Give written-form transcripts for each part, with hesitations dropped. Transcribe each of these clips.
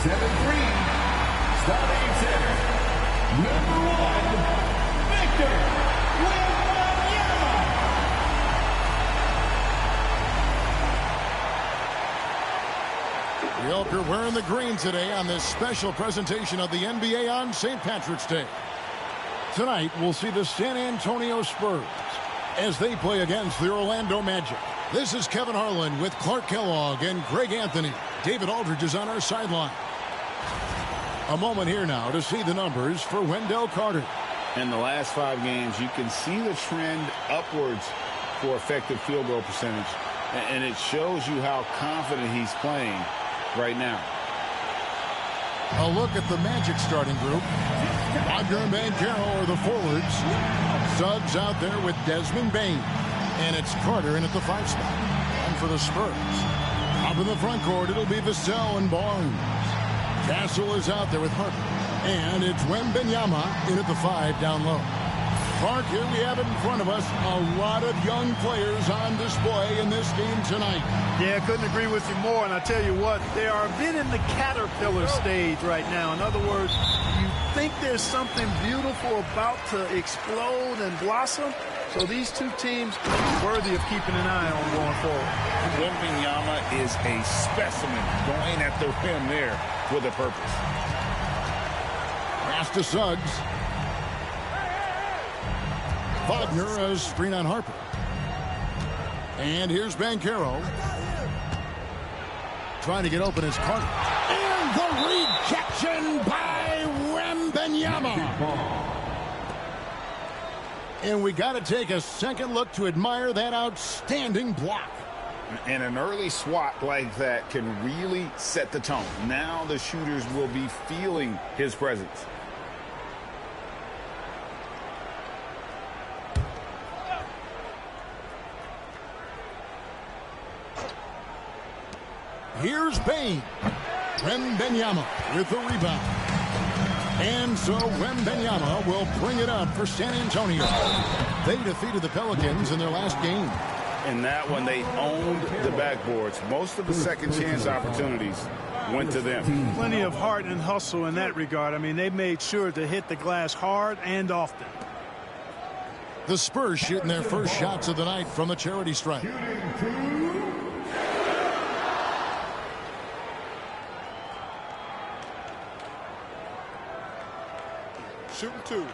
7-3, starting center, number 1, Victor Wembanyama. We hope you're wearing the green today on this special presentation of the NBA on St. Patrick's Day. Tonight, we'll see the San Antonio Spurs as they play against the Orlando Magic. This is Kevin Harlan with Clark Kellogg and Greg Anthony. David Aldridge is on our sideline. A moment here now to see the numbers for Wendell Carter. In the last 5 games, you can see the trend upwards for effective field goal percentage. And it shows you how confident he's playing right now. A look at the Magic starting group. Wagner and Banchero are the forwards. Suggs out there with Desmond Bane. And it's Carter in at the 5 spot. And for the Spurs, up in the front court, it'll be Vassell and Barnes. Castle is out there with Harper. And it's Wembanyama in at the 5 down low. Clark, here we have it in front of us. A lot of young players on display in this game tonight. Yeah, couldn't agree with you more. And I tell you what, they are a bit in the caterpillar stage right now. In other words, you think there's something beautiful about to explode and blossom. So these two teams are worthy of keeping an eye on going forward. Wembanyama is a specimen going at the rim there with a purpose. Pass to Suggs. Wagner a screen on Harper. And here's Banchero. Trying to get open is Carter. And the rejection by Wembanyama. And we got to take a second look to admire that outstanding block. And an early swat like that can really set the tone. Now the shooters will be feeling his presence. Here's Bane. Wembanyama with the rebound. And so Wembanyama will bring it up for San Antonio. They defeated the Pelicans in their last game. In that one, they owned the backboards. Most of the second chance opportunities went to them. Plenty of heart and hustle in that regard. I mean, they made sure to hit the glass hard and often. The Spurs shooting their first shots of the night from the charity stripe. Shooting 2.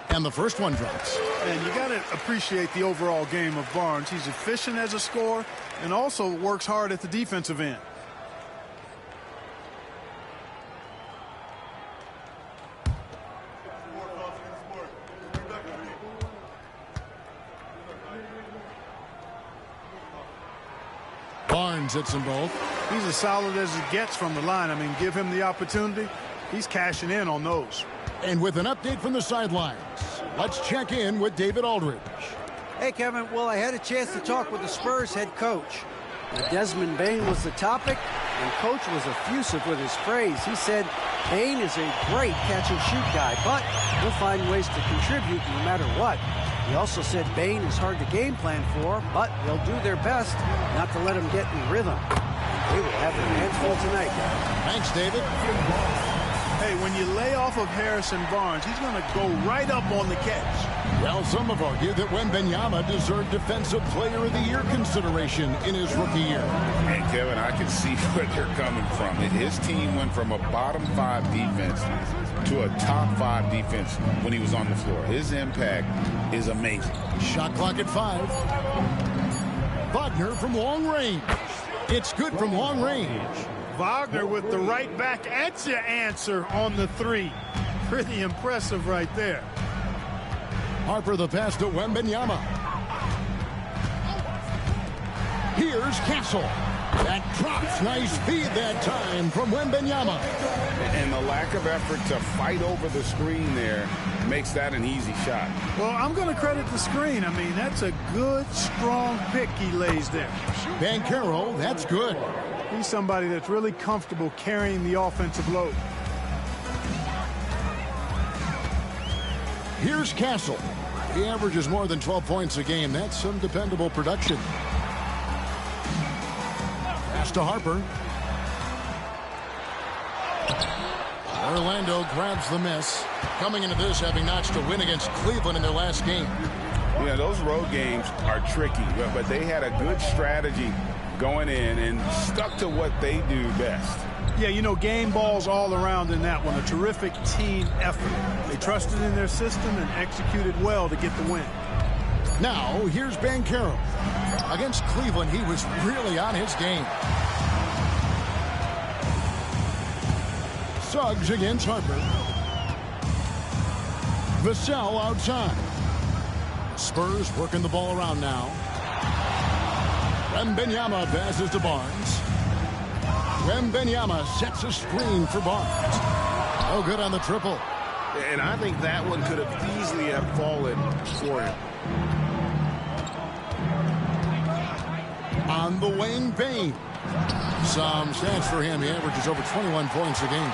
And the first one drops. And you got to appreciate the overall game of Barnes. He's efficient as a scorer and also works hard at the defensive end. Barnes hits them both. He's as solid as it gets from the line. I mean, give him the opportunity. He's cashing in on those. And with an update from the sidelines, let's check in with David Aldridge. Hey, Kevin. Well, I had a chance to talk with the Spurs head coach. Desmond Bane was the topic, and Coach was effusive with his praise. He said Bane is a great catch-and-shoot guy, but he'll find ways to contribute no matter what. He also said Bane is hard to game plan for, but they'll do their best not to let him get in rhythm. They will have their hands full tonight. Thanks, David. Hey, when you lay off of Harrison Barnes, he's going to go right up on the catch. Well, some have argued that Wembanyama deserved Defensive Player of the Year consideration in his rookie year. And, Kevin, I can see where they're coming from. His team went from a bottom 5 defense to a top 5 defense when he was on the floor. His impact is amazing. Shot clock at 5. Wagner from long range. It's good from long range. Wagner with the right back at your answer on the 3. Pretty impressive right there. Harper the pass to Wembanyama. Here's Castle. That drops. Nice feed that time from Wembanyama. And the lack of effort to fight over the screen there makes that an easy shot. Well, I'm going to credit the screen. I mean, that's a good, strong pick he lays there. Banchero, that's good. He's somebody that's really comfortable carrying the offensive load. Here's Castle. He averages more than 12 points a game. That's some dependable production. Pass to Harper. Orlando grabs the miss. Coming into this, having notched a win against Cleveland in their last game. Yeah, those road games are tricky, but they had a good strategy going in and stuck to what they do best. Yeah, you know, game balls all around in that one. A terrific team effort. They trusted in their system and executed well to get the win. Now, here's Banchero. Against Cleveland, he was really on his game. Suggs against Harper. Vassell outside. Spurs working the ball around now. Wembanyama passes to Barnes. Wembanyama sets a screen for Barnes. Oh, good on the triple. And I think that one could have easily have fallen for him. On the wing, Bane. Some stats for him. He averages over 21 points a game.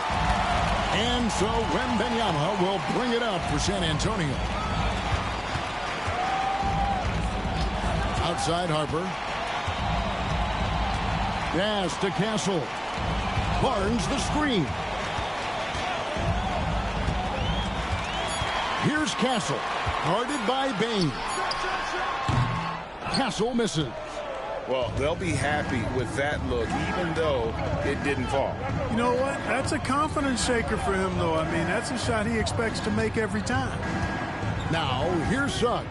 And so Wembanyama will bring it up for San Antonio. Outside Harper. Pass to Castle. Barnes the screen. Here's Castle. Guarded by Bane. Castle misses. Well, they'll be happy with that look, even though it didn't fall. You know what? That's a confidence shaker for him, though. I mean, that's a shot he expects to make every time. Now, here's Suggs.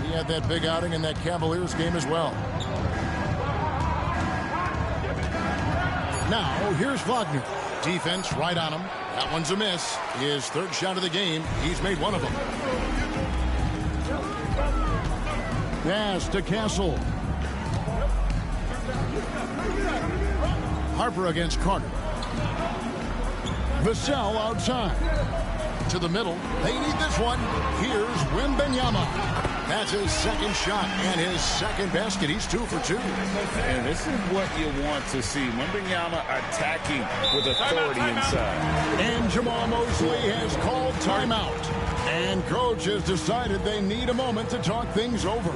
He had that big outing in that Cavaliers game as well. Now, here's Wagner. Defense right on him. That one's a miss. His third shot of the game. He's made one of them. Pass to Castle. Harper against Carter. Vassell outside. To the middle. They need this one. Here's Wembanyama. That's his second shot and his second basket. He's 2 for 2. And this is what you want to see. Wembanyama attacking with authority inside. And Jamal Mosley has called timeout. And coach has decided they need a moment to talk things over.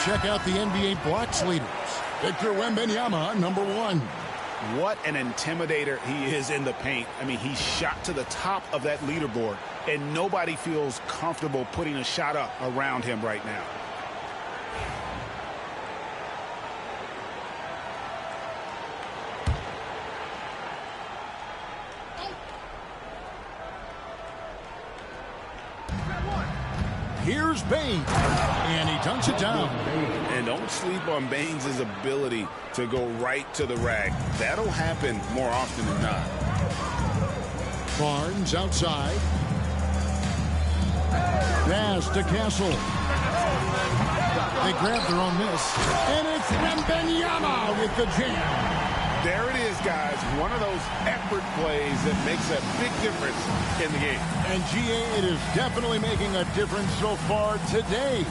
Check out the NBA blocks leaders. Victor Wembanyama, number 1. What an intimidator he is in the paint. I mean, he shot to the top of that leaderboard, and nobody feels comfortable putting a shot up around him right now. Here's Bane, and he dunks it down. And don't sleep on Baines' ability to go right to the rack. That'll happen more often than not. Barnes outside. Pass to Castle. They grab their own miss. And it's Wembanyama with the jam. There it is, guys. One of those effort plays that makes a big difference in the game. And GA, it is definitely making a difference so far today.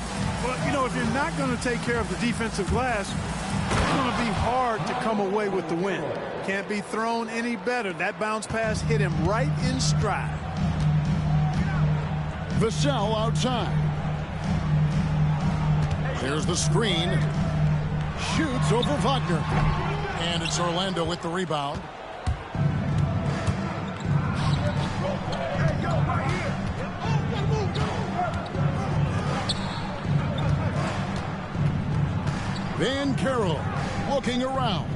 Well, you know, if you're not going to take care of the defensive glass, it's going to be hard to come away with the win. Can't be thrown any better. That bounce pass hit him right in stride. Vassell outside. There's the screen. Shoots over Wagner. And it's Orlando with the rebound. Van Carroll looking around.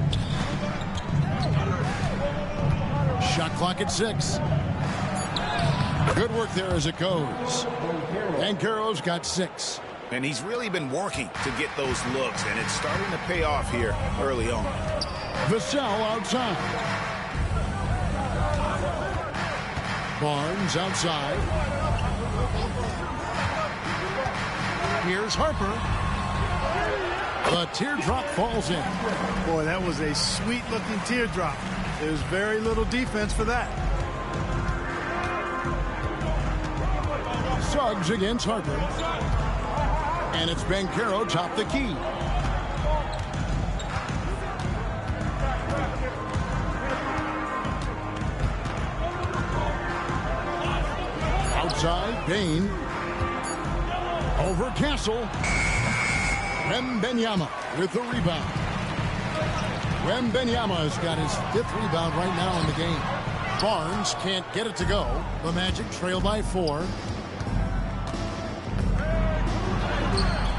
Shot clock at 6. Good work there as it goes. Van Carroll's got 6. And he's really been working to get those looks, and it's starting to pay off here early on. Vassell outside. Barnes outside. Here's Harper. The teardrop falls in. Boy, that was a sweet-looking teardrop. There's very little defense for that. Suggs against Harper. And it's Banchero top the key. Outside, Bain. Over Castle. Wembenyama with the rebound. Wembenyama has got his 5th rebound right now in the game. Barnes can't get it to go. The Magic trail by 4.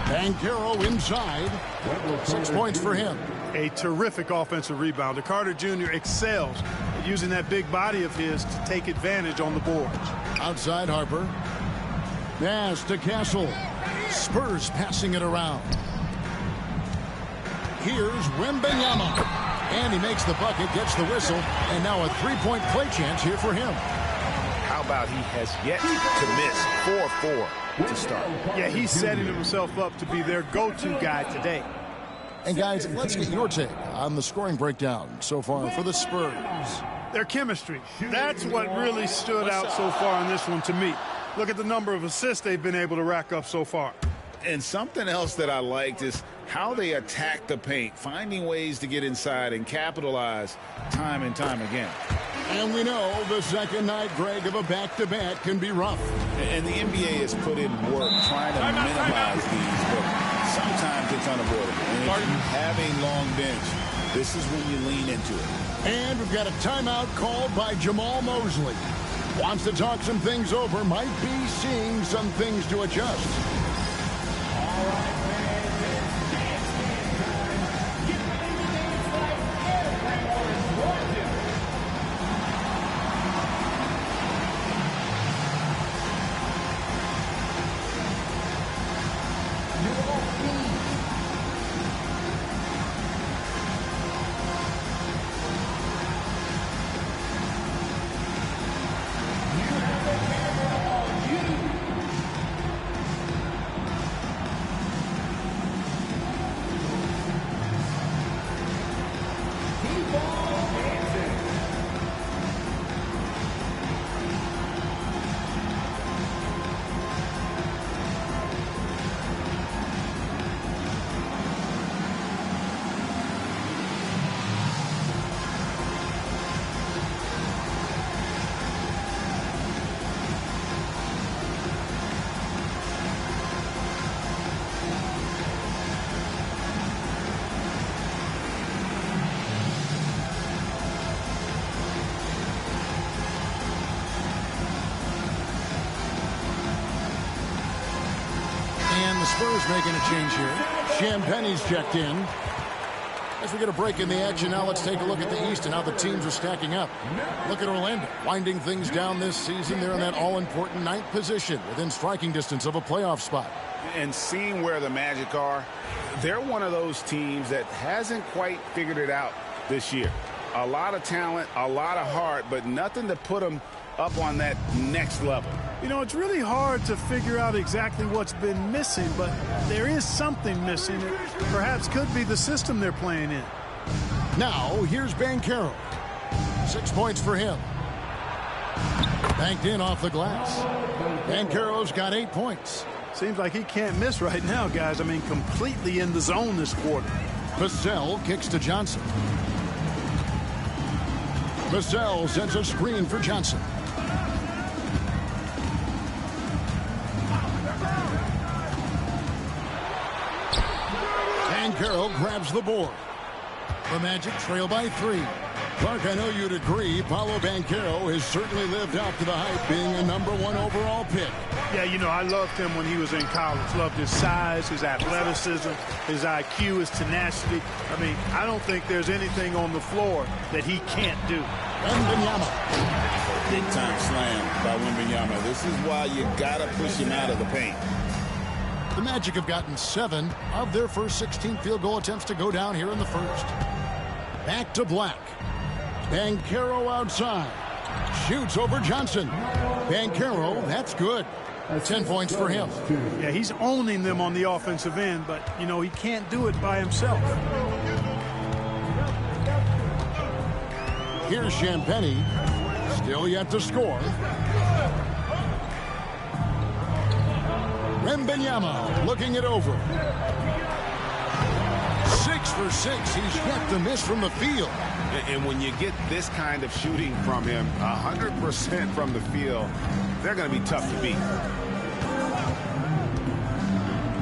Banchero inside. 6 points for him. A terrific offensive rebounder. Carter Jr. excels at using that big body of his to take advantage on the boards. Outside Harper. Pass to Castle. Spurs passing it around. Here's Wembenyama. And he makes the bucket, gets the whistle, and now a 3-point play chance here for him. How about he has yet to miss 4-4 to start? Yeah, he's setting himself up to be their go-to guy today. And guys, let's get your take on the scoring breakdown so far for the Spurs. Their chemistry. That's what really stood out so far in this one to me. Look at the number of assists they've been able to rack up so far. And something else that I liked is how they attack the paint, finding ways to get inside and capitalize time and time again. And we know the second night, Greg, of a back-to-back can be rough. And the NBA has put in work trying to minimize these, but sometimes it's unavoidable. And if you have a long bench, this is when you lean into it. And we've got a timeout called by Jamal Mosley. Wants to talk some things over, might be seeing some things to adjust. Spurs making a change here. Champagne's checked in. As we get a break in the action, now let's take a look at the East and how the teams are stacking up. Look at Orlando, winding things down this season. They're in that all-important 9th position within striking distance of a playoff spot. And seeing where the Magic are, they're one of those teams that hasn't quite figured it out this year. A lot of talent, a lot of heart, but nothing to put them up on that next level. You know, it's really hard to figure out exactly what's been missing, but there is something missing. It perhaps could be the system they're playing in. Now, here's Banchero. 6 points for him. Banked in off the glass. Banchero's got 8 points. Seems like he can't miss right now, guys. I mean, completely in the zone this quarter. Vassell kicks to Johnson. Vassell sends a screen for Johnson. Banchero grabs the board. The Magic trail by 3. Clark, I know you'd agree, Paolo Banchero has certainly lived up to the hype, being a #1 overall pick. Yeah, you know, I loved him when he was in college. Loved his size, his athleticism, his IQ, his tenacity. I mean, I don't think there's anything on the floor that he can't do. Wembanyama. Big-time slam by Wembanyama. This is why you got to push him out of the paint. The Magic have gotten 7 of their first 16 field goal attempts to go down here in the first. Back to Black. Banchero outside. Shoots over Johnson. Banchero, that's good. 10 points for him. Yeah, he's owning them on the offensive end, but, you know, he can't do it by himself. Here's Champagny. Still yet to score. Wembanyama looking it over. 6 for 6. He's yet to miss from the field. And when you get this kind of shooting from him, 100% from the field, they're going to be tough to beat.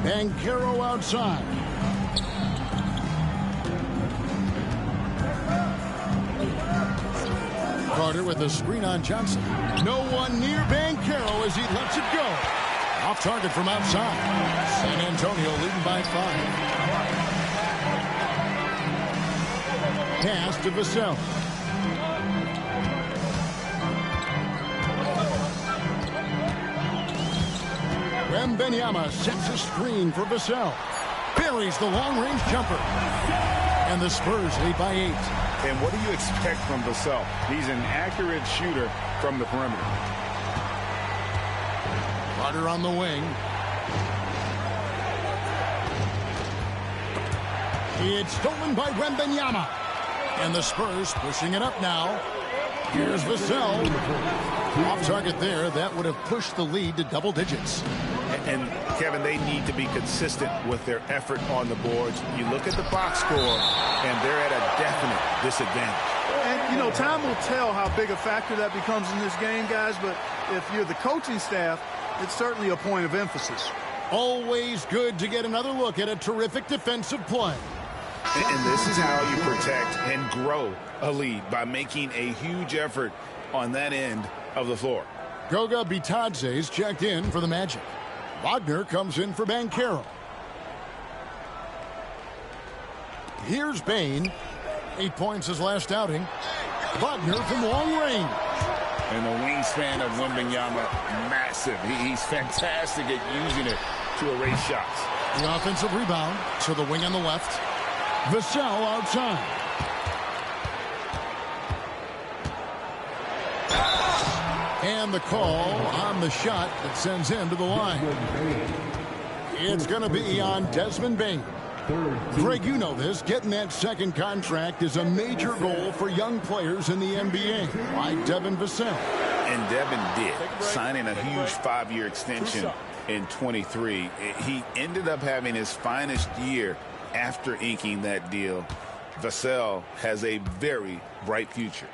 Banchero outside. Carter with a screen on Johnson. No one near Banchero as he lets it go. Off target from outside. San Antonio leading by 5. Pass to Vassell. Wembanyama sets a screen for Vassell. Buries the long-range jumper. And the Spurs lead by 8. And what do you expect from Vassell? He's an accurate shooter from the perimeter. Carter on the wing. It's stolen by Wembanyama. And the Spurs pushing it up now. Here's Vassell. Off target there. That would have pushed the lead to double digits. And, Kevin, they need to be consistent with their effort on the boards. You look at the box score, and they're at a definite disadvantage. And, you know, time will tell how big a factor that becomes in this game, guys, but if you're the coaching staff, it's certainly a point of emphasis. Always good to get another look at a terrific defensive play. And this is how you protect and grow a lead, by making a huge effort on that end of the floor. Goga Bitadze's checked in for the Magic. Wagner comes in for Banchero. Here's Bane. 8 points his last outing. Wagner from long range. And the wingspan of Wembanyama, massive. He's fantastic at using it to erase shots. The offensive rebound to the wing on the left. Vassell outside. And the call on the shot that sends him to the line. It's going to be on Desmond Bane. Greg, you know this. Getting that second contract is a major goal for young players in the NBA, like Devin Vassell. And Devin did, signing a huge 5-year extension in 23. He ended up having his finest year after inking that deal. Vassell has a very bright future.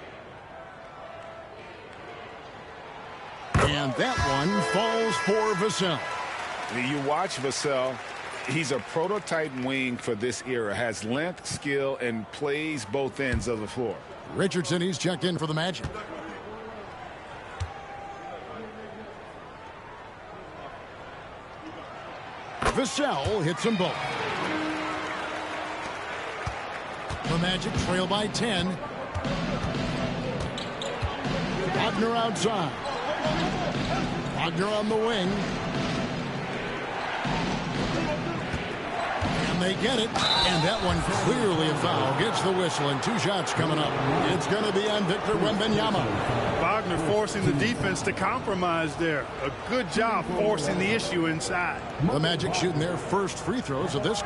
And that one falls for Vassell. You watch Vassell, he's a prototype wing for this era. Has length, skill, and plays both ends of the floor. Richardson, he's checked in for the Magic. Vassell hits them both. The Magic trail by 10. Wagner outside. Wagner on the wing. And they get it. And that one clearly a foul. Gets the whistle, and 2 shots coming up. It's going to be on Victor Wembanyama. Wagner forcing the defense to compromise there. A good job forcing the issue inside. The Magic shooting their first free throws of this.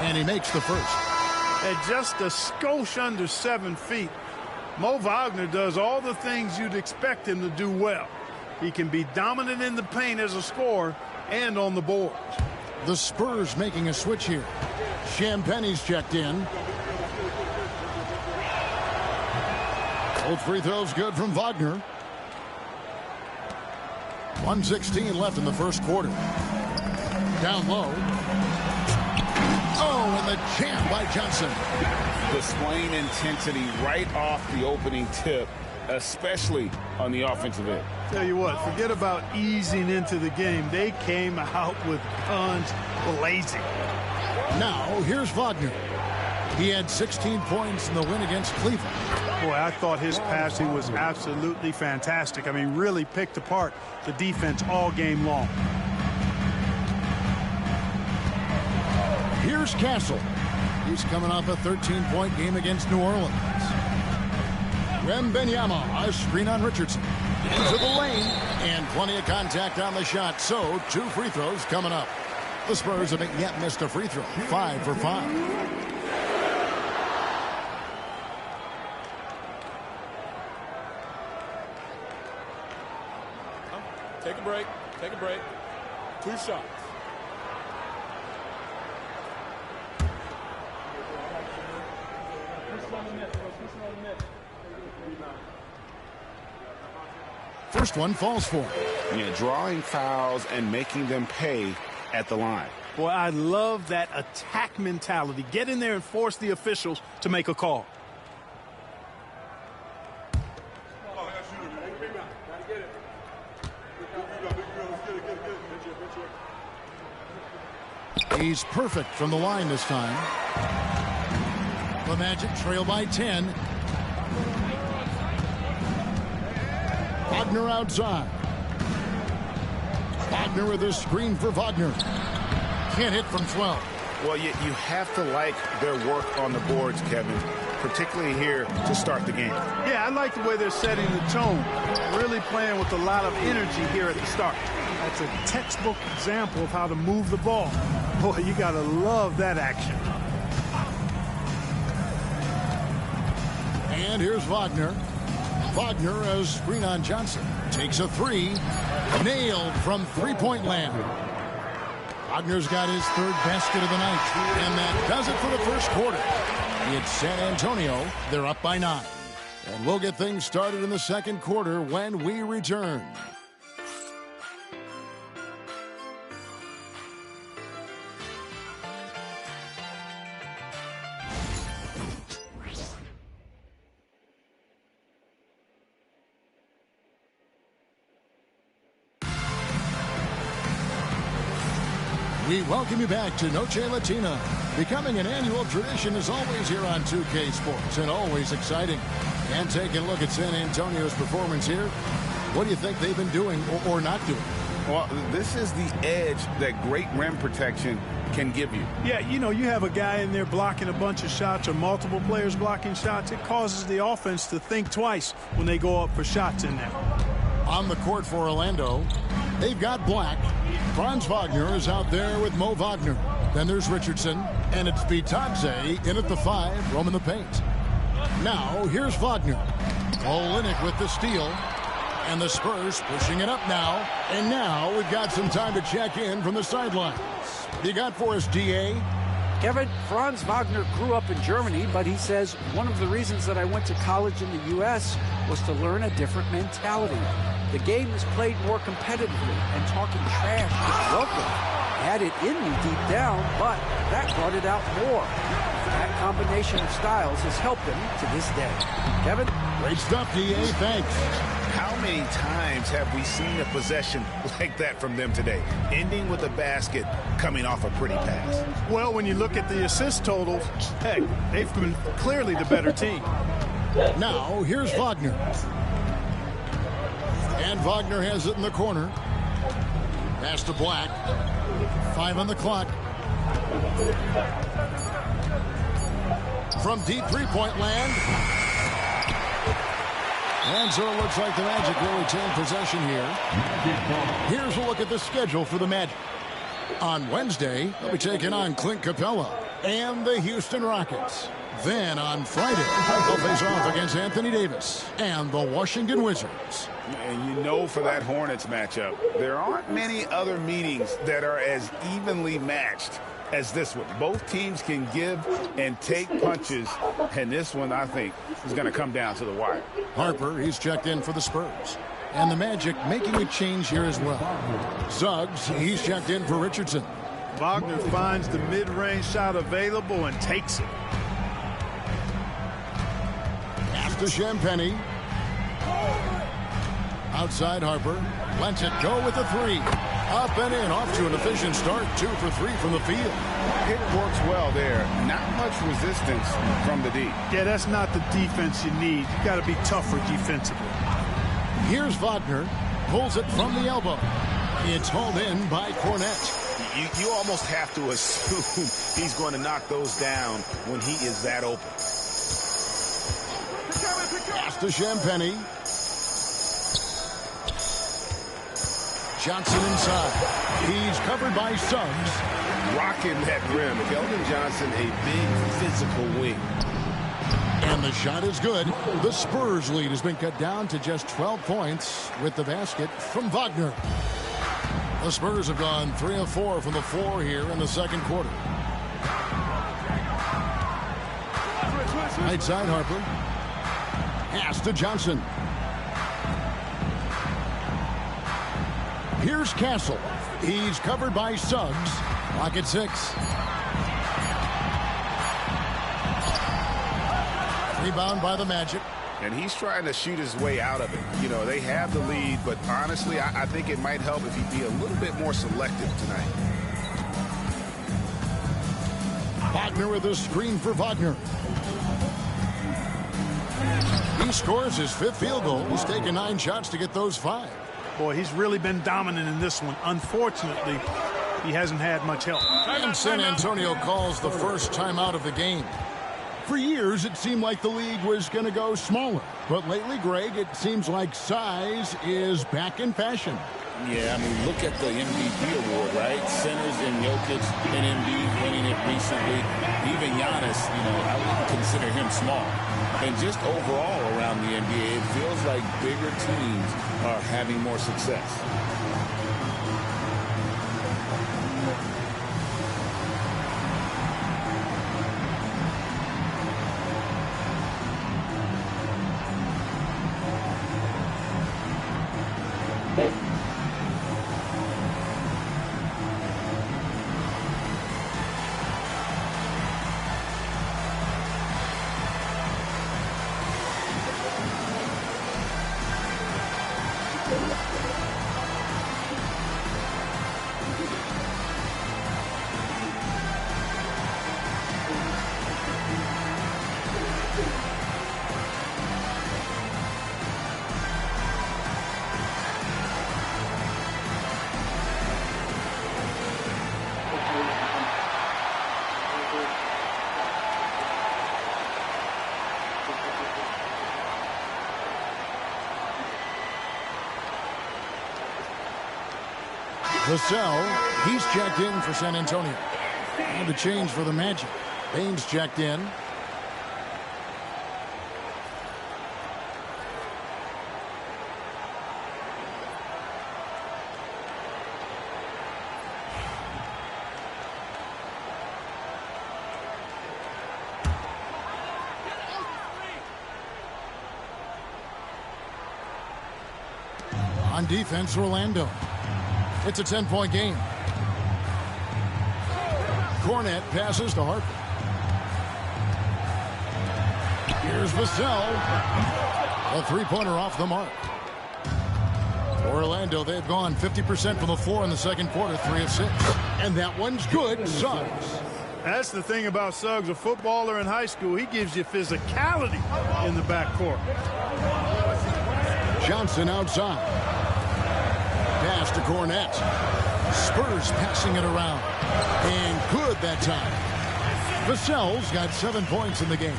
And he makes the first. At just a skosh under 7 feet, Mo Wagner does all the things you'd expect him to do well. He can be dominant in the paint as a scorer and on the board. The Spurs making a switch here. Champagne's checked in. Both free throws good from Wagner. 1:16 left in the first quarter. Down low. Oh, and the jam by Johnson. Displaying intensity right off the opening tip, especially on the offensive end. Tell you what, forget about easing into the game. They came out with guns blazing. Now, here's Wagner. He had 16 points in the win against Cleveland. Boy, I thought his passing was absolutely fantastic. I mean, really picked apart the defense all game long. Here's Castle. He's coming off a 13-point game against New Orleans. Wembanyama, a screen on Richardson. Into the lane, and plenty of contact on the shot. So, 2 free throws coming up. The Spurs haven't yet missed a free throw. 5 for 5. Take a break. Take a break. 2 shots. First one falls for him. Yeah, drawing fouls and making them pay at the line. Boy, I love that attack mentality. Get in there and force the officials to make a call. He's perfect from the line this time. The Magic trail by 10. Wagner outside. Wagner with a screen for Wagner. Can't hit from 12. Well, you have to like their work on the boards, Kevin, particularly here to start the game. Yeah, I like the way they're setting the tone. Really playing with a lot of energy here at the start. That's a textbook example of how to move the ball. Boy, you got to love that action. And here's Wagner. Wagner, a screen on Johnson. Takes a 3. Nailed from three-point land. Wagner's got his 3rd basket of the night. And that does it for the first quarter. It's San Antonio. They're up by 9. And we'll get things started in the second quarter when we return. We welcome you back to Noche Latina. Becoming an annual tradition is always here on 2K Sports and always exciting. And taking a look at San Antonio's performance here, what do you think they've been doing or not doing? Well, this is the edge that great rim protection can give you. Yeah, you know, you have a guy in there blocking a bunch of shots or multiple players blocking shots. It causes the offense to think twice when they go up for shots in there. On the court for Orlando, they've got Black. Franz Wagner is out there with Mo Wagner. Then there's Richardson, and it's Bitadze in at the 5, roaming the paint. Now, here's Wagner. Olynyk with the steal. And the Spurs pushing it up now. And now we've got some time to check in from the sidelines. You got for us, D.A.? Kevin, Franz Wagner grew up in Germany, but he says one of the reasons that I went to college in the U.S. was to learn a different mentality. The game is played more competitively, and talking trash is welcome. I had it in me deep down, but that brought it out more. That combination of styles has helped him to this day. Kevin? Great stuff, D.A. Thanks. How many times have we seen a possession like that from them today, ending with a basket coming off a pretty pass? Well, when you look at the assist totals, heck, they've been clearly the better team. Now, here's Wagner. And Wagner has it in the corner. Pass to Black. 5 on the clock. From deep three-point land. And so it looks like the Magic will retain possession here. Here's a look at the schedule for the Magic. On Wednesday, they'll be taking on Clint Capella. and the Houston Rockets. Then on Friday, they'll face off against Anthony Davis and the Washington Wizards. And you know, for that Hornets matchup, there aren't many other meetings that are as evenly matched as this one. Both teams can give and take punches, and this one, I think, is going to come down to the wire. Harper, he's checked in for the Spurs. And the Magic making a change here as well. Suggs, he's checked in for Richardson. Wagner finds the mid-range shot available and takes it. After Champagny. Outside Harper. Lets it go with the three. Up and in. Off to an efficient start. 2 for 3 from the field. It works well there. Not much resistance from the D. Yeah, that's not the defense you need. You got to be tougher defensively. Here's Wagner. Pulls it from the elbow. It's hauled in by Cornette. You almost have to assume he's going to knock those down when he is that open. Pass to Champagny. Johnson inside. He's covered by Suggs. Rocking that rim. Keldon Johnson, a big physical wing. And the shot is good. The Spurs lead has been cut down to just 12 points with the basket from Wagner. The Spurs have gone 3 of 4 from the floor here in the second quarter. Right side Harper. Pass to Johnson. Here's Castle. He's covered by Suggs. Clock at 6. Rebound by the Magic. And he's trying to shoot his way out of it. You know, they have the lead, but honestly, I think it might help if he'd be a little bit more selective tonight. Wagner with a screen for Wagner. He scores his 5th field goal. He's taken 9 shots to get those 5. Boy, he's really been dominant in this one. Unfortunately, he hasn't had much help. And San Antonio calls the first timeout of the game. For years, it seemed like the league was going to go smaller. But lately, Greg, it seems like size is back in fashion. Yeah, I mean, look at the MVP award, right? Centers and Jokic and Embiid winning it recently. Even Giannis, you know, I wouldn't consider him small. And just overall around the NBA, it feels like bigger teams are having more success. Vassell, he's checked in for San Antonio. And a change for the Magic. Baines checked in. On defense, Orlando. It's a 10-point game. Cornette passes to Harper. Here's Vassell. A three-pointer off the mark. Orlando, they've gone 50% from the floor in the second quarter, 3 of 6. And that one's good. Suggs. That's the thing about Suggs, a footballer in high school. He gives you physicality in the backcourt. Johnson outside. Pass to Cornette. Spurs passing it around. And good that time. Vassell's got 7 points in the game.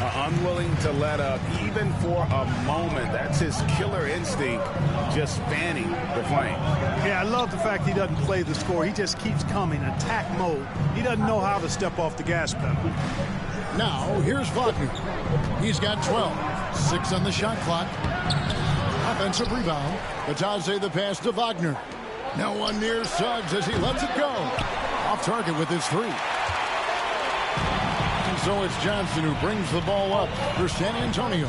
Unwilling to let up even for a moment. That's his killer instinct, just fanning the flame. Yeah, I love the fact he doesn't play the score. He just keeps coming, attack mode. He doesn't know how to step off the gas pedal. Now, here's Wagner. He's got 12. 6 on the shot clock. Offensive rebound. Batadze the pass to Wagner. No one near Suggs as he lets it go. Off target with his 3. And so it's Johnson who brings the ball up for San Antonio.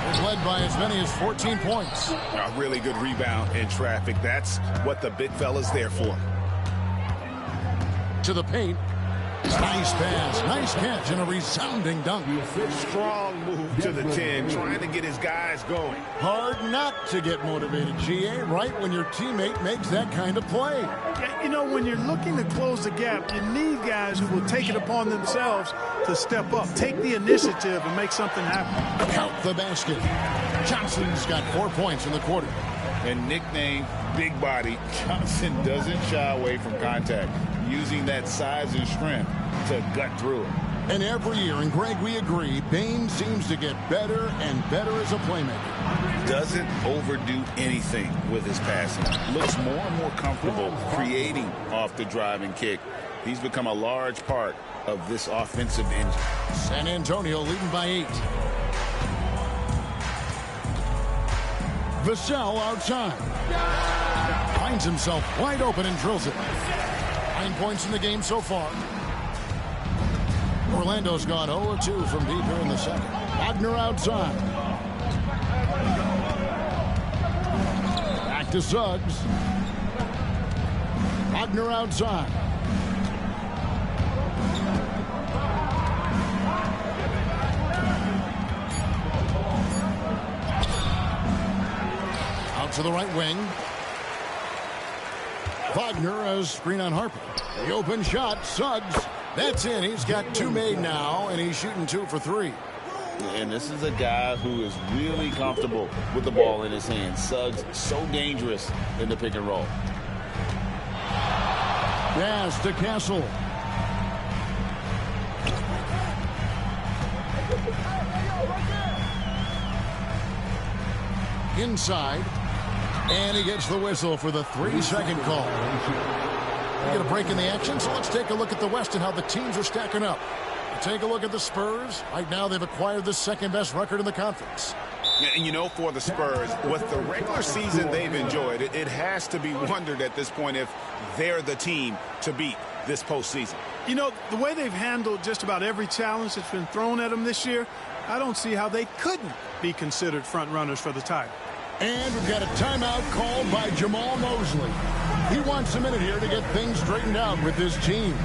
It's led by as many as 14 points. A really good rebound in traffic. That's what the big fella's there for. To the paint. Nice pass, nice catch, and a resounding dunk. Strong move to the 10, trying to get his guys going. Hard not to get motivated, GA, right when your teammate makes that kind of play. Yeah, you know, when you're looking to close the gap, you need guys who will take it upon themselves to step up, take the initiative, and make something happen. Count the basket. Johnson's got 4 points in the quarter. And nicknamed Big Body, Johnson doesn't shy away from contact, using that size and strength to gut through it. And every year, and Greg, we agree, Bain seems to get better and better as a playmaker. Doesn't overdo anything with his passing. Looks more and more comfortable creating off the driving kick. He's become a large part of this offensive engine. San Antonio leading by 8. Vassell outside. Finds himself wide open and drills it. 9 points in the game so far. Orlando's gone 0-2 from deep here in the second. Wagner outside. Back to Suggs. Wagner outside. Out to the right wing. Wagner has screen on Harper. The open shot, Suggs. That's in. He's got 2 made now, and he's shooting 2 for 3. And this is a guy who is really comfortable with the ball in his hands. Suggs, so dangerous in the pick and roll. Pass to Castle. Inside. And he gets the whistle for the 3-second call. We get a break in the action, so let's take a look at the West and how the teams are stacking up. Take a look at the Spurs. Right now, they've acquired the second-best record in the conference. Yeah, and you know, for the Spurs, with the regular season they've enjoyed, it has to be wondered at this point if they're the team to beat this postseason. You know, the way they've handled just about every challenge that's been thrown at them this year, I don't see how they couldn't be considered front runners for the title. And we've got a timeout called by Jamal Mosley. He wants a minute here to get things straightened out with this team.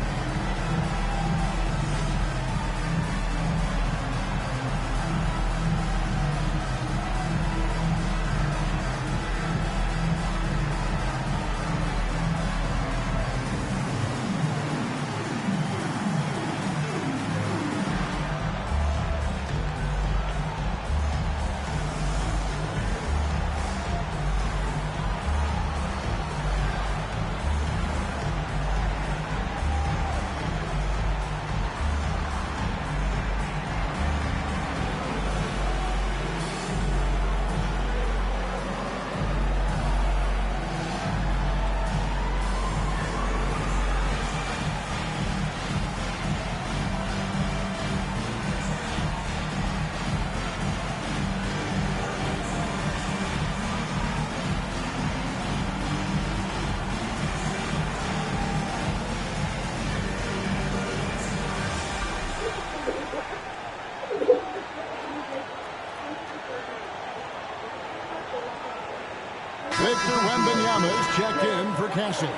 Victor Wembanyama is checked in for Castle.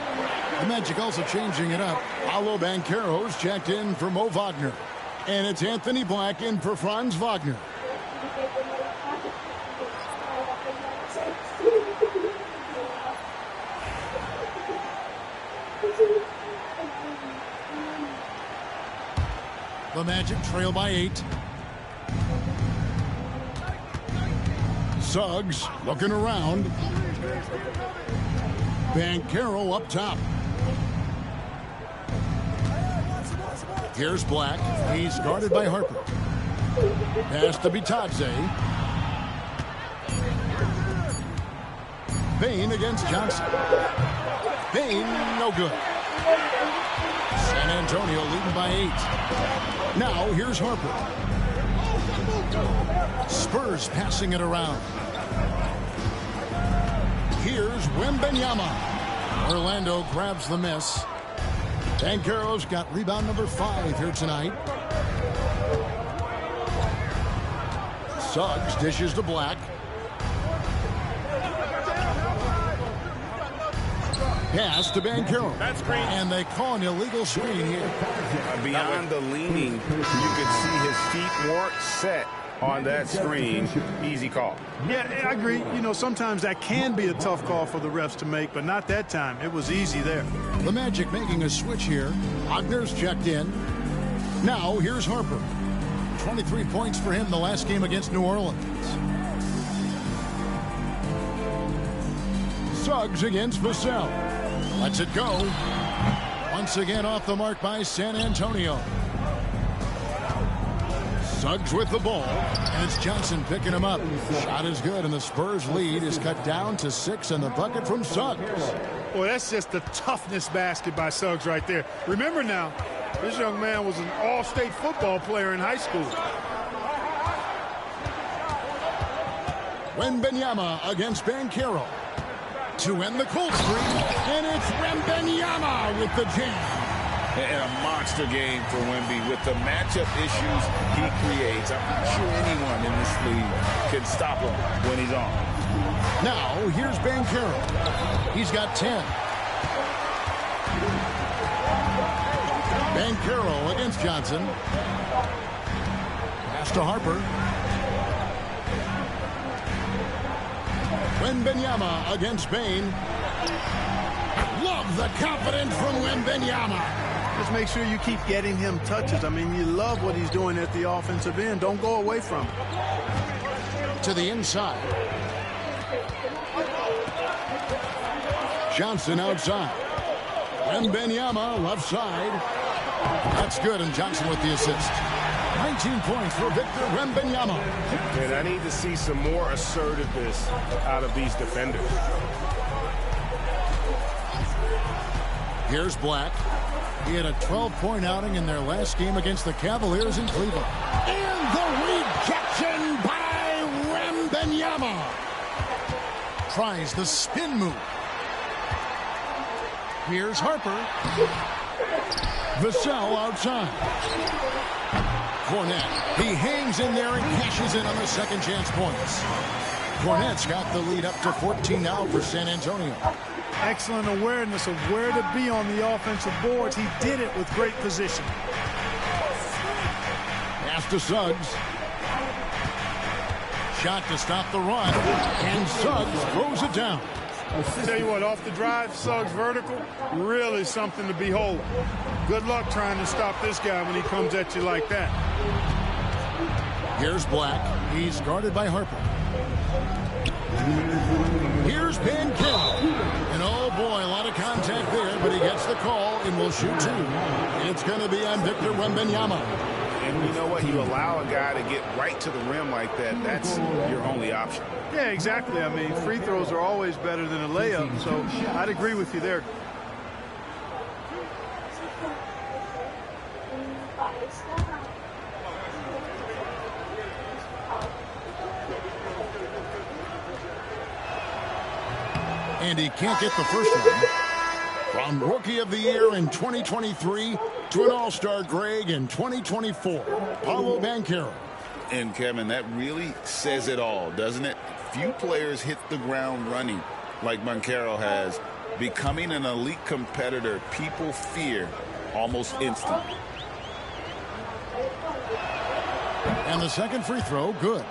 The Magic also changing it up. Paolo Banchero's checked in for Mo Wagner. And it's Anthony Black in for Franz Wagner. The Magic trail by 8. Suggs looking around. Banchero up top. Here's Black. He's guarded by Harper. Pass to Batadze. Bain against Johnson. Bain, no good. San Antonio leading by 8. Now here's Harper. Spurs passing it around. Here's Wembanyama. Orlando grabs the miss. Banchero's got rebound number 5 here tonight. Suggs dishes to Black. Pass to Banchero. That's screen. And they call an illegal screen here. Beyond the leaning, you could see his feet weren't set on that screen. Easy call. Yeah, I agree. You know, sometimes that can be a tough call for the refs to make, but not that time. It was easy there. The Magic making a switch here. Ogner's checked in. Now here's Harper. 23 points for him the last game against New Orleans. Suggs against Vassell. Lets it go. Once again off the mark by San Antonio. Suggs with the ball, and it's Johnson picking him up. Shot is good, and the Spurs lead is cut down to 6, and the bucket from Suggs. Boy, that's just the toughness basket by Suggs right there. Remember now, this young man was an all-state football player in high school. Wembanyama against Banchero. To end the cold streak, and it's Wembanyama with the jam. And a monster game for Wemby with the matchup issues he creates. I'm not sure anyone in this league can stop him when he's on. Now, here's Banchero. He's got 10. Banchero against Johnson. Pass to Harper. Wembanyama against Bain. Love the confidence from Wembanyama. Just make sure you keep getting him touches. I mean, you love what he's doing at the offensive end. Don't go away from it. To the inside. Johnson outside. Wembanyama left side. That's good, and Johnson with the assist. 19 points for Victor Wembanyama. And I need to see some more assertiveness out of these defenders. Here's Black. He had a 12-point outing in their last game against the Cavaliers in Cleveland. And the rejection by Wembanyama. Tries the spin move. Here's Harper. Vassell outside. Cornette. He hangs in there and cashes in on the second chance points. Cornette's got the lead up to 14 now for San Antonio. Excellent awareness of where to be on the offensive boards. He did it with great position. Pass to Suggs. Shot to stop the run. And Suggs throws it down. I'll tell you what, off the drive, Suggs vertical, really something to behold. Good luck trying to stop this guy when he comes at you like that. Here's Black. He's guarded by Harper. Here's Banchero. And oh boy, a lot of contact there, but he gets the call and will shoot 2. It's going to be on Victor Wembanyama. And you know what? You allow a guy to get right to the rim like that. That's your only option. Yeah, exactly. I mean, free throws are always better than a layup, so I'd agree with you there. And he can't get the first one. From Rookie of the Year in 2023 to an All-Star Greg in 2024, Paolo Banchero. And, Kevin, that really says it all, doesn't it? Few players hit the ground running like Banchero has. Becoming an elite competitor, people fear almost instantly. And the second free throw, good.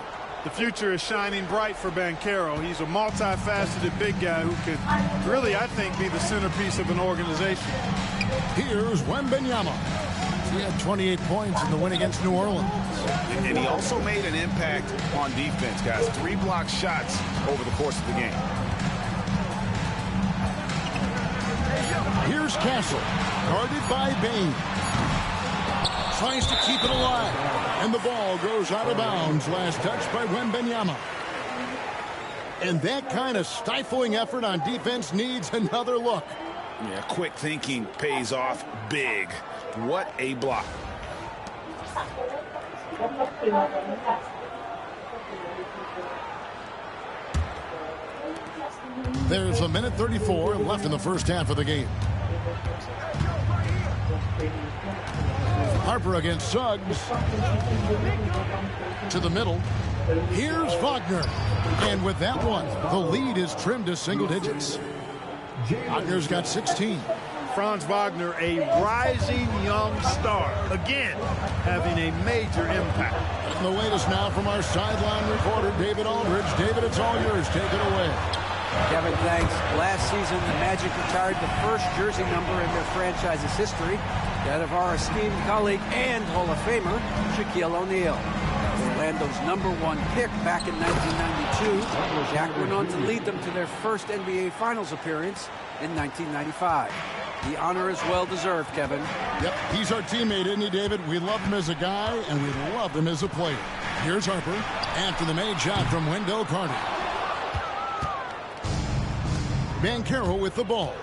The future is shining bright for Banchero. He's a multifaceted big guy who could really, I think, be the centerpiece of an organization. Here's Wembanyama. He had 28 points in the win against New Orleans. And he also made an impact on defense, guys. 3 block shots over the course of the game. Here's Castle, guarded by Bain. Tries to keep it alive. And the ball goes out of bounds. Last touch by Wembanyama. And that kind of stifling effort on defense needs another look. Yeah, quick thinking pays off big. What a block. There's a minute 34 left in the first half of the game. Harper against Suggs. To the middle. Here's Wagner. And with that one, the lead is trimmed to single digits. Wagner's got 16. Franz Wagner, a rising young star. Again, having a major impact. And the latest now from our sideline reporter, David Aldridge. David, it's all yours. Take it away. Kevin, thanks. Last season, the Magic retired the first jersey number in their franchise's history, that of our esteemed colleague and Hall of Famer, Shaquille O'Neal. Orlando's #1 pick back in 1992, Shaq went on to lead them to their first NBA Finals appearance in 1995. The honor is well-deserved, Kevin. Yep, he's our teammate, isn't he, David? We love him as a guy, and we love him as a player. Here's Harper after the made shot from Wendell Carter. Banchero with the ball.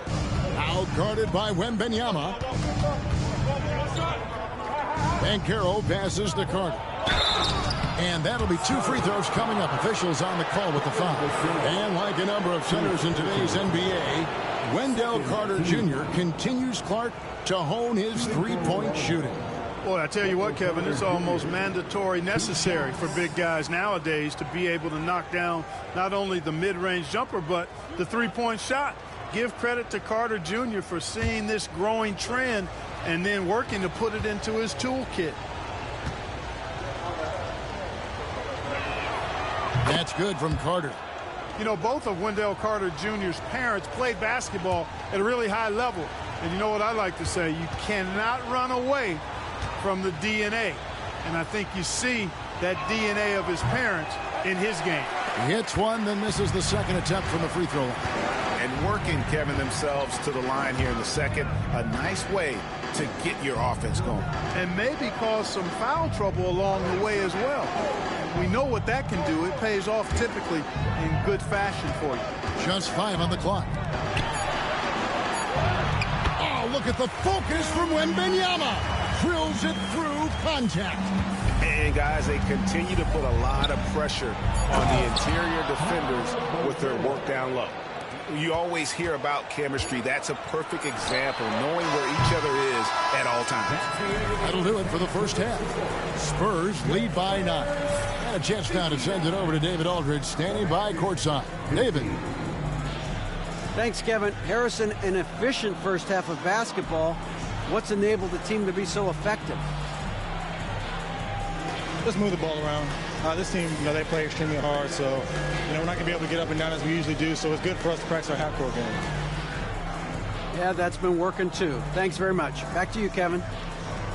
Out-guarded by Wembanyama. Banchero passes to Carter. And that'll be 2 free throws coming up. Officials on the call with the foul. And like a number of centers in today's NBA, Wendell Carter Jr. continues, Clark, to hone his three-point shooting. Boy, I tell you what, Kevin, it's almost mandatory necessary for big guys nowadays to be able to knock down not only the mid-range jumper, but the three-point shot. Give credit to Carter Jr. for seeing this growing trend and then working to put it into his toolkit. That's good from Carter. You know, both of Wendell Carter Jr.'s parents played basketball at a really high level. And you know what I like to say? You cannot run away from the DNA. And I think you see that DNA of his parents in his game. He hits one, then misses the second attempt from the free throw line. And working, Kevin, themselves to the line here in the second. A nice way to get your offense going. And maybe cause some foul trouble along the way as well. We know what that can do. It pays off typically in good fashion for you. Just 5 on the clock. Oh, look at the focus from Wembanyama. Drills it through contact. And, guys, they continue to put a lot of pressure on the interior defenders with their work down low. You always hear about chemistry. That's a perfect example, knowing where each other is at all times. That'll do it for the first half. Spurs lead by 9. And a chance now to send it over to David Aldridge, standing by courtside. David. Thanks, Kevin. Harrison, an efficient first half of basketball. What's enabled the team to be so effective? Let's move the ball around. This team, they play extremely hard, so, we're not going to be able to get up and down as we usually do, so it's good for us to practice our half-court game. Yeah, that's been working too. Thanks very much. Back to you, Kevin.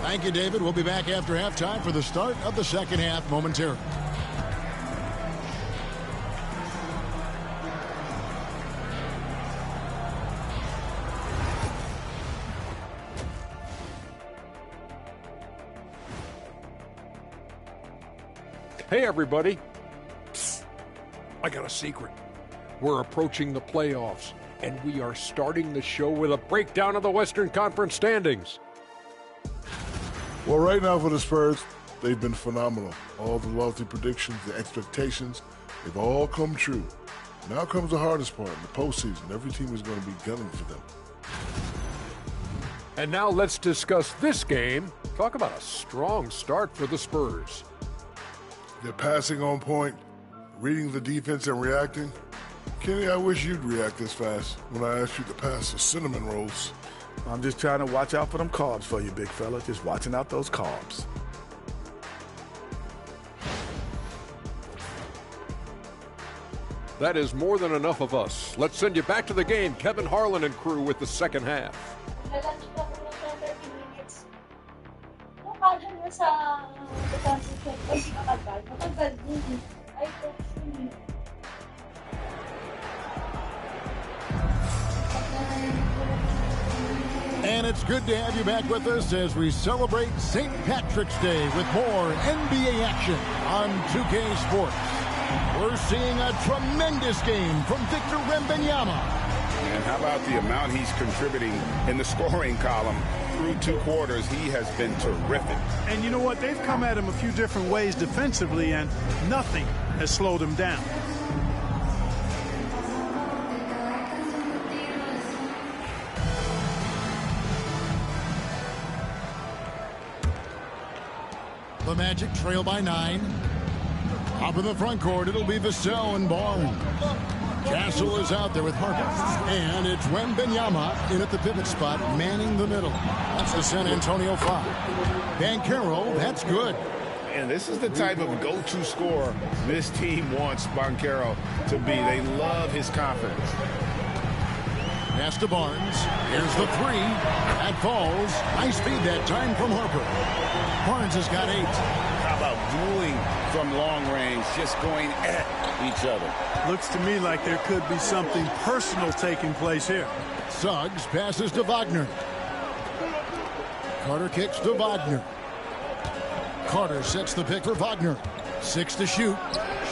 Thank you, David. We'll be back after halftime for the start of the second half momentarily. Hey, everybody. Psst. I got a secret. We're approaching the playoffs, and we are starting the show with a breakdown of the Western Conference standings. Well, right now for the Spurs, they've been phenomenal. All the lofty predictions, the expectations, they've all come true. Now comes the hardest part, the postseason. Every team is going to be gunning for them. And now let's discuss this game. Talk about a strong start for the Spurs. They're passing on point, reading the defense and reacting. Kenny, I wish you'd react this fast when I asked you to pass the cinnamon rolls. I'm just trying to watch out for them carbs for you, big fella. Just watching out those carbs. That is more than enough of us. Let's send you back to the game. Kevin Harlan and crew with the second half. And it's good to have you back with us as we celebrate St. Patrick's Day with more NBA action on 2K Sports. We're seeing a tremendous game from Victor Wembanyama. And how about the amount he's contributing in the scoring column through 2 quarters? He has been terrific. And you know what? They've come at him a few different ways defensively, and nothing has slowed him down. The Magic trail by 9. Up in the front court, it'll be Vassell and Barnes. Castle is out there with Harper. And it's Wembanyama in at the pivot spot, manning the middle. That's the San Antonio 5. Banchero, that's good. And this is the type of go-to scorer this team wants Banchero to be. They love his confidence. Pass to Barnes. Here's the 3. That falls. Nice feed that time from Harper. Barnes has got 8. How about dueling from long range, just going at each other? Looks to me like there could be something personal taking place here. Suggs passes to Wagner. Carter kicks to Wagner. Carter sets the pick for Wagner. 6 to shoot.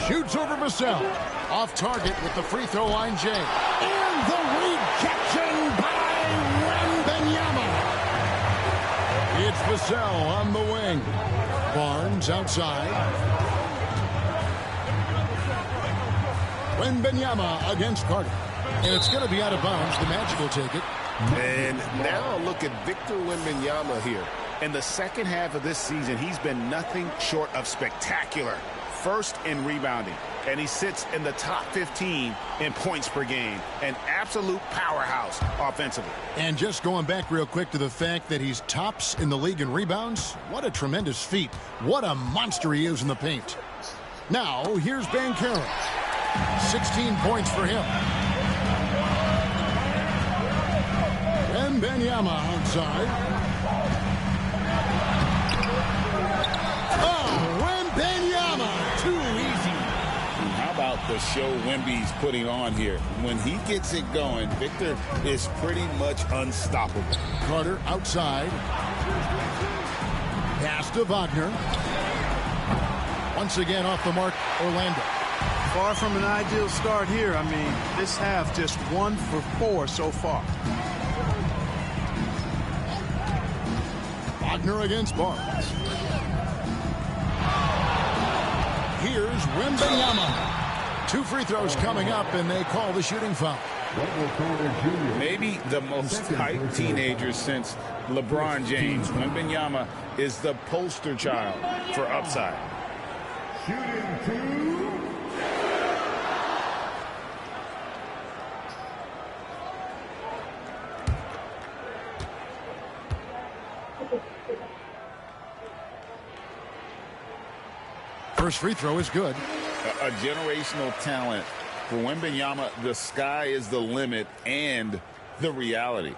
Shoots over Vassell. Off target with the free throw line, Jay. And the rejection by Wembanyama. It's Vassell on the wing. Barnes outside. Wembanyama against Carter. And it's going to be out of bounds. The Magic will take it. And now look at Victor Wembanyama here. In the second half of this season, he's been nothing short of spectacular. First in rebounding, and he sits in the top 15 in points per game. An absolute powerhouse offensively. And just going back real quick to the fact that he's tops in the league in rebounds, what a tremendous feat. What a monster he is in the paint. Now, here's Banchero. 16 points for him. Wembanyama outside. The show Wemby's putting on here. When he gets it going, Victor is pretty much unstoppable. Carter outside. Pass to Wagner. Once again off the mark, Orlando. Far from an ideal start here. I mean, this half just 1 for 4 so far. Wagner against Barnes. Here's Wembanyama. 2 free throws coming up, and they call the shooting foul. Maybe the most hyped teenager since LeBron James. Wembanyama is the poster child for upside. Shooting 2. First free throw is good. A generational talent. For Wembanyama, the sky is the limit and the reality.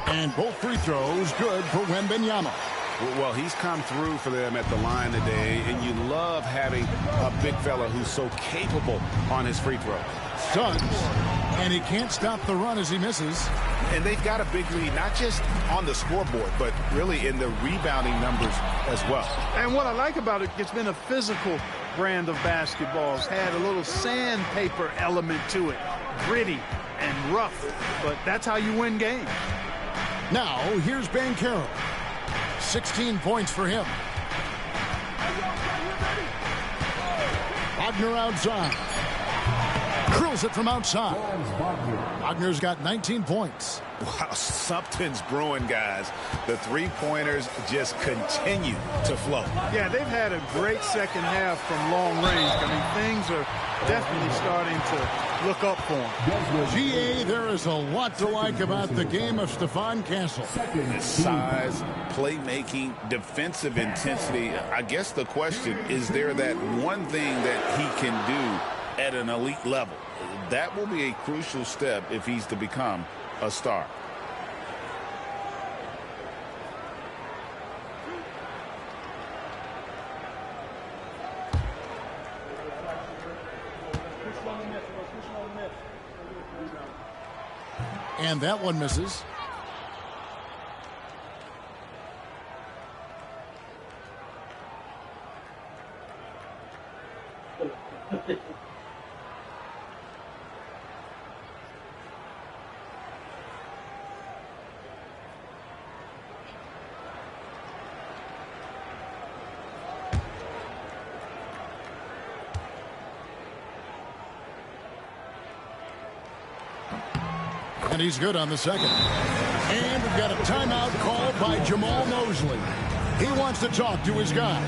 And both free throws good for Wembanyama. Well, he's come through for them at the line today, and you love having a big fella who's so capable on his free throw. Suggs, and he can't stop the run as he misses. And they've got a big lead, not just on the scoreboard, but really in the rebounding numbers as well. And what I like about it, it's been a physical brand of basketball. It's had a little sandpaper element to it, gritty and rough, but that's how you win games. Now, here's Banchero. 16 points for him. Wagner outside. Curls it from outside. Wagner's got 19 points. Wow, something's brewing, guys. The three-pointers just continue to flow. Yeah, they've had a great second half from long range. I mean, things are definitely starting to look up for them. GA, there is a lot to like about the game of Stephon Castle. His size, playmaking, defensive intensity. I guess the question, is there that one thing that he can do at an elite level? That will be a crucial step if he's to become a star. And that one misses. And he's good on the second. And we've got a timeout called by Jamal Mosley. He wants to talk to his guys.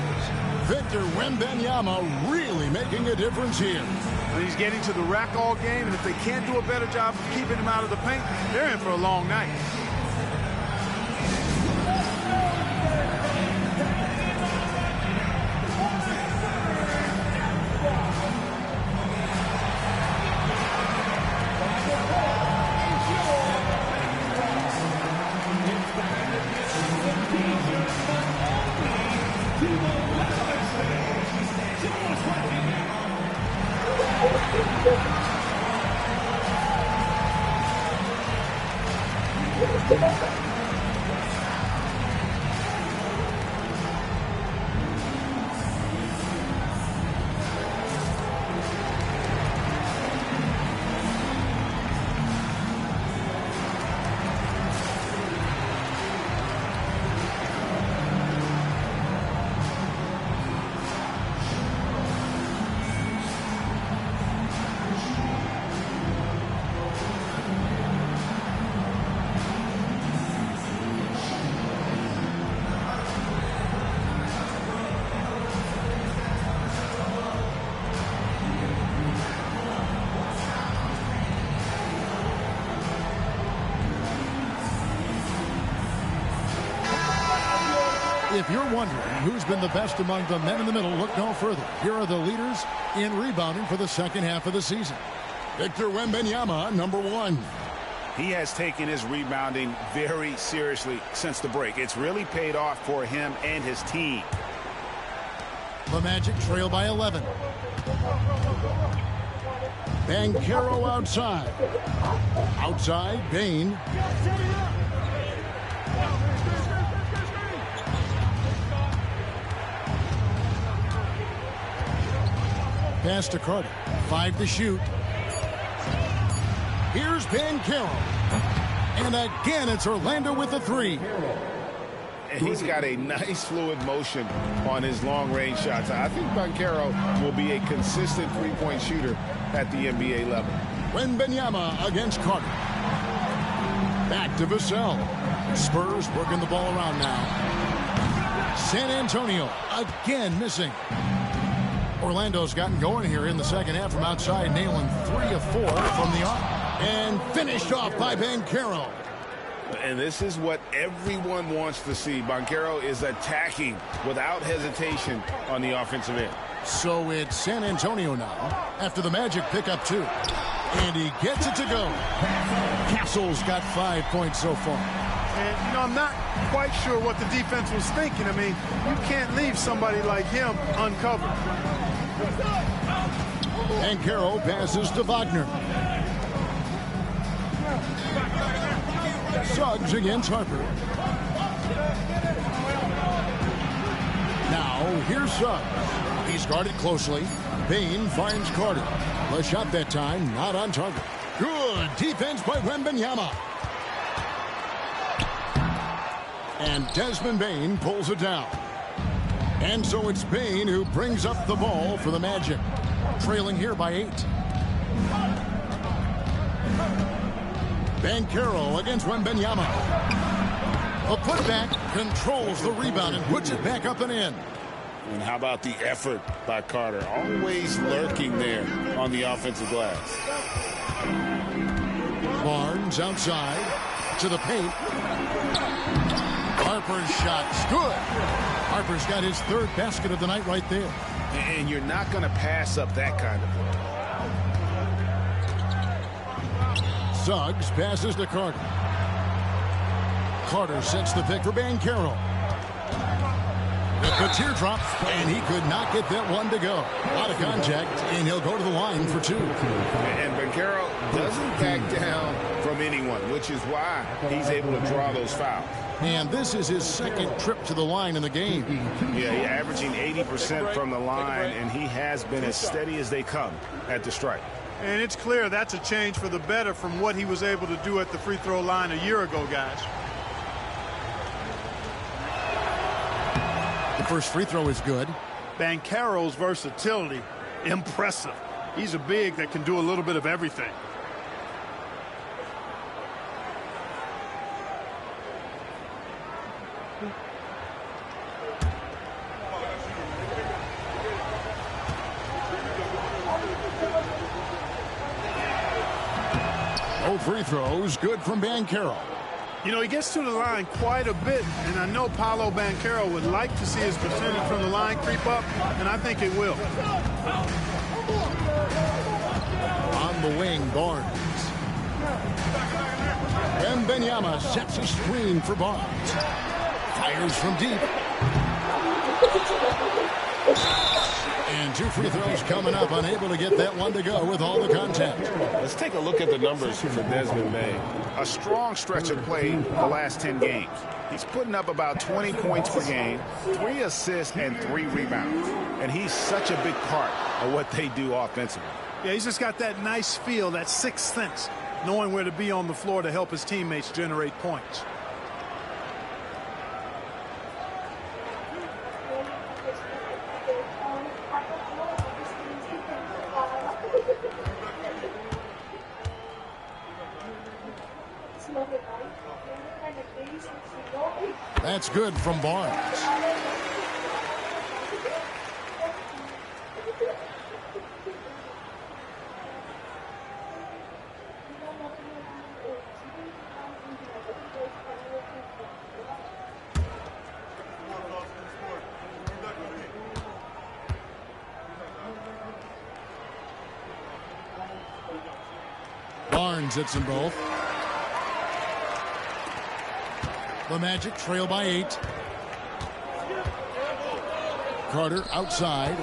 Victor Wembanyama really making a difference here. He's getting to the rack all game, and if they can't do a better job of keeping him out of the paint, they're in for a long night. If you're wondering who's been the best among the men in the middle, look no further. Here are the leaders in rebounding for the second half of the season. Victor Wembanyama, number 1. He has taken his rebounding very seriously since the break. It's really paid off for him and his team. The Magic trail by 11. Banchero outside. Outside, Bane. Pass to Carter. 5 to shoot. Here's Banchero. And again, it's Orlando with the 3. And he's got a nice fluid motion on his long-range shots. I think Banchero will be a consistent three-point shooter at the NBA level. Wembanyama against Carter. Back to Vassell. Spurs working the ball around now. San Antonio again missing. Orlando's gotten going here in the second half from outside, nailing 3 of 4 from the arc. And finished off by Banchero. And this is what everyone wants to see. Banchero is attacking without hesitation on the offensive end. So it's San Antonio now after the Magic pick up 2. And he gets it to go. Castle's got 5 points so far. And, you know, I'm not quite sure what the defense was thinking. I mean, you can't leave somebody like him uncovered. Banchero passes to Wagner. Suggs against Harper. Now, here's Suggs. He's guarded closely. Bane finds Carter. The shot that time, not on target. Good defense by Wembanyama. And Desmond Bane pulls it down. And so it's Bane who brings up the ball for the Magic. Trailing here by 8. Banchero against Wembanyama. A putback controls the rebound and puts it back up and in. And how about the effort by Carter? Always lurking there on the offensive glass. Barnes outside to the paint. Harper's shot's good. Harper's got his 3rd basket of the night right there. And you're not going to pass up that kind of play. Suggs passes to Carter. Carter sets the pick for Banchero. The teardrop, and he could not get that one to go. Out of contact, and he'll go to the line for 2. And Banchero doesn't back down from anyone, which is why he's able to draw those fouls. And this is his second trip to the line in the game. Yeah, he's averaging 80% from the line, and he has been as steady as they come at the stripe. And it's clear that's a change for the better from what he was able to do at the free throw line a year ago, guys. The first free throw is good. Banchero's versatility, impressive. He's a big that can do a little bit of everything. No free throws, good from Banchero. You know, he gets to the line quite a bit, and I know Paolo Banchero would like to see his percentage from the line creep up, and I think it will. On the wing, Barnes. Wembanyama sets a screen for Barnes. Fires from deep. And two free throws coming up, unable to get that one to go with all the contact. Let's take a look at the numbers for Desmond Bain. A strong stretch of play the last 10 games. He's putting up about 20 points per game, 3 assists, and 3 rebounds. And he's such a big part of what they do offensively. Yeah, he's just got that nice feel, that sixth sense, knowing where to be on the floor to help his teammates generate points. That's good from Barnes. Barnes hits them both. The Magic trail by 8. Carter outside.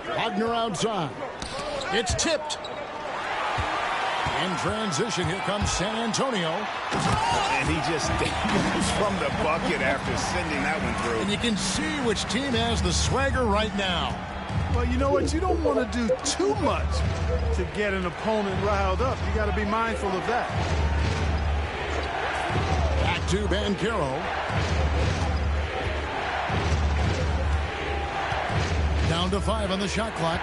Wagner outside. It's tipped. In transition, here comes San Antonio. And he just goes from the bucket after sending that one through. And you can see which team has the swagger right now. Well, you know what? You don't want to do too much to get an opponent riled up. You got to be mindful of that. Back to Banchero. Down to 5 on the shot clock.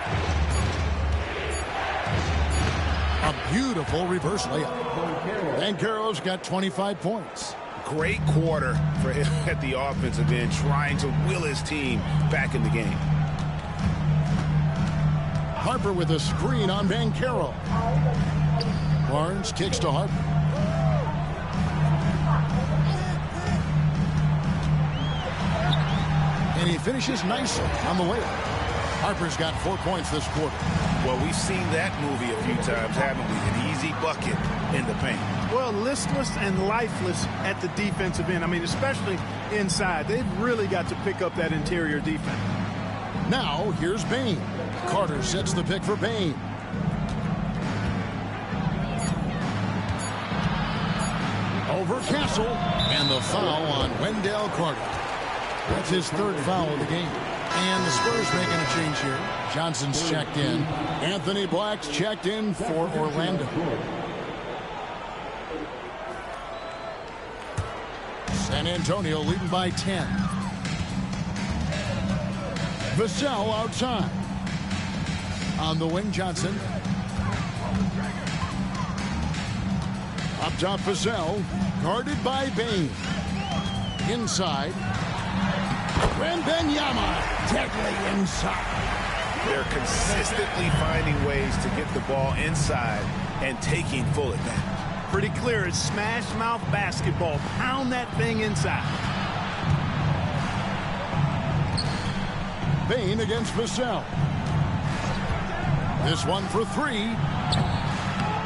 A beautiful reverse layup. Banchero's got 25 points. Great quarter for him at the offensive end, trying to will his team back in the game. Harper with a screen on Banchero. Barnes kicks to Harper. And he finishes nicely on the way. Harper's got 4 points this quarter. Well, we've seen that movie a few times, haven't we? An easy bucket in the paint. Well, listless and lifeless at the defensive end. I mean, especially inside. They've really got to pick up that interior defense. Now, here's Bain. Carter sets the pick for Bain. Over Castle. And the foul on Wendell Carter. That's his 3rd foul of the game. And the Spurs making a change here. Johnson's checked in. Anthony Black's checked in for Orlando. San Antonio leading by 10. Vassell outside. On the wing, Johnson. Up top, Vassell. Guarded by Bain. Inside. Wembanyama. Deadly inside. They're consistently finding ways to get the ball inside and taking full advantage. Pretty clear. It's smash mouth basketball. Pound that thing inside. Bain against Vassell. This one for 3.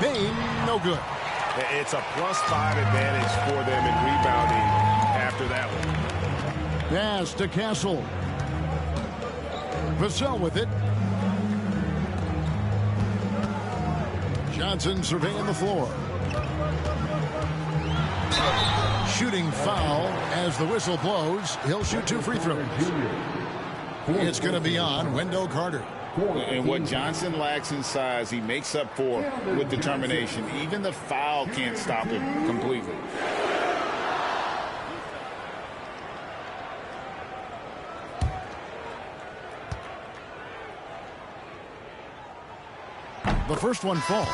Bain, no good. It's a +5 advantage for them in rebounding after that one. Pass to Castle. Vassell with it. Johnson surveying the floor. Shooting foul as the whistle blows. He'll shoot 2 free throws. It's going to be on Wendell Carter. And what Johnson lacks in size, he makes up for with determination. Even the foul can't stop him completely. The first one falls.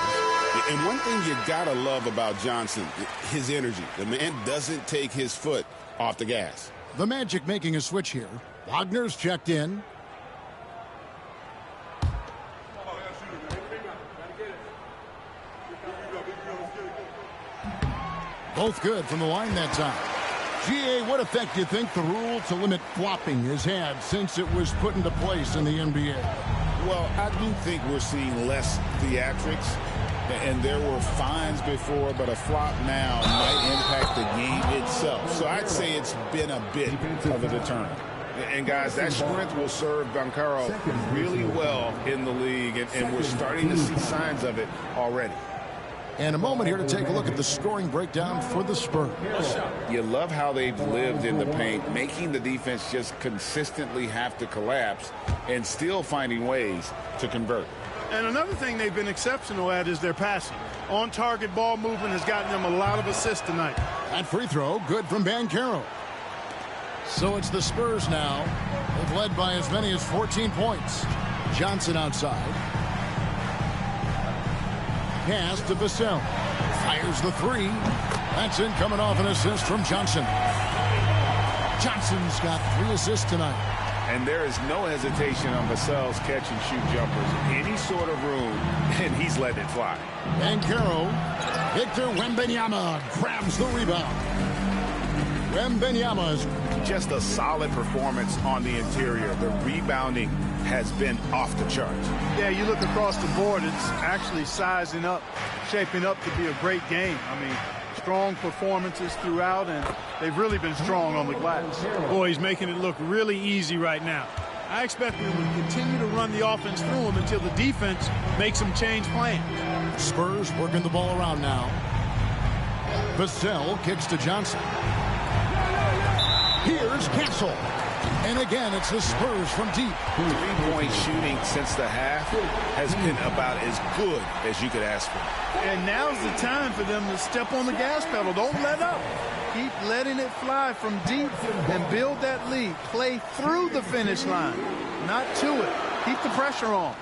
And one thing you gotta love about Johnson, his energy. The man doesn't take his foot off the gas. The Magic making a switch here. Wagner's checked in. Both good from the line that time. GA, what effect do you think the rule to limit flopping has had since it was put into place in the NBA? Well, I do think we're seeing less theatrics, and there were fines before, but a flop now might impact the game itself. So I'd say it's been a bit of a deterrent. And, guys, that strength will serve Banchero really well in the league, and we're starting to see signs of it already. And a moment here to take a look at the scoring breakdown for the Spurs. You love how they've lived in the paint, making the defense just consistently have to collapse and still finding ways to convert. And another thing they've been exceptional at is their passing. On-target ball movement has gotten them a lot of assists tonight. That free throw, good from Banchero. So it's the Spurs now. They've led by as many as 14 points. Johnson outside. Pass to Vassell. Fires the 3. That's in, coming off an assist from Johnson. Johnson's got 3 assists tonight. And there is no hesitation on Vassell's catch-and-shoot jumpers. Any sort of room, and he's letting it fly. Banchero. Victor Wembanyama grabs the rebound. Wembanyama's just a solid performance on the interior. The rebounding has been off the charts. Yeah, you look across the board, it's actually sizing up, shaping up to be a great game. I mean, strong performances throughout, and they've really been strong on the glass. Boy, he's making it look really easy right now. I expect them to continue to run the offense through him until the defense makes them change plans. Spurs working the ball around now. Vassell kicks to Johnson. Here's Castle. And again, it's the Spurs from deep. Three-point shooting since the half has been about as good as you could ask for. And now's the time for them to step on the gas pedal. Don't let up. Keep letting it fly from deep and build that lead. Play through the finish line, not to it. Keep the pressure on.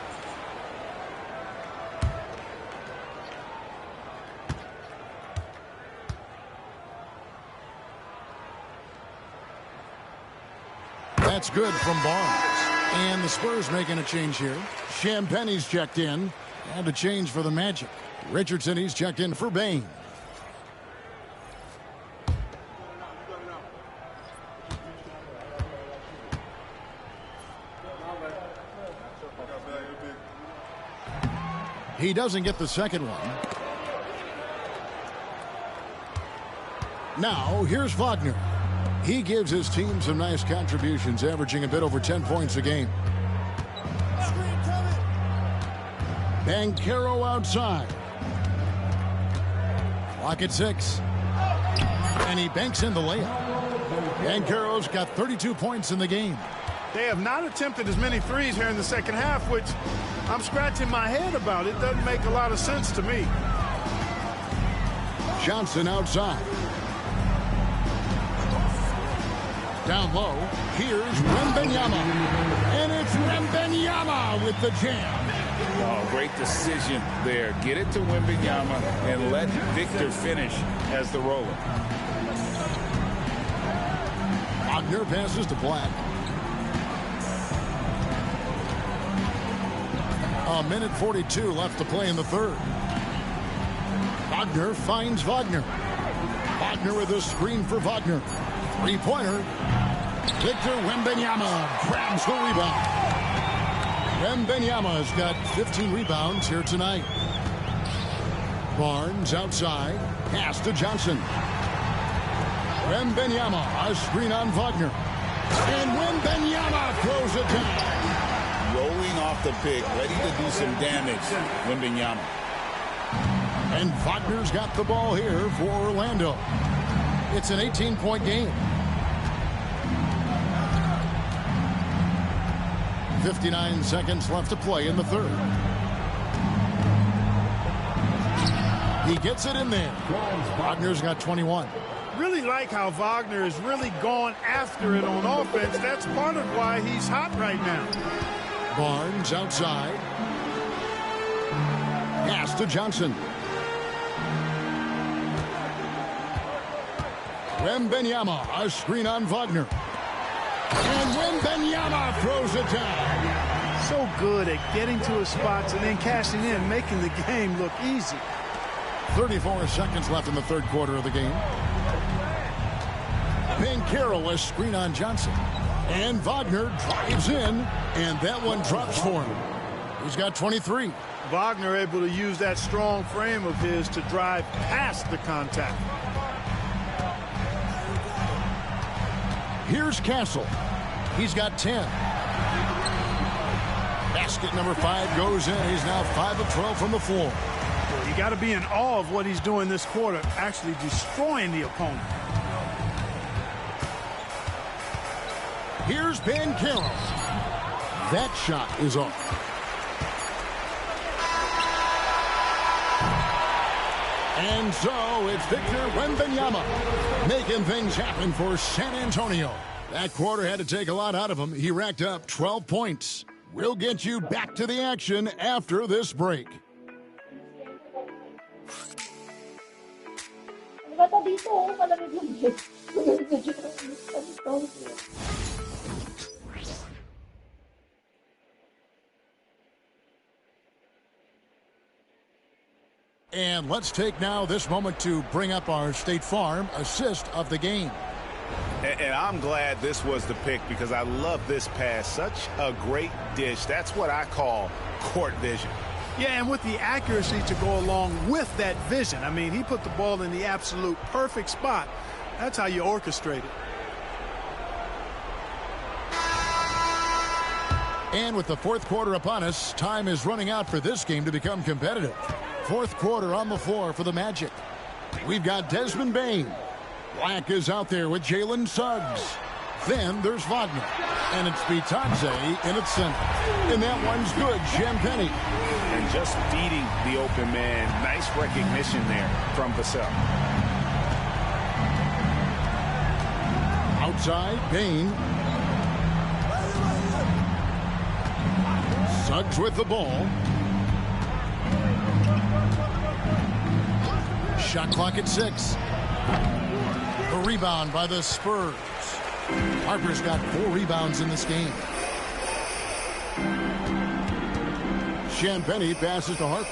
That's good from Barnes. And the Spurs making a change here. Champagne's checked in. And a change for the Magic. Richardson, he's checked in for Bain. He doesn't get the second one. Now, here's Wagner. He gives his team some nice contributions, averaging a bit over 10 points a game. Banchero outside. Clock at 6. And he banks in the layup. Banchero's got 32 points in the game. They have not attempted as many threes here in the second half, which I'm scratching my head about. It doesn't make a lot of sense to me. Johnson outside. Down low, here's Wembanyama. And it's Wembanyama with the jam. Oh, great decision there. Get it to Wembanyama and let Victor finish as the roller. Wagner passes to Black. A minute 42 left to play in the third. Wagner finds Wagner. Wagner with a screen for Wagner. Three-pointer. Victor Wembanyama grabs the rebound. Wembanyama's got 15 rebounds here tonight. Barnes outside. Pass to Johnson. Wembanyama, a screen on Wagner. And Wembanyama throws it down. Rolling off the pick, ready to do some damage, Wembanyama. And Wagner's got the ball here for Orlando. It's an 18-point game. 59 seconds left to play in the third. He gets it in there. Wagner's got 21. Really like how Wagner is really going after it on offense. That's part of why he's hot right now. Barnes outside. Pass to Johnson. Wembanyama, a screen on Wagner. And Wembanyama throws it down. So good at getting to his spots and then cashing in, making the game look easy. 34 seconds left in the third quarter of the game. Carroll, a screen on Johnson. And Wagner drives in, and that one drops for him. He's got 23. Wagner able to use that strong frame of his to drive past the contact. Here's Castle. He's got 10. Basket number 5 goes in. He's now 5 of 12 from the floor. You got to be in awe of what he's doing this quarter, actually destroying the opponent. Here's Carroll. That shot is off. And so it's Victor Wembanyama making things happen for San Antonio. That quarter had to take a lot out of him. He racked up 12 points. We'll get you back to the action after this break. And let's take now this moment to bring up our State Farm assist of the game. And I'm glad this was the pick because I love this pass. Such a great dish. That's what I call court vision. Yeah, and with the accuracy to go along with that vision. I mean, he put the ball in the absolute perfect spot. That's how you orchestrate it. And with the fourth quarter upon us, time is running out for this game to become competitive. Fourth quarter on the floor for the Magic. We've got Desmond Bane. Black is out there with Jalen Suggs. Then there's Wagner. And it's Bitadze in its center. And that one's good, Champagnie. And just feeding the open man. Nice recognition there from Vassell. Outside, Bane. Suggs with the ball. Shot clock at 6. A rebound by the Spurs. Harper's got 4 rebounds in this game. Champagnie passes to Harper.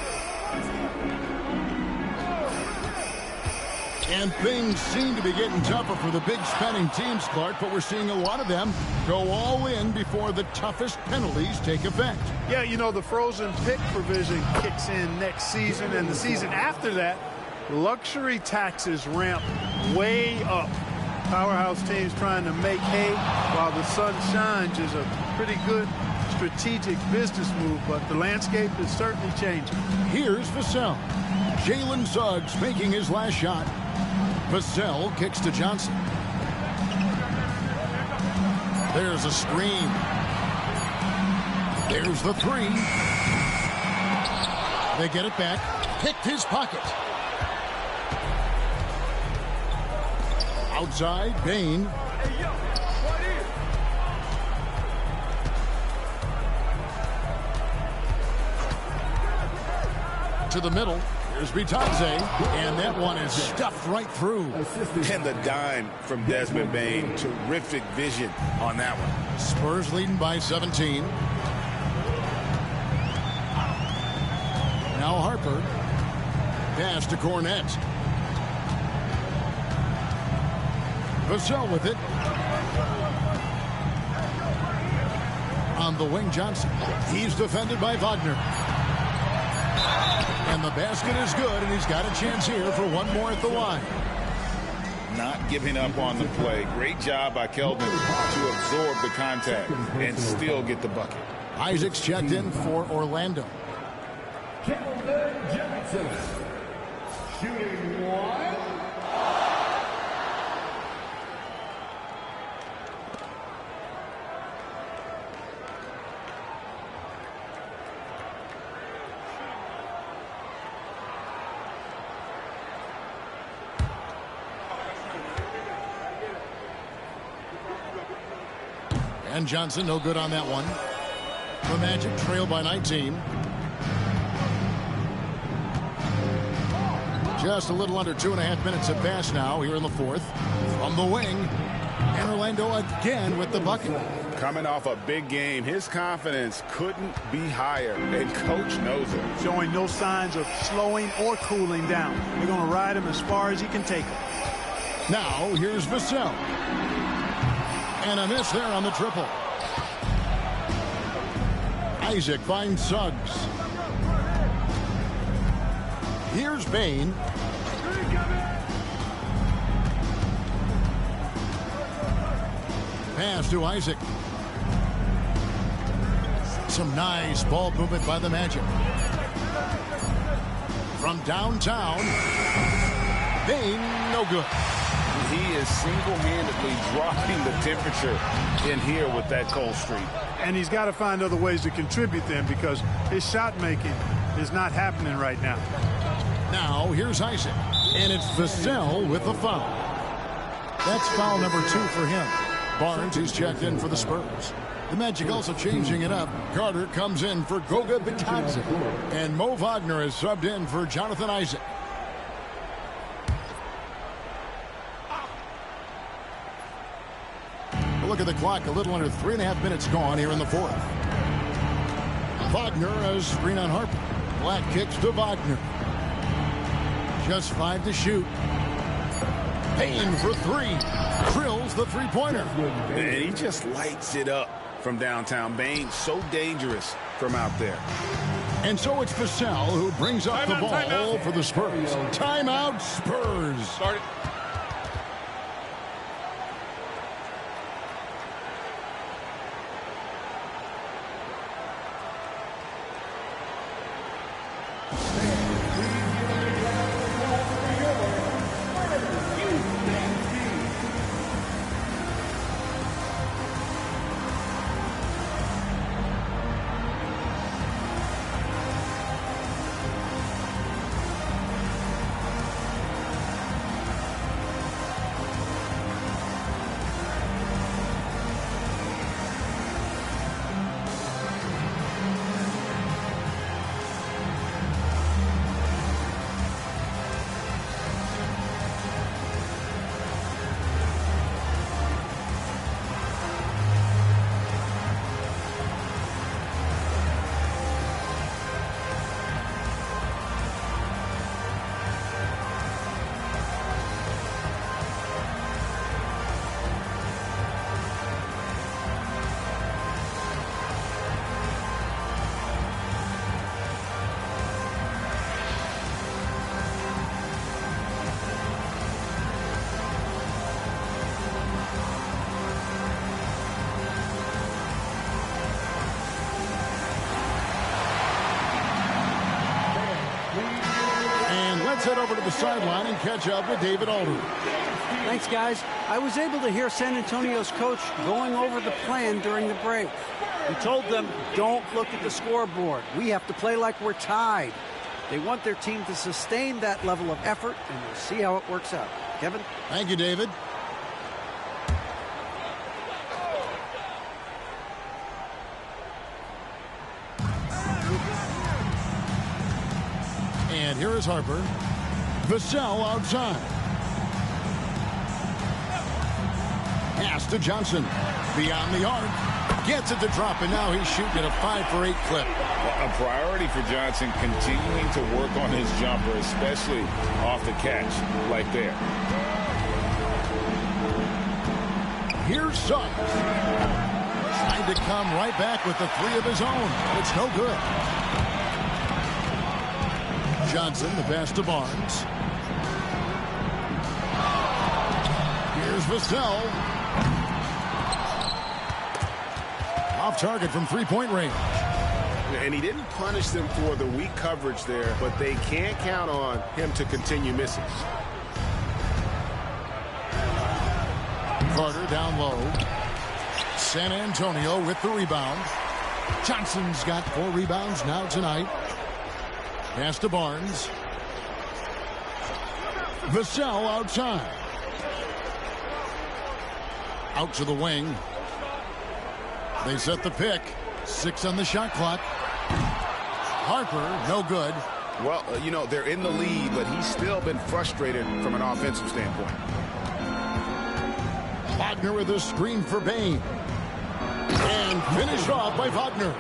And things seem to be getting tougher for the big spending teams, Clark, but we're seeing a lot of them go all in before the toughest penalties take effect. Yeah, you know, the frozen pick provision kicks in next season, and the season after that, luxury taxes ramp way up. Powerhouse teams trying to make hay while the sun shines is a pretty good strategic business move, but the landscape is certainly changing. Here's Vassell. Jalen Suggs making his last shot. Vassell kicks to Johnson. There's a screen. There's the 3. They get it back. Picked his pocket. Outside, Bane. To the middle. Here's Bitadze. And that one is stuffed right through. And the dime from Desmond Bane. Terrific vision on that one. Spurs leading by 17. Now Harper. Pass to Cornette. Vassell with it. On the wing, Johnson. He's defended by Wagner. And the basket is good, and he's got a chance here for one more at the line. Not giving up on the play. Great job by Keldon to absorb the contact and still get the bucket. Isaac's checked in for Orlando. Shooting one. And Johnson no good on that one. The Magic trail by 19. Just a little under 2.5 minutes have passed now here in the fourth. From the wing, and Orlando again with the bucket. Coming off a big game, his confidence couldn't be higher, and coach knows it. Showing no signs of slowing or cooling down. They're going to ride him as far as he can take him. Now here's Vassell. And a miss there on the triple. Isaac finds Suggs. Here's Bain. Pass to Isaac. Some nice ball movement by the Magic. From downtown, Bain, no good. He is single-handedly dropping the temperature in here with that cold streak. And he's got to find other ways to contribute then, because his shot making is not happening right now. Now here's Isaac, and it's Vassell with the foul. That's foul number 2 for him. Barnes, who's checked in for the Spurs. The Magic also changing it up. Carter comes in for Goga Bitadze, and Mo Wagner is subbed in for Jonathan Isaac. Look at the clock, a little under 3.5 minutes gone here in the fourth. Wagner has screen on Harper. Black kicks to Wagner. Just 5 to shoot. Payne for 3. Drills the three-pointer. And he just lights it up from downtown. Bain, so dangerous from out there. And so it's Vassell who brings up the ball for the Spurs. Timeout, Spurs. Start it. Let's head over to the sideline and catch up with David Aldridge. Thanks, guys. I was able to hear San Antonio's coach going over the plan during the break. He told them, don't look at the scoreboard. We have to play like we're tied. They want their team to sustain that level of effort, and we'll see how it works out. Kevin? Thank you, David. And here is Harper. Vassell outside. Pass to Johnson. Beyond the arc. Gets it to drop, and now he's shooting at a 5-for-8 clip. A priority for Johnson, continuing to work on his jumper, especially off the catch, like there. Here's Suggs. Trying to come right back with the 3 of his own. It's no good. Johnson, the pass to Barnes. Here's Vassell. Off target from 3-point range. And he didn't punish them for the weak coverage there, but they can't count on him to continue missing. Carter down low. San Antonio with the rebound. Johnson's got 4 rebounds now tonight. Pass to Barnes. Vassell outside. Out to the wing. They set the pick. 6 on the shot clock. Harper, no good. Well, you know, they're in the lead, but he's still been frustrated from an offensive standpoint. Wagner with a screen for Bain. And finished off by Wagner.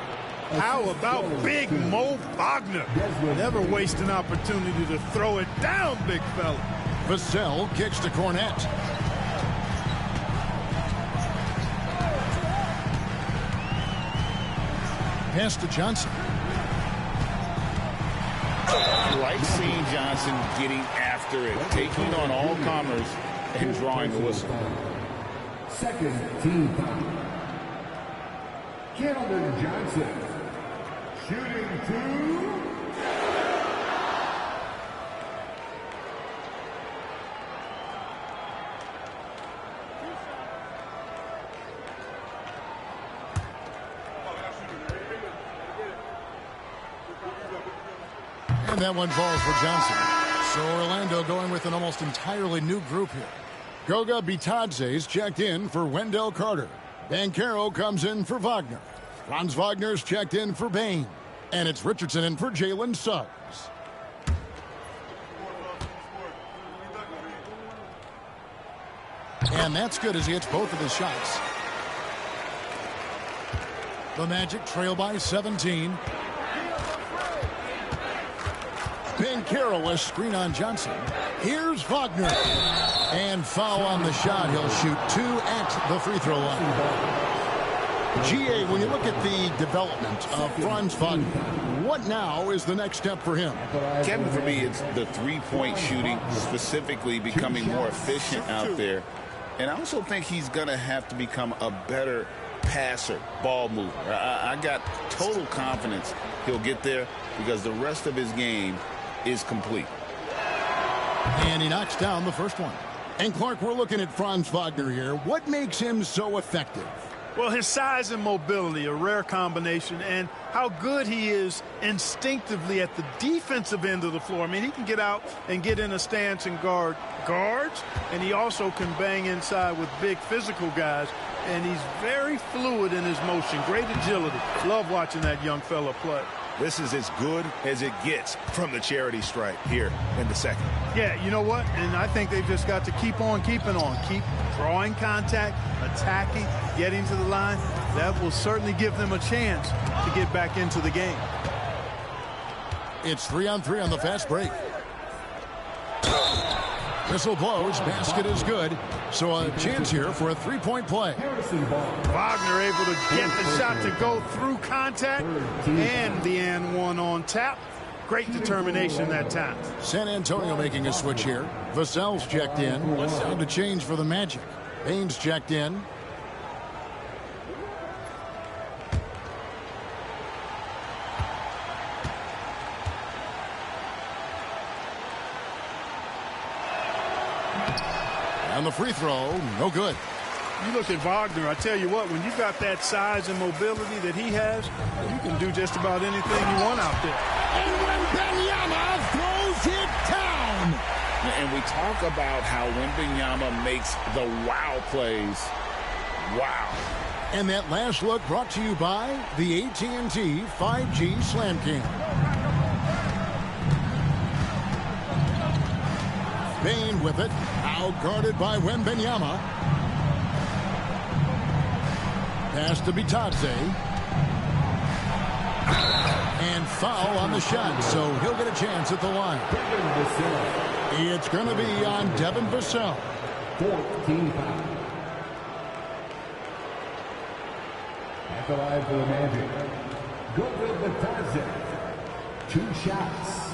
How about big Mo Wagner? Never waste an opportunity to throw it down, big fella. Vassell kicks to Cornette. Pass to Johnson. Like seeing Johnson getting after it, taking on all comers and drawing the whistle. Second team foul. Keldon Johnson. Shooting 2. And that one falls for Johnson. So Orlando going with an almost entirely new group here. Goga Bitadze's checked in for Wendell Carter. Banchero comes in for Wagner. Franz Wagner's checked in for Bain. And it's Richardson in for Jalen Suggs. And that's good as he hits both of his shots. The Magic trail by 17. Banchero, a screen on Johnson. Here's Wagner. And foul on the shot. He'll shoot 2 at the free throw line. GA, when you look at the development of Franz Wagner, what now is the next step for him? Kevin, for me, it's the three-point shooting, specifically becoming more efficient out there. And I also think he's going to have to become a better passer, ball mover. I got total confidence he'll get there because the rest of his game is complete. And he knocks down the first one. And Clark, we're looking at Franz Wagner here. What makes him so effective? Well, his size and mobility, a rare combination, and how good he is instinctively at the defensive end of the floor. I mean, he can get out and get in a stance and guard guards, and he also can bang inside with big physical guys, and he's very fluid in his motion. Great agility. Love watching that young fella play. This is as good as it gets from the charity stripe here in the second. Yeah, you know what? And I think they've just got to keep on keeping on. Keep drawing contact, attacking, getting to the line. That will certainly give them a chance to get back into the game. It's 3-on-3 on the fast break. Whistle blows. Basket is good. So a chance here for a three-point play. Wagner able to get the shot to go through contact and the and one on tap. Great determination that time. San Antonio making a switch here. Vassell's checked in. Time to change for the Magic. Baines checked in. And the free throw, no good. You look at Wagner, I tell you what, when you've got that size and mobility that he has, you can do just about anything you want out there. And Wembanyama throws it down. And we talk about how Wembanyama makes the wow plays. Wow. And that last look brought to you by the AT&T 5G Slam Cam. Bain with it, out guarded by Wembanyama. Pass to Bitadze. And foul on the shot, so he'll get a chance at the line. It's going to be on Devin Vassell. 14 foul. At the line for the Magic. Goga Bitadze. 2 shots.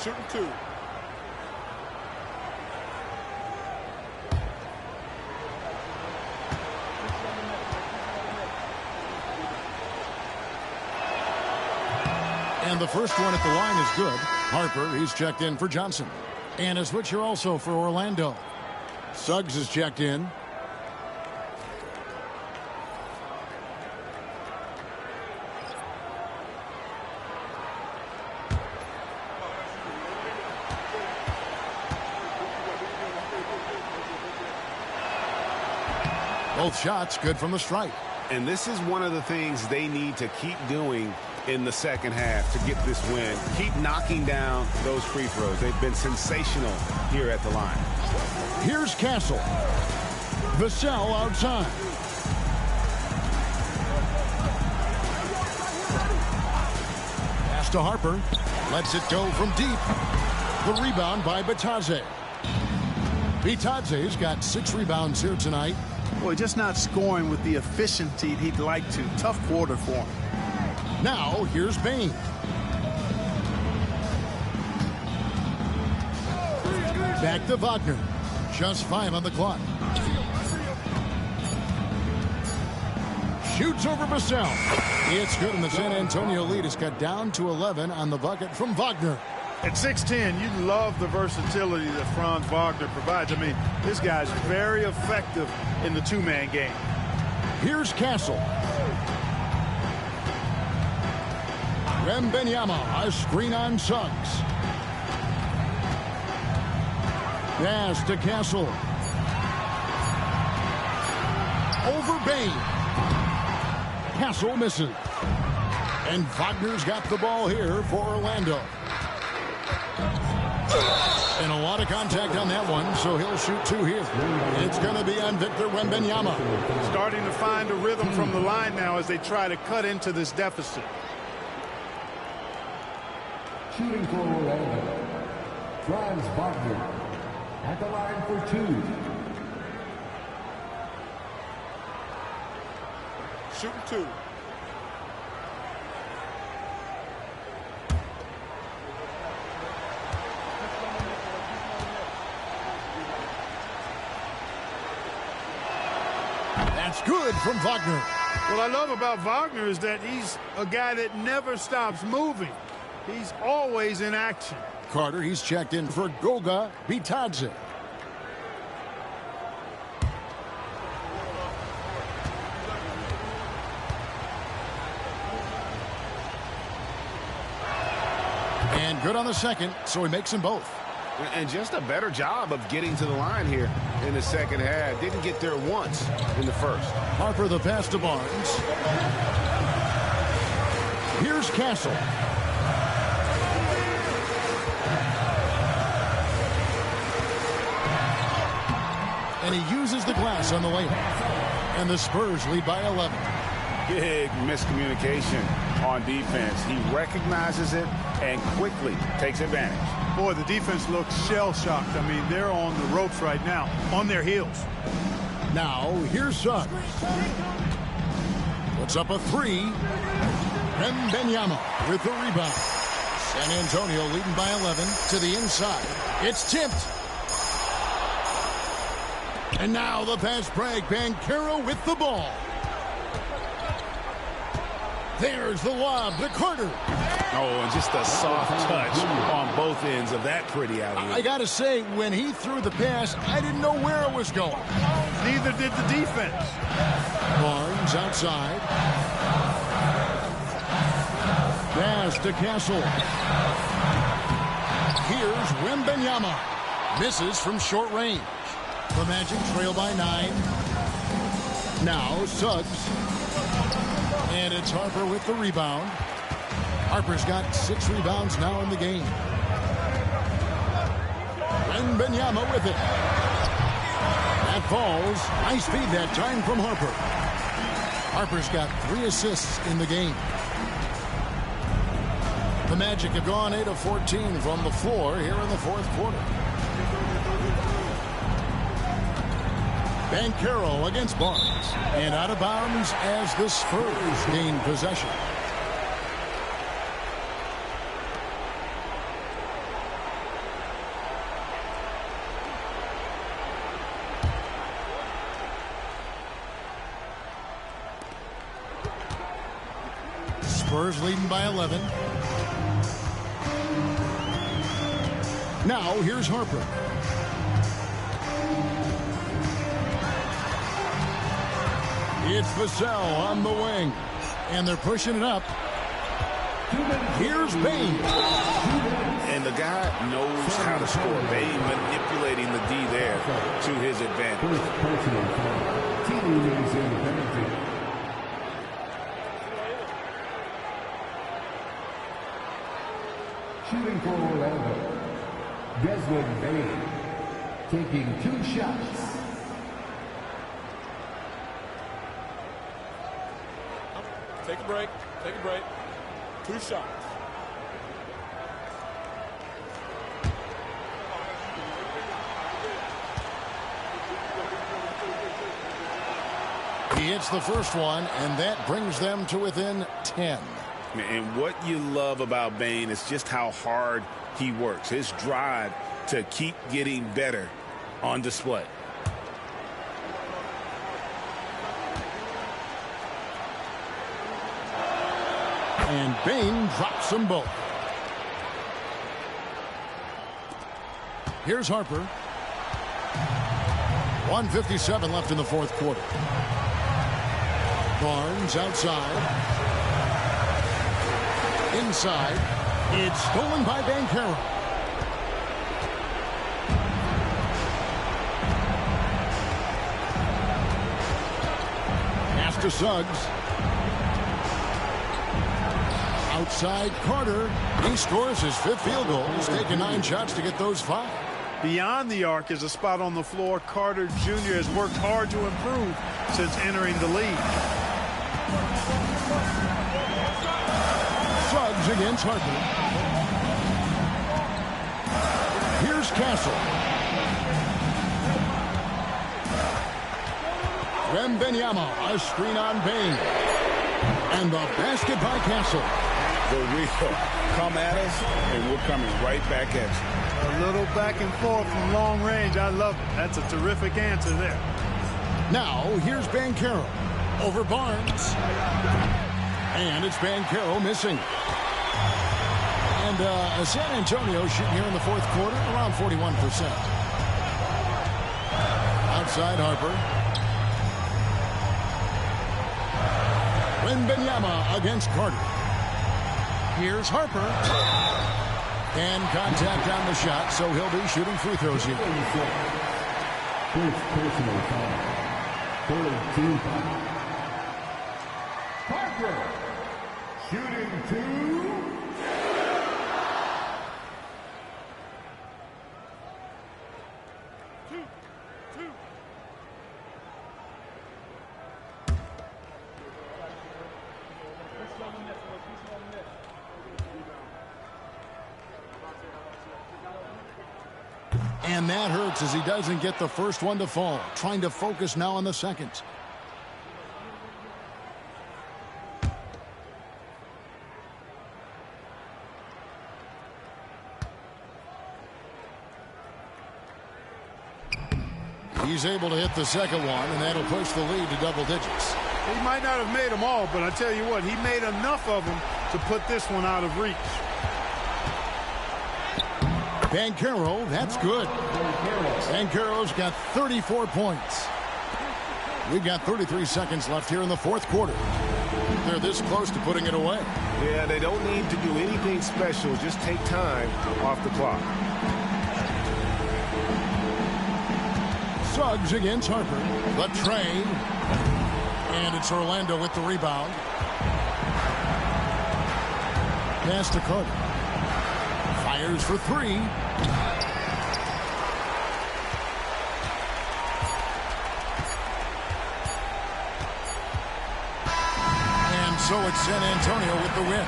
Shooting 2. And the first one at the line is good. Harper, he's checked in for Johnson. And a switcher also for Orlando. Suggs is checked in. Both shots good from the stripe. And this is one of the things they need to keep doing in the second half to get this win. Keep knocking down those free throws. They've been sensational here at the line. Here's Castle. Vassell outside. Pass to Harper. Lets it go from deep. The rebound by Bitadze. Bitadze's got 6 rebounds here tonight. Boy, just not scoring with the efficiency he'd like to. Tough quarter for him. Now, here's Bain. Back to Wagner. Just 5 on the clock. Shoots over Vassell. It's good, and the San Antonio lead is cut down to 11 on the bucket from Wagner. At 6'10", you love the versatility that Franz Wagner provides. I mean, this guy's very effective in the two-man game. Here's Castle. Wembanyama, a screen on Suggs. Pass to Castle. Over Bain. Castle misses. And Wagner's got the ball here for Orlando. And a lot of contact on that one, so he'll shoot 2 here. It's going to be on Victor Wembanyama. Starting to find a rhythm from the line now as they try to cut into this deficit. Shooting for Orlando, Franz Wagner at the line for 2. Shooting 2. That's good from Wagner. What I love about Wagner is that he's a guy that never stops moving. He's always in action. Carter, he's checked in for Goga Bitadze. And good on the second, so he makes them both. And just a better job of getting to the line here in the second half. Didn't get there once in the first. Harper the pass to Barnes. Here's Castle. And he uses the glass on the layup. And the Spurs lead by 11. Big miscommunication on defense. He recognizes it and quickly takes advantage. Boy, the defense looks shell-shocked. I mean, they're on the ropes right now, on their heels. Now, here's Suggs. Puts up a 3. Wembanyama with the rebound. San Antonio leading by 11 to the inside. It's tipped. And now the pass break. Banchero with the ball. There's the lob to Carter. Oh, and just a soft touch on both ends of that pretty alley. I got to say, when he threw the pass, I didn't know where it was going. Neither did the defense. Barnes outside. Pass to Castle. Here's Wembanyama. Misses from short range. The Magic trail by 9. Now Suggs. And it's Harper with the rebound. Harper's got 6 rebounds now in the game. Wembanyama with it. That falls. Nice feed that time from Harper. Harper's got 3 assists in the game. The Magic have gone 8 of 14 from the floor here in the fourth quarter. Banchero against Barnes. And out of bounds as the Spurs gain possession. Spurs leading by 11. Now, here's Harper. It's Vassell on the wing. And they're pushing it up. Here's Bain. And the guy knows how to score. Bain manipulating the D there to his advantage. Team is in the penalty. Shooting for Orlando, Desmond Bain taking 2 shots. Take a break. Take a break. 2 shots. He hits the first one, and that brings them to within 10. And what you love about Bain is just how hard he works. His drive to keep getting better on display. And Bain drops them both. Here's Harper. 1:57 left in the fourth quarter. Barnes outside. Inside. It's stolen by Banchero. Pass to Suggs. Outside Carter. He scores his 5th field goal. He's taken 9 shots to get those 5. Beyond the arc is a spot on the floor. Carter Jr. has worked hard to improve since entering the league. Suggs against Harper. Here's Castle. Wembanyama, a screen on Bain. And the basket by Castle. The wheel come at us, and we're coming right back at you. A little back and forth from long range. I love it. That's a terrific answer there. Now, here's Banchero over Barnes. And it's Banchero missing. And San Antonio shooting here in the fourth quarter around 41%. Outside Harper. Wembanyama against Carter. Here's Harper. And contact on the shot, so he'll be shooting free throws here. First personal foul. 3rd team foul. Parker shooting 2. And that hurts as he doesn't get the first one to fall. Trying to focus now on the second. He's able to hit the second one, and that'll push the lead to double digits. He might not have made them all, but I tell you what, he made enough of them to put this one out of reach. Banchero, that's good. Banchero's got 34 points. We've got 33 seconds left here in the fourth quarter. They're this close to putting it away. Yeah, they don't need to do anything special. Just take time off the clock. Suggs against Harper. The trade. And it's Orlando with the rebound. Pass to Carter. Fires for 3. And so it's San Antonio with the win.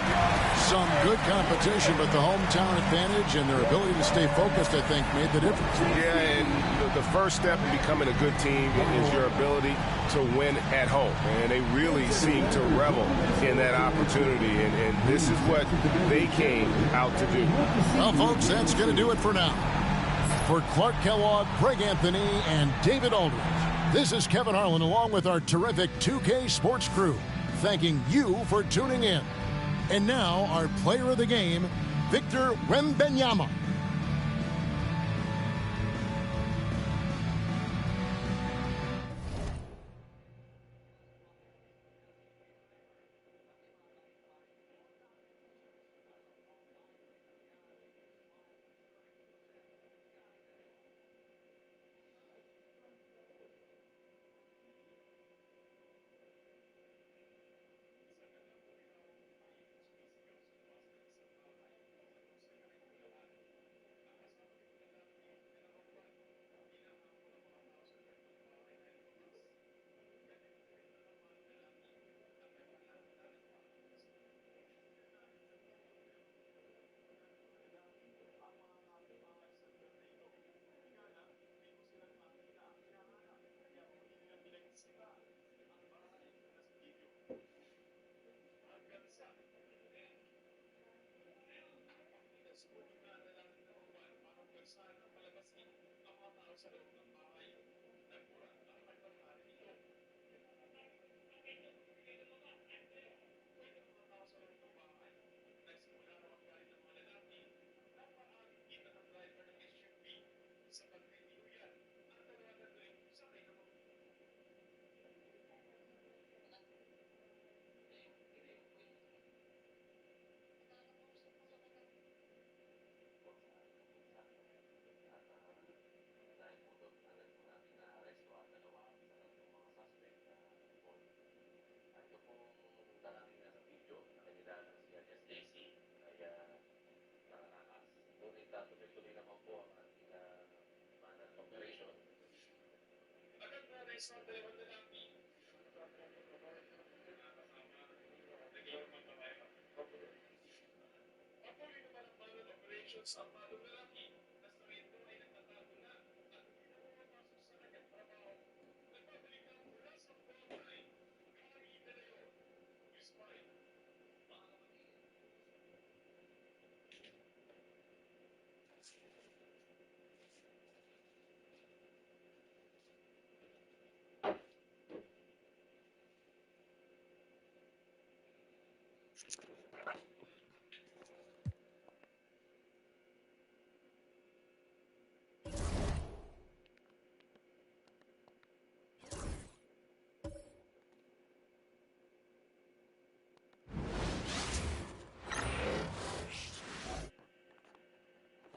Some good competition, but the hometown advantage and their ability to stay focused, I think, made the difference. Yeah, and the first step in becoming a good team is your ability to win at home. And they really seem to revel in that opportunity, and this is what they came out to do. Well, folks, that's going to do it for now. For Clark Kellogg, Craig Anthony, and David Aldridge, this is Kevin Harlan along with our terrific 2K Sports crew, thanking you for tuning in. And now, our player of the game, Victor Wembanyama.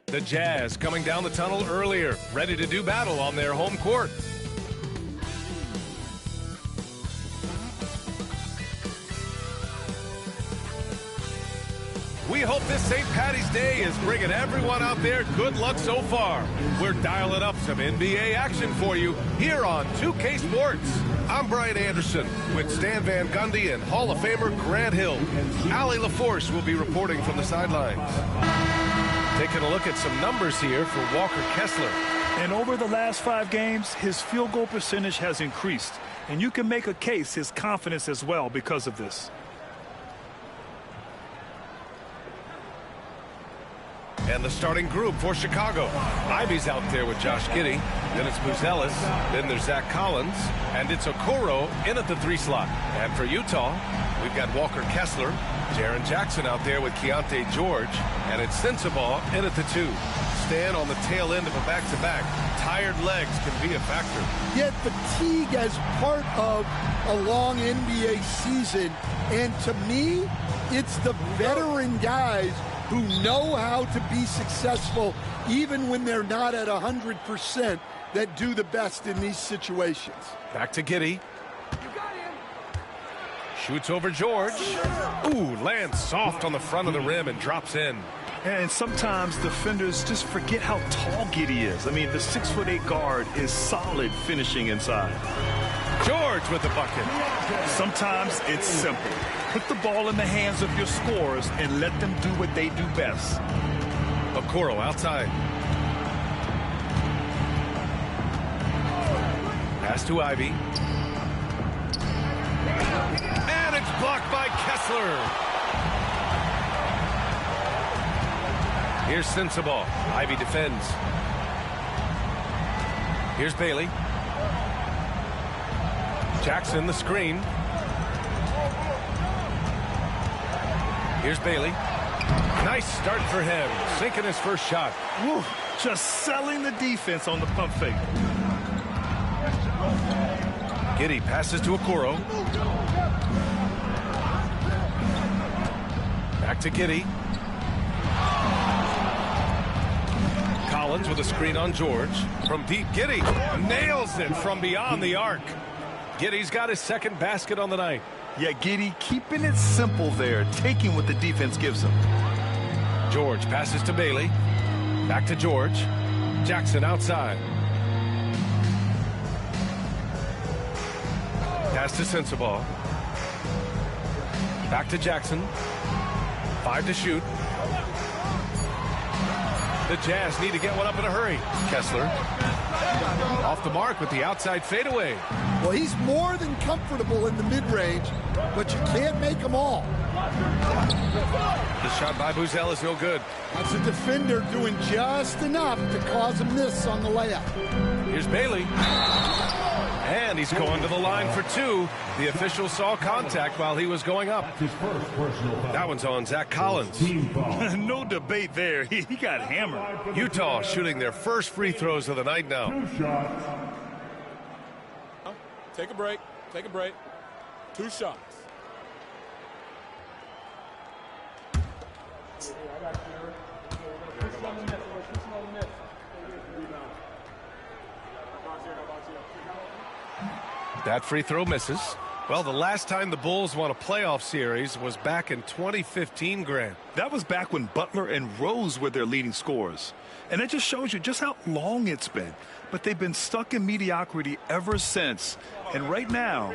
The Jazz coming down the tunnel earlier, ready to do battle on their home court. We hope this St. Patty's Day is bringing everyone out there good luck so far. We're dialing up some NBA action for you here on 2K Sports. I'm Brian Anderson with Stan Van Gundy and Hall of Famer Grant Hill. Allie LaForce will be reporting from the sidelines. Taking a look at some numbers here for Walker Kessler. And over the last 5 games, his field goal percentage has increased. And you can make a case his confidence as well because of this. And the starting group for Chicago. Ivy's out there with Josh Giddey. Then it's Buzelis. Then there's Zach Collins. And it's Okoro in at the 3 slot. And for Utah, we've got Walker Kessler. Jaren Jackson out there with Keontae George. And it's Sensabaugh in at the 2. Stan on the tail end of a back-to-back. Tired legs can be a factor. Yet fatigue as part of a long NBA season. And to me, it's the veteran guys who know how to be successful even when they're not at 100% that do the best in these situations. Back to Giddey. Shoots over George. Ooh, lands soft on the front of the rim and drops in. And sometimes defenders just forget how tall Giddey is. I mean, the 6'8" guard is solid finishing inside. George with the bucket. Sometimes it's simple. Put the ball in the hands of your scorers and let them do what they do best. Okoro outside. Pass to Ivy. And it's blocked by Kessler. Here's Sensabaugh. Ivy defends. Here's Bailey. Jackson the screen. Here's Bailey. Nice start for him. Sinking his first shot. Woo, just selling the defense on the pump fake. Giddey passes to Okoro. Back to Giddey. Collins with a screen on George. From deep, Giddey nails it from beyond the arc. Giddey's got his second basket on the night. Yeah, Giddey keeping it simple there, taking what the defense gives him. George passes to Bailey. Back to George. Jackson outside. Pass to Sensabaugh. Back to Jackson. 5 to shoot. The Jazz need to get one up in a hurry. Kessler off the mark with the outside fadeaway. Well, he's more than comfortable in the mid-range, but you can't make them all. The shot by Buzzell is no good. That's a defender doing just enough to cause a miss on the layup. Here's Bailey. And he's going to the line for 2. The official saw contact while he was going up. That one's on Zach Collins. No debate there. He got hammered. Utah shooting their first free throws of the night now. Take a break. Take a break. 2 shots. That free throw misses. Well, the last time the Bulls won a playoff series was back in 2015, Grant. That was back when Butler and Rose were their leading scorers. And it just shows you just how long it's been. But they've been stuck in mediocrity ever since. And right now,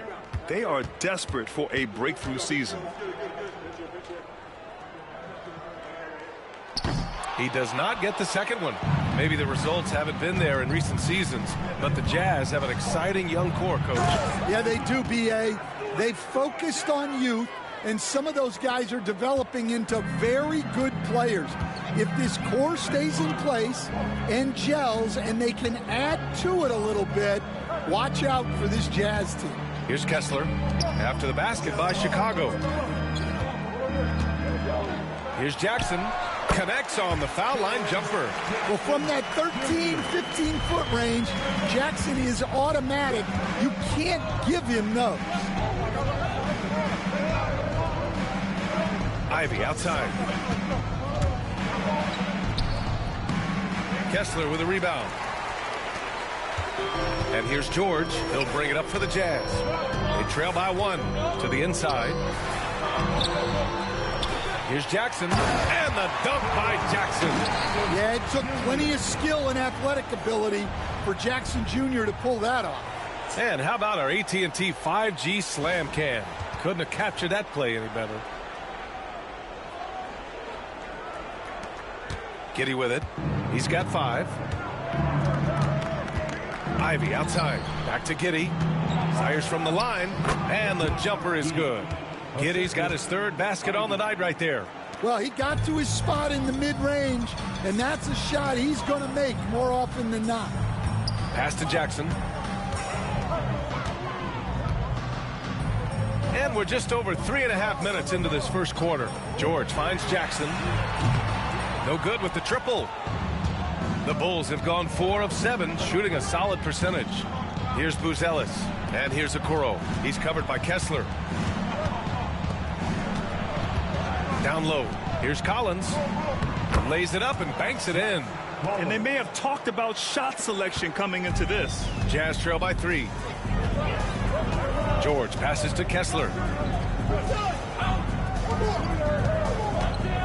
they are desperate for a breakthrough season. He does not get the second one. Maybe the results haven't been there in recent seasons, but the Jazz have an exciting young core, Coach. Yeah, they do, B.A. They've focused on youth, and some of those guys are developing into very good players. If this core stays in place and gels and they can add to it a little bit, watch out for this Jazz team. Here's Kessler after the basket by Chicago. Here's Jackson. Connects on the foul line jumper. Well, from that 13, 15-foot range, Jackson is automatic. You can't give him those. Ivy outside. Kessler with a rebound. And here's George. He'll bring it up for the Jazz. They trail by 1 to the inside. Here's Jackson, and the dunk by Jackson. Yeah, it took plenty of skill and athletic ability for Jackson Jr. to pull that off. And how about our AT&T 5G slam cam? Couldn't have captured that play any better. Giddey with it. He's got 5. Ivy outside. Back to Giddey. Fires from the line, and the jumper is good. Giddey's got his 3rd basket on the night right there. Well, he got to his spot in the mid-range, and that's a shot he's going to make more often than not. Pass to Jackson. And we're just over 3.5 minutes into this first quarter. George finds Jackson. No good with the triple. The Bulls have gone 4 of 7, shooting a solid percentage. Here's Buzelis, and here's Okoro. He's covered by Kessler. Down low. Here's Collins. Lays it up and banks it in. And they may have talked about shot selection coming into this. Jazz trail by 3. George passes to Kessler.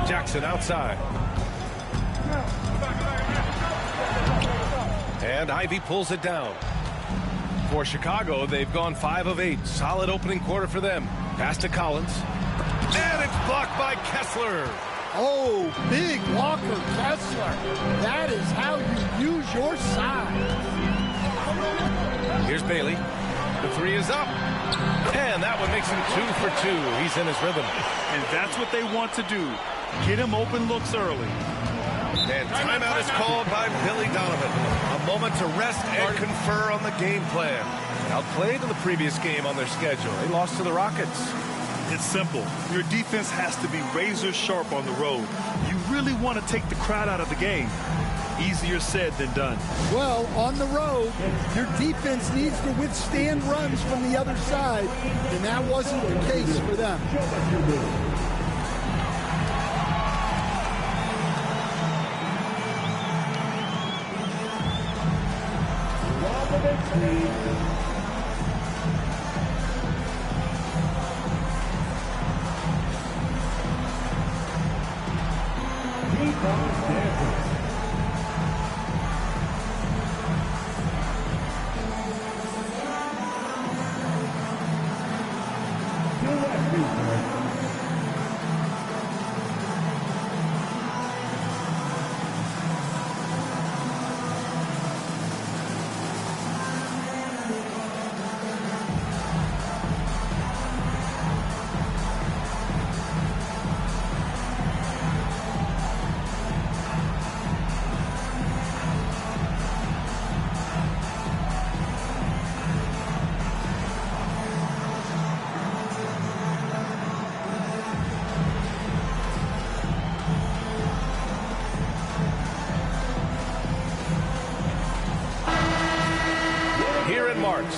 Jackson outside. And Ivy pulls it down. For Chicago, they've gone 5 of 8. Solid opening quarter for them. Pass to Collins. And it's blocked by Kessler. Oh, big Walker Kessler. That is how you use your size. Here's Bailey. The 3 is up. And that one makes him 2 for 2. He's in his rhythm. And that's what they want to do. Get him open looks early. And timeout is called by Billy Donovan. A moment to rest and confer on the game plan. Outplayed in the previous game on their schedule. They lost to the Rockets. It's simple. Your defense has to be razor sharp on the road. You really want to take the crowd out of the game. Easier said than done. Well, on the road, your defense needs to withstand runs from the other side, and that wasn't the case for them.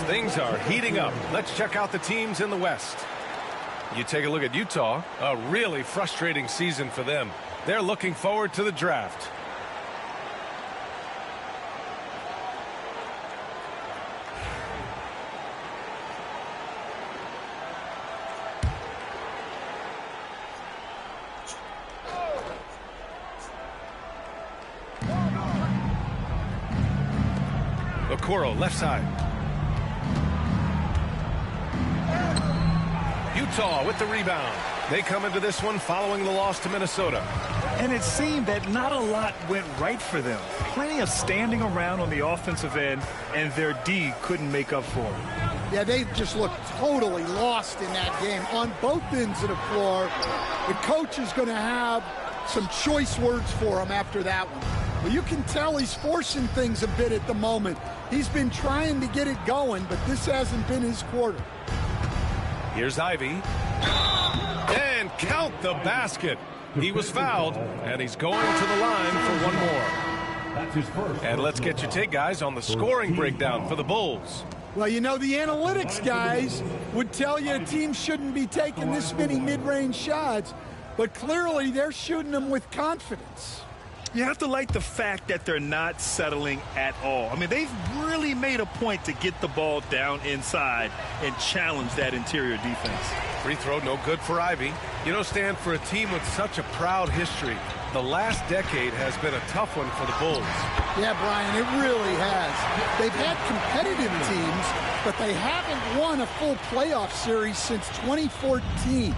Things are heating up. Let's check out the teams in the West. You take a look at Utah, a really frustrating season for them. They're looking forward to the draft. Okoro, left side. Utah with the rebound. They come into this one following the loss to Minnesota. And it seemed that not a lot went right for them. Plenty of standing around on the offensive end, and their D couldn't make up for it. Yeah, they just looked totally lost in that game on both ends of the floor. The coach is going to have some choice words for them after that one. Well, you can tell he's forcing things a bit at the moment. He's been trying to get it going, but this hasn't been his quarter. Here's Ivy. And count the basket. He was fouled, and he's going to the line for one more. That's his first. And let's get your take, guys, on the scoring breakdown for the Bulls. Well, you know, the analytics guys would tell you a team shouldn't be taking this many mid-range shots, but clearly they're shooting them with confidence. You have to like the fact that they're not settling at all. I mean, they've really made a point to get the ball down inside and challenge that interior defense. Free throw no good for Ivy. You know, Stan, for a team with such a proud history, the last decade has been a tough one for the Bulls. Yeah, Brian, it really has. They've had competitive teams, but they haven't won a full playoff series since 2014.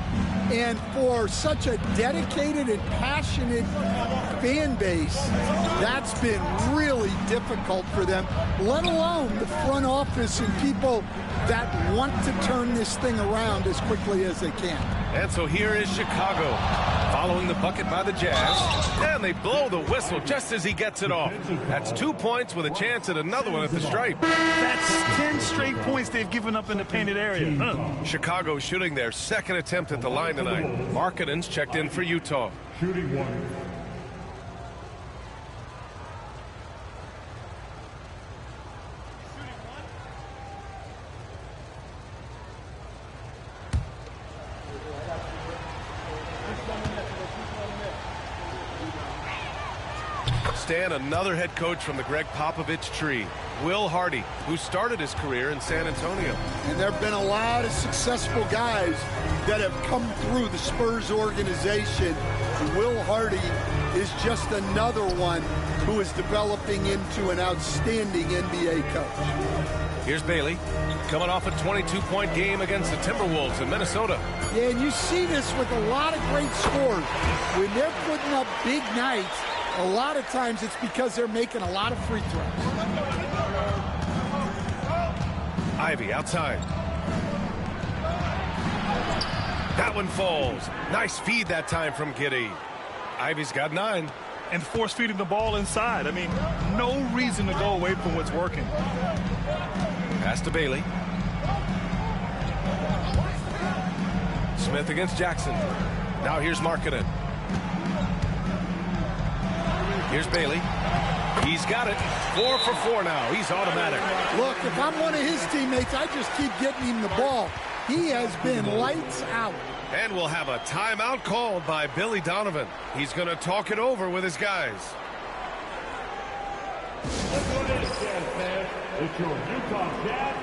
And for such a dedicated and passionate fan base, that's been really difficult for them, let alone the front office and people that want to turn this thing around as quickly as they can. And so here is Chicago following the bucket by the Jazz. And they blow the whistle just as he gets it off. That's 2 points with a chance at another one at the stripe. That's 10 straight points they've given up in the painted area. Chicago shooting their second attempt at the line tonight. Markkanen's checked in for Utah. Shooting one. Stan, another head coach from the Greg Popovich tree, Will Hardy, who started his career in San Antonio. And there have been a lot of successful guys that have come through the Spurs organization. And Will Hardy is just another one who is developing into an outstanding NBA coach. Here's Bailey, coming off a 22-point game against the Timberwolves in Minnesota. Yeah, and you see this with a lot of great scores. When they're putting up big nights, a lot of times it's because they're making a lot of free throws. Ivy outside. That one falls. Nice feed that time from Giddey. Ivy's got 9. And force feeding the ball inside. I mean, no reason to go away from what's working. Pass to Bailey. Smith against Jackson. Now here's Markkanen. Here's Bailey. He's got it. 4 for 4 now. He's automatic. Look, if I'm one of his teammates, I just keep getting him the ball. He has been lights out. And we'll have a timeout called by Billy Donovan. He's going to talk it over with his guys. It's your Utah Jazz.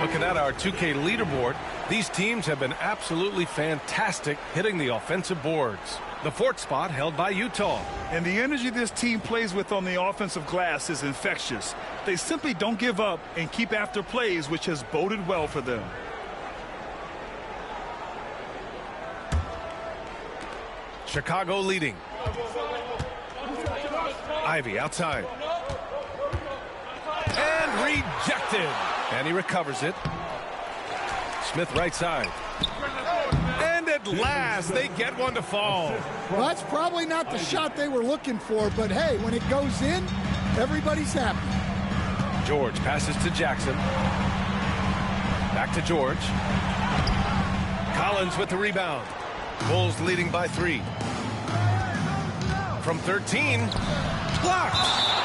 Looking at our 2K leaderboard, these teams have been absolutely fantastic hitting the offensive boards. The 4th spot held by Utah. And the energy this team plays with on the offensive glass is infectious. They simply don't give up and keep after plays, which has boded well for them. Chicago leading. Ivy outside. And rejected. And he recovers it. Smith right side. And at last, they get one to fall. Well, that's probably not the shot they were looking for, but hey, when it goes in, everybody's happy. George passes to Jackson. Back to George. Collins with the rebound. Bulls leading by 3. From 13, blocked.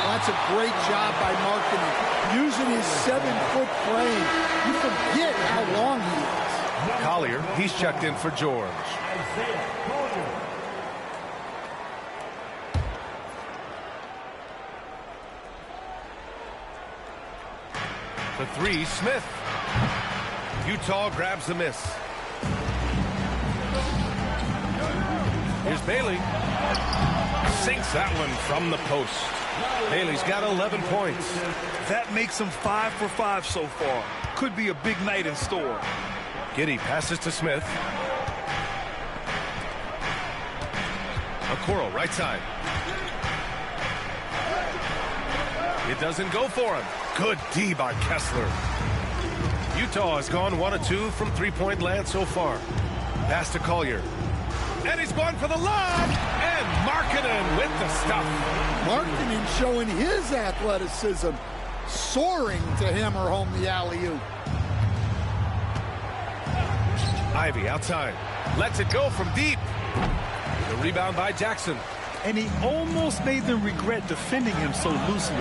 That's a great job by Markkanen. Using his 7-foot frame. You forget how long he is. Collier, he's checked in for George. The 3, Smith. Utah grabs the miss. Here's Bailey. Sinks that one from the post. Bailey's got 11 points. That makes him 5 for 5 so far. Could be a big night in store. Giddey passes to Smith. Okoro right side. It doesn't go for him. Good D by Kessler. Utah has gone 1 of 2 from three-point land so far. Pass to Collier. And he's going for the lob. And Markkanen with the stuff. Markkanen showing his athleticism, soaring to hammer home the alley-oop. Ivy outside. Lets it go from deep. The rebound by Jackson. And he almost made them regret defending him so loosely.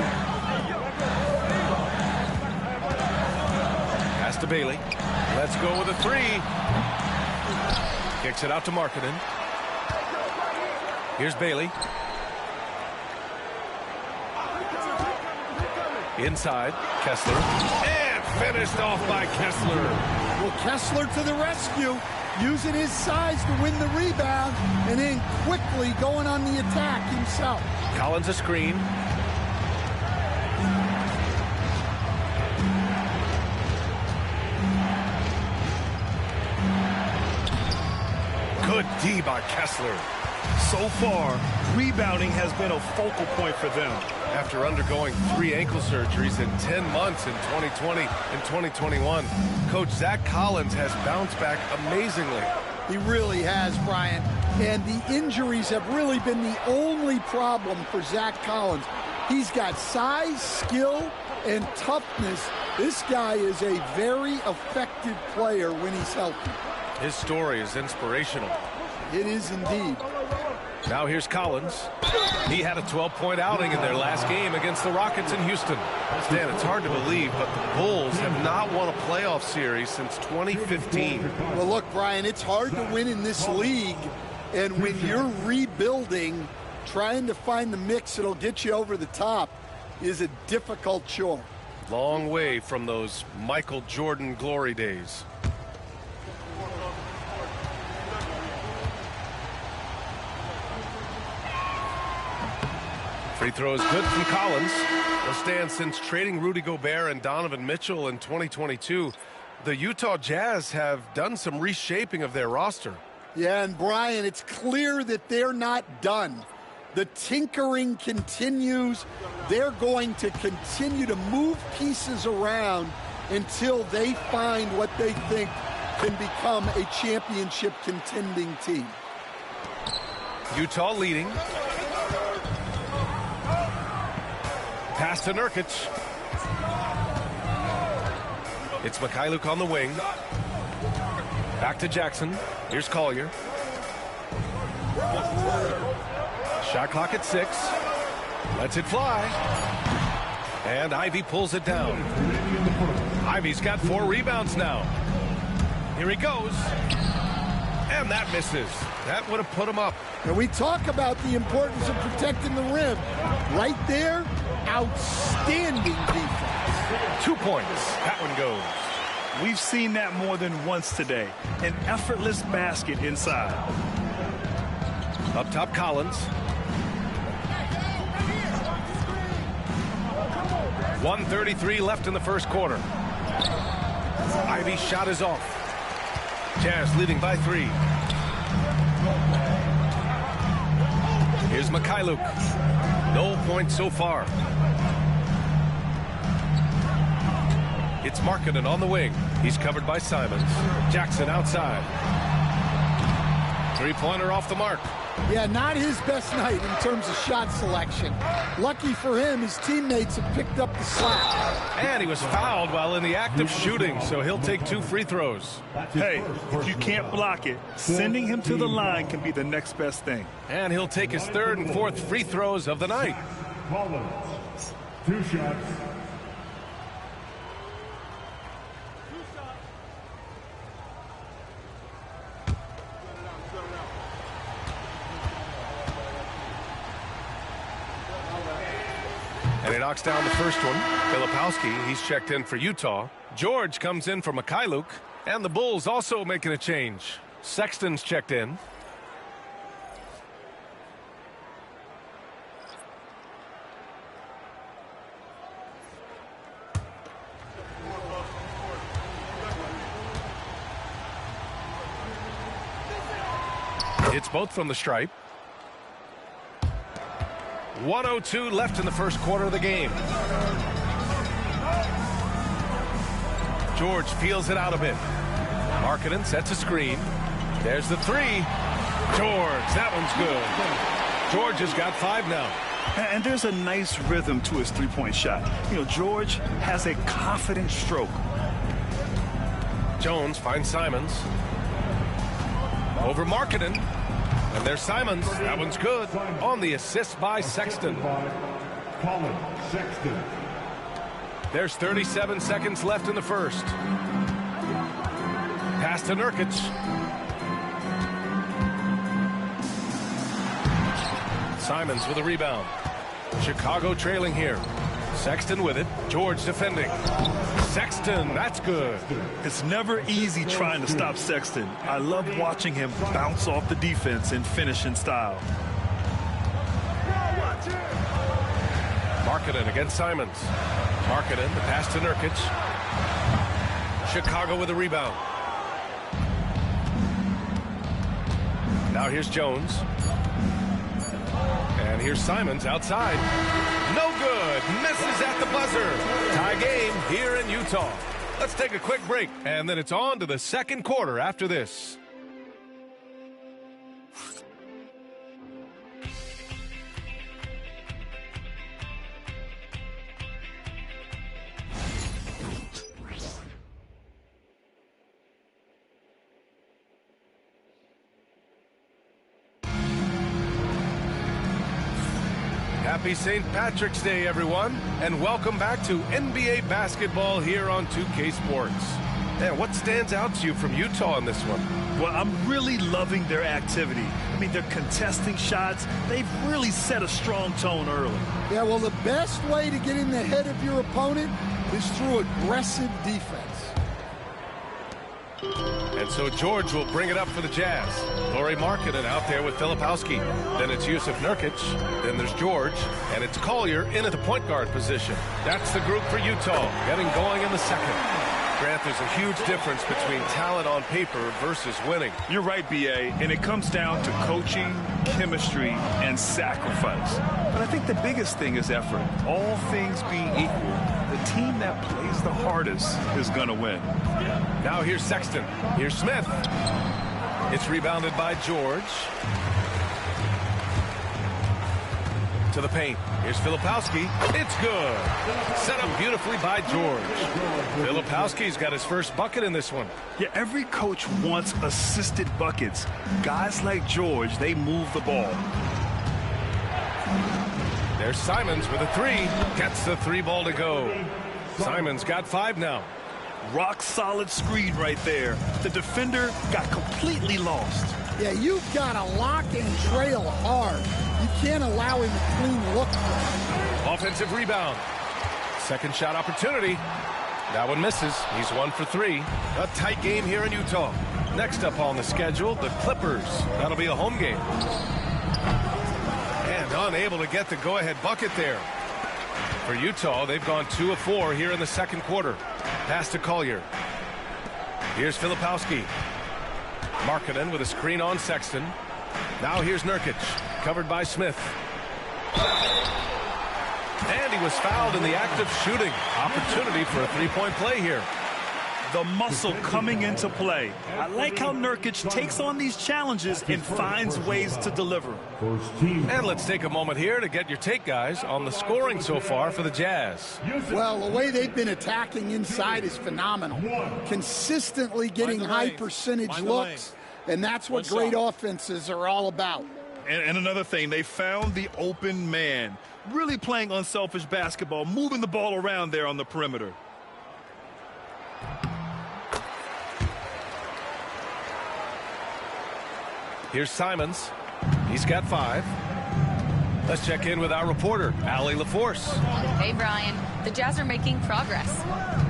Pass to Bailey. Let's go with a 3. Kicks it out to Markkanen. Here's Bailey. Inside, Kessler. And finished off by Kessler. Well, Kessler to the rescue, using his size to win the rebound, and then quickly going on the attack himself. Collins a screen. Good D by Kessler. So far, rebounding has been a focal point for them. After undergoing 3 ankle surgeries in 10 months in 2020 and 2021, Coach Zach Collins has bounced back amazingly. He really has, Brian. And the injuries have really been the only problem for Zach Collins. He's got size, skill, and toughness. This guy is a very effective player when he's healthy. His story is inspirational. It is indeed. Now here's Collins. He had a 12-point outing in their last game against the Rockets in Houston. Stan, it's hard to believe, but the Bulls have not won a playoff series since 2015. Well, look, Brian, it's hard to win in this league, and when you're rebuilding, trying to find the mix that'll get you over the top is a difficult chore. Long way from those Michael Jordan glory days. Free throw is good from Collins. Well, Stan, since trading Rudy Gobert and Donovan Mitchell in 2022, the Utah Jazz have done some reshaping of their roster. Yeah, and Brian, it's clear that they're not done. The tinkering continues. They're going to continue to move pieces around until they find what they think can become a championship contending team. Utah leading. Pass to Nurkic. It's Mikhailuk on the wing. Back to Jackson. Here's Collier. Shot clock at 6. Lets it fly. And Ivy pulls it down. Ivy's got 4 rebounds now. Here he goes. And that misses. That would have put him up. And we talk about the importance of protecting the rim. Right there, outstanding defense. 2 points. That one goes. We've seen that more than once today. An effortless basket inside. Up top, Collins. 1:33 left in the first quarter. Ivy's shot is off. Jazz leading by 3. Here's Mikhailuk. No points so far. It's Markkanen on the wing. He's covered by Simons. Jackson outside. Three-pointer off the mark. Yeah, not his best night in terms of shot selection. Lucky for him, his teammates have picked up the slack. And he was fouled while in the act of shooting, so he'll take 2 free throws. Hey, if you can't block it, sending him to the line can be the next best thing. And he'll take his 3rd and 4th free throws of the night. Collins, 2 shots. And he knocks down the first one. Filipowski, he's checked in for Utah. George comes in for Mikhailuk. And the Bulls also making a change. Sexton's checked in. It's both from the stripe. 1:02 left in the first quarter of the game. George feels it out a bit. Markkanen sets a screen. There's the 3. George, that one's good. George has got 5 now. And there's a nice rhythm to his three-point shot. You know, George has a confident stroke. Jones finds Simons. Over Markkanen. And there's Simons. That one's good. On the assist by Sexton. Colin Sexton. There's 37 seconds left in the first. Pass to Nurkic. Simons with a rebound. Chicago trailing here. Sexton with it. George defending. Sexton, that's good. It's never easy trying to stop Sexton. I love watching him bounce off the defense and finish in style. Markkanen against Simons. Markkanen, the pass to Nurkic. Chicago with a rebound. Now here's Jones. And here's Simons outside. No good. Misses at the buzzer. Tie game here in Utah. Let's take a quick break, and then it's on to the second quarter after this. Happy St. Patrick's Day, everyone, and welcome back to NBA basketball here on 2K Sports. And what stands out to you from Utah in this one? Well, I'm really loving their activity. I mean, they're contesting shots. They've really set a strong tone early. Yeah, well, the best way to get in the head of your opponent is through aggressive defense. And so George will bring it up for the Jazz. Lauri Markkanen out there with Filipowski. Then it's Jusuf Nurkic. Then there's George. And it's Collier in at the point guard position. That's the group for Utah, getting going in the second. Grant, there's a huge difference between talent on paper versus winning. You're right, B.A., and it comes down to coaching, chemistry, and sacrifice. But I think the biggest thing is effort. All things being equal, the team that plays the hardest is going to win. Now here's Sexton. Here's Smith. It's rebounded by George. To the paint. Here's Filipowski. It's good. Set up beautifully by George. Filipowski's got his first bucket in this one. Yeah, every coach wants assisted buckets. Guys like George, they move the ball. There's Simons with a three. Gets the three ball to go. Simons got 5 now. Rock solid screen right there. The defender got completely lost. Yeah, you've got to lock and trail hard. You can't allow him a clean look. Offensive rebound. Second shot opportunity. That one misses. He's 1 for 3. A tight game here in Utah. Next up on the schedule, the Clippers. That'll be a home game. And unable to get the go-ahead bucket there. For Utah, they've gone 2 of 4 here in the second quarter. Pass to Collier. Here's Filipowski. Markkanen with a screen on Sexton. Now here's Nurkic, covered by Smith. And he was fouled in the act of shooting. Opportunity for a three-point play here. The muscle coming into play. I like how Nurkic takes on these challenges and finds ways to deliver. And let's take a moment here to get your take, guys, on the scoring so far for the Jazz. Well, the way they've been attacking inside is phenomenal. Consistently getting high percentage looks, and that's what great offenses are all about. And another thing, they found the open man. Really playing unselfish basketball, moving the ball around there on the perimeter. Here's Simons. He's got 5. Let's check in with our reporter, Allie LaForce. Hey, Brian. The Jazz are making progress.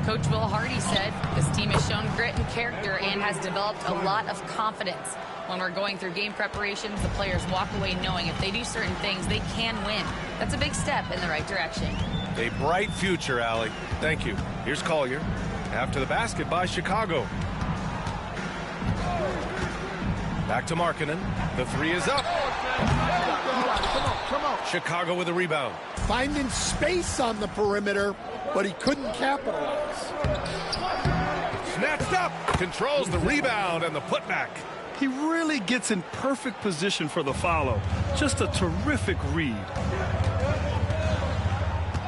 Coach Will Hardy said this team has shown grit and character and has developed a lot of confidence. When we're going through game preparations, the players walk away knowing if they do certain things, they can win. That's a big step in the right direction. A bright future, Allie. Thank you. Here's Collier. After the basket by Chicago. Back to Markkanen. The 3 is up. Come on. Chicago with a rebound. Finding space on the perimeter, but he couldn't capitalize. Snatched up. Controls the rebound and the putback. He really gets in perfect position for the follow. Just a terrific read.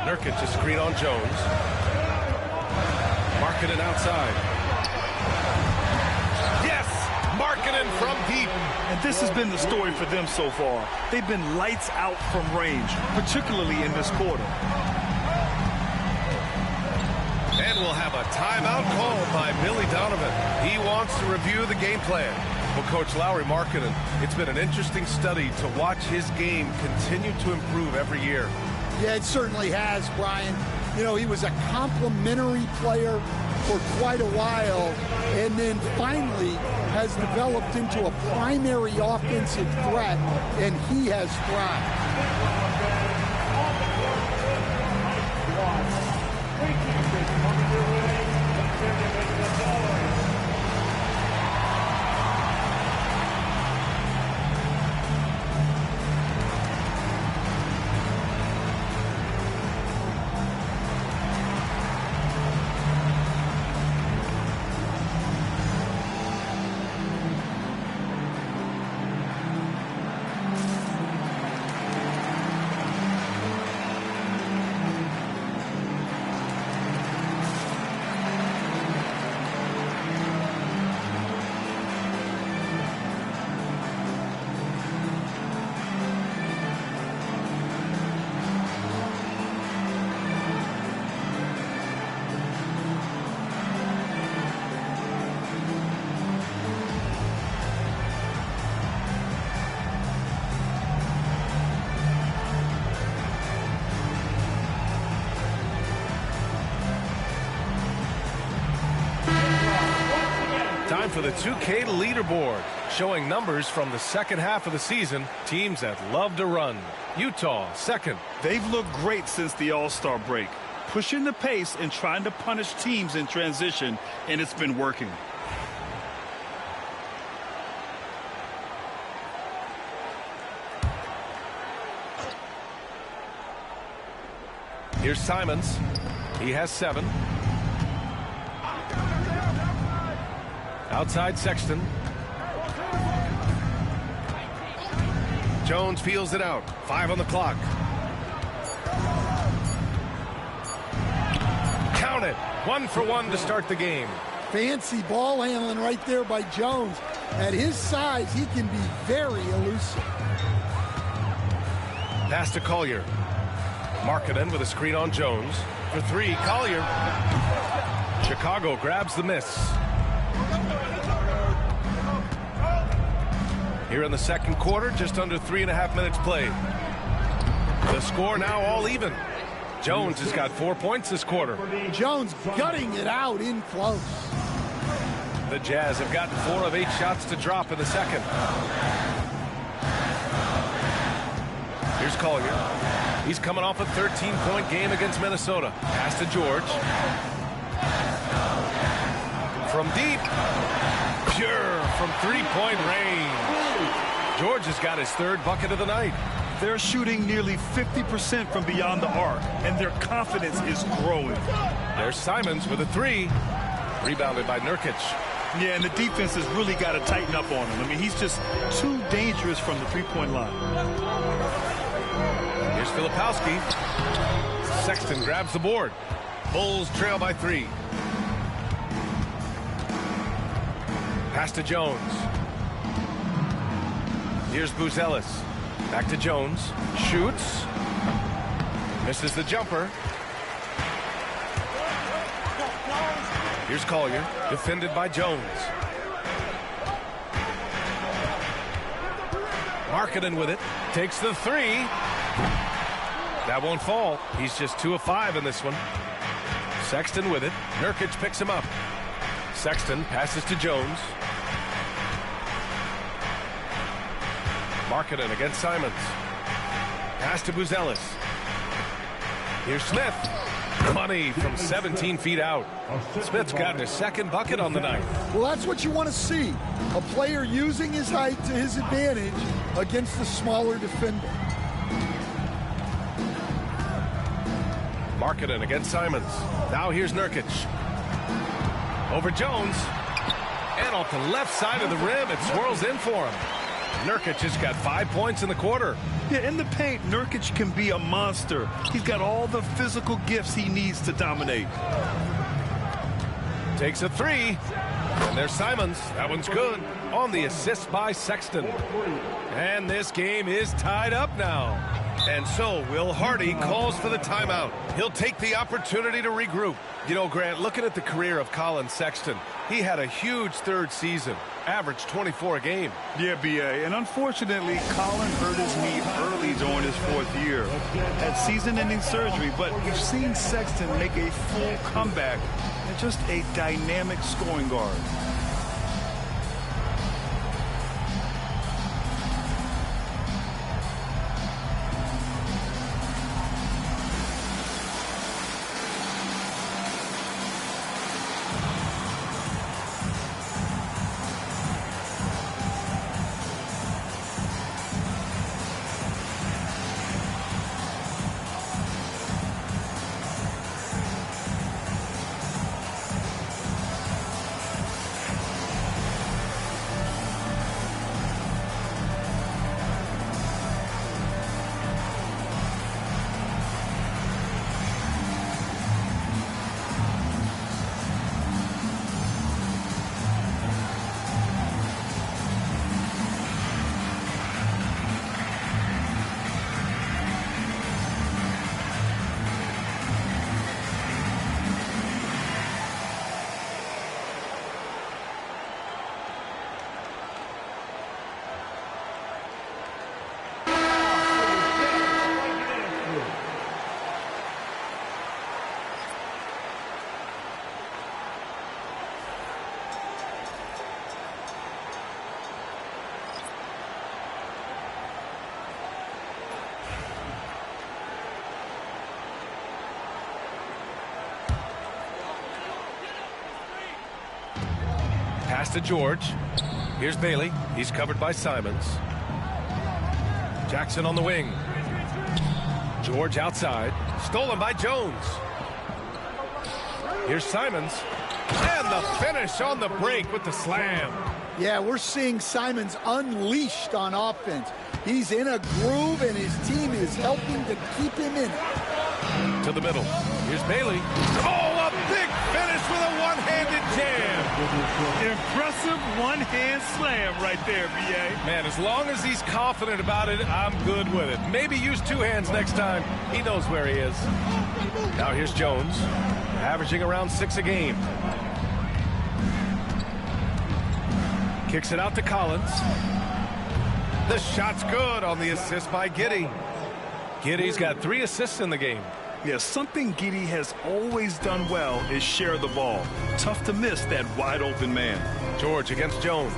Nurkic a screen on Jones. Markkanen outside. Yes! Markkanen from deep. And this has been the story for them so far. They've been lights out from range, particularly in this quarter. And we'll have a timeout called by Billy Donovan. He wants to review the game plan. Well, Coach Lauri Markkanen, it's been an interesting study to watch his game continue to improve every year. Yeah, it certainly has, Brian. You know, he was a complimentary player for quite a while, and then finally has developed into a primary offensive threat, and he has thrived. for the 2K leaderboard, showing numbers from the second half of the season, teams that love to run. Utah, second. They've looked great since the All-Star break, pushing the pace and trying to punish teams in transition, and it's been working. Here's Simons. He has 7. Outside Sexton. Jones peels it out. 5 on the clock. Count it. 1 for 1 to start the game. Fancy ball handling right there by Jones. At his size, he can be very elusive. Pass to Collier. Markkanen with a screen on Jones. For 3, Collier. Chicago grabs the miss. Here in the second quarter, just under 3.5 minutes played. The score now all even. Jones has got 4 points this quarter. Jones gutting it out in close. The Jazz have gotten 4 of 8 shots to drop in the second. Here's Collier. He's coming off a 13-point game against Minnesota. Pass to George. From deep. Pure from 3-point range. George has got his 3rd bucket of the night. They're shooting nearly 50% from beyond the arc, and their confidence is growing. There's Simons with a 3. Rebounded by Nurkic. Yeah, and the defense has really got to tighten up on him. I mean, he's just too dangerous from the 3-point line. Here's Filipowski. Sexton grabs the board. Bulls trail by 3. Pass to Jones. Here's Buzelis. Back to Jones. Shoots. Misses the jumper. Here's Collier. Defended by Jones. Markkanen with it. Takes the 3. That won't fall. He's just 2 of 5 in this one. Sexton with it. Nurkic picks him up. Sexton passes to Jones. Markkanen against Simons. Pass to Buzelis. Here's Smith. Money from 17 feet out. Smith's got his 2nd bucket on the night. Well, that's what you want to see. A player using his height to his advantage against the smaller defender. Markkanen against Simons. Now here's Nurkic. Over Jones. And off the left side of the rim, it swirls in for him. Nurkic has got 5 points in the quarter. Yeah, in the paint, Nurkic can be a monster. He's got all the physical gifts he needs to dominate. Takes a 3. And there's Simons. That one's good. On the assist by Sexton. And this game is tied up now. And so Will Hardy calls for the timeout. He'll take the opportunity to regroup. You know, Grant, looking at the career of Colin Sexton, he had a huge 3rd season, averaged 24 a game. Yeah, B.A., and unfortunately, Colin hurt his knee early during his 4th year. Had season-ending surgery, but we've seen Sexton make a full comeback and just a dynamic scoring guard. Pass to George. Here's Bailey. He's covered by Simons. Jackson on the wing. George outside. Stolen by Jones. Here's Simons. And the finish on the break with the slam. Yeah, we're seeing Simons unleashed on offense. He's in a groove, and his team is helping to keep him in it. To the middle. Here's Bailey. Oh, a big finish with a one-handed jam. Impressive one-hand slam right there, B.A. Man, as long as he's confident about it, I'm good with it. Maybe use two hands next time. He knows where he is. Now here's Jones, averaging around 6 a game. Kicks it out to Collins. The shot's good on the assist by Giddey. Giddey's got 3 assists in the game. Yeah, something Giddey has always done well is share the ball. Tough to miss that wide open man. George against Jones.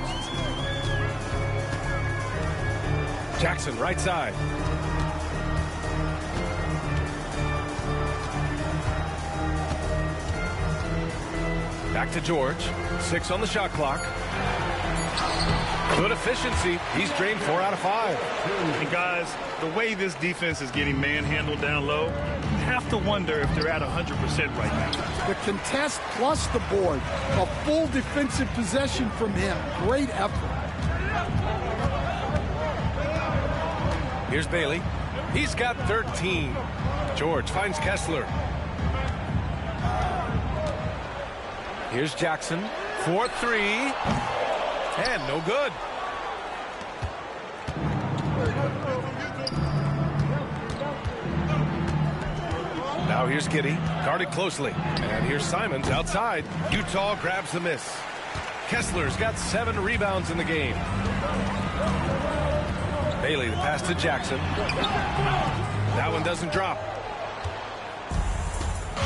Jackson right side. Back to George. 6 on the shot clock. Good efficiency. He's drained 4 out of 5. And guys, the way this defense is getting manhandled down low, you have to wonder if they're at 100% right now. The contest plus the board. A full defensive possession from him. Great effort. Here's Bailey. He's got 13. George finds Kessler. Here's Jackson. 4-3. And no good. Now here's Giddey, guarded closely. And here's Simons outside. Utah grabs the miss. Kessler's got 7 rebounds in the game. Bailey, the pass to Jackson. That one doesn't drop.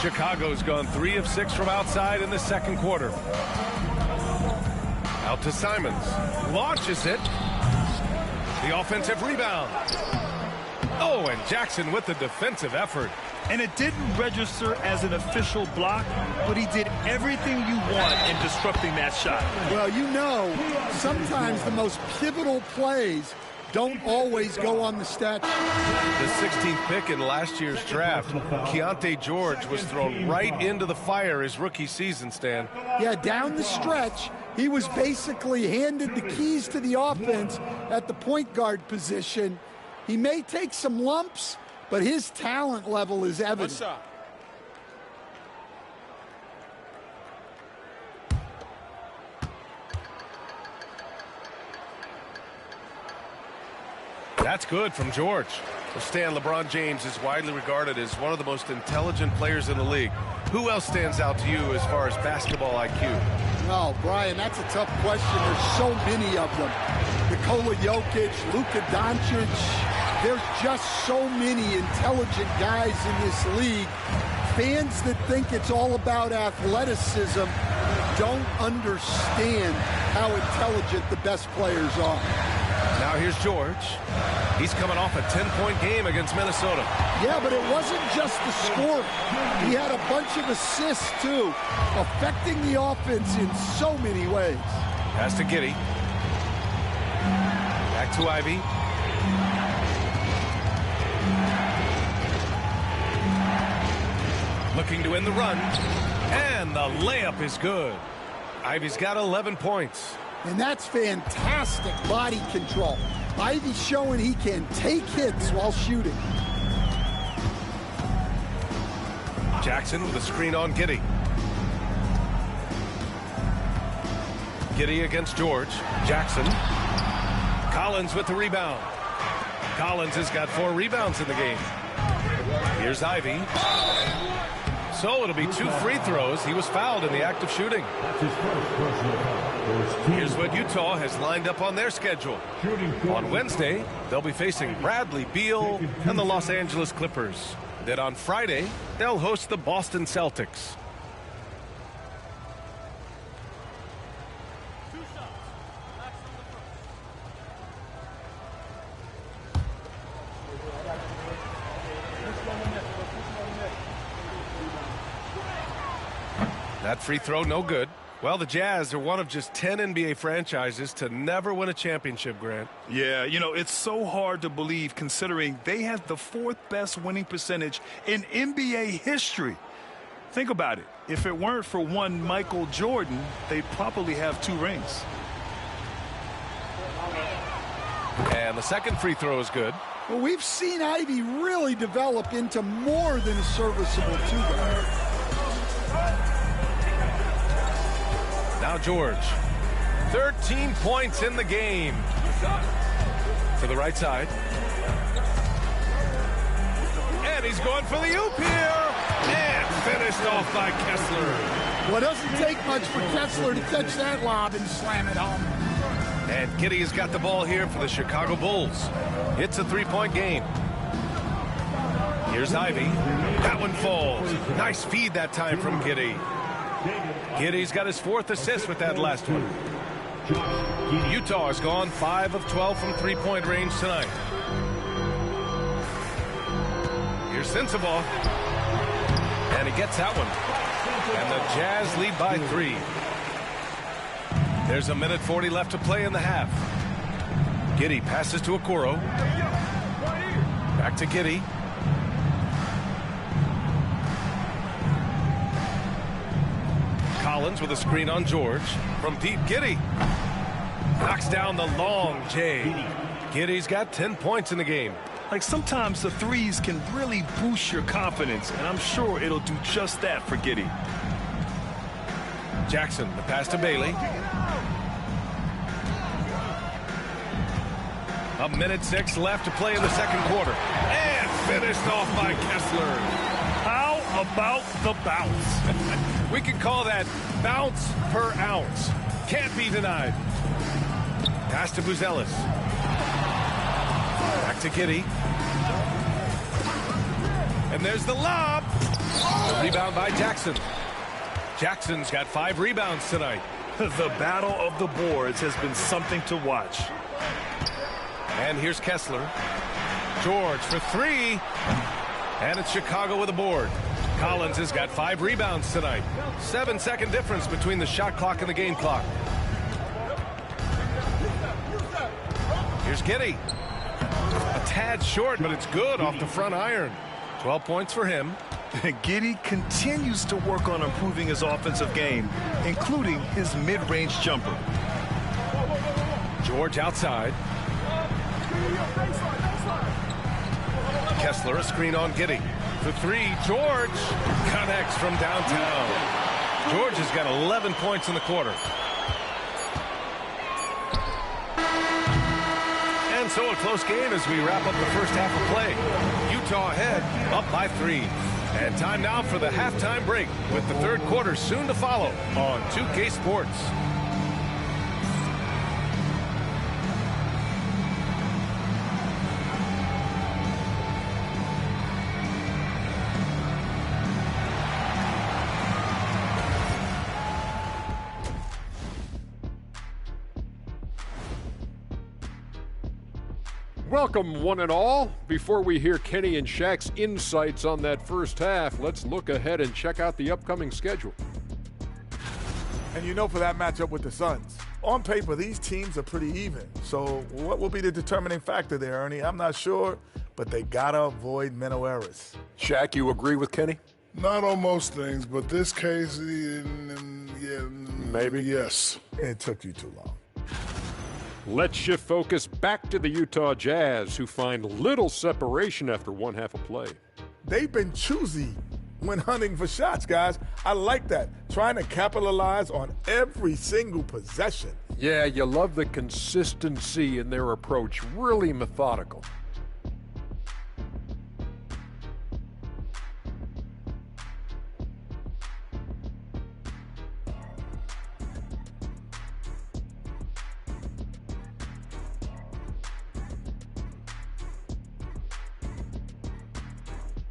Chicago's gone 3 of 6 from outside in the second quarter. Out to Simons. Launches it. The offensive rebound. Oh, and Jackson with the defensive effort. And it didn't register as an official block, but he did everything you want in disrupting that shot. Well, you know, sometimes the most pivotal plays don't always go on the stat sheet. The 16th pick in last year's draft, Keontae George was thrown right into the fire his rookie season, Stan. Yeah, down the stretch, he was basically handed the keys to the offense at the point guard position. He may take some lumps, but his talent level is evident. That's good from George. Well, Stan, LeBron James is widely regarded as one of the most intelligent players in the league. Who else stands out to you as far as basketball IQ? Oh, Brian, that's a tough question. There's so many of them. Nikola Jokic, Luka Doncic. There's just so many intelligent guys in this league. Fans that think it's all about athleticism don't understand how intelligent the best players are. Now here's George. He's coming off a 10-point game against Minnesota. Yeah, but it wasn't just the score. He had a bunch of assists, too, affecting the offense in so many ways. Pass to Giddey. Back to Ivy. Looking to win the run. And the layup is good. Ivy's got 11 points. And that's fantastic body control. Ivy's showing he can take hits while shooting. Jackson with a screen on Giddey. Giddey against George. Jackson. Collins with the rebound. Collins has got 4 rebounds in the game. Here's Ivy. So it'll be 2 free throws. He was fouled in the act of shooting. Here's what Utah has lined up on their schedule. On Wednesday, they'll be facing Bradley Beal and the Los Angeles Clippers. Then on Friday, they'll host the Boston Celtics. That free throw, no good. Well, the Jazz are one of just 10 NBA franchises to never win a championship, Grant. Yeah, you know, it's so hard to believe considering they had the 4th best winning percentage in NBA history. Think about it. If it weren't for one Michael Jordan, they'd probably have 2 rings. And the second free throw is good. Well, we've seen Ivy really develop into more than a serviceable 2-guard. Now George. 13 points in the game. To the right side. And he's going for the oop here. And finished off by Kessler. Well, it doesn't take much for Kessler to catch that lob and slam it home. And Giddey has got the ball here for the Chicago Bulls. It's a 3-point game. Here's Ivy. That one falls. Nice feed that time from Giddey. Giddey's got his 4th assist with that last one. Utah has gone 5 of 12 from 3-point range tonight. Here's Sensabaugh. And he gets that one. And the Jazz lead by 3. There's a minute 40 left to play in the half. Giddey passes to Okoro. Back to Giddey. Collins with a screen on George. From deep, Giddey knocks down the long J. Giddey's got 10 points in the game. Like, sometimes the threes can really boost your confidence, and I'm sure it'll do just that for Giddey. Jackson, the pass to Bailey. A minute 6 left to play in the second quarter. And finished off by Kessler. How about the bounce? We can call that bounce per ounce. Can't be denied. Pass to Buzelis. Back to Giddey. And there's the lob. The rebound by Jackson. Jackson's got 5 rebounds tonight. The battle of the boards has been something to watch. And here's Kessler. George for 3. And it's Chicago with a board. Collins has got 5 rebounds tonight. 7-second difference between the shot clock and the game clock. Here's Giddey. A tad short, but it's good off the front iron. 12 points for him. Giddey continues to work on improving his offensive game, including his mid-range jumper. George outside. Kessler, a screen on Giddey. For 3, George connects from downtown. George has got 11 points in the quarter. And so a close game as we wrap up the first half of play. Utah ahead, up by 3. And time now for the halftime break, with the third quarter soon to follow on 2K Sports. Welcome, one and all. Before we hear Kenny and Shaq's insights on that first half, let's look ahead and check out the upcoming schedule. And you know, for that matchup with the Suns, on paper, these teams are pretty even. So what will be the determining factor there, Ernie? I'm not sure, but they got to avoid mental errors. Shaq, you agree with Kenny? Not on most things, but this case, yeah, maybe. Yes. It took you too long. Let's shift focus back to the Utah Jazz, who find little separation after one half of play. They've been choosy when hunting for shots, guys. I like that. Trying to capitalize on every single possession. Yeah, you love the consistency in their approach. Really methodical.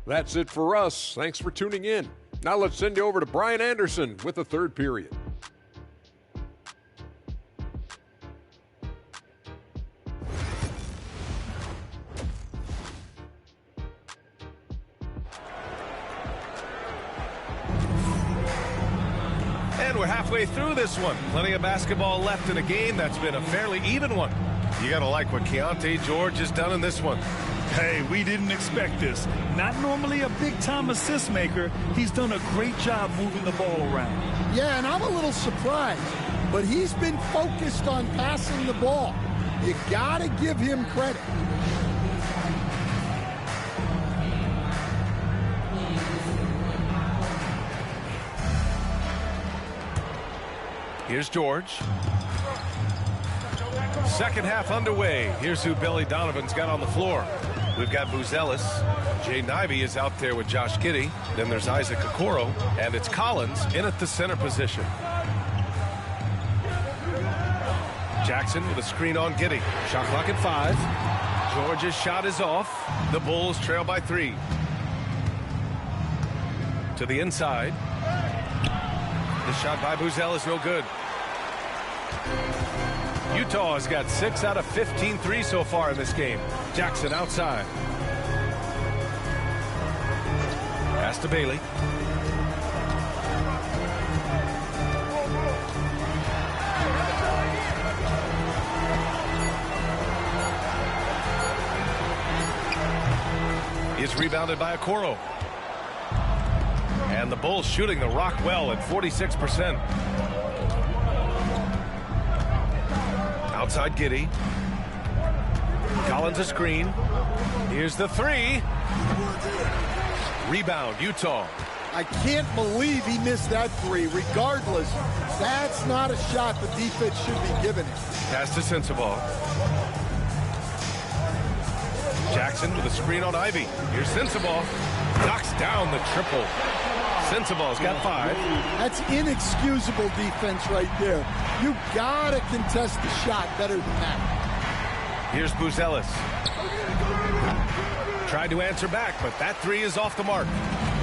That's it for us. Thanks for tuning in. Now let's send you over to Brian Anderson with the third period. And we're halfway through this one. Plenty of basketball left in a game that's been a fairly even one. You got to like what Keontae George has done in this one. Hey, we didn't expect this. Not normally a big-time assist maker. He's done a great job moving the ball around. Yeah, and I'm a little surprised, but he's been focused on passing the ball. You got to give him credit. Here's George. Second half underway. Here's who Billy Donovan's got on the floor. We've got Buzelis. Jay Ivey is out there with Josh Giddey. Then there's Isaac Okoro. And it's Collins in at the center position. Jackson with a screen on Giddey. Shot clock at 5. George's shot is off. The Bulls trail by 3. To the inside. The shot by Buzelis no good. Utah has got 6 out of 15 threes so far in this game. Jackson outside. Pass to Bailey. Is rebounded by Okoro. And the Bulls shooting the rock well at 46%. Outside Giddey. Collins a screen. Here's the 3. Rebound, Utah. I can't believe he missed that 3. Regardless, that's not a shot the defense should be giving him. Pass to Sensabaugh. Jackson with a screen on Ivey. Here's Sensabaugh. Knocks down the triple. Sensabaugh's got 5. That's inexcusable defense right there. You gotta contest the shot better than that. Here's Buzelis. Tried to answer back, but that 3 is off the mark.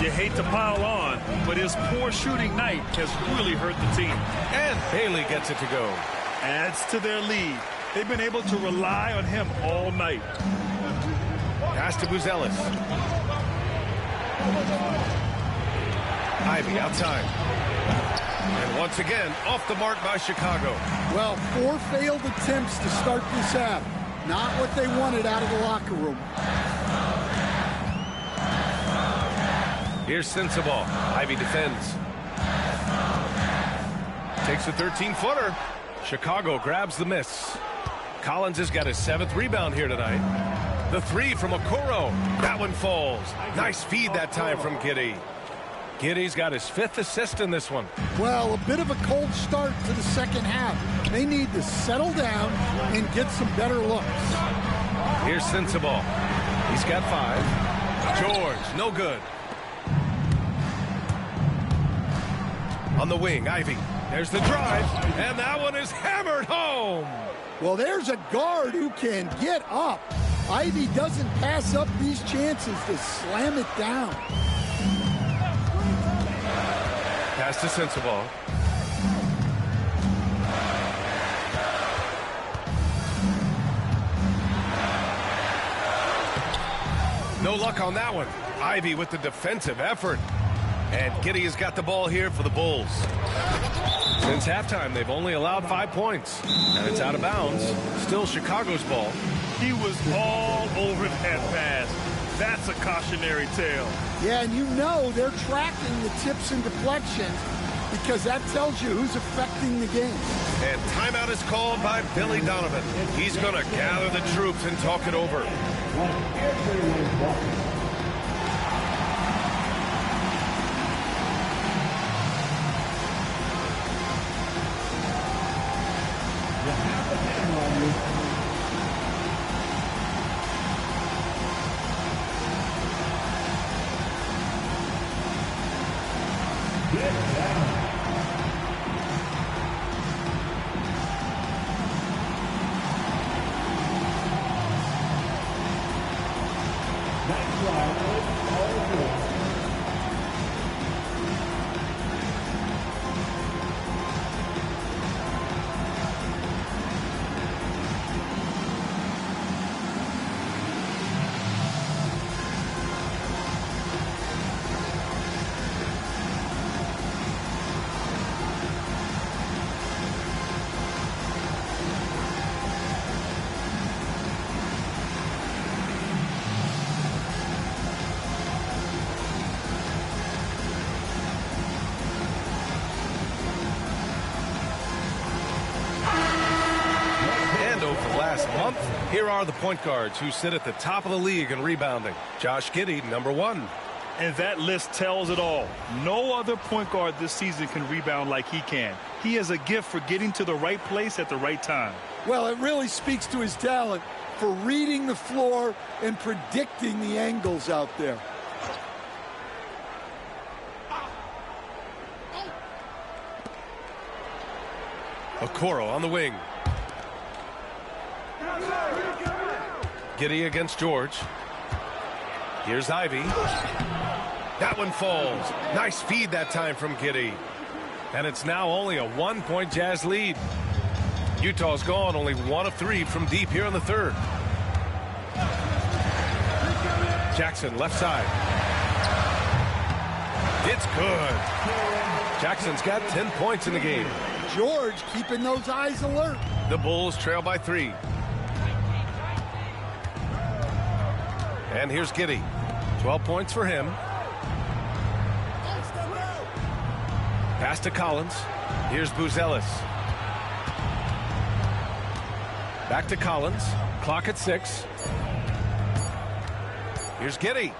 You hate to pile on, but his poor shooting night has really hurt the team. And Bailey gets it to go. Adds to their lead. They've been able to rely on him all night. Pass to Buzelis. Ivey outside. And once again, off the mark by Chicago. Well, 4 failed attempts to start this half. Not what they wanted out of the locker room. Here's Sensabaugh. Ivey defends. Takes a 13-footer. Chicago grabs the miss. Collins has got his 7th rebound here tonight. The 3 from Okoro. That one falls. Nice feed that time from Giddey. Giddey's got his 5th assist in this one. Well, a bit of a cold start to the second half. They need to settle down and get some better looks. Here's Sensabaugh. He's got 5. George, no good. On the wing, Ivey. There's the drive, and that one is hammered home. Well, there's a guard who can get up. Ivey doesn't pass up these chances to slam it down. Pass to Sensabaugh. No luck on that one. Ivey with the defensive effort. And Giddey has got the ball here for the Bulls. Since halftime, they've only allowed 5 points. And it's out of bounds. Still Chicago's ball. He was all over that pass. That's a cautionary tale. Yeah, and you know they're tracking the tips and deflections because that tells you who's affecting the game. And timeout is called by Billy Donovan. He's going to gather the troops and talk it over. month, here are the point guards who sit at the top of the league in rebounding. Josh Giddey, number 1. And that list tells it all. No other point guard this season can rebound like he can. He has a gift for getting to the right place at the right time. Well, it really speaks to his talent for reading the floor and predicting the angles out there. Okoro on the wing. Giddey against George. Here's Ivy. That one falls. Nice feed that time from Giddey. And it's now only a 1-point Jazz lead. Utah's gone only 1 of 3 from deep here in the third. Jackson left side. It's good. Jackson's got 10 points in the game. George keeping those eyes alert. The Bulls trail by 3. And here's Giddey. 12 points for him. Pass to Collins. Here's Buzelis. Back to Collins. Clock at 6. Here's Giddey.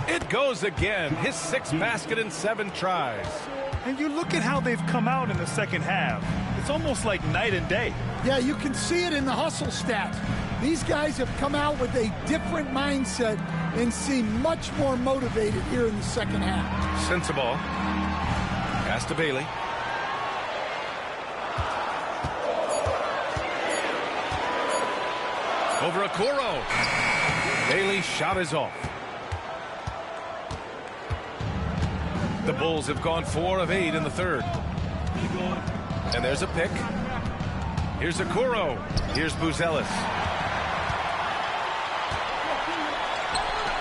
It goes again. His 6th basket in 7 tries. And you look at how they've come out in the second half. It's almost like night and day. Yeah, you can see it in the hustle stats. These guys have come out with a different mindset and seem much more motivated here in the second half. Sensible. Pass to Bailey. Over Okoro. Bailey's shot is off. The Bulls have gone 4 of 8 in the third. And there's a pick. Here's Okoro. Here's Buzelis.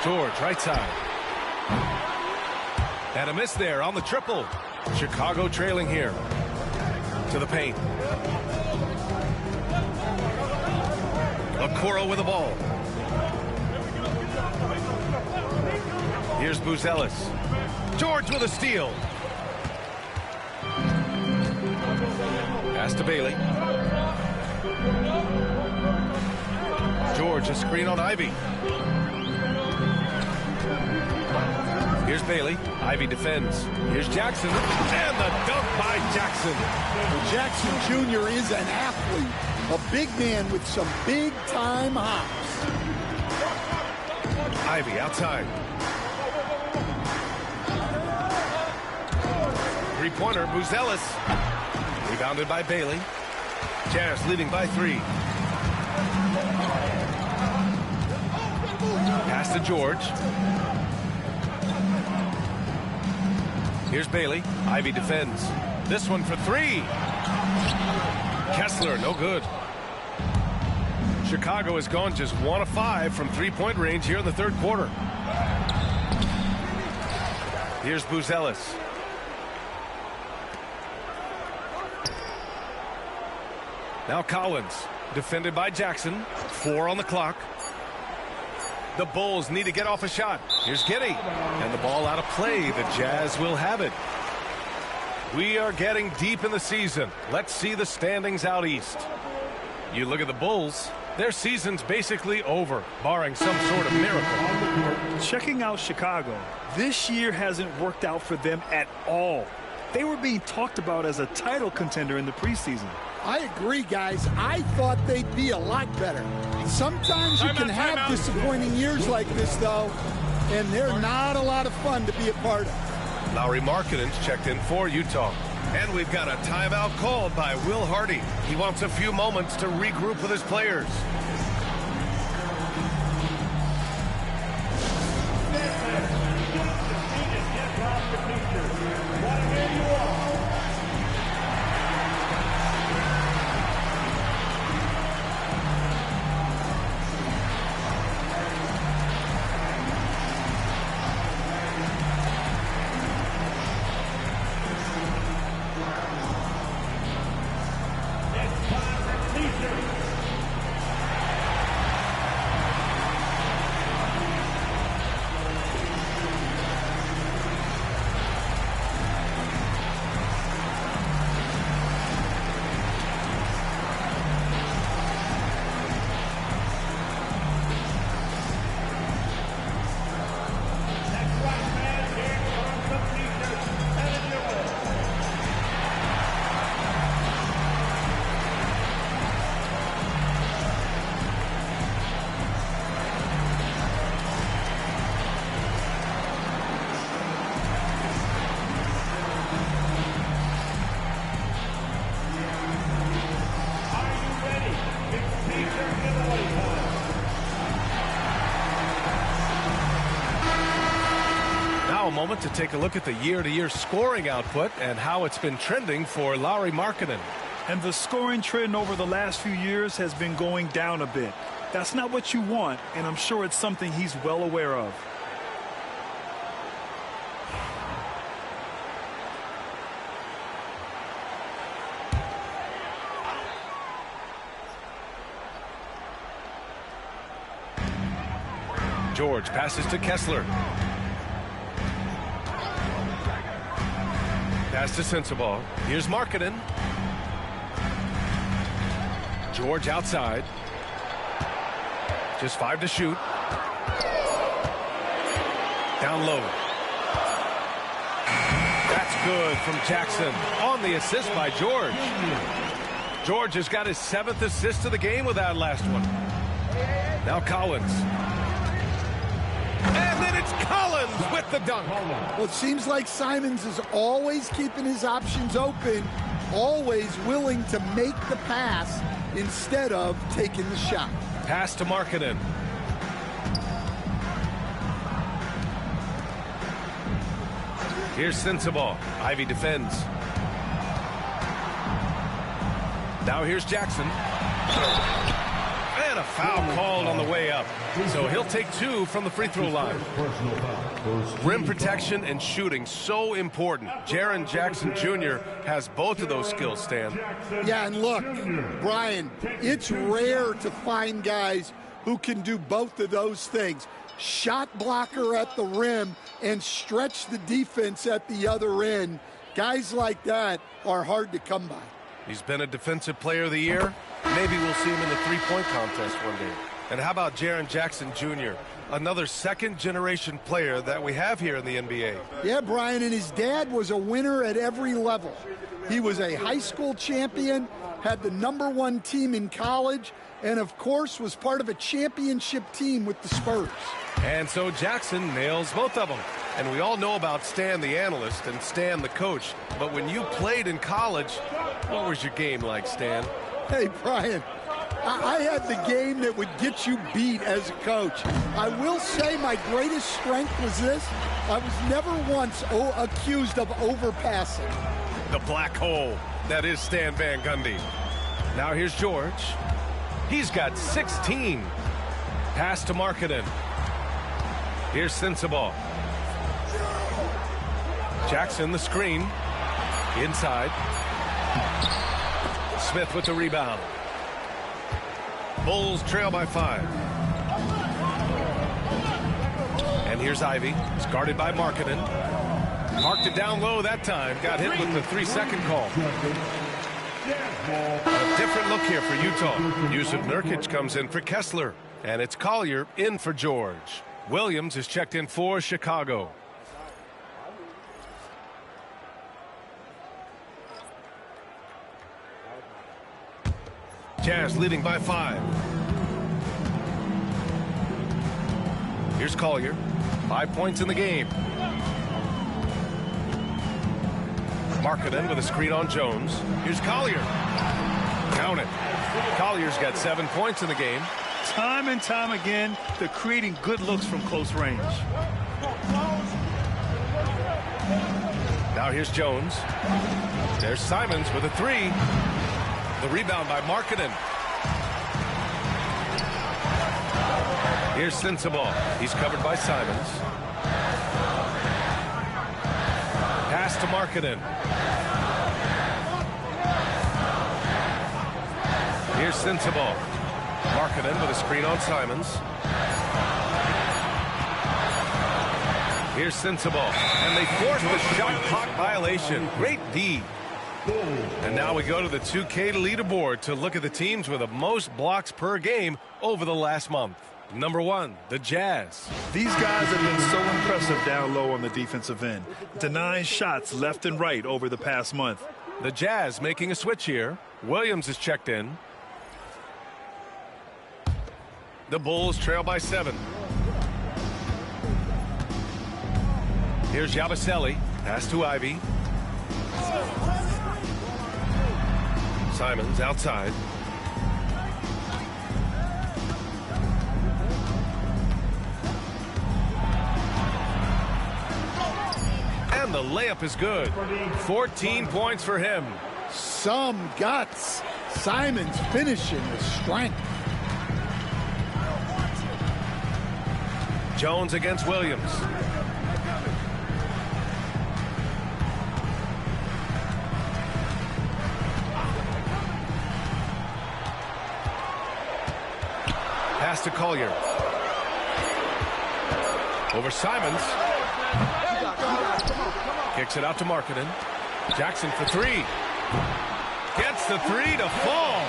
George, right side. And a miss there on the triple. Chicago trailing here. To the paint. Okoro with the ball. Here's Buzelis. George with a steal. Pass to Bailey. George, a screen on Ivy. Here's Bailey. Ivy defends. Here's Jackson. And the dunk by Jackson. Well, Jackson Jr. is an athlete. A big man with some big-time hops. Ivy outside. Three-pointer, Buzelis. Rebounded by Bailey. Jazz leading by 3. Pass to George. Here's Bailey. Ivy defends. This one for 3. Kessler, no good. Chicago has gone just 1 of 5 from 3-point range here in the third quarter. Here's Buzelis. Now Collins, defended by Jackson. 4 on the clock. The Bulls need to get off a shot. Here's Giddey. And the ball out of play. The Jazz will have it. We are getting deep in the season. Let's see the standings out east. You look at the Bulls, their season's basically over, barring some sort of miracle. Checking out Chicago, this year hasn't worked out for them at all. They were being talked about as a title contender in the preseason. I agree, guys. I thought they'd be a lot better. Sometimes you can have disappointing years like this, though, and they're not a lot of fun to be a part of. Lauri Markkanen's checked in for Utah. And we've got a timeout called by Will Hardy. He wants a few moments to regroup with his players. moment to take a look at the year-to-year scoring output and how it's been trending for Lauri Markkanen. And the scoring trend over the last few years has been going down a bit. That's not what you want, and I'm sure it's something he's well aware of. George passes to Kessler. Pass to Sensabaugh. Here's Markkanen. George outside. Just 5 to shoot. Down low. That's good from Jackson on the assist by George. George has got his 7th assist of the game with that last one. Now Collins. And then it's Collins with the dunk. Well, it seems like Simons is always keeping his options open, always willing to make the pass instead of taking the shot. Pass to Markkanen. Here's Sensabaugh. Ivy defends. Now here's Jackson. And a foul called on the way up. So he'll take 2 from the free throw line. Rim protection and shooting, so important. Jaren Jackson Jr. has both of those skills, Stan. Yeah, and look, Brian, it's rare to find guys who can do both of those things. Shot blocker at the rim and stretch the defense at the other end. Guys like that are hard to come by. He's been a defensive player of the year. Maybe we'll see him in the three-point contest one day. And how about Jaren Jackson Jr., another second-generation player that we have here in the NBA? Yeah, Brian, and his dad was a winner at every level. He was a high school champion, had the #1 team in college, and, of course, was part of a championship team with the Spurs. And so Jackson nails both of them. And we all know about Stan the analyst and Stan the coach. But when you played in college, what was your game like, Stan? Hey, Brian, I had the game that would get you beat as a coach. I will say my greatest strength was this. I was never once accused of overpassing. The black hole. That is Stan Van Gundy. Now here's George. He's got 16. Pass to Markkanen. Here's Sensabaugh. Jackson the screen. Inside. Smith with the rebound. Bulls trail by 5. And here's Ivy. It's guarded by Markkanen. Marked it down low that time. Got hit with the 3-second call. A different look here for Utah. Yusuf Nurkic comes in for Kessler. And it's Collier in for George. Williams is checked in for Chicago. Jazz leading by 5. Here's Collier. 5 points in the game. Markkanen with a screen on Jones. Here's Collier. Count it. Collier's got 7 points in the game. Time and time again, they're creating good looks from close range. Now here's Jones. There's Simons with a 3. The rebound by Markkanen. Here's Sensabaugh. He's covered by Simons. Pass to Markkanen. Here's Sensabaugh. Markkanen with a screen on Simons. Here's Sensabaugh. And they force the shot clock violation. Great D. And now we go to the 2K leaderboard to look at the teams with the most blocks per game over the last month. Number 1, the Jazz. These guys have been so impressive down low on the defensive end, denying shots left and right over the past month. The Jazz making a switch here. Williams is checked in. The Bulls trail by 7. Here's Yabusele. Pass to Ivy. Simons outside. And the layup is good. 14 points for him. Some guts. Simons finishing with strength. Jones against Williams. Pass to Collier. Over Simons. Kicks it out to Markkanen. Jackson for three. Gets the three to fall.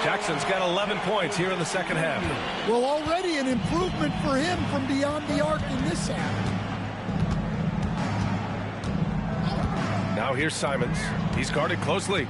Jackson's got 11 points here in the second half. Well, already an improvement for him from beyond the arc in this half. Now here's Simons. He's guarded closely.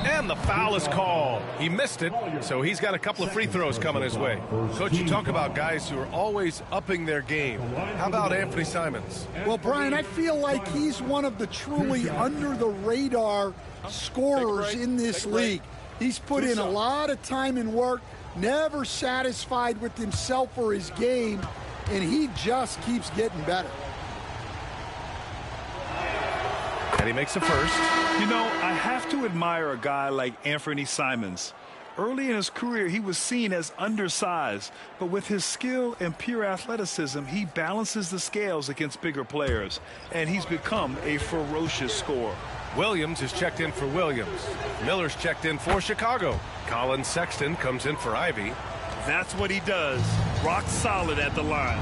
And the foul is called. He missed it, so he's got a couple of free throws coming his way. Coach, you talk about guys who are always upping their game. How about Anthony Simons? Well, Brian, I feel like he's one of the truly under-the-radar scorers in this league. He's put in a lot of time and work, never satisfied with himself or his game, and he just keeps getting better. And he makes the first. You know, I have to admire a guy like Anthony Simons. Early in his career, he was seen as undersized, but with his skill and pure athleticism, he balances the scales against bigger players, and he's become a ferocious scorer. Williams is checked in for Williams. Miller's checked in for Chicago. Colin Sexton comes in for Ivy. That's what he does. Rock solid at the line.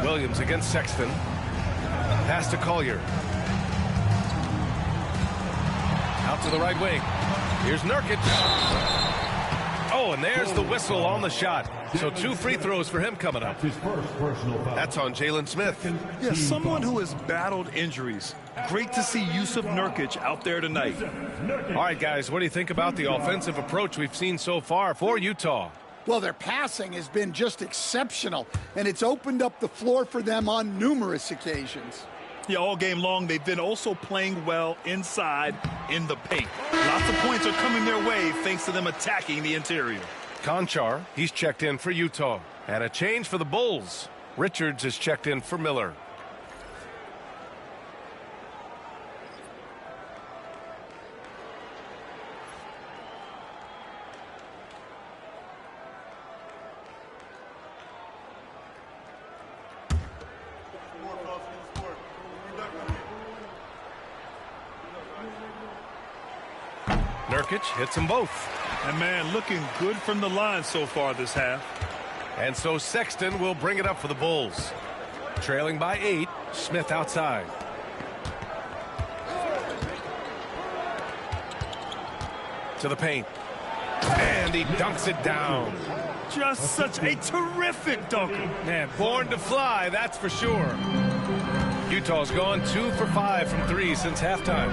Williams against Sexton. Pass to Collier. Out to the right wing. Here's Nurkic. Oh, and there's the whistle on the shot. So 2 free throws for him coming up. That's on Jalen Smith. Yeah, someone who has battled injuries. Great to see Yusuf Nurkic out there tonight. All right, guys, what do you think about the offensive approach we've seen so far for Utah? Well, their passing has been just exceptional, and it's opened up the floor for them on numerous occasions. Yeah, all game long, they've been also playing well inside in the paint. Lots of points are coming their way thanks to them attacking the interior. Conchar, he's checked in for Utah. And a change for the Bulls. Richards is checked in for Miller. Nurkic hits them both. And man, looking good from the line so far this half. And so Sexton will bring it up for the Bulls. Trailing by 8, Smith outside. To the paint. And he dunks it down. Just such a terrific dunk. Man, born to fly, that's for sure. Utah's gone 2 for 5 from 3 since halftime.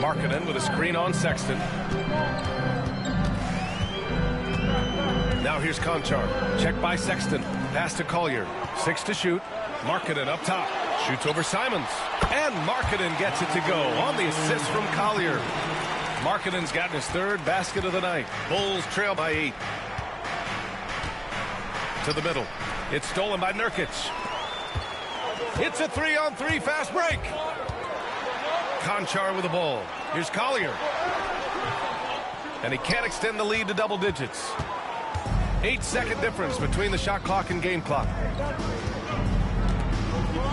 Markkanen with a screen on Sexton. Now here's Conchar. Check by Sexton. Pass to Collier. 6 to shoot. Markkanen up top. Shoots over Simons. And Markkanen gets it to go on the assist from Collier. Markkanen's gotten his 3rd basket of the night. Bulls trail by 8. To the middle. It's stolen by Nurkic. It's a 3-on-3 fast break. Conchar with the ball. Here's Collier. And he can't extend the lead to double digits. 8-second difference between the shot clock and game clock.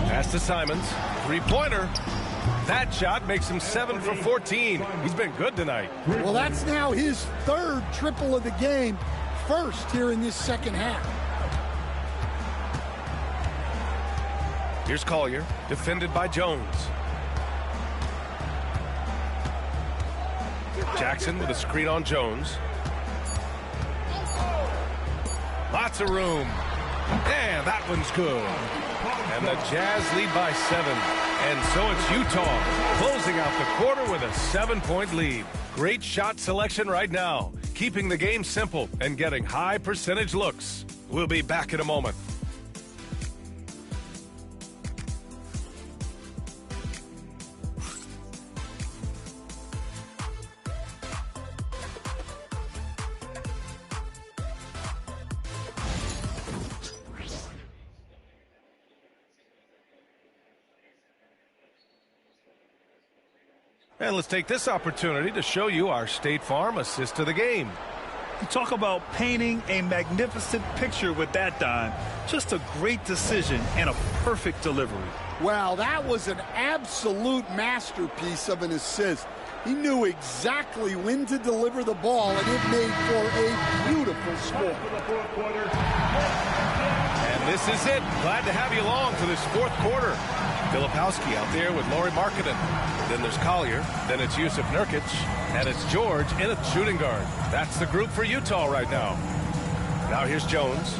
Pass to Simons. 3-pointer. That shot makes him 7 for 14. He's been good tonight. Well, that's now his 3rd triple of the game. First here in this second half. Here's Collier. Defended by Jones. Jackson with a screen on Jones. Lots of room. And that one's good. And the Jazz lead by 7. And so it's Utah closing out the quarter with a 7-point lead. Great shot selection right now, keeping the game simple and getting high percentage looks. We'll be back in a moment. And let's take this opportunity to show you our State Farm assist to the game. You talk about painting a magnificent picture with that, Don. Just a great decision and a perfect delivery. Wow, that was an absolute masterpiece of an assist. He knew exactly when to deliver the ball, and it made for a beautiful score. And this is it. Glad to have you along for this fourth quarter. Filipowski out there with Lauri Markkanen. Then there's Collier. Then it's Yusuf Nurkic. And it's George in at shooting guard. That's the group for Utah right now. Now here's Jones.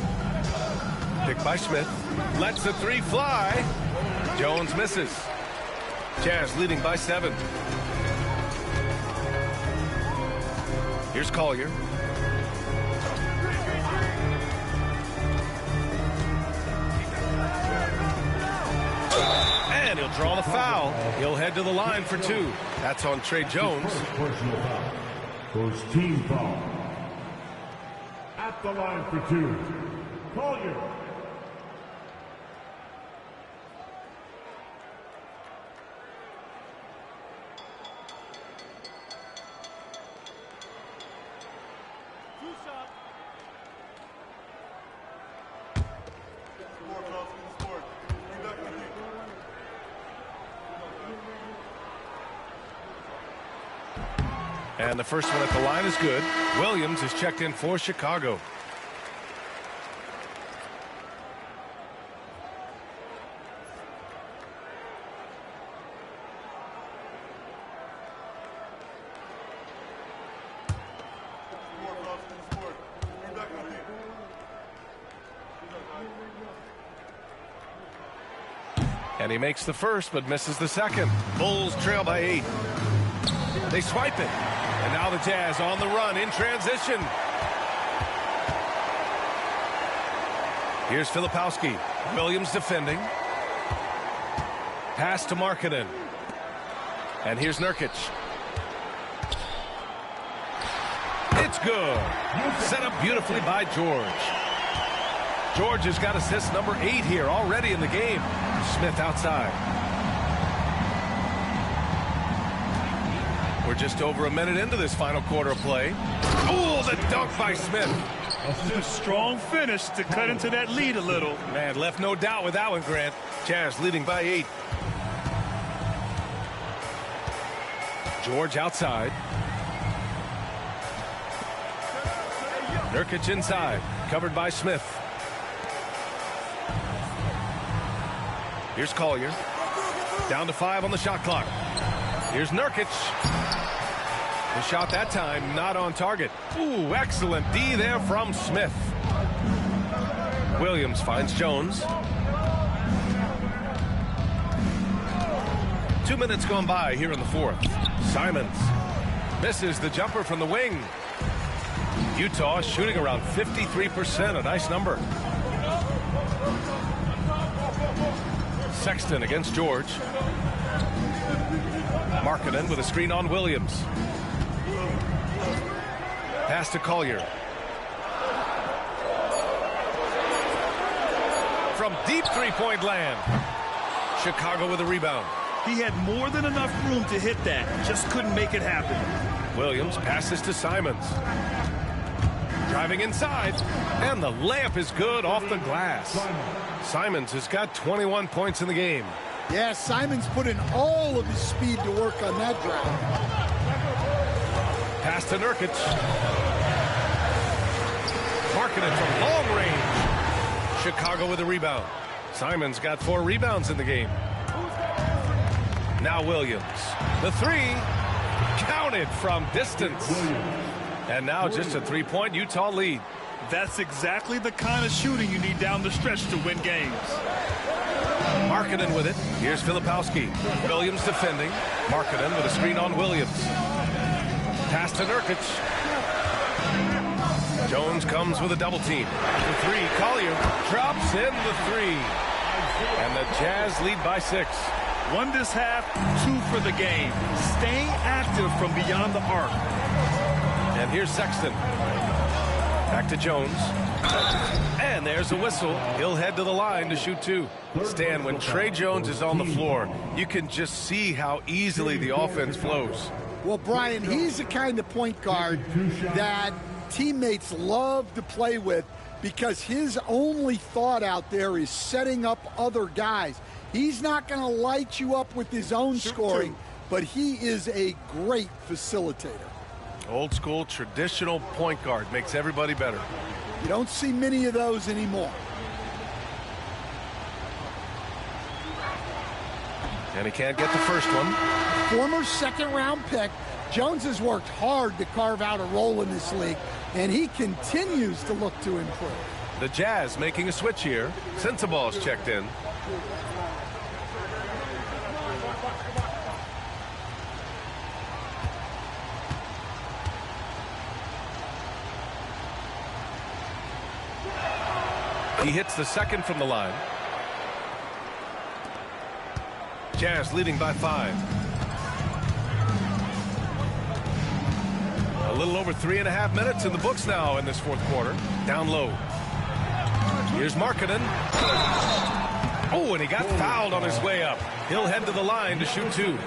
Picked by Smith. Lets the three fly. Jones misses. Jazz leading by 7. Here's Collier. And he'll draw the foul. He'll head to the line for 2. That's on Trey Jones. Personal foul. First team foul. At the line for 2. Collier. And the first one at the line is good. Williams is checked in for Chicago. And he makes the first but misses the second. Bulls trail by 8. They swipe it. And now the Jazz on the run in transition. Here's Filipowski. Williams defending. Pass to Markkanen. And here's Nurkic. It's good. Set up beautifully by George. George has got assist number 8 here already in the game. Smith outside. We're just over a minute into this final quarter of play. Oh, the dunk by Smith. A strong finish to cut into that lead a little. Man, left no doubt with that one, Grant. Jazz leading by 8. George outside. Nurkic inside. Covered by Smith. Here's Collier. Down to 5 on the shot clock. Here's Nurkic. The shot that time not on target. Ooh, excellent D there from Smith. Williams finds Jones. 2 minutes gone by here in the fourth. Simons misses the jumper from the wing. Utah shooting around 53%, a nice number. Sexton against George. Markkanen with a screen on Williams. Pass to Collier. From deep three-point land. Chicago with a rebound. He had more than enough room to hit that. Just couldn't make it happen. Williams passes to Simons. Driving inside. And the layup is good off the glass. Simons has got 21 points in the game. Yeah, Simons put in all of his speed to work on that drive. Pass to Nurkic. Markkanen from long range. Chicago with a rebound. Simons got 4 rebounds in the game. Now Williams. The 3. Counted from distance. And now just a 3-point Utah lead. That's exactly the kind of shooting you need down the stretch to win games. Markkanen with it. Here's Filipowski. Williams defending. Markkanen with a screen on Williams. Pass to Nurkic. Jones comes with a double team. The 3. Collier drops in the 3. And the Jazz lead by 6. 1 this half, 2 for the game. Staying active from beyond the arc. And here's Sexton. Back to Jones. And there's a whistle. He'll head to the line to shoot 2. Stan, when Trey Jones is on the floor, you can just see how easily the offense flows. Well, Brian, he's the kind of point guard that teammates love to play with because his only thought out there is setting up other guys. He's not going to light you up with his own scoring, but he is a great facilitator. Old school, traditional point guard makes everybody better. You don't see many of those anymore. And he can't get the first one. Former second-round pick, Jones has worked hard to carve out a role in this league, and he continues to look to improve. The Jazz making a switch here. Sensabaugh's checked in. He hits the second from the line. Jazz leading by 5. A little over 3.5 minutes in the books now in this fourth quarter. Down low. Here's Markkanen. Oh, and he got fouled on his way up. He'll head to the line to shoot 2.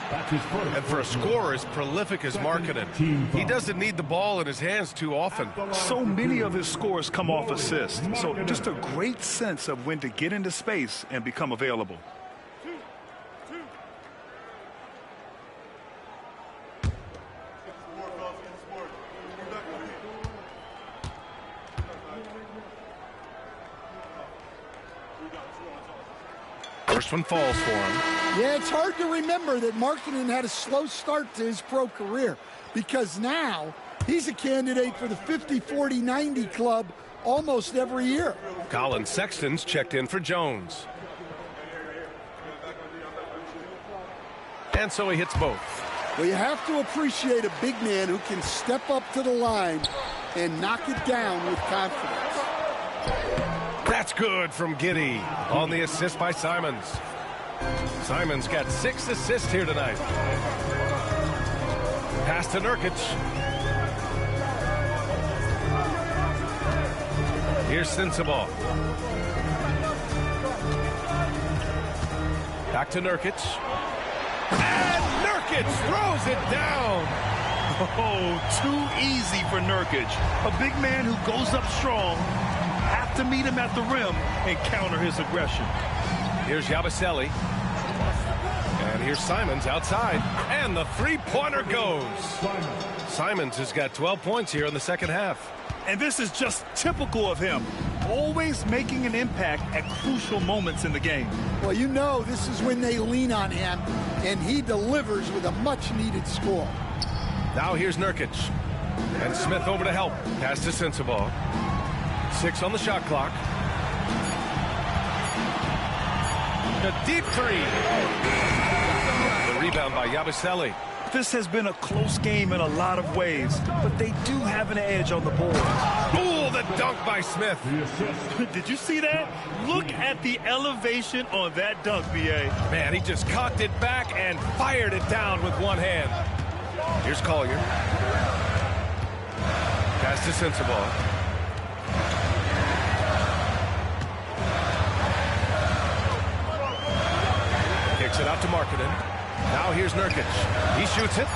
And for a scorer as prolific as Markkanen, he doesn't need the ball in his hands too often. So many of his scores come off assists. So just a great sense of when to get into space and become available. First one falls for him. Yeah, it's hard to remember that Markkanen had a slow start to his pro career because now he's a candidate for the 50, 40, 90 club almost every year. Colin Sexton's checked in for Jones. And so he hits both. Well, you have to appreciate a big man who can step up to the line and knock it down with confidence. That's good from Giddey on the assist by Simons. Simons got 6 assists here tonight. Pass to Nurkic. Here's Sensabaugh. Back to Nurkic. And Nurkic throws it down. Oh, too easy for Nurkic. A big man who goes up strong. Have to meet him at the rim and counter his aggression. Here's Yabusele. And here's Simons outside. And the three-pointer goes. Simons has got 12 points here in the second half. And this is just typical of him. Always making an impact at crucial moments in the game. Well, you know this is when they lean on him, and he delivers with a much-needed score. Now here's Nurkic. And Smith over to help. Pass to Sensabaugh. 6 on the shot clock. A deep 3. The rebound by Yabusele. This has been a close game in a lot of ways, but they do have an edge on the board. Oh, the dunk by Smith. Did you see that? Look at the elevation on that dunk, B.A. Man, he just cocked it back and fired it down with one hand. Here's Collier. Pass to Sensabaugh. Kicks it out to Markkanen. Now here's Nurkic. He shoots it.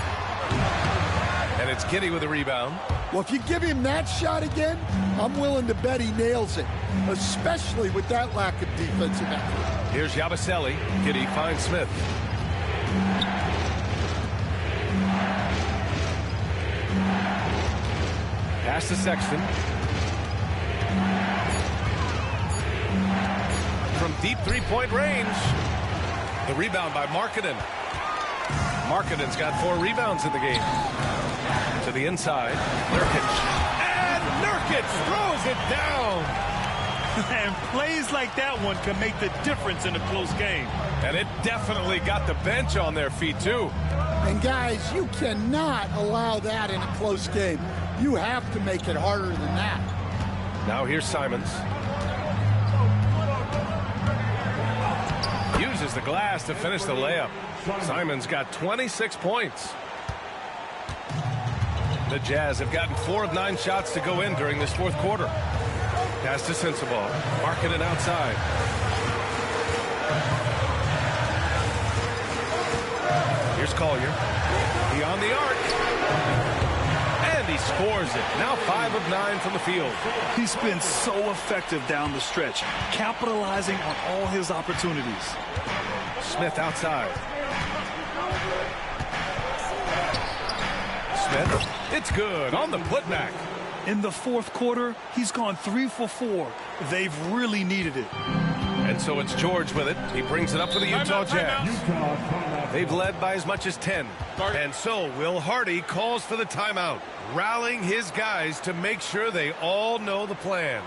And it's Giddey with a rebound. Well, if you give him that shot again, I'm willing to bet he nails it, especially with that lack of defensive effort. Here's Yabusele. Giddey finds Smith. Pass to Sexton. From deep three-point range. The rebound by Markkanen. Markkanen's got 4 rebounds in the game. To the inside. Nurkic. And Nurkic throws it down. And plays like that one can make the difference in a close game. And it definitely got the bench on their feet, too. And, guys, you cannot allow that in a close game. You have to make it harder than that. Now here's Simons. Uses the glass to finish the layup. Simons got 26 points. The Jazz have gotten 4 of 9 shots to go in during this fourth quarter. Pass to Sensabaugh. Marking it outside. Here's Collier. Beyond the arc. And he scores it. Now 5 of 9 from the field. He's been so effective down the stretch, capitalizing on all his opportunities. Smith outside. Smith. It's good on the putback. In the fourth quarter, he's gone 3 for 4. They've really needed it. And so it's George with it. He brings it up for the Utah Jazz. They've led by as much as 10. And so Will Hardy calls for the timeout, rallying his guys to make sure they all know the plan.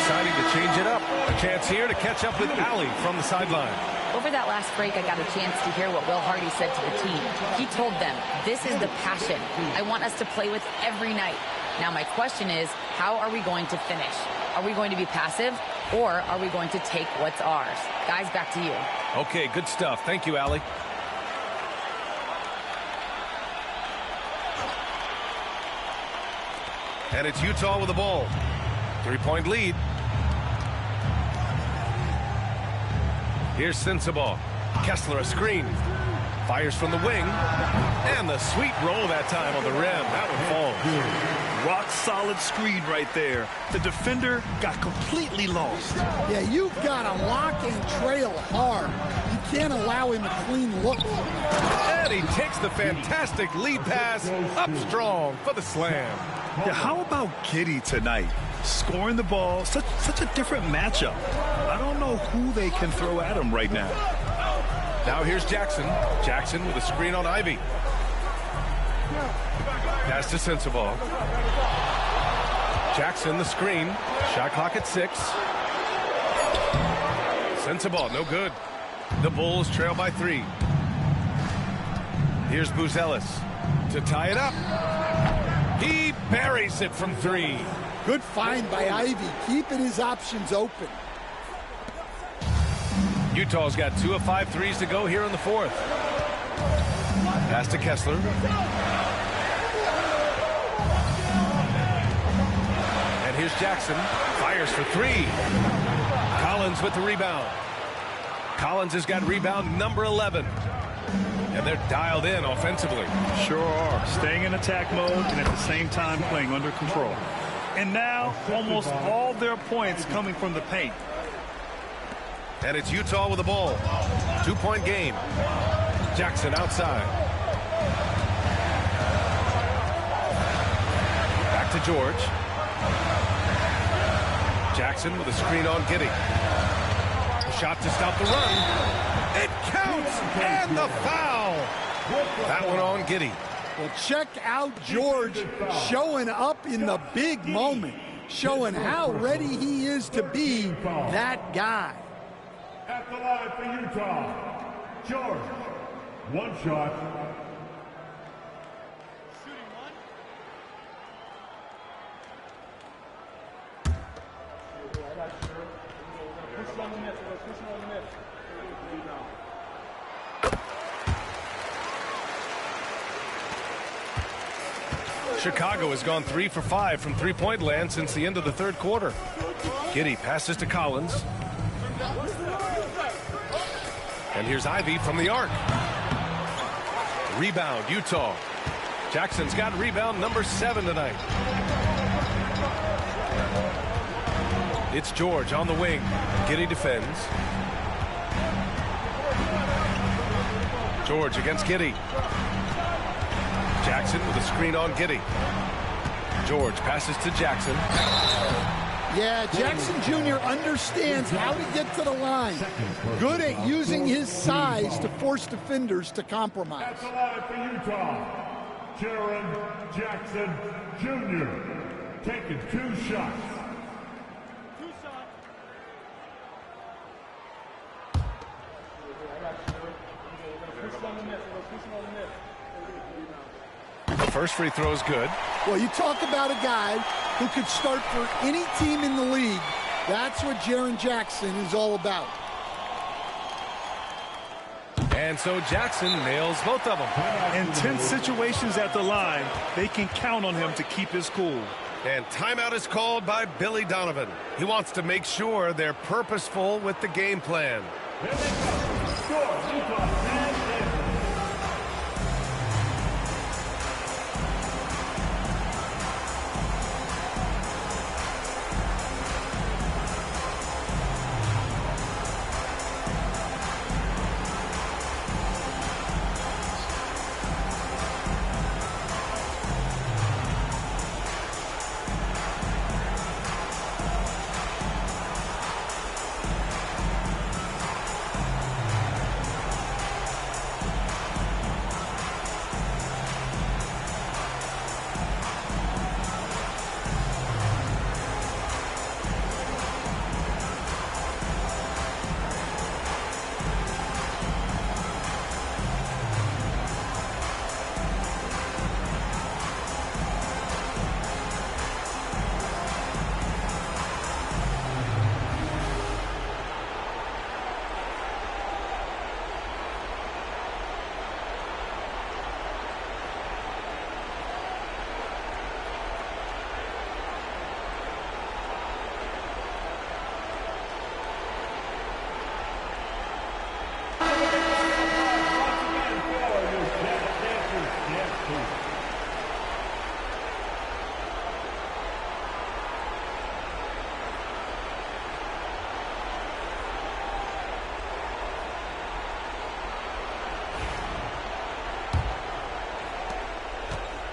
Deciding to change it up. A chance here to catch up with Allie from the sideline. Over that last break, I got a chance to hear what Will Hardy said to the team. He told them, this is the passion I want us to play with every night. Now my question is, how are we going to finish? Are we going to be passive, or are we going to take what's ours? Guys, back to you. Okay, good stuff. Thank you, Allie. And it's Utah with the ball. 3-point lead. Here's Sensabaugh. Kessler a screen. Fires from the wing. And the sweet roll that time on the rim. That one falls. Rock solid screen right there. The defender got completely lost. Yeah, you've got to lock and trail hard. You can't allow him a clean look. And he takes the fantastic lead pass up strong for the slam. Yeah, how about Giddey tonight? Scoring the ball, such a different matchup. I don't know who they can throw at him right now. Now here's Jackson. Jackson with a screen on Ivy. Pass to Sensabaugh. Jackson the screen. Shot clock at 6. Sensabaugh, no good. The Bulls trail by 3. Here's Buzelis to tie it up. He buries it from 3. Good find by Ivy, keeping his options open. Utah's got 2 of 5 threes to go here in the fourth. Pass to Kessler. And here's Jackson. Fires for 3. Collins with the rebound. Collins has got rebound number 11. And they're dialed in offensively. Sure are. Staying in attack mode and at the same time playing under control. And now almost all their points coming from the paint. And it's Utah with the ball. 2-point game. Jackson outside. Back to George. Jackson with a screen on Giddey. Shot to stop the run. It counts, and the foul. That one on Giddey. Well, check out George showing up in the big moment, showing how ready he is to be that guy. At the line for Utah, George. One shot. Chicago has gone 3 for 5 from three-point land since the end of the third quarter. Giddey passes to Collins. And here's Ivey from the arc. Rebound, Utah. Jackson's got rebound number 7 tonight. It's George on the wing. Giddey defends. George against Giddey. Jackson with a screen on Giddey. George passes to Jackson. Yeah, Jackson Jr. understands how to get to the line. Good at using his size to force defenders to compromise. That's a lot for Utah. Jaren Jackson Jr. taking 2 shots. First free throw is good. Well, you talk about a guy who could start for any team in the league. That's what Jaren Jackson is all about. And so Jackson nails both of them. In tense situations at the line, they can count on him to keep his cool. And timeout is called by Billy Donovan. He wants to make sure they're purposeful with the game plan.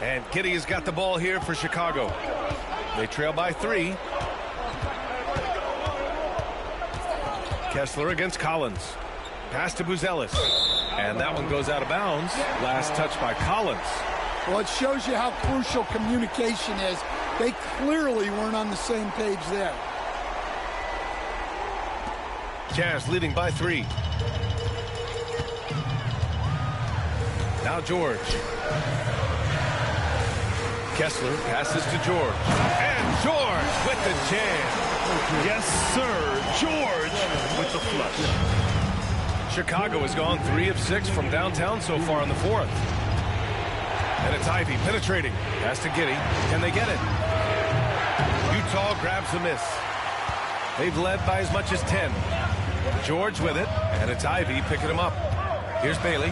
And Giddey has got the ball here for Chicago. They trail by 3. Kessler against Collins. Pass to Buzelis. And that one goes out of bounds. Last touch by Collins. Well, it shows you how crucial communication is. They clearly weren't on the same page there. Jazz leading by 3. Now George. Kessler passes to George. And George with the jam. Yes, sir. George with the flush. Chicago has gone 3 of 6 from downtown so far in the 4th. And it's Ivey penetrating. Pass to Giddey. Can they get it? Utah grabs the miss. They've led by as much as 10. George with it. And it's Ivey picking him up. Here's Bailey.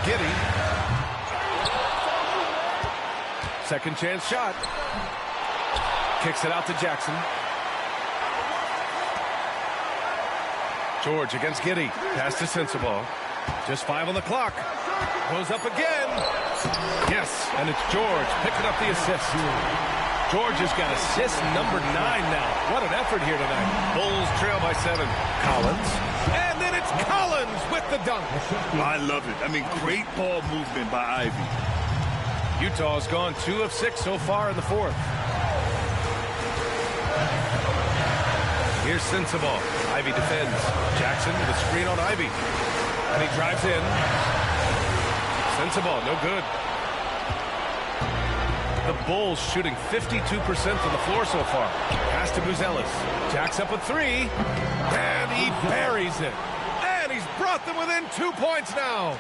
Giddey. Second chance shot. Kicks it out to Jackson. George against Giddey. Pass to Sensabaugh. Just 5 on the clock. Goes up again. Yes, and it's George picking up the assist. George has got assist number 9 now. What an effort here tonight. Bulls trail by 7. Collins. And then it's Collins with the dunk. I love it. I mean, great ball movement by Ivey. Utah's gone 2 of 6 so far in the 4th. Here's Sensabaugh. Ivey defends. Jackson with a screen on Ivey. And he drives in. Sensabaugh, no good. The Bulls shooting 52% from the floor so far. Pass to Buzelis. Jacks up a three. And he buries it. And he's brought them within 2 points now.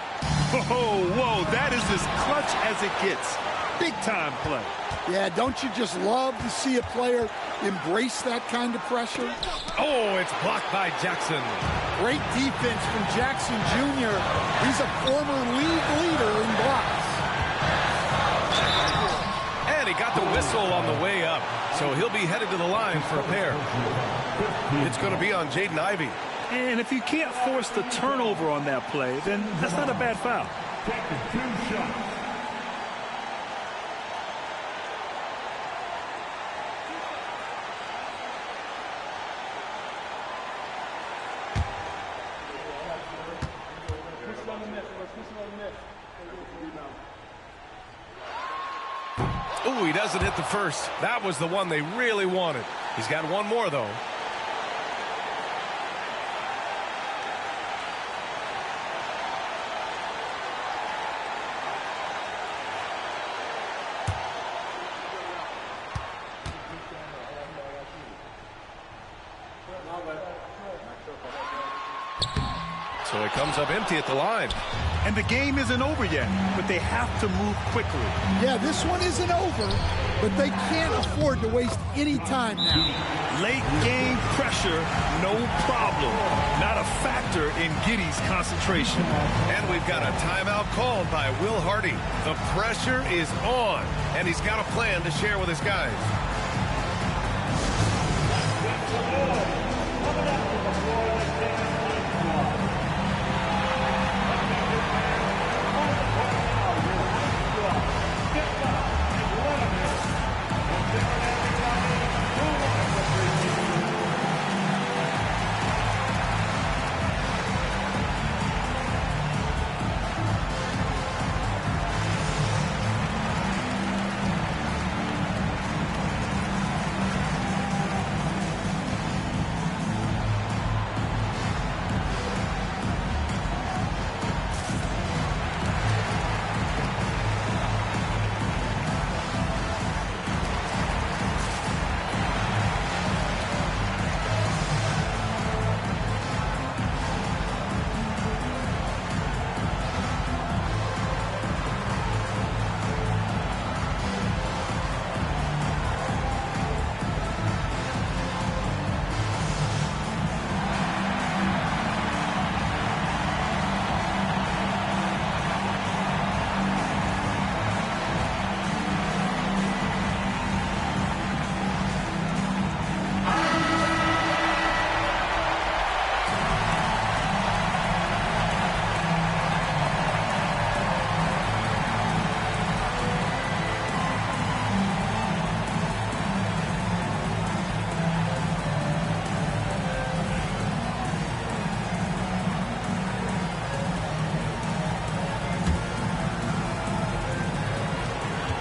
Whoa, that is as clutch as it gets. Big time play. Yeah, don't you just love to see a player embrace that kind of pressure? Oh, it's blocked by Jackson. Great defense from Jackson Jr. He's a former league leader in blocks. And he got the whistle on the way up, so he'll be headed to the line for a pair. It's going to be on Jaden Ivey. And if you can't force the turnover on that play, then that's not a bad foul. Taking 2 shots. Ooh, he doesn't hit the first. That was the one they really wanted. He's got one more, though. So he comes up empty at the line. And the game isn't over yet, but they have to move quickly. Yeah, this one isn't over, but they can't afford to waste any time now. Late game pressure, no problem. Not a factor in Giddey's concentration. And we've got a timeout called by Will Hardy. The pressure is on, and he's got a plan to share with his guys.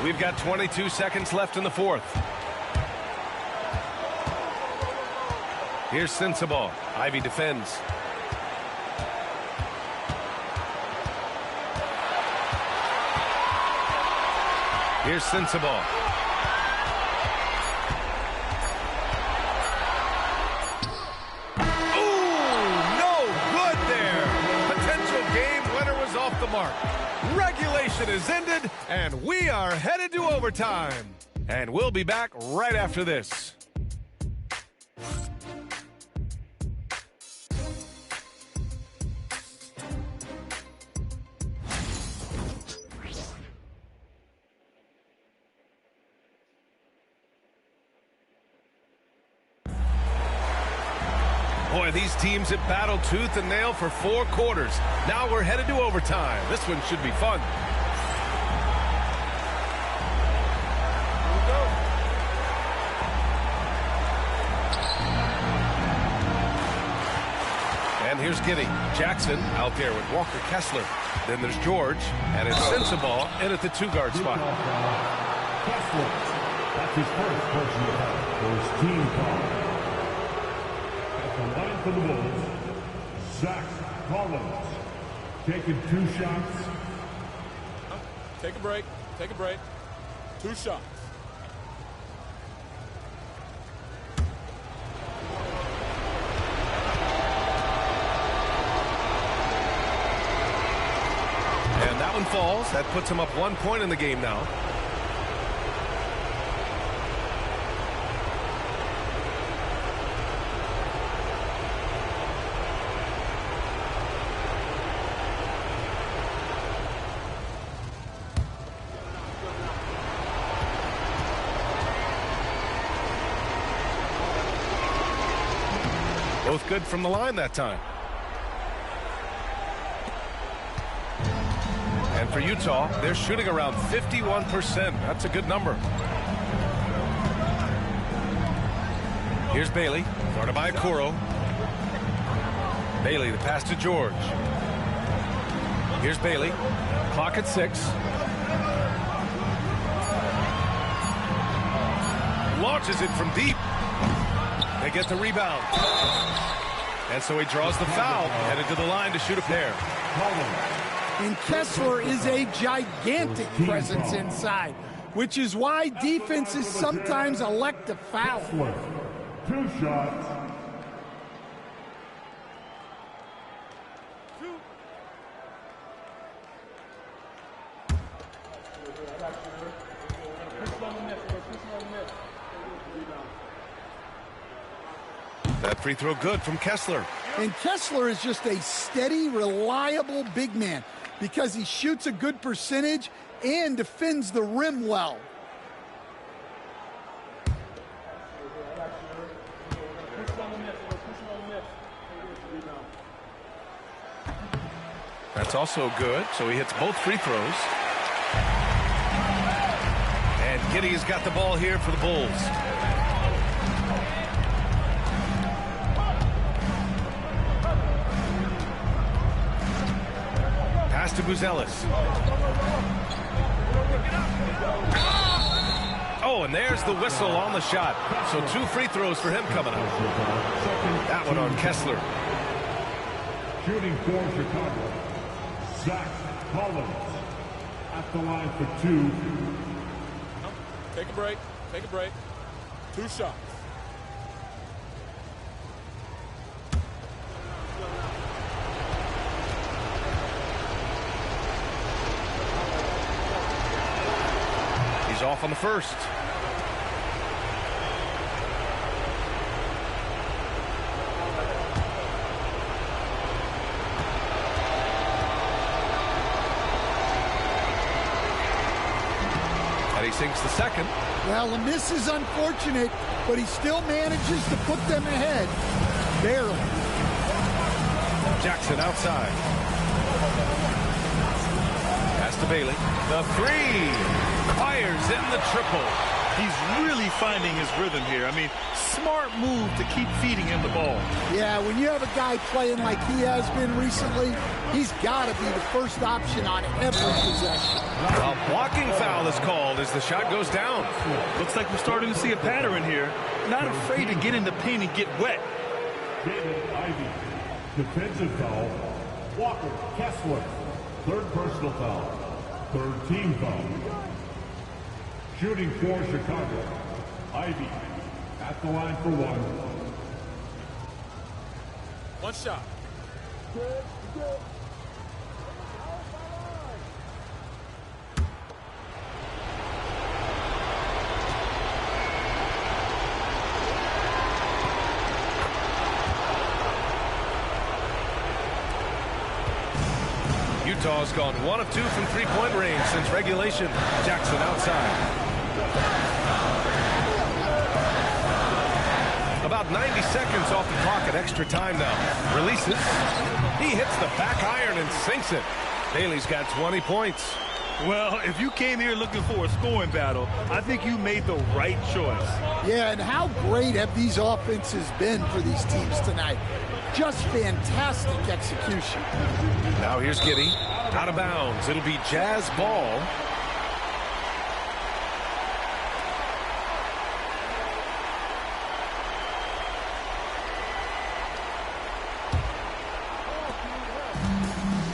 We've got 22 seconds left in the fourth. Here's Sensabaugh. Ivey defends. Here's Sensabaugh. The mark. Regulation is ended, and we are headed to overtime. And we'll be back right after this. Boy, these teams have battled tooth and nail for 4 quarters. Now we're headed to overtime. This one should be fun. And here's Giddey. Jackson out there with Walker Kessler. Then there's George, and it's Sensabaugh in at the 2-guard spot. Kessler, that's his first personal foul. First team foul. The line for the Bulls, Zach Collins, taking 2 shots. Take a break. Take a break. 2 shots. And that one falls. That puts him up 1 point in the game now. Both good from the line that time. And for Utah, they're shooting around 51%. That's a good number. Here's Bailey, guarded by Okoro. Bailey, the pass to George. Here's Bailey, clock at 6. Launches it from deep. They get the rebound. And so he draws the foul, headed to the line to shoot a pair. And Kessler is a gigantic presence inside, which is why defenses sometimes elect to foul. 2 shots. That free throw good from Kessler. And Kessler is just a steady, reliable big man because he shoots a good percentage and defends the rim well. That's also good, so he hits both free throws. And Giddey's got the ball here for the Bulls. Pass to Buzelis. Oh, and there's the whistle on the shot. So 2 free throws for him coming up. That one on Kessler. Shooting for Chicago, Zach Collins at the line for 2. Take a break. Take a break. 2 shots. He's off on the first. And he sinks the second. Well, the miss is unfortunate, but he still manages to put them ahead. Barely. Jackson outside. Pass to Bailey. The 3. Fires in the triple. He's really finding his rhythm here. I mean, smart move to keep feeding him the ball. Yeah, when you have a guy playing like he has been recently, he's got to be the first option on every possession. A blocking foul is called as the shot goes down. Looks like we're starting to see a pattern here. Not afraid to get in the paint and get wet. David Ivey, defensive foul. Walker Kessler, 3rd personal foul. 3rd team foul. Shooting for Chicago, Ivey at the line for 1. 1 shot. Utah's gone 1 of 2 from 3-point range since regulation. Jackson outside. About 90 seconds off the clock at extra time now. Releases. He hits the back iron and sinks it. Bailey's got 20 points. Well, if you came here looking for a scoring battle, I think you made the right choice. Yeah, and how great have these offenses been for these teams tonight? Just fantastic execution. Now here's Giddey. Out of bounds. It'll be Jazz ball.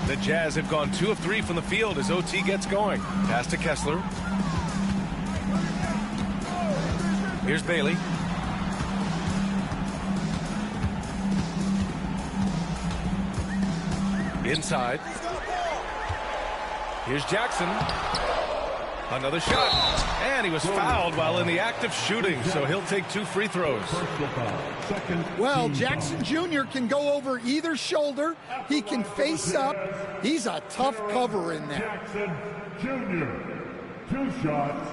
The Jazz have gone 2 of 3 from the field as OT gets going. Pass to Kessler. Here's Bailey. Inside. Here's Jackson. Another shot. And he was fouled while in the act of shooting, so he'll take 2 free throws. Well, Jackson Jr. can go over either shoulder. He can face up. He's a tough cover in there. Jackson Jr. 2 shots.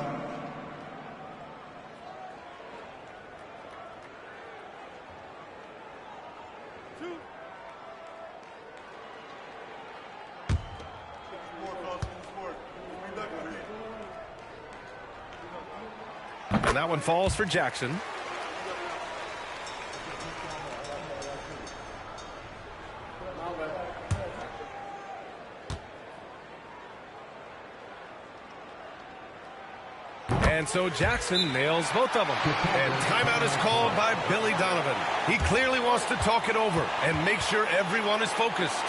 And that one falls for Jackson. And so Jackson nails both of them. And timeout is called by Billy Donovan. He clearly wants to talk it over and make sure everyone is focused.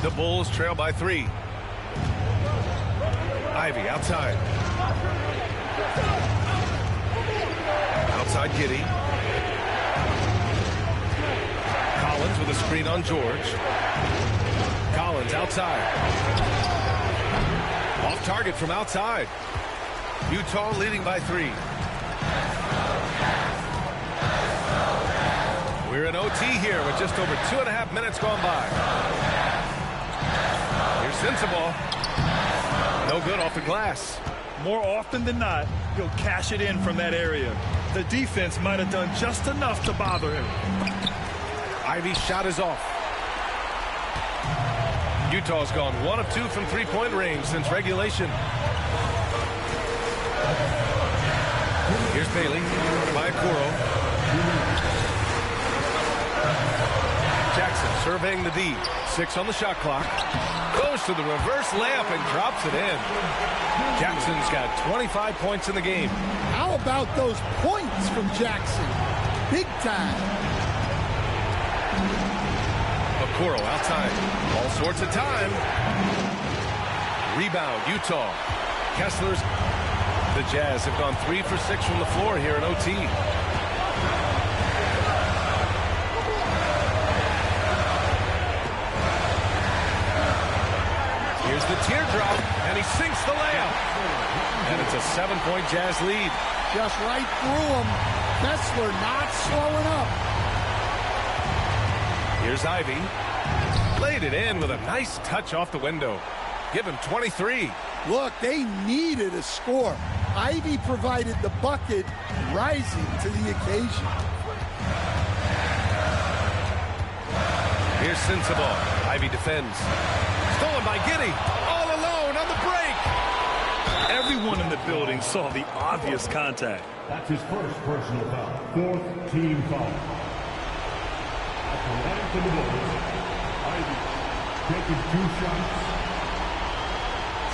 The Bulls trail by 3. Ivy outside. Outside Giddey. Collins with a screen on George. Collins outside. Off target from outside. Utah leading by 3. We're in OT here with just over 2.5 minutes gone by. Here's Sensabaugh. No good off the glass. More often than not, he'll cash it in from that area. The defense might have done just enough to bother him. Ivy's shot is off. Utah's gone 1 of 2 from three-point range since regulation. Here's Bailey by Okoro. Jackson surveying the D. 6 on the shot clock. Goes to the reverse layup and drops it in. Jackson's got 25 points in the game. How about those points from Jackson? Big time. Okoro outside. All sorts of time. Rebound, Utah. Kessler's. The Jazz have gone 3 for 6 from the floor here in OT. Here's the teardrop, and he sinks the layup. And it's a 7-point Jazz lead. Just right through him. Kessler not slowing up. Here's Ivy. Laid it in with a nice touch off the window. Give him 23. Look, they needed a score. Ivy provided the bucket, rising to the occasion. Here's Sensabaugh. Ivy defends. Stolen by Giddey. All alone on the break. Everyone in the building saw the obvious contact. That's his first personal foul. Fourth team foul. At the line for the Bulls, Ivy taking 2 shots.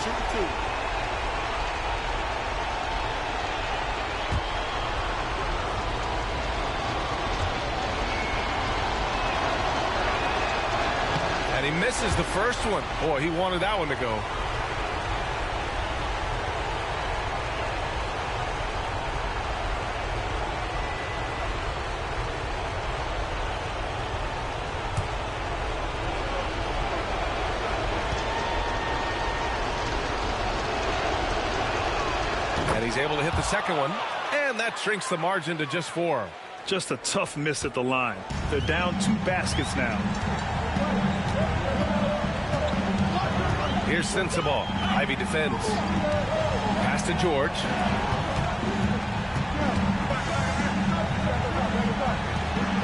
Shoot 2. And he misses the first one. Boy, he wanted that one to go. And he's able to hit the second one. And that shrinks the margin to just 4. Just a tough miss at the line. They're down 2 baskets now. Here's Sensabaugh. Ivy defends. Pass to George.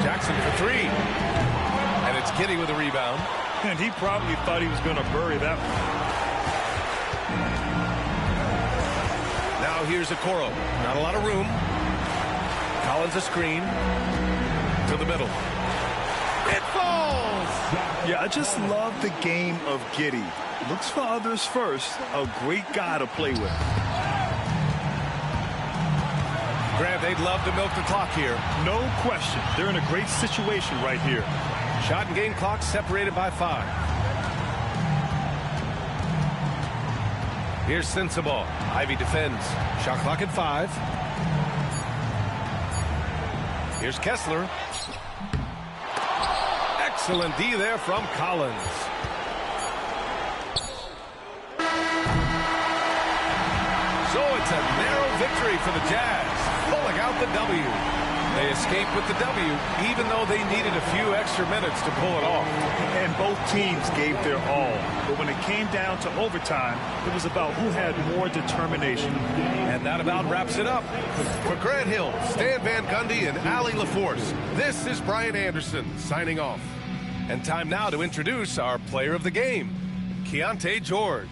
Jackson for 3. And it's Giddey with a rebound. And he probably thought he was going to bury that one. Now here's Okoro. Not a lot of room. Collins a screen. To the middle. It falls! Yeah, I just love the game of Giddey. Looks for others first. A great guy to play with. Grant, they'd love to milk the clock here. No question. They're in a great situation right here. Shot and game clock separated by 5. Here's Sensabaugh. Ivy defends. Shot clock at 5. Here's Kessler. Excellent D there from Collins. So it's a narrow victory for the Jazz, pulling out the W. They escaped with the W, even though they needed a few extra minutes to pull it off. And both teams gave their all. But when it came down to overtime, it was about who had more determination. And that about wraps it up. For Grant Hill, Stan Van Gundy, and Allie LaForce, this is Brian Anderson signing off. And time now to introduce our player of the game, Keontae George.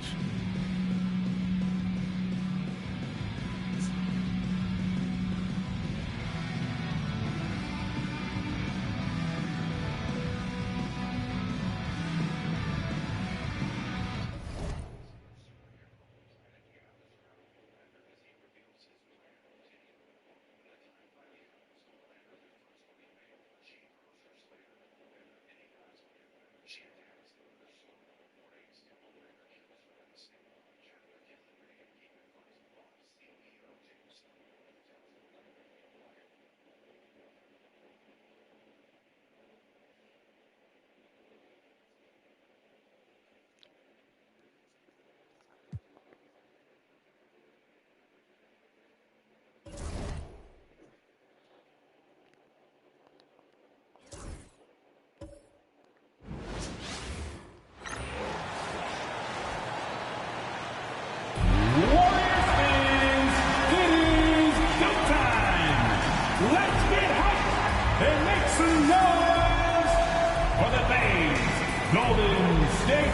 Golden State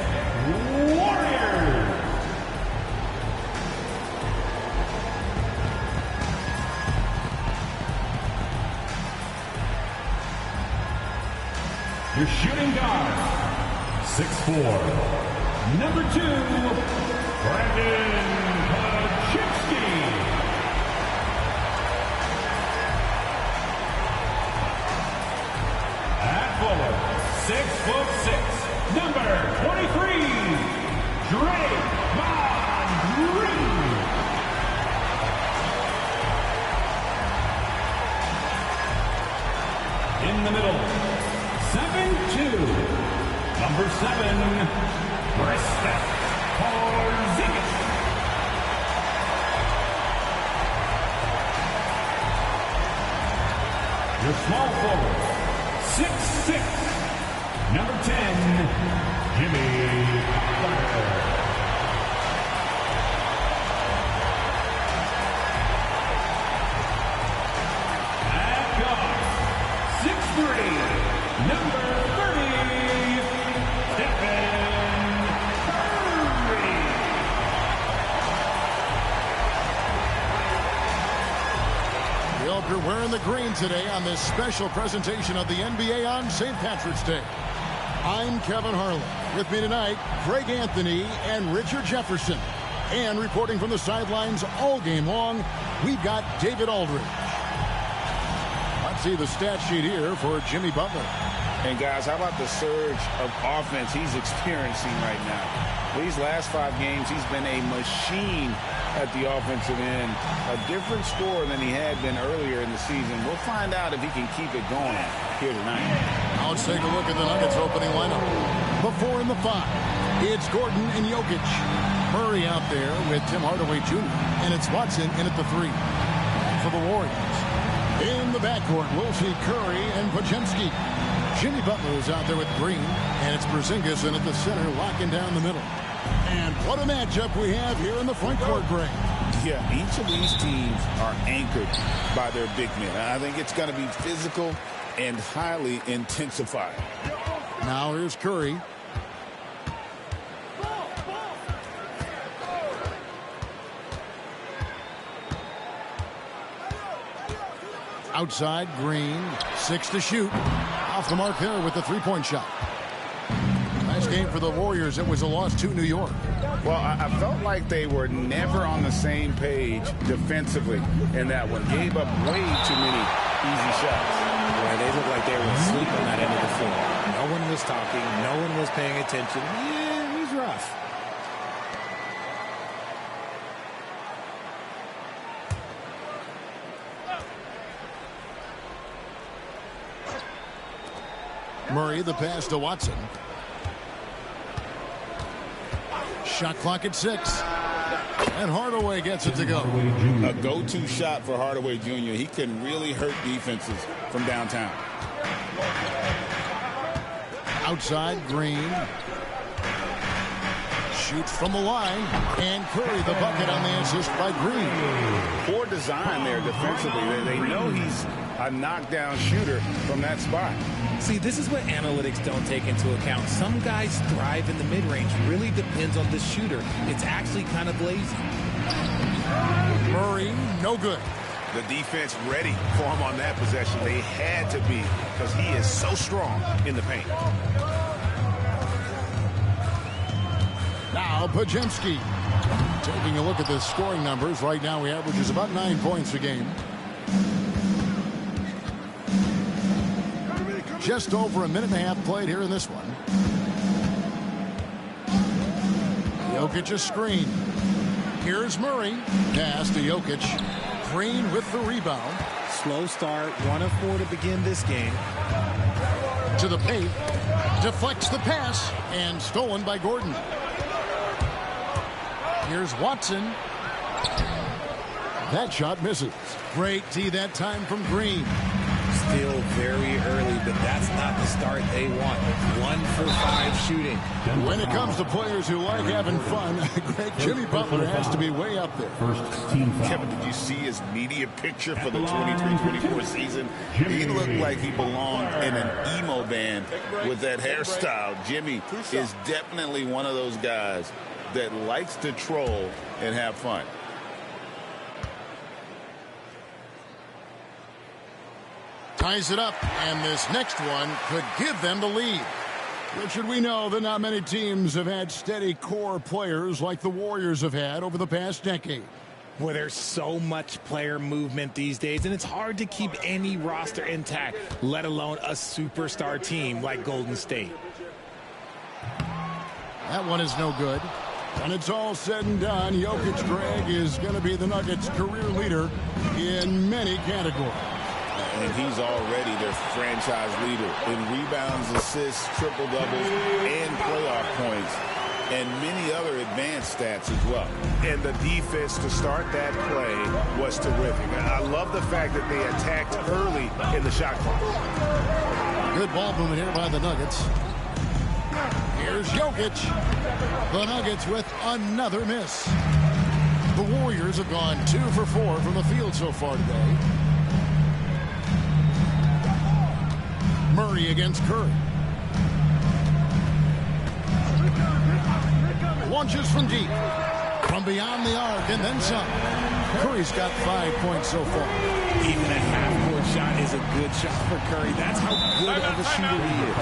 Warriors. Your shooting guard, 6'4", number 2, Brandon Kaczynski. At forward, 6'6", number 23, Draymond Green. In the middle, 7'2", number 7, Kristaps Porzingis. Your small forward, 6'6", number 10, Jimmy Butler. At guard, 6'3", number 30, Stephen Curry. Booker wearing the green today on this special presentation of the NBA on St. Patrick's Day. I'm Kevin Harlan. With me tonight, Greg Anthony and Richard Jefferson. And reporting from the sidelines all game long, we've got David Aldridge. Let's see the stat sheet here for Jimmy Butler. And guys, how about the surge of offense he's experiencing right now? These last 5 games, he's been a machine at the offensive end. A different scorer than he had been earlier in the season. We'll find out if he can keep it going here tonight. Now let's take a look at the Nuggets opening lineup. The 4 and the 5. It's Gordon and Jokic. Murray out there with Tim Hardaway Jr. And it's Watson in at the 3. For the Warriors. In the backcourt, we'll see Curry and Podziemski. Jimmy Butler is out there with Green, and it's Porzingis in at the center, locking down the middle. And what a matchup we have here in the front court, Greg. Yeah, each of these teams are anchored by their big men. I think it's going to be physical and highly intensified. Now here's Curry. Outside, Green, 6 to shoot. Off the mark there with the three-point shot. Nice game for the Warriors. It was a loss to New York. Well, I felt like they were never on the same page defensively in that one. Gave up way too many easy shots. Yeah, they looked like they were asleep on that end of the floor. No one was talking. No one was paying attention. Yeah, it was rough. Murray, the pass to Watson. Shot clock at 6. And Hardaway gets it to go. A go-to shot for Hardaway Jr. He can really hurt defenses from downtown. Outside, Green. Shoots from the line. And Curry the bucket on the assist by Green. Poor design there defensively. They know he's a knockdown shooter from that spot. See, this is what analytics don't take into account. Some guys thrive in the mid-range. Really depends on the shooter. It's actually kind of lazy. Murray, no good. The defense ready for him on that possession. They had to be because he is so strong in the paint. Now Podziemski. Taking a look at the scoring numbers. Right now he averages about 9 points a game. Just over a minute and a half played here in this one. Jokic a screen. Here's Murray. Pass to Jokic. Green with the rebound. Slow start. 1 of 4 to begin this game. To the paint. Deflects the pass. And stolen by Gordon. Here's Watson. That shot misses. Great D that time from Green. Still very early, but that's not the start they want. 1 for 5 shooting. When it comes to players who like having fun, Greg, Jimmy Butler has to be way up there. Kevin, did you see his media picture for the 23-24 season? He looked like he belonged in an emo band with that hairstyle. Jimmy is definitely one of those guys that likes to troll and have fun. Ties it up, and this next one could give them the lead. Richard, we know that not many teams have had steady core players like the Warriors have had over the past decade. Well, there's so much player movement these days, and it's hard to keep any roster intact, let alone a superstar team like Golden State. That one is no good. When it's all said and done, Jokic, Greg, is going to be the Nuggets' career leader in many categories. And he's already their franchise leader in rebounds, assists, triple-doubles, and playoff points, and many other advanced stats as well. And the defense to start that play was terrific. I love the fact that they attacked early in the shot clock. Good ball movement here by the Nuggets. Here's Jokic. The Nuggets with another miss. The Warriors have gone 2 for 4 from the field so far today. Murray against Curry. Launches from deep. from beyond the arc and then some. Curry's got 5 points so far. Even a half-court shot is a good shot for Curry. That's how good of a shooter he is.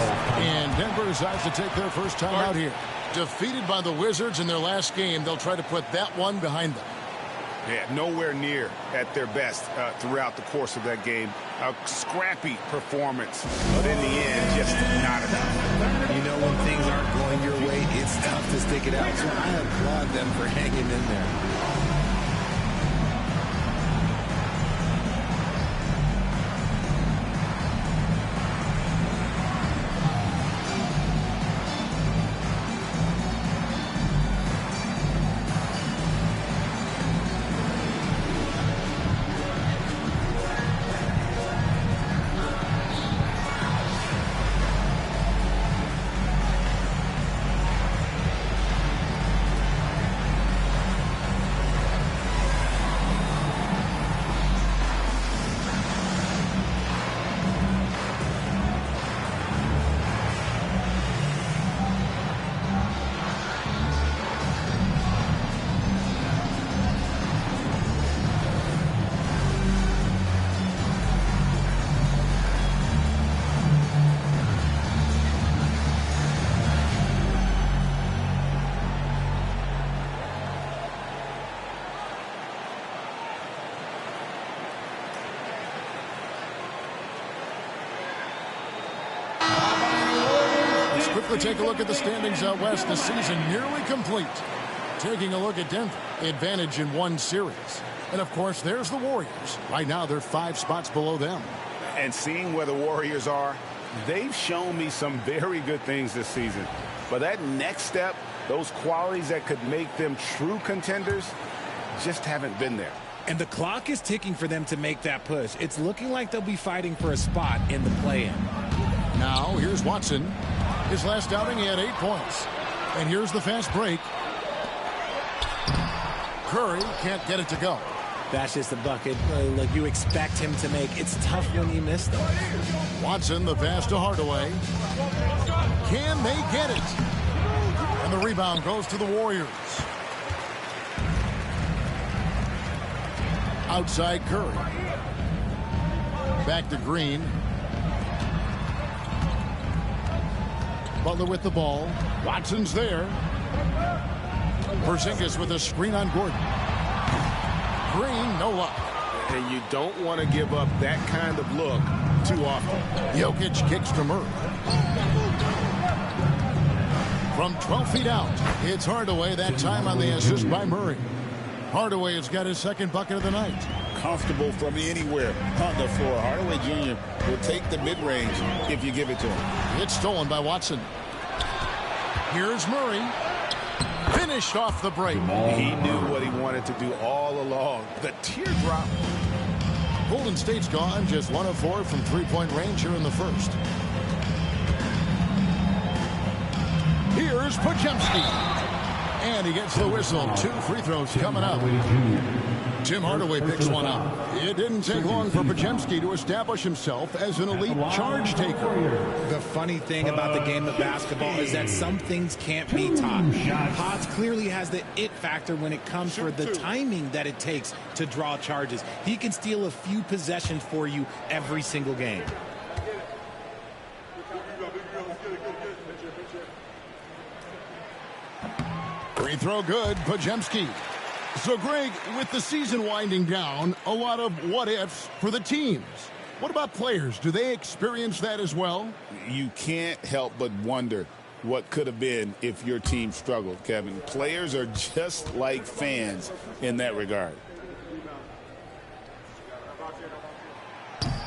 And Denver decides to take their first time out here. Defeated by the Wizards in their last game, they'll try to put that one behind them. Yeah, nowhere near at their best throughout the course of that game. A scrappy performance, but in the end, just not enough. You know, when things aren't going your way, it's tough to stick it out. So I applaud them for hanging in there. Quickly take a look at the standings out west. The season nearly complete. Taking a look at Denver. Advantage in one series. And, of course, there's the Warriors. Right now, they're 5 spots below them. And seeing where the Warriors are, they've shown me some very good things this season. But that next step, those qualities that could make them true contenders, just haven't been there. And the clock is ticking for them to make that push. It's looking like they'll be fighting for a spot in the play-in. Now, here's Watson. His last outing, he had 8 points. And here's the fast break. Curry can't get it to go. That's just a bucket like you expect him to make. It's tough when you miss them. Watson, the pass to Hardaway. Can they get it? And the rebound goes to the Warriors. Outside Curry. Back to Green. Butler with the ball. Watson's there. Porzingis with a screen on Gordon. Green, no luck. And you don't want to give up that kind of look too often. Jokic kicks to Murray. From 12 feet out, it's Hardaway, that time on the assist by Murray. Hardaway has got his second bucket of the night. Comfortable from anywhere on the floor. Hardaway Jr. will take the mid-range if you give it to him. It's stolen by Watson. Here's Murray. Finished off the break. He knew what he wanted to do all along. The teardrop. Golden State's gone just 1 of 4 from three-point range here in the first. Here's Podziemski. And he gets the whistle. 2 free throws coming up. Tim Hardaway picks one up. It didn't take long for Podziemski to establish himself as an elite charge taker. The funny thing about the game of basketball is that some things can't be taught. Potts clearly has the it factor when it comes for the timing that it takes to draw charges. He can steal a few possessions for you every single game. Free throw good, Podziemski. So, Greg, with the season winding down, a lot of what-ifs for the teams. What about players? Do they experience that as well? You can't help but wonder what could have been if your team struggled, Kevin. Players are just like fans in that regard.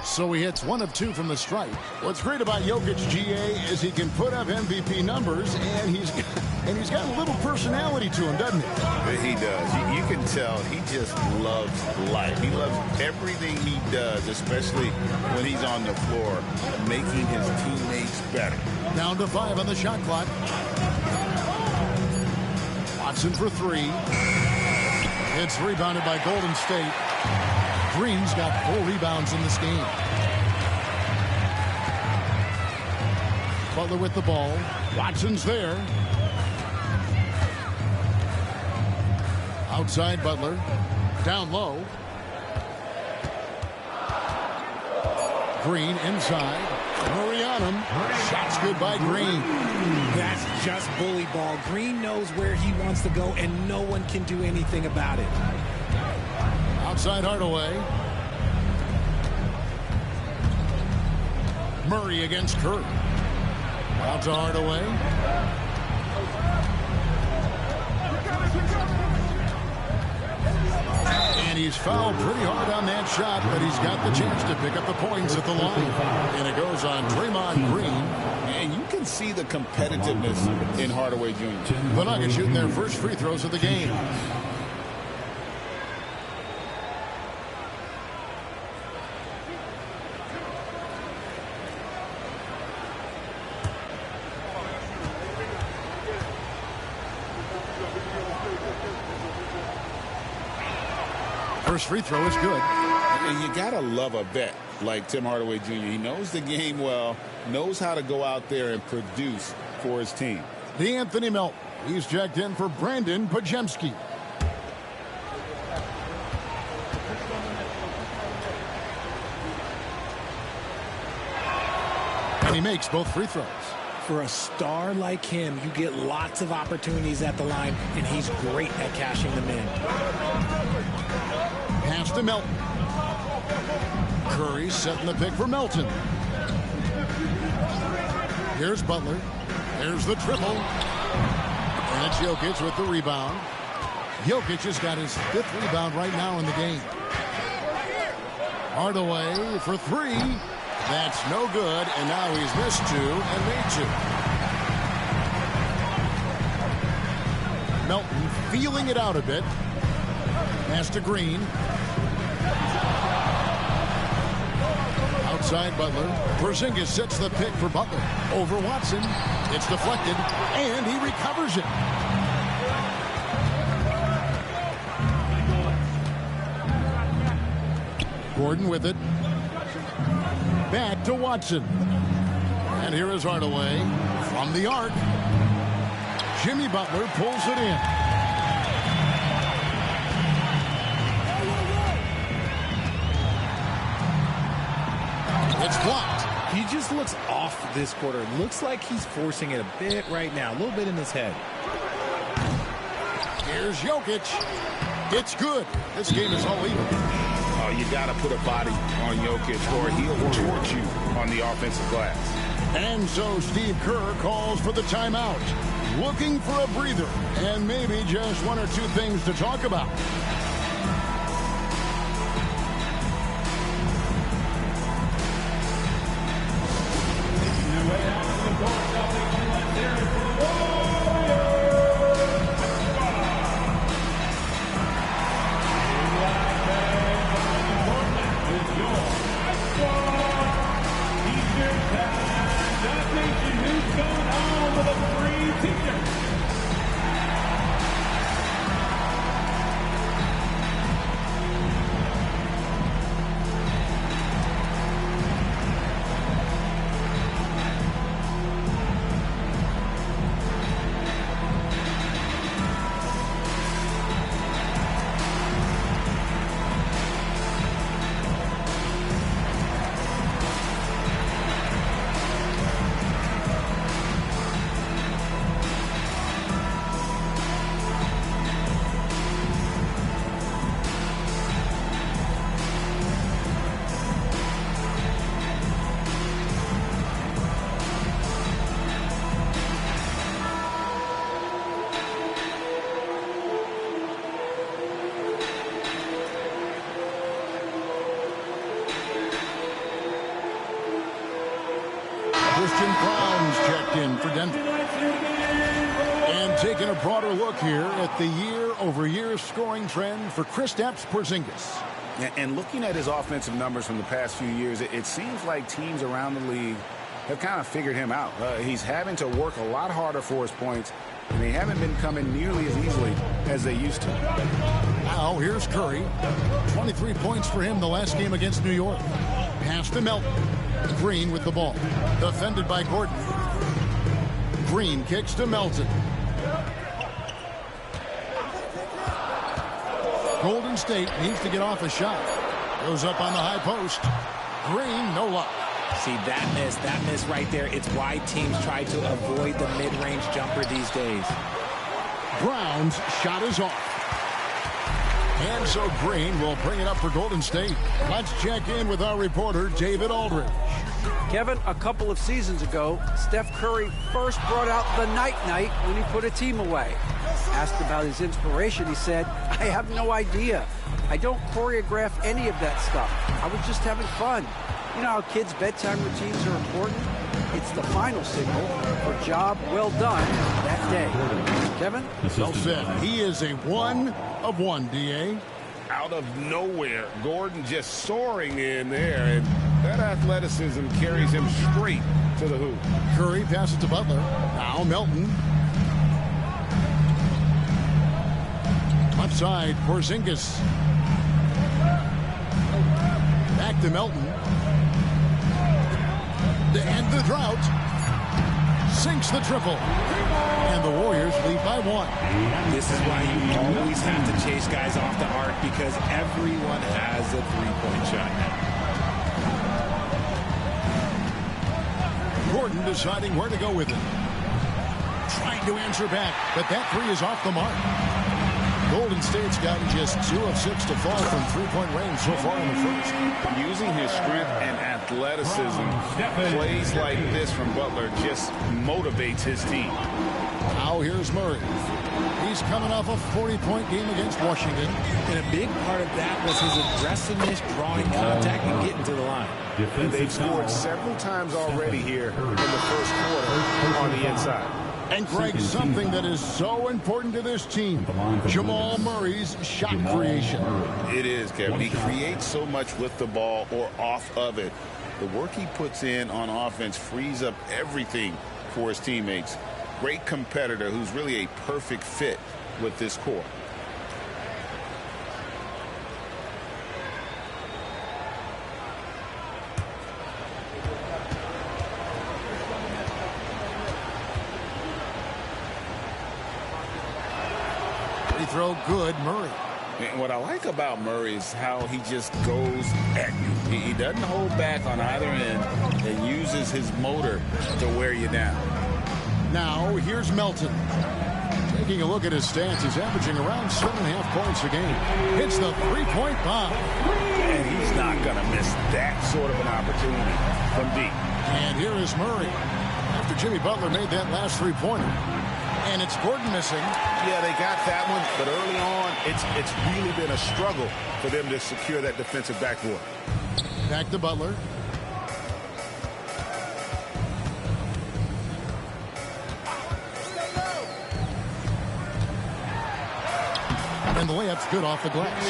So he hits 1 of 2 from the stripe. What's great about Jokic, GA, is he can put up MVP numbers, and he's got a little personality to him, doesn't he? He does. You can tell he just loves life. He loves everything he does, especially when he's on the floor, making his teammates better. Down to 5 on the shot clock. Watson for 3. It's rebounded by Golden State. Green's got 4 rebounds in this game. Butler with the ball. Watson's there. Outside Butler. Down low. Green inside. Murray on him. Shots good by Green. That's just bully ball. Green knows where he wants to go, and no one can do anything about it. Outside Hardaway. Murray against Curry. Out to Hardaway. And he's fouled pretty hard on that shot, but he's got the chance to pick up the points at the line. And it goes on Draymond Green. And you can see the competitiveness in Hardaway Jr. The Nuggets shooting their first free throws of the game. First free throw is good. And you got to love a vet like Tim Hardaway Jr. He knows the game well, knows how to go out there and produce for his team. D'Anthony Melton. He's checked in for Brandon Pajemski. And he makes both free throws. For a star like him, you get lots of opportunities at the line, and he's great at cashing them in. Pass to Melton. Curry setting the pick for Melton. Here's Butler. There's the triple. And it's Jokic with the rebound. Jokic has got his 5th rebound right now in the game. Hardaway for 3. That's no good, and now he's missed 2 and made 2. Melton feeling it out a bit. Pass to Green. Outside Butler. Porzingis sets the pick for Butler. Over Watson. It's deflected, and he recovers it. Gordon with it. Back to Watson. And here is Hardaway from the arc. Jimmy Butler pulls it in. It's blocked. He just looks off this quarter. Looks like he's forcing it a bit right now. A little bit in his head. Here's Jokic. It's good. This game is all even. Oh, you got to put a body on Jokic or he'll torch you on the offensive glass. And so Steve Kerr calls for the timeout. Looking for a breather and maybe just 1 or 2 things to talk about. And taking a broader look here at the year-over-year scoring trend for Kristaps Porzingis. And looking at his offensive numbers from the past few years, it seems like teams around the league have kind of figured him out. He's having to work a lot harder for his points, and they haven't been coming nearly as easily as they used to. Now here's Curry. 23 points for him the last game against New York. Pass to Melton. Green with the ball. Defended by Gordon. Green kicks to Melton. Golden State needs to get off a shot. Goes up on the high post. Green, no luck. See, that miss right there, it's why teams try to avoid the mid-range jumper these days. Brown's shot is off. And so Green will bring it up for Golden State. Let's check in with our reporter, David Aldridge. Kevin, a couple of seasons ago, Steph Curry first brought out the night-night when he put a team away. Asked about his inspiration, he said, "I have no idea. I don't choreograph any of that stuff. I was just having fun." You know how kids' bedtime routines are important? It's the final signal for job well done that day. Kevin? Well said. He is a 1 of 1, D.A. Out of nowhere, Gordon just soaring in there, and that athleticism carries him straight to the hoop. Curry passes to Butler. Now Melton. Left side, Porzingis. Back to Melton. To end the drought. Sinks the triple. And the Warriors lead by 1. This is why you always have to chase guys off the arc, because everyone has a three-point shot now. Gordon deciding where to go with it. Trying to answer back, but that three is off the mark. Golden State's gotten just 2 of 6 to fall from three-point range so far in the first. Using his strength and athleticism, plays like this from Butler just motivates his team. Now here's Murray. He's coming off a 40-point game against Washington. And a big part of that was his aggressiveness, drawing contact, and getting to the line. And they've scored several times already here in the first quarter on the inside. And Greg, something that is so important to this team, Jamal Murray's shot creation. It is, Kevin. He creates so much with the ball or off of it. The work he puts in on offense frees up everything for his teammates. Great competitor who's really a perfect fit with this core. Free throw good, Murray. And what I like about Murray is how he just goes at you. He doesn't hold back on either end and uses his motor to wear you down. Now here's Melton. Taking a look at his stats, he's averaging around 7.5 points a game. Hits the three-point bomb. And he's not going to miss that sort of an opportunity from deep. And here is Murray. After Jimmy Butler made that last three-pointer. And it's Gordon missing. Yeah, they got that one, but early on, it's really been a struggle for them to secure that defensive backboard. Back to Butler. And the layup's good off the glass.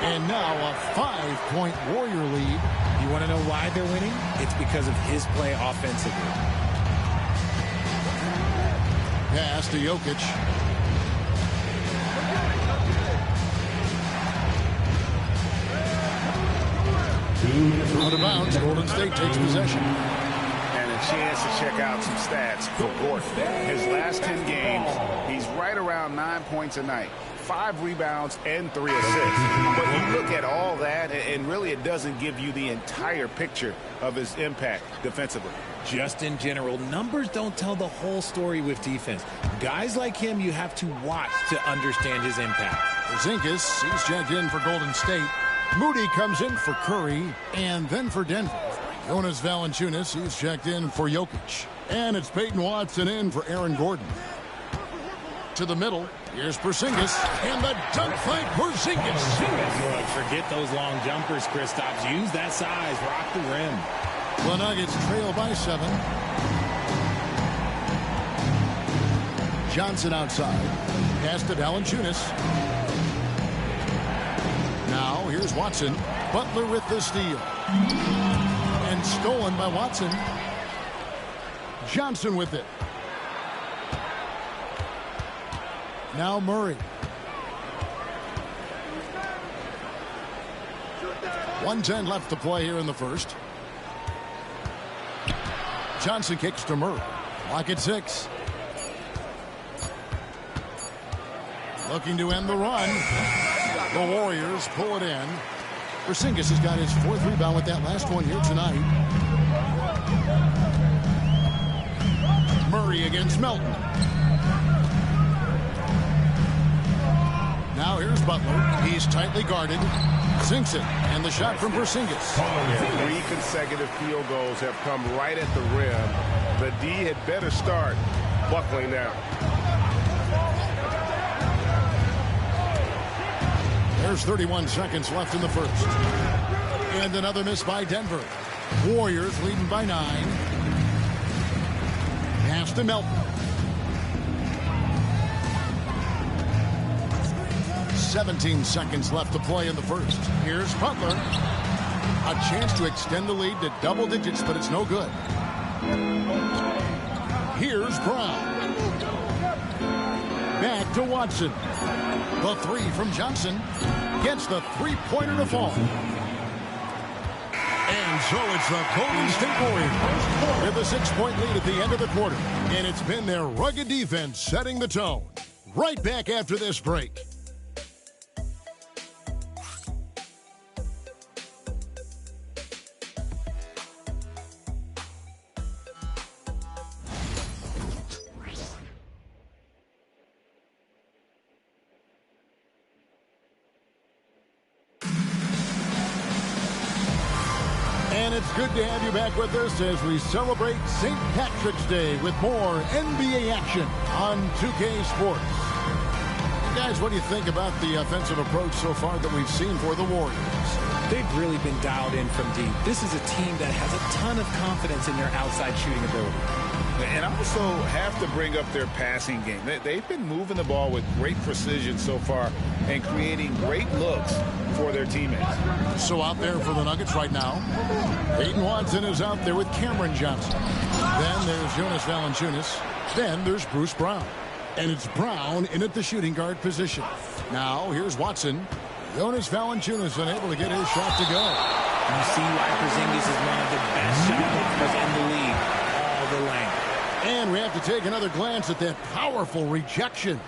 And now a 5-point Warrior lead. You want to know why they're winning? It's because of his play offensively. Pass to Jokic. Out of bounds, Golden State takes possession. And a chance to check out some stats for Gordon. His last 10 games, he's right around 9 points a night. 5 rebounds and 3 assists. But you look at all that, and really it doesn't give you the entire picture of his impact defensively. Just in general, numbers don't tell the whole story with defense. Guys like him, you have to watch to understand his impact. Porzingis, he's checked in for Golden State. Moody comes in for Curry and then for Denver. Jonas Valanciunas, he's checked in for Jokic. And it's Peyton Watson in for Aaron Gordon. To the middle, here's Porzingis, and the dunk by Porzingis. Look, forget those long jumpers, Kristaps. Use that size, rock the rim. The Nuggets trail by 7. Johnson outside. Pass to Valanciunas. Now here's Watson. Butler with the steal. And stolen by Watson. Johnson with it. Now Murray. 1:10 left to play here in the first. Johnson kicks to Murray. Clock at 6. Looking to end the run. The Warriors pull it in. Porzingis has got his 4th rebound with that last one here tonight. Murray against Melton. Now here's Butler. He's tightly guarded. Sinks it. And the shot from Porzingis. Yeah, 3 consecutive field goals have come right at the rim. The D had better start buckling down. There's 31 seconds left in the first. And another miss by Denver. Warriors leading by 9. Pass to Melton. 17 seconds left to play in the first. Here's Butler. A chance to extend the lead to double digits, but it's no good. Here's Brown. Back to Watson. The 3 from Johnson gets the 3-pointer to fall. And so it's the Golden State Warriors with a 6-point lead at the end of the quarter. And it's been their rugged defense setting the tone. Right back after this break. It's good to have you back with us as we celebrate St. Patrick's Day with more NBA action on 2K Sports. Guys, what do you think about the offensive approach so far that we've seen for the Warriors? They've really been dialed in from deep. This is a team that has a ton of confidence in their outside shooting ability. And also have to bring up their passing game. They've been moving the ball with great precision so far and creating great looks for their teammates. So out there for the Nuggets right now, Peyton Watson is out there with Cameron Johnson. Then there's Jonas Valanciunas. Then there's Bruce Brown. And it's Brown in at the shooting guard position. Now here's Watson. Jonas Valanciunas unable to get his shot to go. You see why Porzingis is one of the best shot blockers in the league. All the length. And we have to take another glance at that powerful rejection.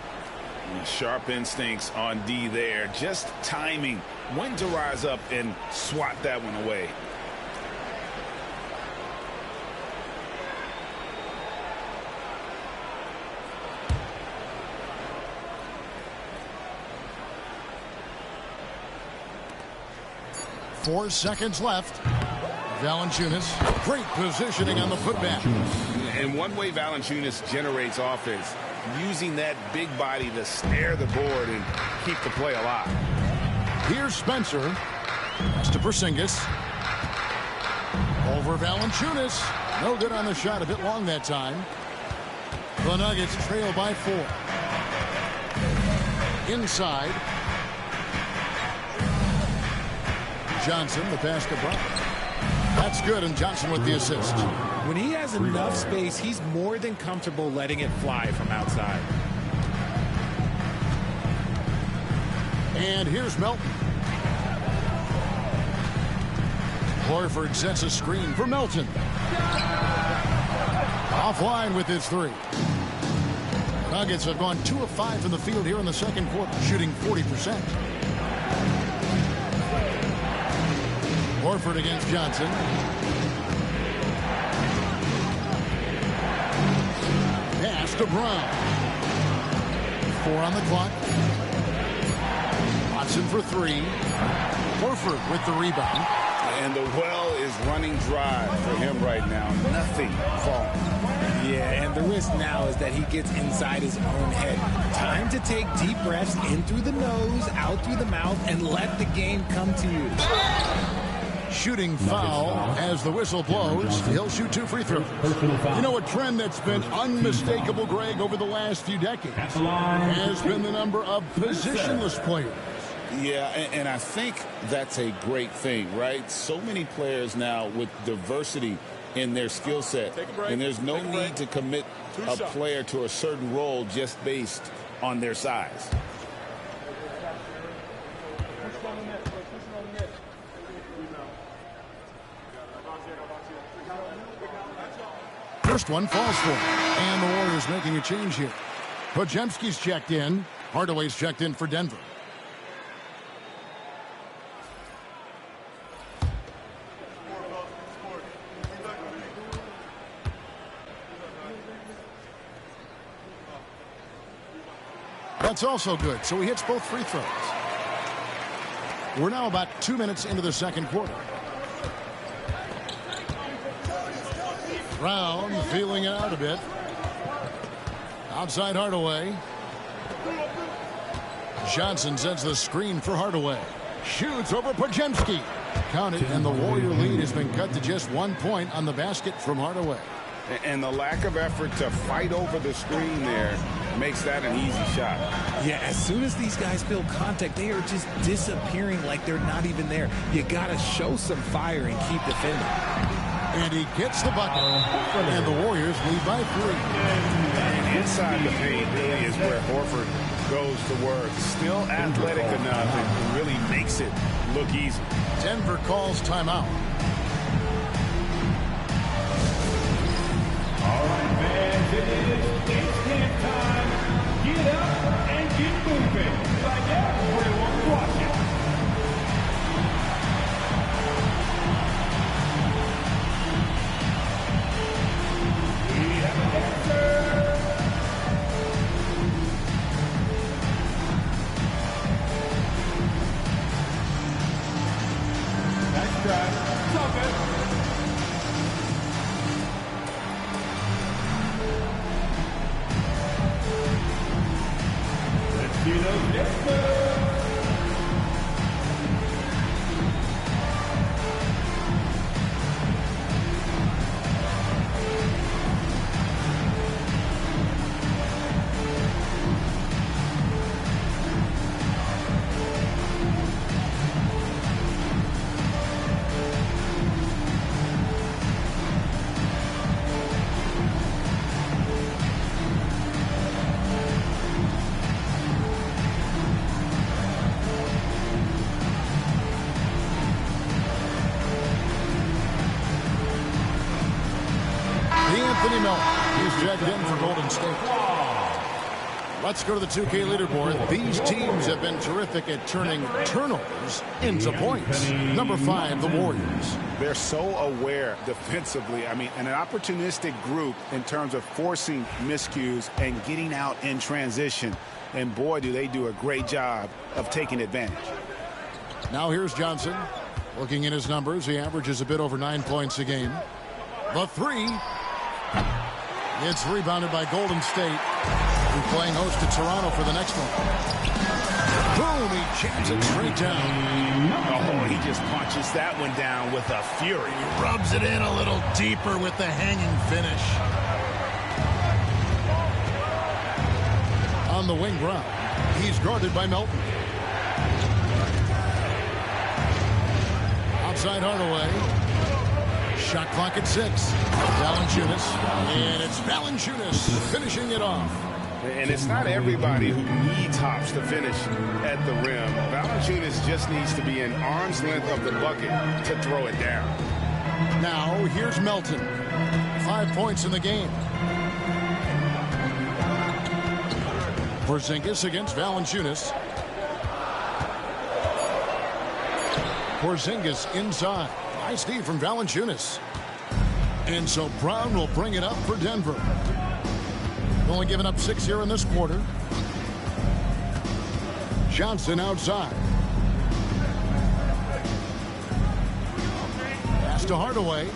Sharp instincts on D there. Just timing when to rise up and swat that one away. Four seconds left. Valanciunas, great positioning on the putback. And one way Valanciunas generates offense, using that big body to snare the board and keep the play alive. Here's Spencer. Pass to Porzingis. Over Valanciunas. No good on the shot. A bit long that time. The Nuggets trail by 4. Inside. Johnson, the pass to Brown. That's good, and Johnson with the assist. When he has enough space, he's more than comfortable letting it fly from outside. And here's Melton. Horford sets a screen for Melton. Offline with his 3. Nuggets have gone 2 of 5 from the field here in the second quarter, shooting 40%. Horford against Johnson. Pass to Brown. 4 on the clock. Watson for 3. Horford with the rebound. And the well is running dry for him right now. Nothing falling. Yeah, and the risk now is that he gets inside his own head. Time to take deep breaths in through the nose, out through the mouth, and let the game come to you. Shooting foul as the whistle blows. He'll shoot 2 free throws. You know, a trend that's been unmistakable, Greg, over the last few decades has been the number of positionless players. Yeah, and I think that's a great thing, right? So many players now with diversity in their skill set, and there's no need to commit a player to a certain role just based on their size. First one falls for him. And the Warriors making a change here. Podziemski's checked in. Hardaway's checked in for Denver. That's also good, so he hits both free throws. We're now about 2 minutes into the second quarter. Brown feeling it out a bit. Outside Hardaway. Johnson sends the screen for Hardaway. Shoots over Podziemski. Counted, and the Warrior lead has been cut to just 1 point on the basket from Hardaway. And the lack of effort to fight over the screen there makes that an easy shot. Yeah, as soon as these guys feel contact, they are just disappearing like they're not even there. You got to show some fire and keep defending. And he gets the bucket. And the Warriors lead by 3. And inside the paint really is where Horford goes to work. Still athletic enough and really makes it look easy. Denver calls timeout. All right, fans, it is game time. Get up and get moving. Like everyone's watching. We have an answer. Nice try. Stop it. He's jacked in for Golden State. Let's go to the 2K leaderboard. These teams have been terrific at turning turnovers into points. Number 5, the Warriors. They're so aware defensively. I mean, an opportunistic group in terms of forcing miscues and getting out in transition. And boy, do they do a great job of taking advantage. Now here's Johnson. Looking at his numbers, he averages a bit over 9 points a game. The 3. It's rebounded by Golden State, who's playing host to Toronto for the next one. Boom, he jams it straight down. Oh, he just punches that one down with a fury. He rubs it in a little deeper with the hanging finish. On the wing, Brown. He's guarded by Melton. Outside Hardaway. Shot clock at 6. Valanciunas. And it's Valanciunas finishing it off. And it's not everybody who needs hops to finish at the rim. Valanciunas just needs to be an arm's length of the bucket to throw it down. Now, here's Melton. 5 points in the game. Porzingis against Valanciunas. Porzingis inside. Nice D from Valanciunas. And so Brown will bring it up for Denver. Only giving up 6 here in this quarter. Johnson outside. Pass to Hardaway.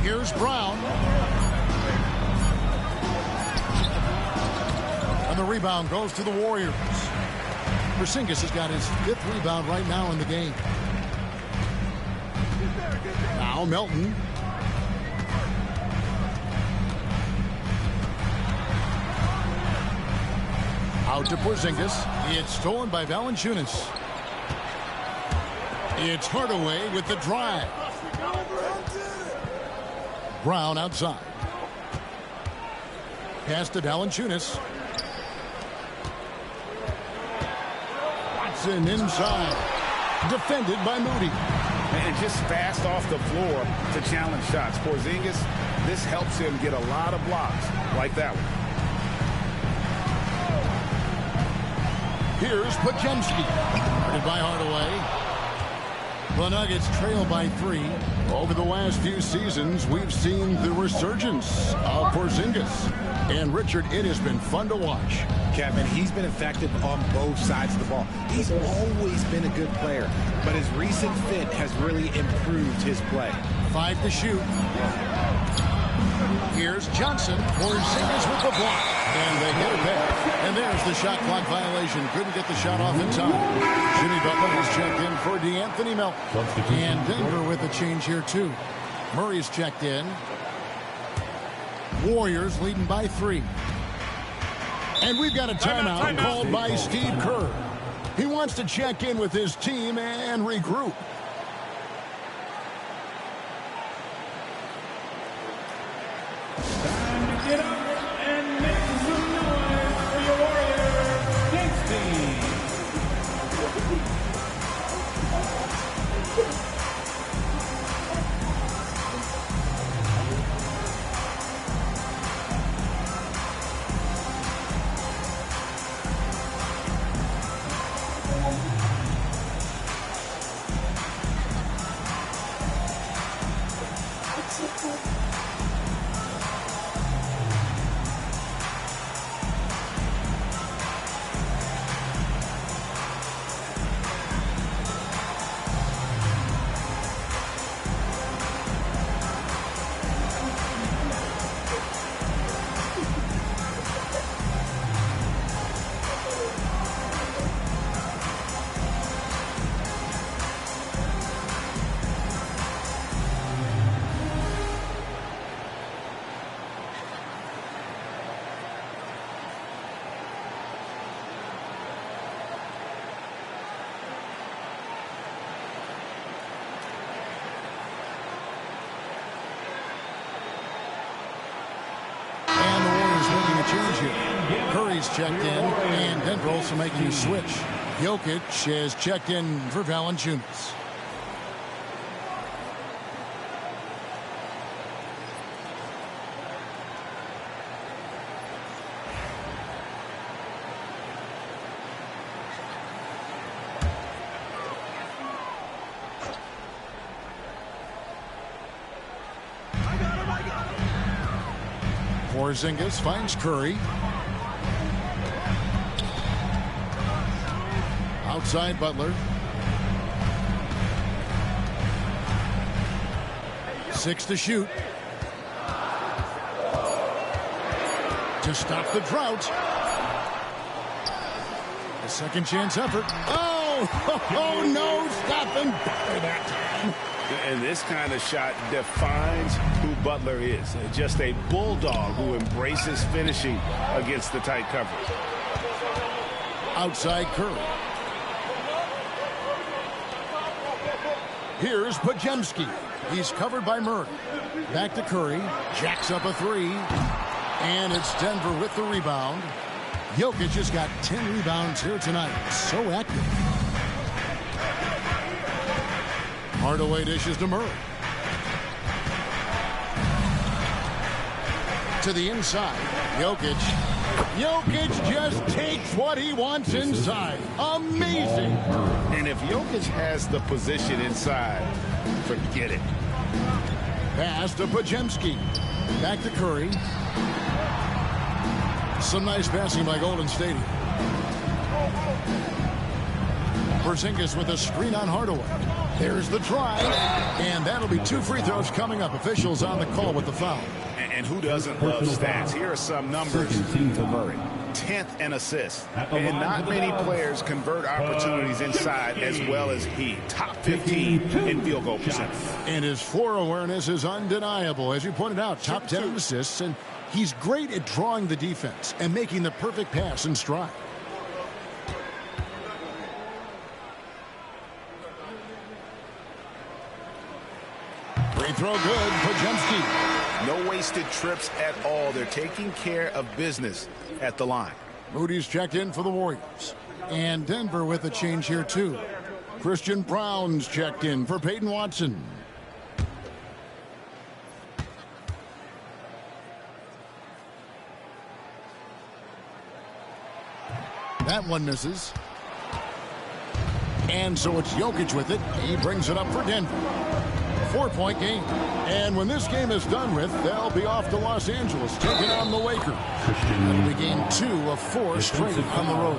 Here's Brown. And the rebound goes to the Warriors. Porzingis has got his 5th rebound right now in the game. Now Melton. Out to Porzingis. It's stolen by Valanciunas. It's Hardaway with the drive. Brown outside. Pass to Valanciunas. Watson inside. Defended by Moody. And just fast off the floor to challenge shots. Porzingis, this helps him get a lot of blocks like that one. Here's Podziemski. Guarded by Hardaway. The Nuggets trail by 3. Over the last few seasons, we've seen the resurgence of Porzingis. And, Richard, it has been fun to watch. Kevin, he's been effective on both sides of the ball. He's always been a good player, but his recent fit has really improved his play. 5 to shoot. Here's Johnson. Porzingis with the block. And they get it back. And there's the shot clock violation. Couldn't get the shot off in time. Jimmy Butler has checked in for DeAnthony Melton. And Denver with a change here, too. Murray's checked in. Warriors leading by 3. And we've got a timeout called by Steve Kerr. He wants to check in with his team and regroup. Time to get up and make some noise for your Warriors. Thanks, team. Curry's checked in, and Denver also making a switch. Jokic has checked in for Valanciunas. Porzingis finds Curry. Outside Butler. 6 to shoot. To stop the drought. A second chance effort. Oh, no, stopping Butler that time. And this kind of shot defines who Butler is. Just a bulldog who embraces finishing against the tight coverage. Outside Curry. Here's Podziemski. He's covered by Murray. Back to Curry. Jacks up a 3. And it's Denver with the rebound. Jokic has got 10 rebounds here tonight. So active. Hardaway dishes to Murray. To the inside. Jokic just takes what he wants inside. Amazing. And if Jokic has the position inside, forget it. Pass to Podziemski. Back to Curry. Some nice passing by Golden State. Porzingis with a screen on Hardaway. There's the try. And that'll be 2 free throws coming up. Officials on the call with the foul. And who doesn't love stats? Here are some numbers for Murray. 10th in assists. And not many players convert opportunities inside as well as he. Top 15 in field goal percentage. And his floor awareness is undeniable. As you pointed out, top 10 in assists. And he's great at drawing the defense and making the perfect pass in stride. Free throw good. Podziemski. No wasted trips at all. They're taking care of business at the line. Moody's checked in for the Warriors. And Denver with a change here, too. Christian Brown's checked in for Peyton Watson. That one misses. And so it's Jokic with it. He brings it up for Denver. 4-point game. And when this game is done with, they'll be off to Los Angeles, taking on the Lakers. That'll be game 2 of 4 straight on the road.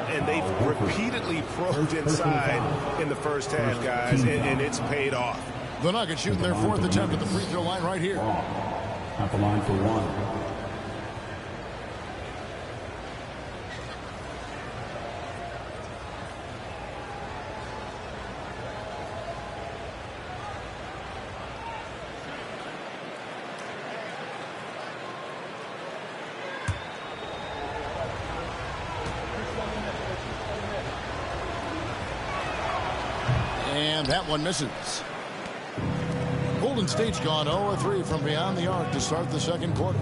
And they've repeatedly probed inside in the first half, guys, and it's paid off. The Nuggets shooting their 4th attempt at the free throw line right here. At the line for 1. And that one misses. Golden State's gone 0-3 from beyond the arc to start the second quarter.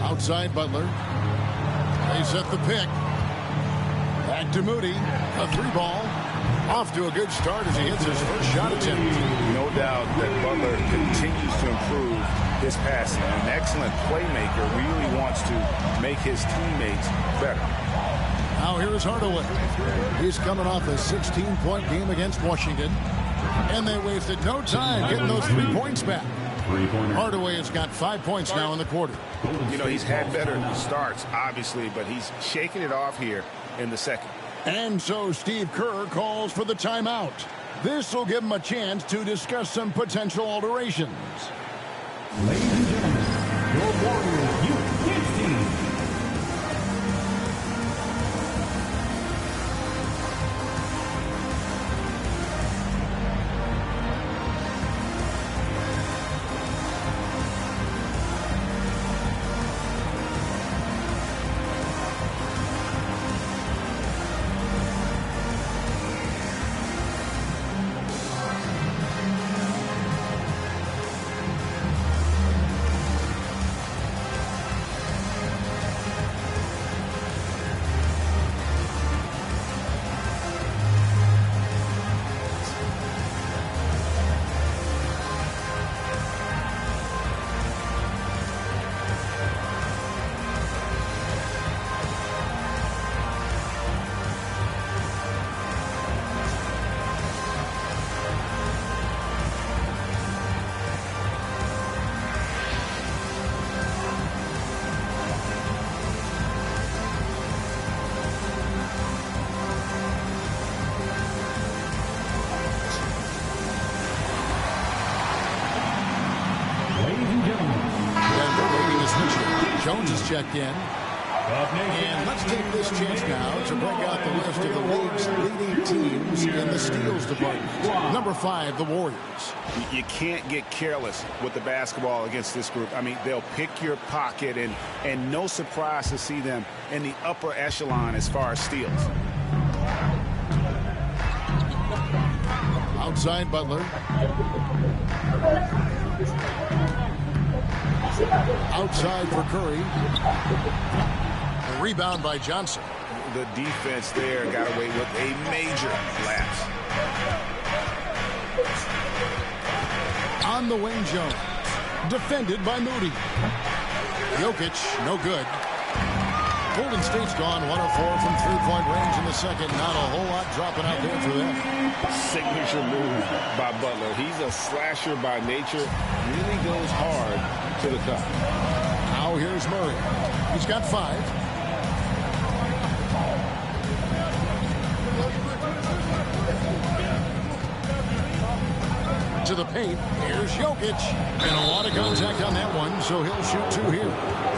Outside Butler. They set the pick. Back to Moody. A 3-ball. Off to a good start as he hits his first shot attempt. No doubt that Butler continues to improve his passing. An excellent playmaker, really wants to make his teammates better. Now here is Hardaway. He's coming off a 16-point game against Washington. And they wasted no time getting those 3 points back. Hardaway has got 5 points now in the quarter. You know, he's had better starts, obviously, but he's shaking it off here in the second. And so Steve Kerr calls for the timeout. This will give him a chance to discuss some potential alterations. Ladies and gentlemen, your Warriors Youth Kids team. Jones is checked in. And let's take this chance now to break out the list of the league's leading teams in the steals department. Number 5, the Warriors. You can't get careless with the basketball against this group. I mean, they'll pick your pocket, and no surprise to see them in the upper echelon as far as steals. Outside Butler. Outside for Curry. A rebound by Johnson. The defense there got away with a major lapse. On the wing, Jones. Defended by Moody. Jokic, no good. Golden State's gone 1 of 4 from 3-point range in the second. Not a whole lot dropping out there for them. Signature move by Butler. He's a slasher by nature. Really goes hard to the cup. Now here's Murray. He's got 5. To the paint. Here's Jokic. And a lot of contact on that one, so he'll shoot 2 here.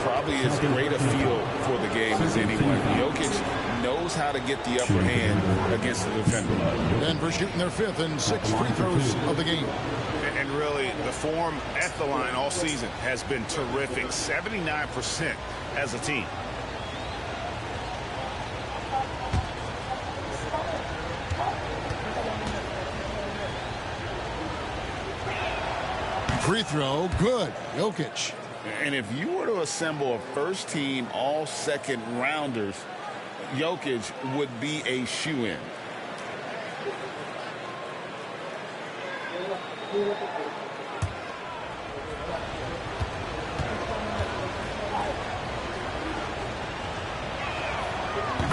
Probably as great a feel for the game as anyone. Jokic knows how to get the upper hand against the defender. Denver shooting their 5th and 6th free throws of the game. And really, the form at the line all season has been terrific. 79% as a team. Free throw, good. Jokic. And if you were to assemble a first-team all-second rounders, Jokic would be a shoo-in.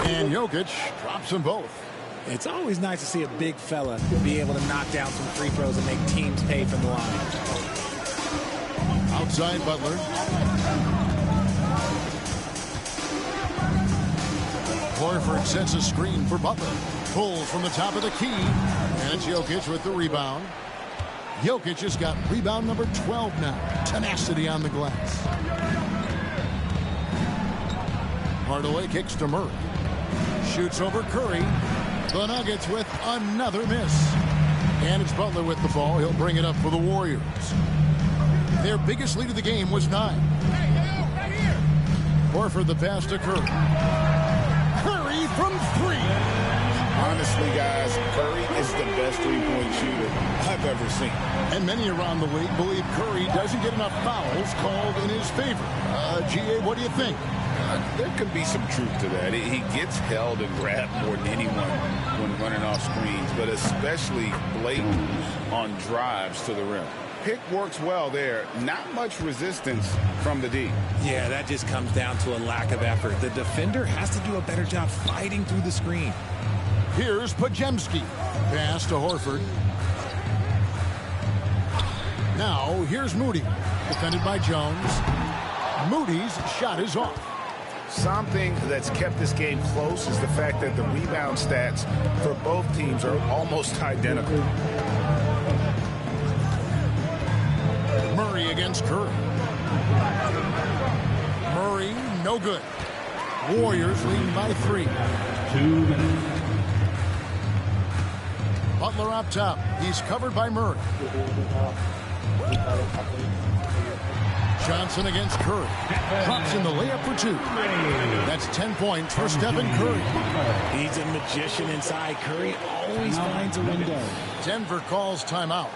And Jokic drops them both. It's always nice to see a big fella be able to knock down some free throws and make teams pay from the line. Outside Butler. Horford sets a screen for Butler. Pulls from the top of the key. And it's Jokic with the rebound. Jokic has got rebound number 12 now. Tenacity on the glass. Hardaway kicks to Murray. Shoots over Curry. The Nuggets with another miss. And it's Butler with the ball. He'll bring it up for the Warriors. Their biggest lead of the game was 9. Right here. Horford the pass to Curry. Curry from 3. Honestly, guys, Curry is the best three-point shooter I've ever seen. And many around the league believe Curry doesn't get enough fouls called in his favor. GA, what do you think? There could be some truth to that. He gets held and grabbed more than anyone when running off screens, but especially blatant on drives to the rim. Pick works well there. Not much resistance from the D. Yeah, that just comes down to a lack of effort. The defender has to do a better job fighting through the screen. Here's Pajemski. Pass to Horford. Now, here's Moody. Defended by Jones. Moody's shot is off. Something that's kept this game close is the fact that the rebound stats for both teams are almost identical. Murray against Curry. Murray, no good. Warriors leading by 3. 2 minutes. Butler up top. He's covered by Murray. Johnson against Curry. Drops in the layup for 2. That's 10 points for Stephen Curry. He's a magician inside. Curry always finds a window. Denver calls timeout.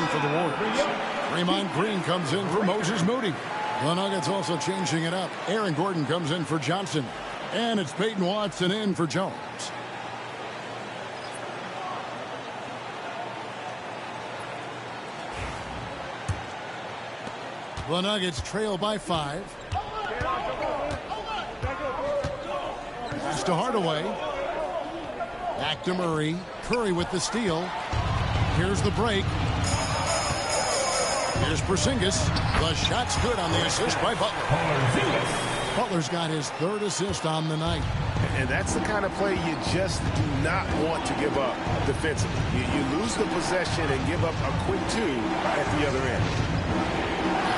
For the Warriors. Draymond Green comes in for Moses Moody. The Nuggets also changing it up. Aaron Gordon comes in for Johnson. And it's Peyton Watson in for Jones. The Nuggets trail by 5. Pass to Hardaway. Back to Murray. Curry with the steal. Here's the break. Here's Porzingis. The shot's good on the assist by Butler. Butler's got his 3rd assist on the night. And that's the kind of play you just do not want to give up defensively. You lose the possession and give up a quick 2 at the other end.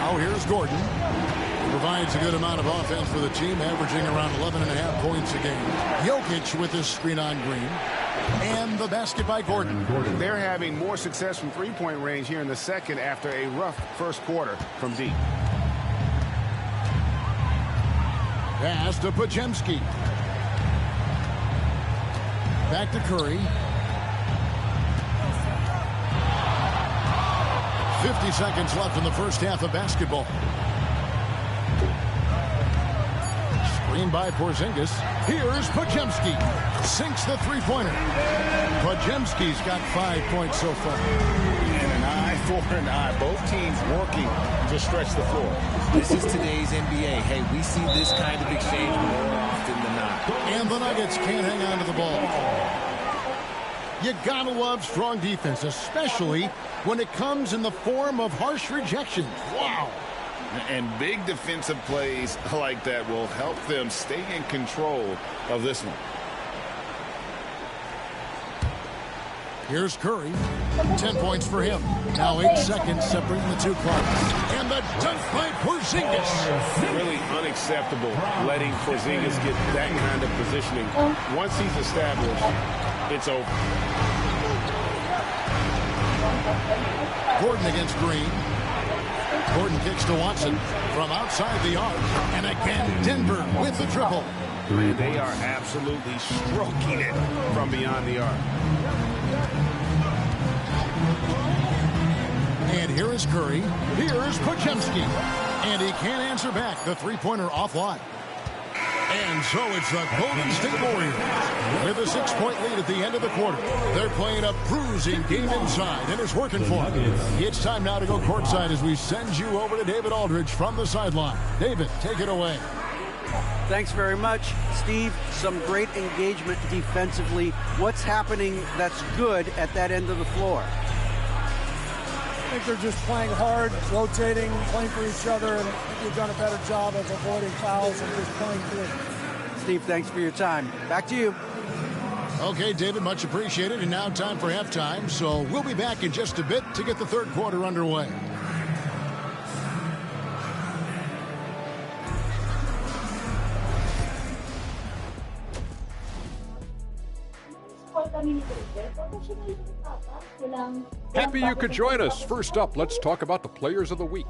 Now here's Gordon. He provides a good amount of offense for the team, averaging around 11.5 points a game. Jokic with his screen on Green. And the basket by Gordon. They're having more success from three-point range here in the second after a rough first quarter from deep. Pass to Pajemski. Back to Curry. 50 seconds left in the first half of basketball. Screen by Porzingis. Here's Pajemski. Sinks the three-pointer. Pajemski's got 5 points so far. And an eye for an eye. Both teams working to stretch the floor. This is today's NBA. Hey, we see this kind of exchange more often than And the Nuggets can't hang on to the ball. You gotta love strong defense, especially when it comes in the form of harsh rejections. Wow. And big defensive plays like that will help them stay in control of this one. Here's Curry. 10 points for him. Now 8 seconds separating the two clocks. And the dunk by Porzingis. Really unacceptable letting Porzingis get that kind of positioning. Once he's established, it's over. Gordon against Green. Gordon kicks to Watson from outside the arc. And again, Denver with the triple. They are absolutely stroking it from beyond the arc. And here is Curry. Here's Podziemski. And he can't answer back. The three-pointer offline. And so it's the Golden State Warriors with a 6-point lead at the end of the quarter. They're playing a bruising game inside, and it's working for them. It's time now to go courtside as we send you over to David Aldridge from the sideline. David, take it away. Thanks very much, Steve. Some great engagement defensively. What's happening that's good at that end of the floor? I think they're just playing hard, rotating, playing for each other, and we've done a better job of avoiding fouls and just playing through. Steve, thanks for your time. Back to you. Okay, David, much appreciated. And now time for halftime. So we'll be back in just a bit to get the third quarter underway. Happy you could join us. First up, let's talk about the players of the week.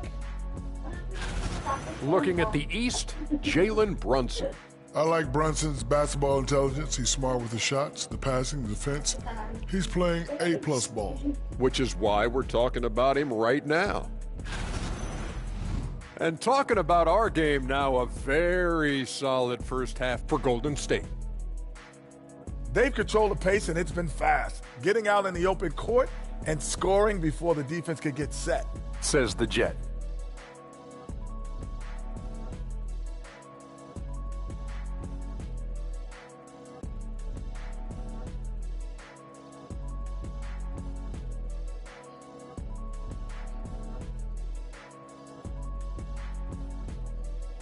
Looking at the East, Jalen Brunson. I like Brunson's basketball intelligence. He's smart with the shots, the passing, the defense. He's playing A-plus ball. Which is why we're talking about him right now. And talking about our game now, a very solid first half for Golden State. They've controlled the pace, and it's been fast. Getting out in the open court and scoring before the defense could get set. Says the Jet.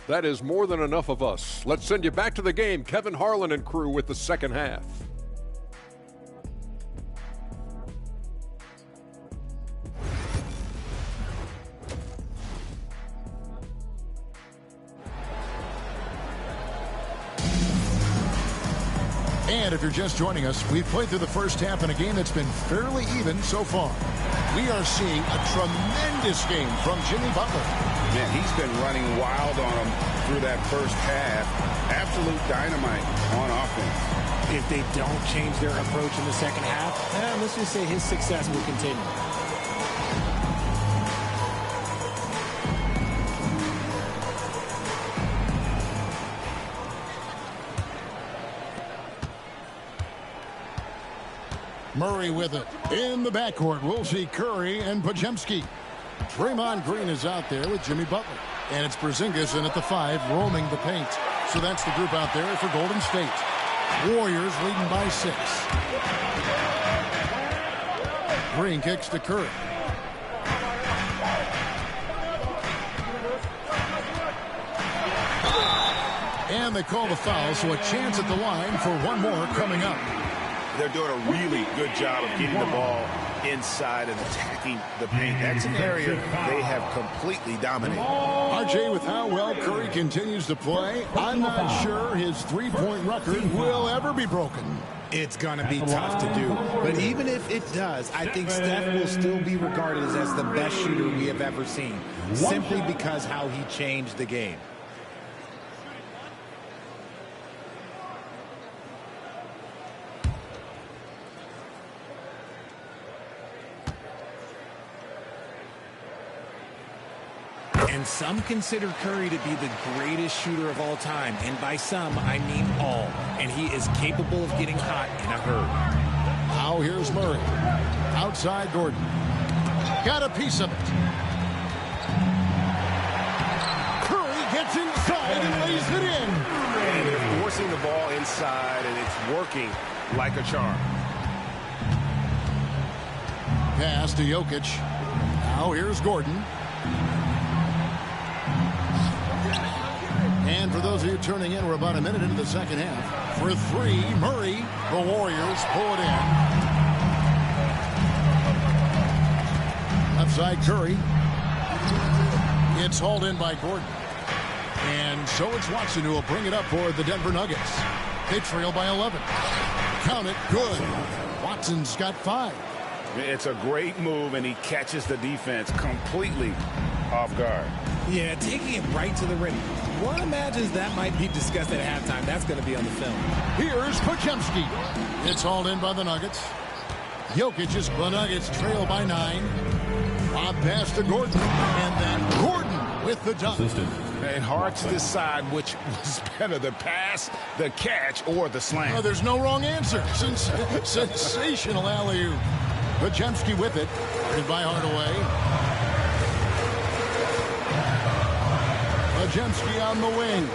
That is more than enough of us. Let's send you back to the game. Kevin Harlan and crew with the second half. And if you're just joining us, we've played through the first half in a game that's been fairly even so far. We are seeing a tremendous game from Jimmy Butler. Man, he's been running wild on them through that first half. Absolute dynamite on offense. If they don't change their approach in the second half, let's just say his success will continue. Murray with it. In the backcourt, we'll see Curry and Podziemski. Draymond Green is out there with Jimmy Butler. And it's Porzingis in at the 5, roaming the paint. So that's the group out there for Golden State. Warriors leading by 6. Green kicks to Curry. And they call the foul, so a chance at the line for one more coming up. They're doing a really good job of getting the ball inside and attacking the paint. That's an area they have completely dominated. RJ, with how well Curry continues to play, I'm not sure his three-point record will ever be broken. It's going to be tough to do. But even if it does, I think Steph will still be regarded as the best shooter we have ever seen, simply because how he changed the game. And some consider Curry to be the greatest shooter of all time. And by some, I mean all. And he is capable of getting hot in a hurry. Now here's Murray. Outside Gordon. Got a piece of it. Curry gets inside and lays it in. And they're passing the ball inside, and it's working like a charm. Pass to Jokic. Now here's Gordon. And for those of you turning in, we're about a minute into the second half. For three, Murray. The Warriors pull it in. Left side, Curry. It's hauled in by Gordon. And so it's Watson who will bring it up for the Denver Nuggets. They trail by 11. Count it. Good. Watson's got 5. It's a great move, and he catches the defense completely off guard. Yeah, taking it right to the rim. One imagines that might be discussed at halftime. That's going to be on the film. Here's Podziemski. It's hauled in by the Nuggets. Jokic's the Nuggets trail by 9. Lob pass to Gordon. And then Gordon with the dunk. And hard to decide which was better, the pass, the catch, or the slam. Oh, there's no wrong answer. Sensational alley-oop. Podziemski with it. And by Hardaway. Podziemski on the wing.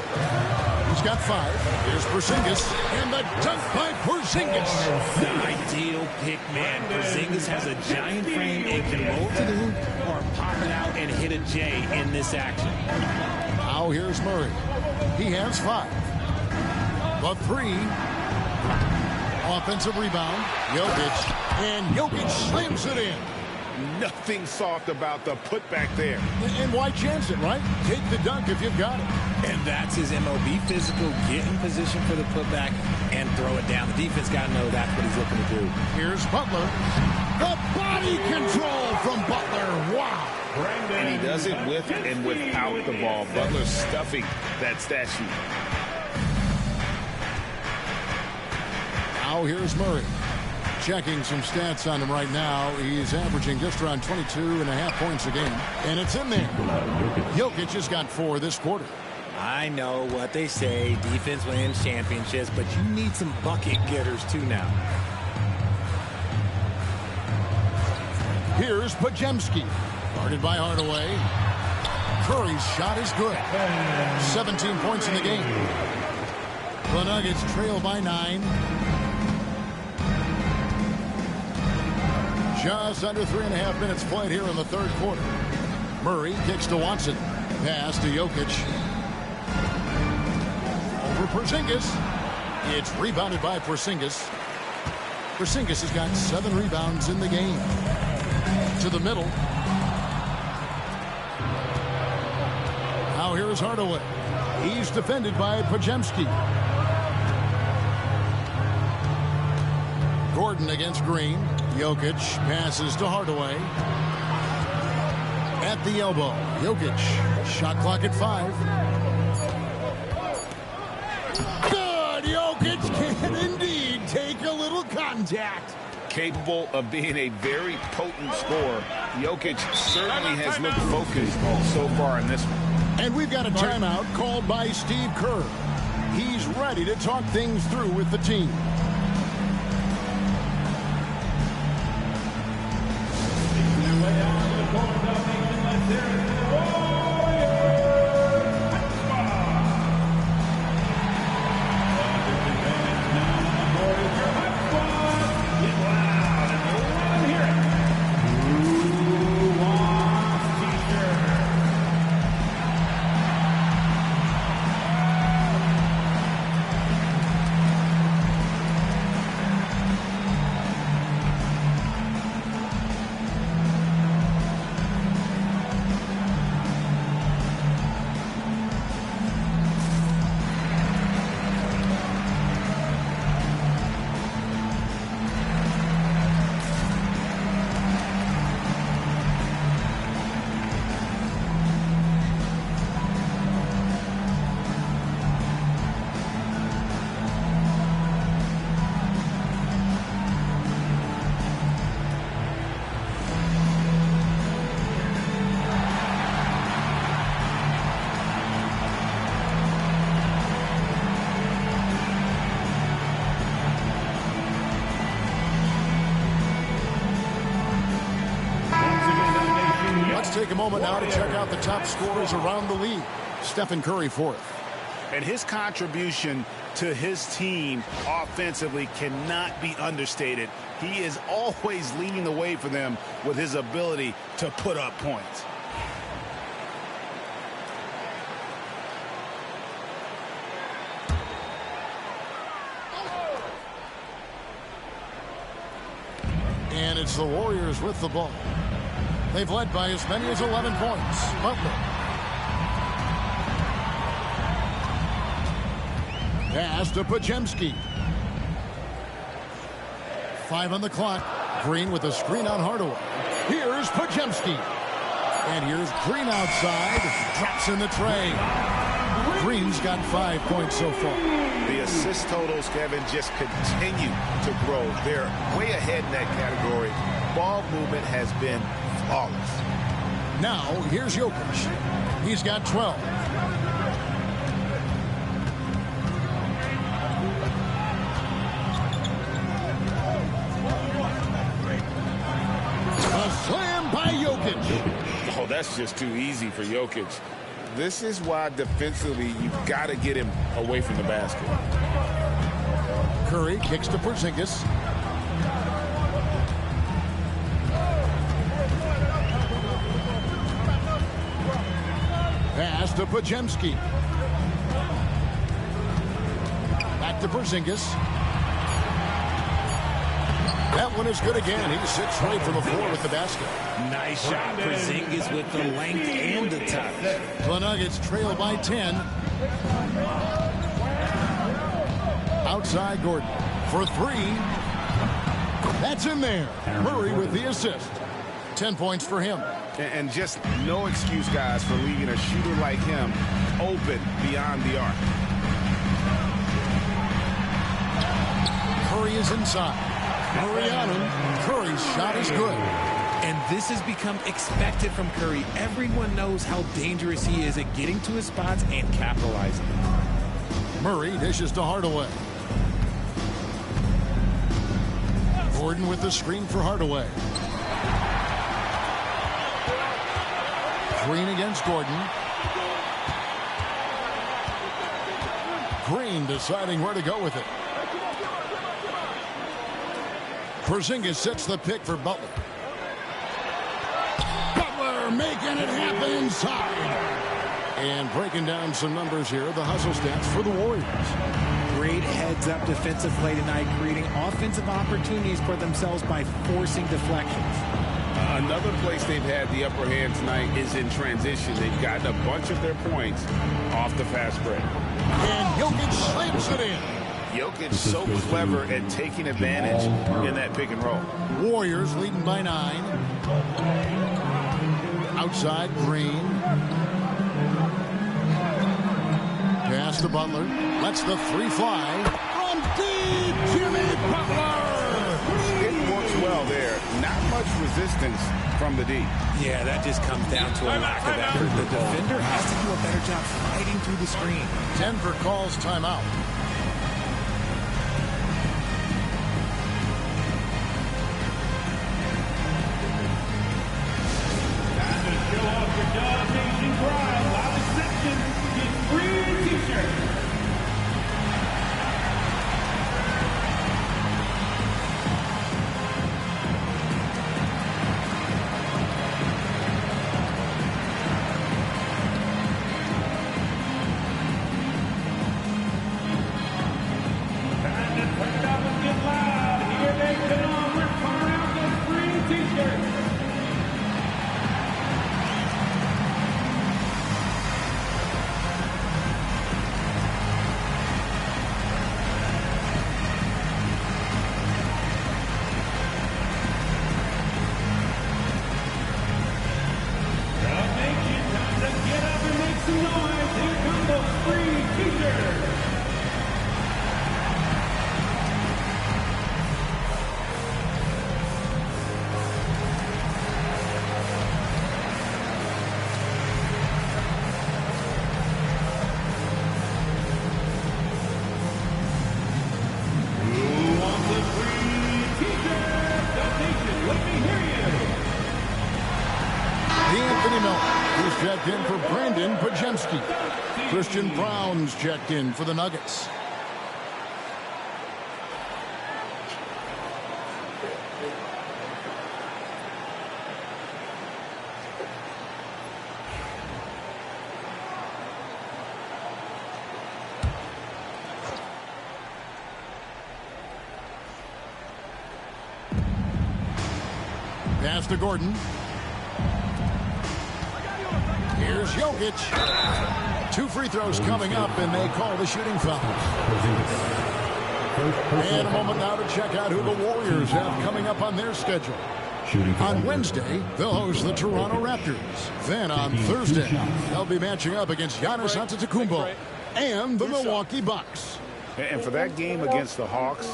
He's got 5. Here's Porzingis. And the dunk by Porzingis. The ideal pick man. Porzingis has a giant frame and can roll to the hoop or pop it out and hit a J in this action. Now here's Murray. He has 5. The 3. Offensive rebound. Jokic. And Jokic slams it in. Nothing soft about the putback there. And why chance it, right? Take the dunk if you've got it. And that's his MO. Be physical, get in position for the putback, and throw it down. The defense got to know that's what he's looking to do. Here's Butler. The body control from Butler. Wow. And he does it with and without the ball. Butler stuffing that stat sheet. Now here's Murray. Checking some stats on him right now. He's averaging just around 22.5 points a game. And it's in there. Jokic has got 4 this quarter. I know what they say. Defense wins championships, but you need some bucket getters too now. Here's Podziemski. Guarded by Hardaway. Curry's shot is good. 17 points in the game. The Nuggets trail by 9. Just under 3.5 minutes played here in the third quarter. Murray kicks to Watson. Pass to Jokic. Over Porzingis. It's rebounded by Porzingis. Porzingis has got 7 rebounds in the game. To the middle. Now here's Hardaway. He's defended by Podziemski. Gordon against Green. Jokic passes to Hardaway. At the elbow. Jokic. Shot clock at 5. Good. Jokic can indeed take a little contact. Capable of being a very potent scorer. Jokic certainly has looked focused so far in this one. And we've got a timeout called by Steve Kerr. He's ready to talk things through with the team. Take a moment now to check out the top scorers around the league. Stephen Curry 4th. And his contribution to his team offensively cannot be understated. He is always leading the way for them with his ability to put up points. And it's the Warriors with the ball. They've led by as many as 11 points. Butler. Pass to Pajemski. 5 on the clock. Green with a screen on Hardaway. Here's Pajemski. And here's Green outside. Drops in the tray. Green's got 5 points so far. The assist totals, Kevin, just continue to grow. They're way ahead in that category. Ball movement has been flawless. Now, here's Jokic. He's got 12. A slam by Jokic. Oh, that's just too easy for Jokic. This is why defensively you've got to get him away from the basket. Curry kicks to Porzingis. Pass to Pajemski. Back to Porzingis. That one is good again. He sits right from the floor with the basket. Nice shot. Porzingis with the length and the touch. The Nuggets trail by 10. Outside Gordon for 3. That's in there. Murray with the assist. 10 points for him. And just no excuse, guys, for leaving a shooter like him open beyond the arc. Curry is inside. Murray on him. Curry's shot is good. And this has become expected from Curry. Everyone knows how dangerous he is at getting to his spots and capitalizing. Murray dishes to Hardaway. Gordon with the screen for Hardaway. Green against Gordon. Green deciding where to go with it. Porzingis sets the pick for Butler. Butler making it happen inside. And breaking down some numbers here, the hustle stats for the Warriors. Great heads-up defensive play tonight, creating offensive opportunities for themselves by forcing deflections. Another place they've had the upper hand tonight is in transition. They've gotten a bunch of their points off the fast break. And Jokic slams it in. Jokic so clever at taking advantage in that pick and roll. Warriors leading by 9. Outside Green. Pass to Butler. Lets the 3 fly. From deep, Jimmy Butler. It works well there. Not much resistance from the D. Yeah, that just comes down to a lack of effort. The defender has to do a better job fighting through the screen. Denver calls timeout. Checked in for Brandon Pajemski. Christian Brown's checked in for the Nuggets. Pass to Gordon. Here's Jokic. 2 free throws coming up, and they call the shooting foul. And a moment now to check out who the Warriors have coming up on their schedule. On Wednesday, they'll host the Toronto Raptors. Then on Thursday, they'll be matching up against Giannis Antetokounmpo and the Milwaukee Bucks. And for that game against the Hawks,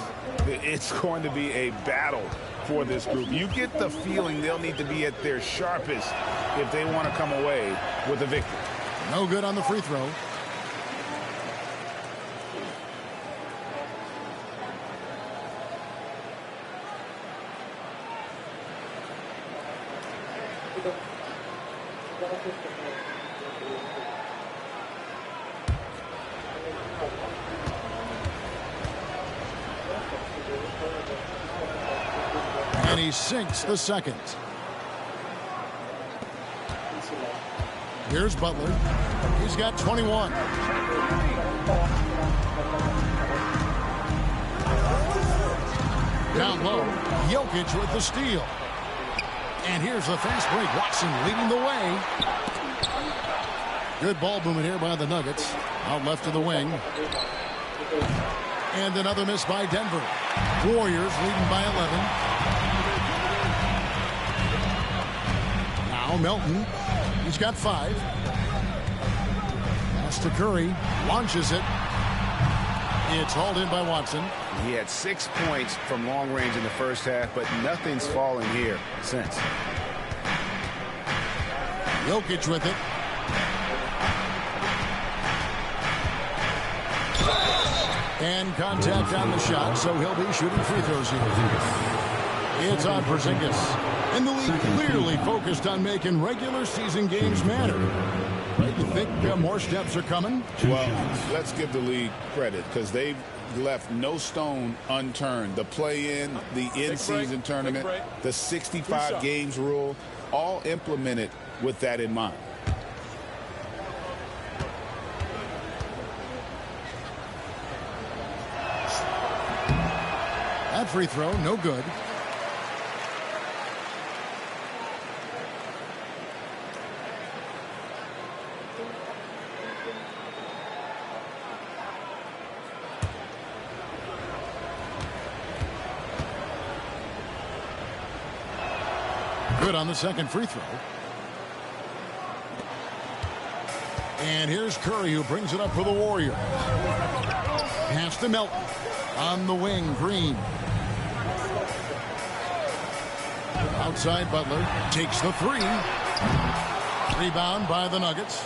it's going to be a battle for this group. You get the feeling they'll need to be at their sharpest if they want to come away with a victory. No good on the free throw. And he sinks the second. Here's Butler. He's got 21. Down low, Jokic with the steal. And here's the fast break. Watson leading the way. Good ball movement here by the Nuggets. Out left to the wing. And another miss by Denver. Warriors leading by 11. Now Melton. He's got 5. Pass to Curry. Launches it. It's hauled in by Watson. He had 6 points from long range in the first half, but nothing's fallen here since. Jokic with it. And contact on the shot, so he'll be shooting free throws here. It's on Porzingis. And the league clearly focused on making regular season games matter. Right? You think more steps are coming? Well, let's give the league credit because they've left no stone unturned. The play-in, the in-season tournament, the 65 games rule, all implemented with that in mind. That free throw, no good. Good on the second free throw. And here's Curry, who brings it up for the Warriors. Pass to Melton. On the wing, Green. Outside, Butler takes the 3. Rebound by the Nuggets.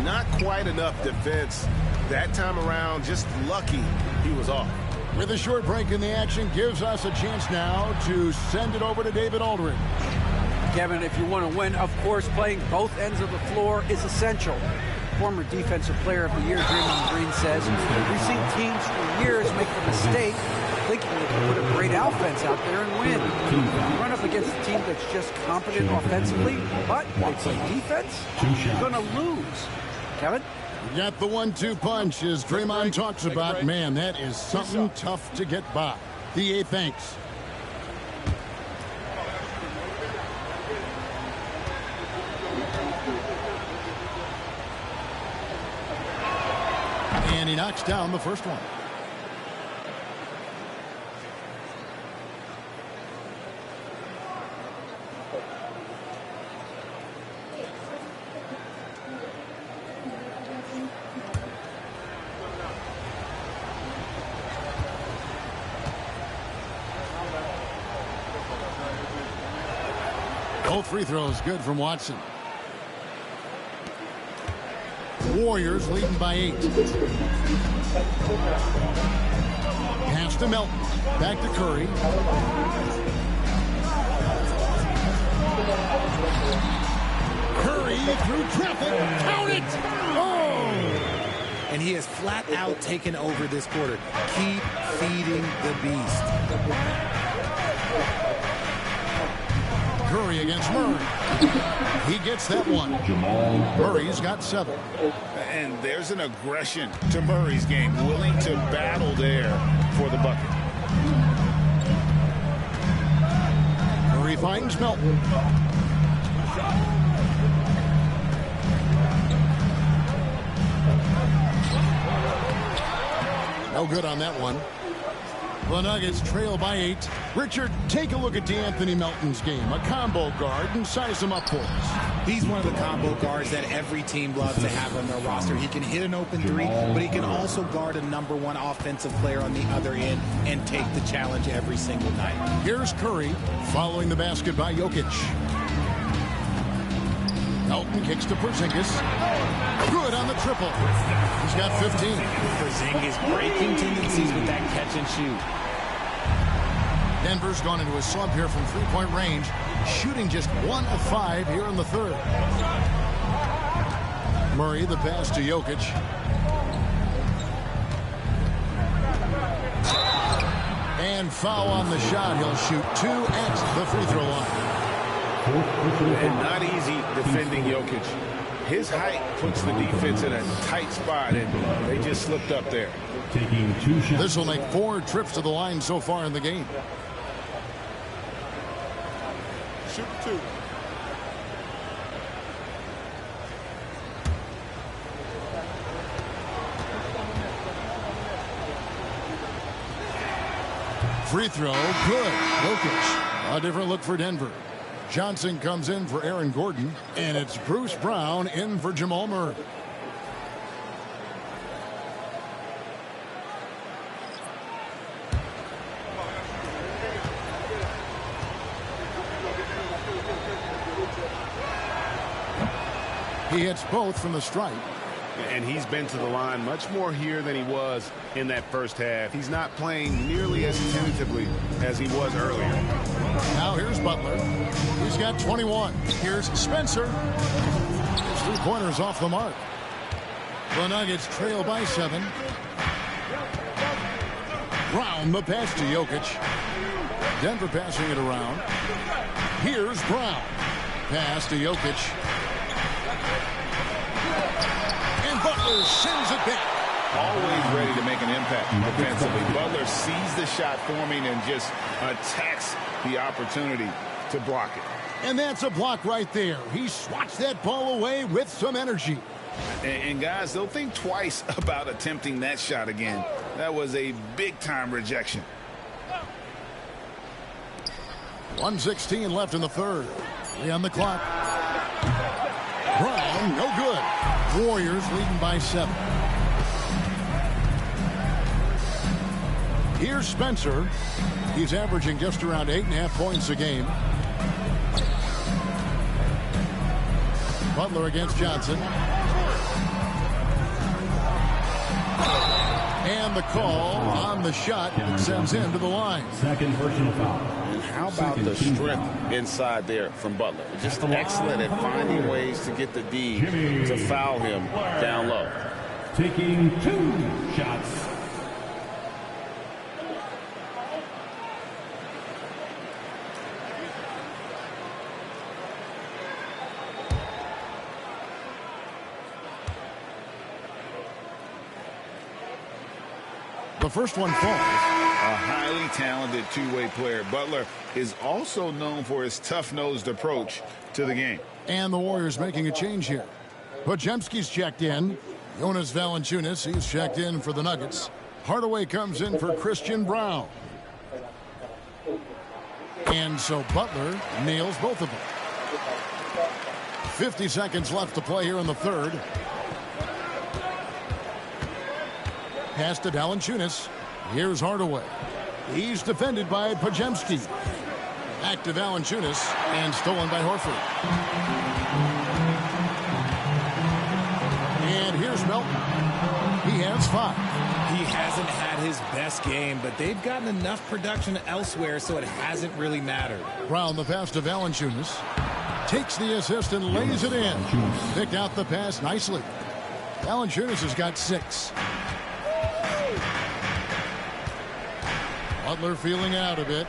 Not quite enough defense that time around. Just lucky he was off. With a short break in the action, gives us a chance now to send it over to David Aldridge. Kevin, if you want to win, of course, playing both ends of the floor is essential. Former Defensive Player of the Year, Draymond Green, says, we've seen teams for years make the mistake thinking they can put a great offense out there and win. You run up against a team that's just competent offensively, but they play defense, you're going to lose. Kevin? You got the 1-2 punch, as Draymond talks about. Man, that is something tough to get by. The 8 thanks. And he knocks down the first one. Both free throws good from Watson. Warriors leading by 8. Pass to Melton. Back to Curry. Curry through traffic. Count it! Oh! And he has flat out taken over this quarter. Keep feeding the beast. Curry against Murray. He gets that one. Murray's got 7. And there's an aggression to Murray's game, willing to battle there for the bucket. James Melton. No good on that one. The Nuggets trail by 8. Richard, take a look at DeAnthony Melton's game. A combo guard, and size him up for us. He's one of the combo guards that every team loves to have on their roster. He can hit an open three, but he can also guard a #1 offensive player on the other end and take the challenge every single night. Here's Curry following the basket by Jokic. Melton kicks to Porzingis. Good on the triple. He's got 15. Porzingis breaking tendencies with that catch and shoot. Denver's gone into a slump here from three-point range, shooting just 1 of 5 here in the third. Murray, the pass to Jokic. And foul on the shot. He'll shoot 2 at the free throw line. And not easy defending Jokic. His height puts the defense in a tight spot, and they just slipped up there. Taking 2 shots. This will make 4 trips to the line so far in the game. Shoot 2. Free throw, good. Jokic. A different look for Denver. Johnson comes in for Aaron Gordon, and it's Bruce Brown in for Jamal Murray. He hits both from the stripe. And he's been to the line much more here than he was in that first half. He's not playing nearly as tentatively as he was earlier. Now here's Butler. He's got 21. Here's Spencer. His three-pointers off the mark. The Nuggets trail by 7. Brown, the pass to Jokic. Denver passing it around. Here's Brown. Pass to Jokic. Butler sends it back. Always ready to make an impact defensively. Butler sees the shot forming and just attacks the opportunity to block it. And that's a block right there. He swats that ball away with some energy. And guys, they'll think twice about attempting that shot again. That was a big-time rejection. 1:16 left in the third. 3 on the clock. Brown, no good. Warriors leading by 7. Here's Spencer. He's averaging just around 8.5 points a game. Butler against Johnson. And the call on the shot that sends him to the line. Second personal foul. And how about the strength inside there from Butler? Just excellent at finding ways to get the D to foul him down low. Taking 2 shots. The first one falls. A highly talented two-way player. Butler is also known for his tough-nosed approach to the game. And the Warriors making a change here. Podziemski's checked in. Jonas Valanciunas, he's checked in for the Nuggets. Hardaway comes in for Christian Brown. And so Butler nails both of them. 50 seconds left to play here in the third. Pass to Valanciunas. Here's Hardaway. He's defended by Podziemski. Back to Valanciunas and stolen by Horford. And here's Melton. He has 5. He hasn't had his best game, but they've gotten enough production elsewhere, so it hasn't really mattered. Brown, the pass to Valanciunas. Takes the assist and lays it in. Picked out the pass nicely. Valanciunas has got 6. Butler feeling out a bit.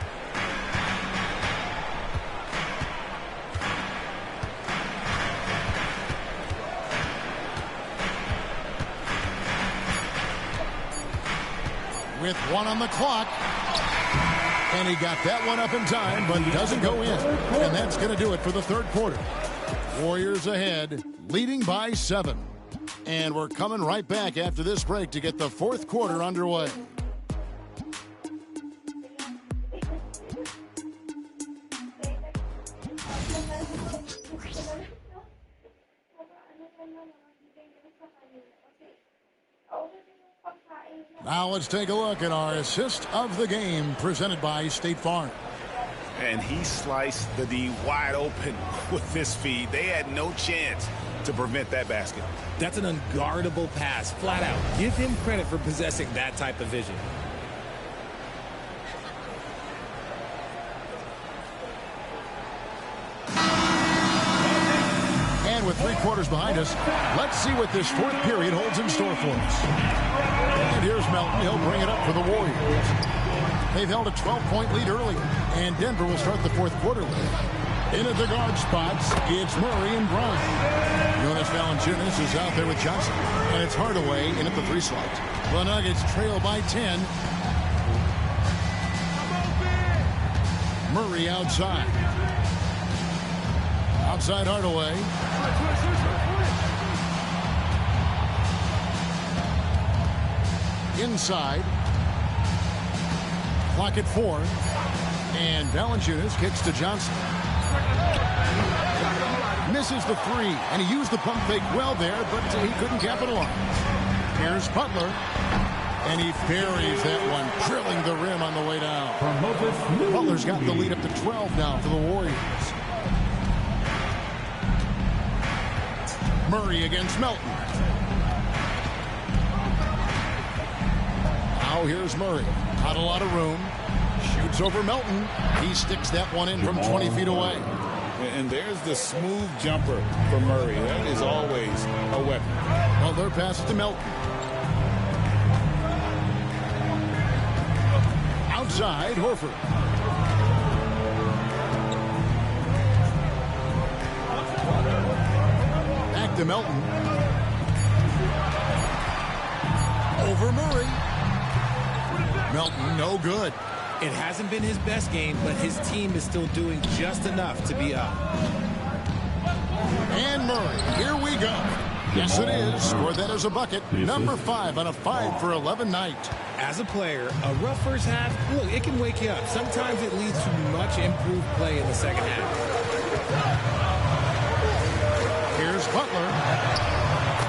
With 1 on the clock. And he got that one up in time, but doesn't go in. And that's going to do it for the third quarter. Warriors ahead, leading by 7. And we're coming right back after this break to get the fourth quarter underway. Now let's take a look at our assist of the game presented by State Farm. And he sliced the D wide open with this feed. They had no chance to prevent that basket. That's an unguardable pass, flat out. Give him credit for possessing that type of vision. And with 3 quarters behind us, let's see what this fourth period holds in store for us. And here's Melton. He'll bring it up for the Warriors. They've held a 12-point lead early, and Denver will start the fourth quarter lead. In at the guard spots, it's Murray and Brown. Jonas Valanciunas is out there with Johnson, and it's Hardaway in at the 3 slot. The Nuggets trail by 10. Murray outside. Outside Hardaway. Inside. Clock at 4. And Valanciunas kicks to Johnson. Misses the 3, and he used the pump fake well there, but he couldn't capitalize. Here's Butler, and he buries that one, drilling the rim on the way down. Butler's got the lead up to 12 now for the Warriors. Murray against Melton. Now here's Murray. Not a lot of room. Shoots over Melton. He sticks that one in from 20 feet away. And there's the smooth jumper for Murray. That is always a weapon. Butler passes to Melton. Outside, Horford. Back to Melton. Over Murray. Melton, no good. It hasn't been his best game, but his team is still doing just enough to be up. And Murray, here we go. Yes, it is. Scored that as a bucket. Number 5 on a 5 for 11 night. As a player, a rough first half, look, it can wake you up. Sometimes it leads to much improved play in the second half. Here's Butler.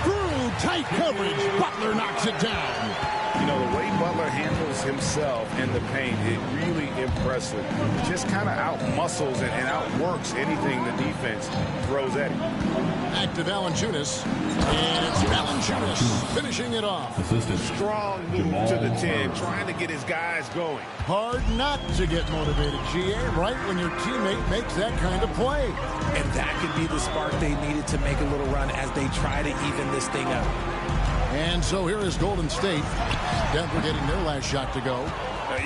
Through tight coverage. Butler knocks it down. You know, the way Butler handles himself in the paint, it really impressive. Just kind of out-muscles and outworks anything the defense throws at him. Back to Valanciunas. And it's Valanciunas finishing it off. Strong move to the 10, trying to get his guys going. Hard not to get motivated, GA, right when your teammate makes that kind of play. And that could be the spark they needed to make a little run as they try to even this thing up. And so here is Golden State. Denver getting their last shot to go.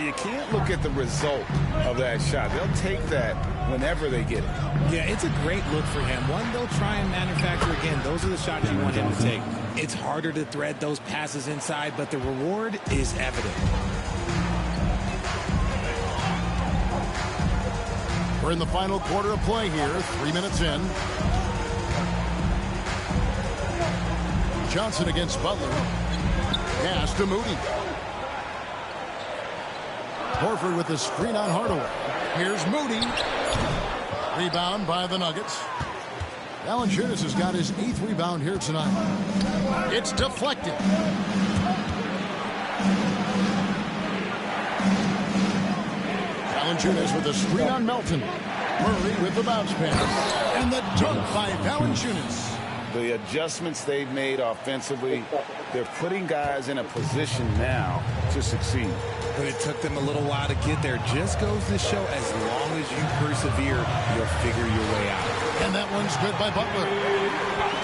You can't look at the result of that shot. They'll take that whenever they get it. Yeah, it's a great look for him. One they'll try and manufacture again. Those are the shots you want him to take. It's harder to thread those passes inside, but the reward is evident. We're in the final quarter of play here. 3 minutes in. Johnson against Butler. Pass to Moody. Horford with the screen on Hardaway. Here's Moody. Rebound by the Nuggets. Valanciunas has got his 8th rebound here tonight. It's deflected. Valanciunas with the screen on Melton. Murray with the bounce pass. And the dunk by Valanciunas. The adjustments they've made offensively, they're putting guys in a position now to succeed. But it took them a little while to get there. Just goes to show as long as you persevere, you'll figure your way out. And that one's good by Butler.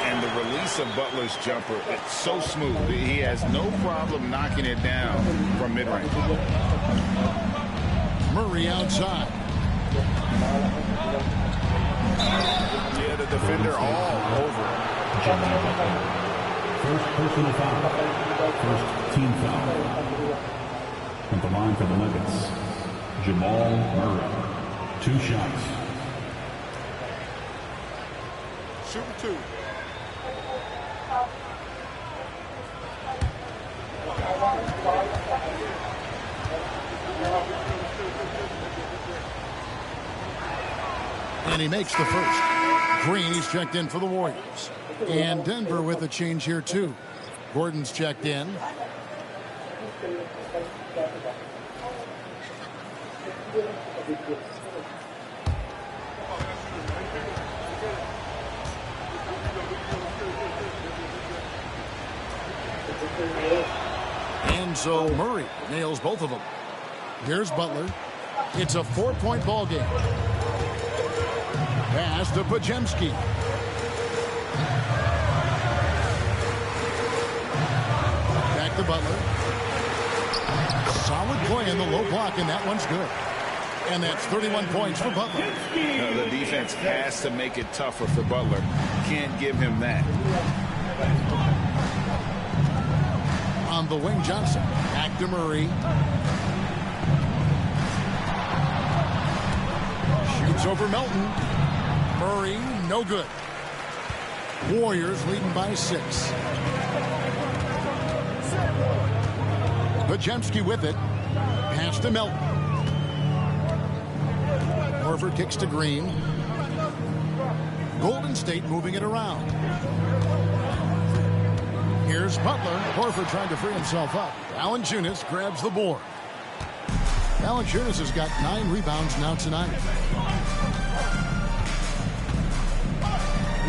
And the release of Butler's jumper, it's so smooth. He has no problem knocking it down from mid-range. Murray outside. Yeah, the defender all over. First personal foul. First team foul. At the line for the Nuggets. Jamal Murray. 2 shots. Shooting 2. And he makes the first. Green, he's checked in for the Warriors. And Denver with a change here, too. Gordon's checked in. And so Murray nails both of them. Here's Butler. It's a 4-point ball game. Pass to Pajemski. Back to Butler. Solid play in the low block, and that one's good. And that's 31 points for Butler. The defense has to make it tougher for Butler. Can't give him that. On the wing, Johnson. Back to Murray. Shoots over Melton. Murray, no good. Warriors leading by 6. Pajemski with it. Pass to Melton. Horford kicks to Green. Golden State moving it around. Here's Butler. Horford trying to free himself up. Valanciunas grabs the board. Valanciunas has got 9 rebounds now tonight.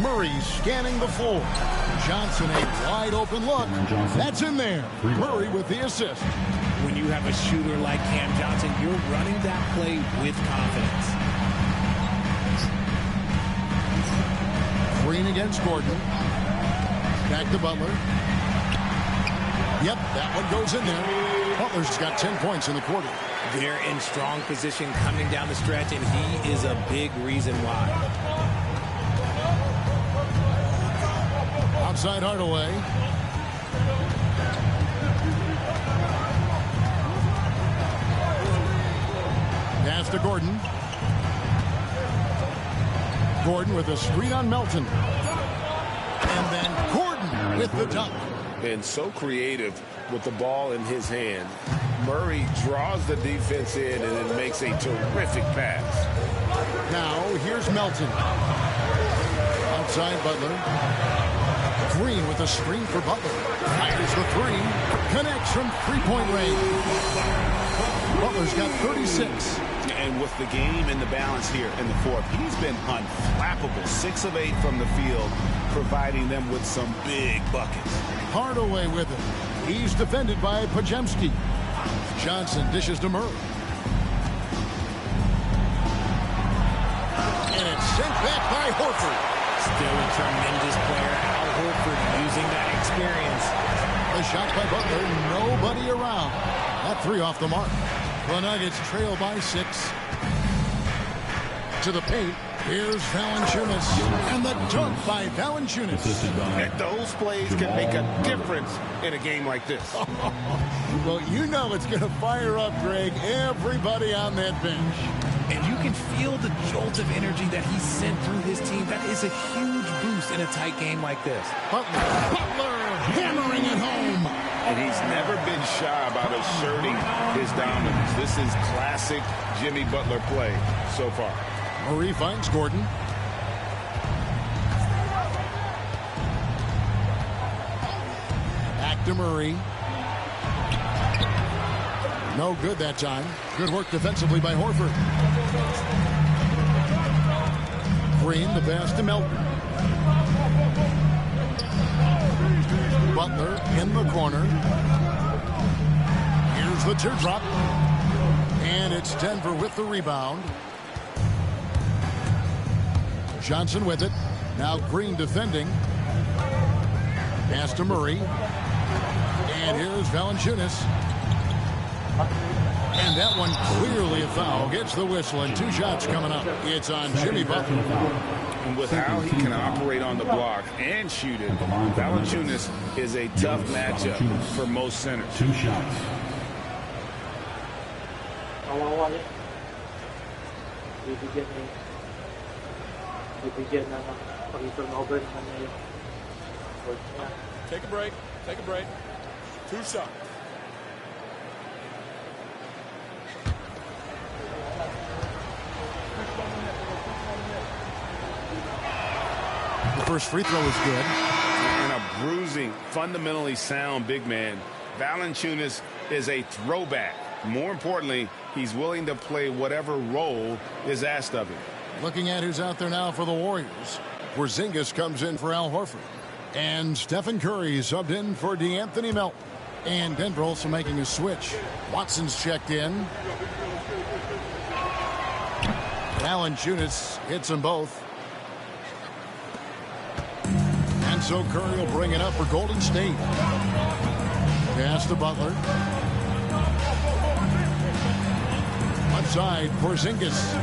Murray scanning the floor. Johnson, a wide open look. That's in there. Murray with the assist. When you have a shooter like Cam Johnson, you're running that play with confidence. Green against Gordon. Back to Butler. Yep, that one goes in there. Butler's got 10 points in the quarter. They're in strong position coming down the stretch, and he is a big reason why. Outside Hardaway. Pass to Gordon. Gordon with a screen on Melton. And then Gordon with the dunk. And so creative with the ball in his hand. Murray draws the defense in and then makes a terrific pass. Now here's Melton. Outside Butler. Green with a screen for Butler. Fires the 3. Connects from 3-point range. Butler's got 36. And with the game in the balance here in the fourth, he's been unflappable. 6 of 8 from the field, providing them with some big buckets. Hardaway with it. He's defended by Pajemski. Johnson dishes to Murray. And it's sent back by Horford. Still a tremendous player. Al Horford using that experience. A shot by Butler. Nobody around. That 3 off the mark. The Nuggets trail by 6. To the paint. Here's Valanciunas. And the dunk by Valanciunas. And those plays can make a difference in a game like this. Well, you know it's going to fire up, Greg, everybody on that bench. And you can feel the jolt of energy that he sent through his team. That is a huge boost in a tight game like this. Butler hammering it home. And he's never been shy about asserting his dominance. This is classic Jimmy Butler play so far. Murray finds Gordon. Back to Murray. No good that time. Good work defensively by Horford. Green, the pass to Melton. Butler in the corner. Here's the teardrop. And it's Denver with the rebound. Johnson with it. Now Green defending. Pass to Murray. And here's Valanciunas. And that one clearly a foul. Gets the whistle and 2 shots coming up. It's on Jimmy Butler. And with how he can operate on the block and shoot it, Valanciunas is a tough matchup for most centers. 2 shots. we'd be getting them a little bit, and then yeah. Take a break. Take a break. 2 shots. The first free throw is good. And a bruising, fundamentally sound big man. Valanciunas is a throwback. More importantly, he's willing to play whatever role is asked of him. Looking at who's out there now for the Warriors. Porzingis comes in for Al Horford. And Stephen Curry subbed in for DeAnthony Melton. And Denver also making a switch. Watson's checked in. Valanciunas hits them both. And so Curry will bring it up for Golden State. Pass to Butler. Left side, Porzingis.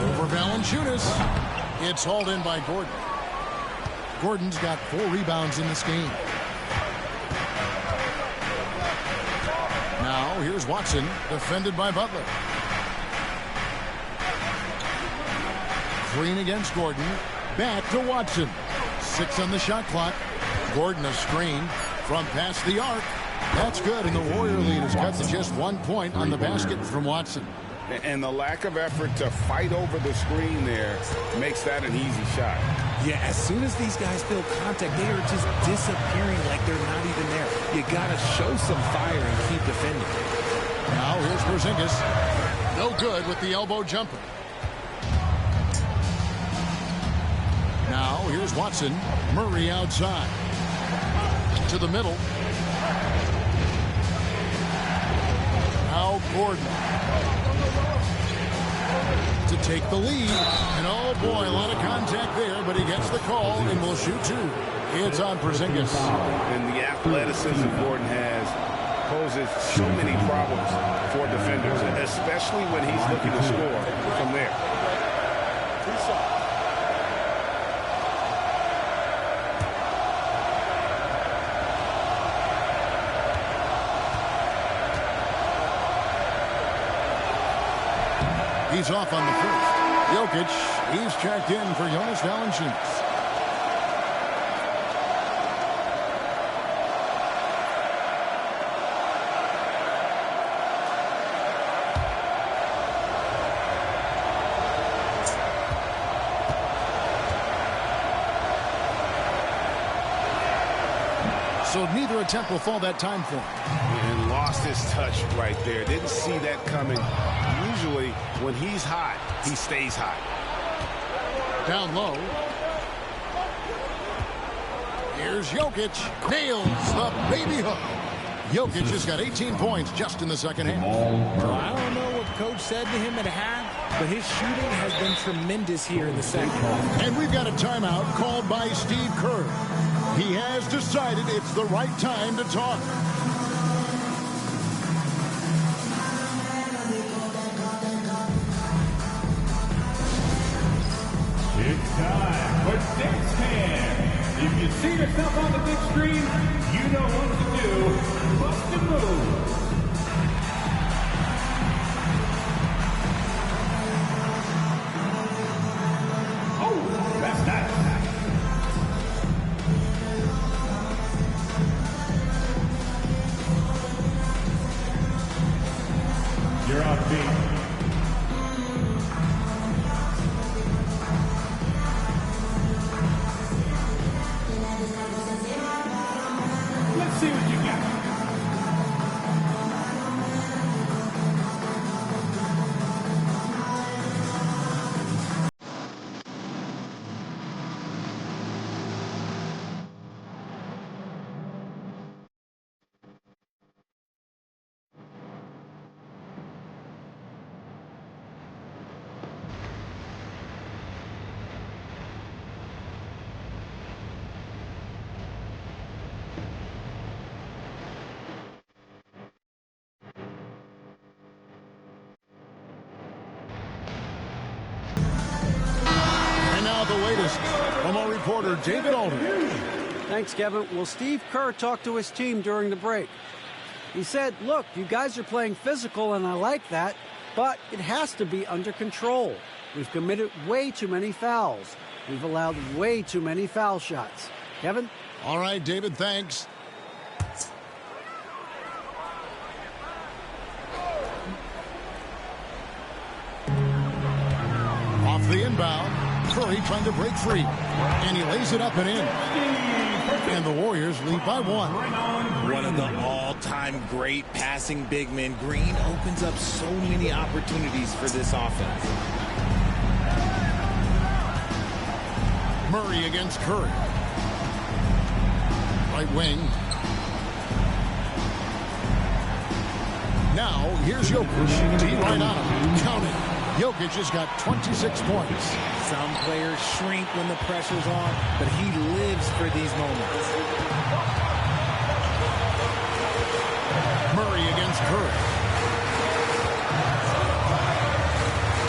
Over Valanciunas. It's hauled in by Gordon. Gordon's got 4 rebounds in this game. Now here's Watson, defended by Butler. Green against Gordon. Back to Watson. 6 on the shot clock. Gordon a screen from past the arc. That's good, and the Warrior lead is cut to just 1 point on the basket from Watson. And the lack of effort to fight over the screen there makes that an easy shot. Yeah, as soon as these guys feel contact, they are just disappearing like they're not even there. You got to show some fire and keep defending. Now here's Porzingis. No good with the elbow jumper. Now here's Watson. Murray outside. To the middle. Now Gordon. To take the lead. And oh boy, a lot of contact there, but he gets the call and will shoot 2. It's on Porzingis. And the athleticism Gordon has poses so many problems for defenders, especially when he's looking to score from there. 2 shots. He's off on the first. Jokic, he's checked in for Jonas Valanciunas. So neither attempt will fall that time for him. And lost his touch right there. Didn't see that coming. Usually, when he's hot, he stays hot. Down low. Here's Jokic. Nails the baby hook. Jokic has got 18 points just in the second half. Well, I don't know what Coach said to him at half, but his shooting has been tremendous here in the second half. And we've got a timeout called by Steve Kerr. He has decided it's the right time to talk. It's time for Six Hand. If you see yourself on the big screen, you know what to do. Bust a move. Oh, that's nice. You're on beat. Let's see what you got. The latest from our reporter, David Aldridge. Thanks, Kevin. Well, Steve Kerr talked to his team during the break. He said, look, you guys are playing physical, and I like that, but it has to be under control. We've committed way too many fouls. We've allowed way too many foul shots. Kevin? All right, David, thanks. Off the inbound, Curry trying to break free, and he lays it up and in. And the Warriors lead by 1. One of the all-time great passing big men. Green opens up so many opportunities for this offense. Murray against Curry. Right wing. Now, here's Jokic. Deep right on him. Count it. Jokic has got 26 points. Some players shrink when the pressure's on, but he lives for these moments. Murray against Curry.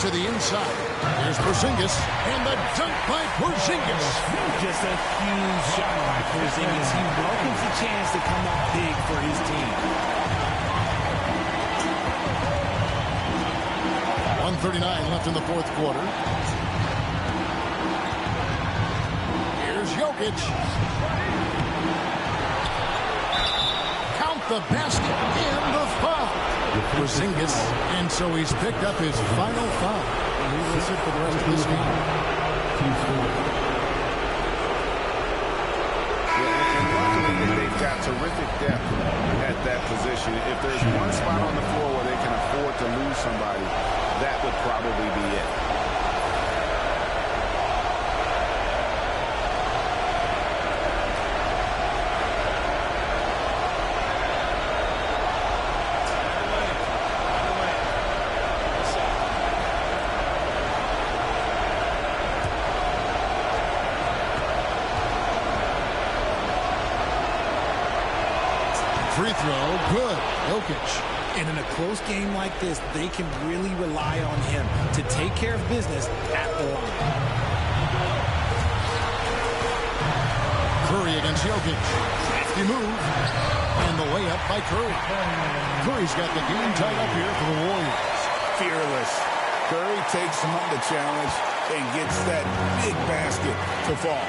To the inside. Here's Porzingis. And the dunk by Porzingis. Just a huge shot by Porzingis. He welcomes the chance to come up big for his team. 1:39 left in the fourth quarter. Here's Jokic. Count the basket and the foul. Porzingis, and so he's picked up his final foul. And he will sit for the rest of this game. They've got terrific depth at that position. If there's one spot on the floor where they can afford to lose somebody, that would probably be it. Free throw, good. Jokic. And in a close game like this, they can really rely on him to take care of business at the line. Curry against Jokic. Crafty move. And the layup by Curry. Curry's got the game tied up here for the Warriors. Fearless. Curry takes on the challenge and gets that big basket to fall.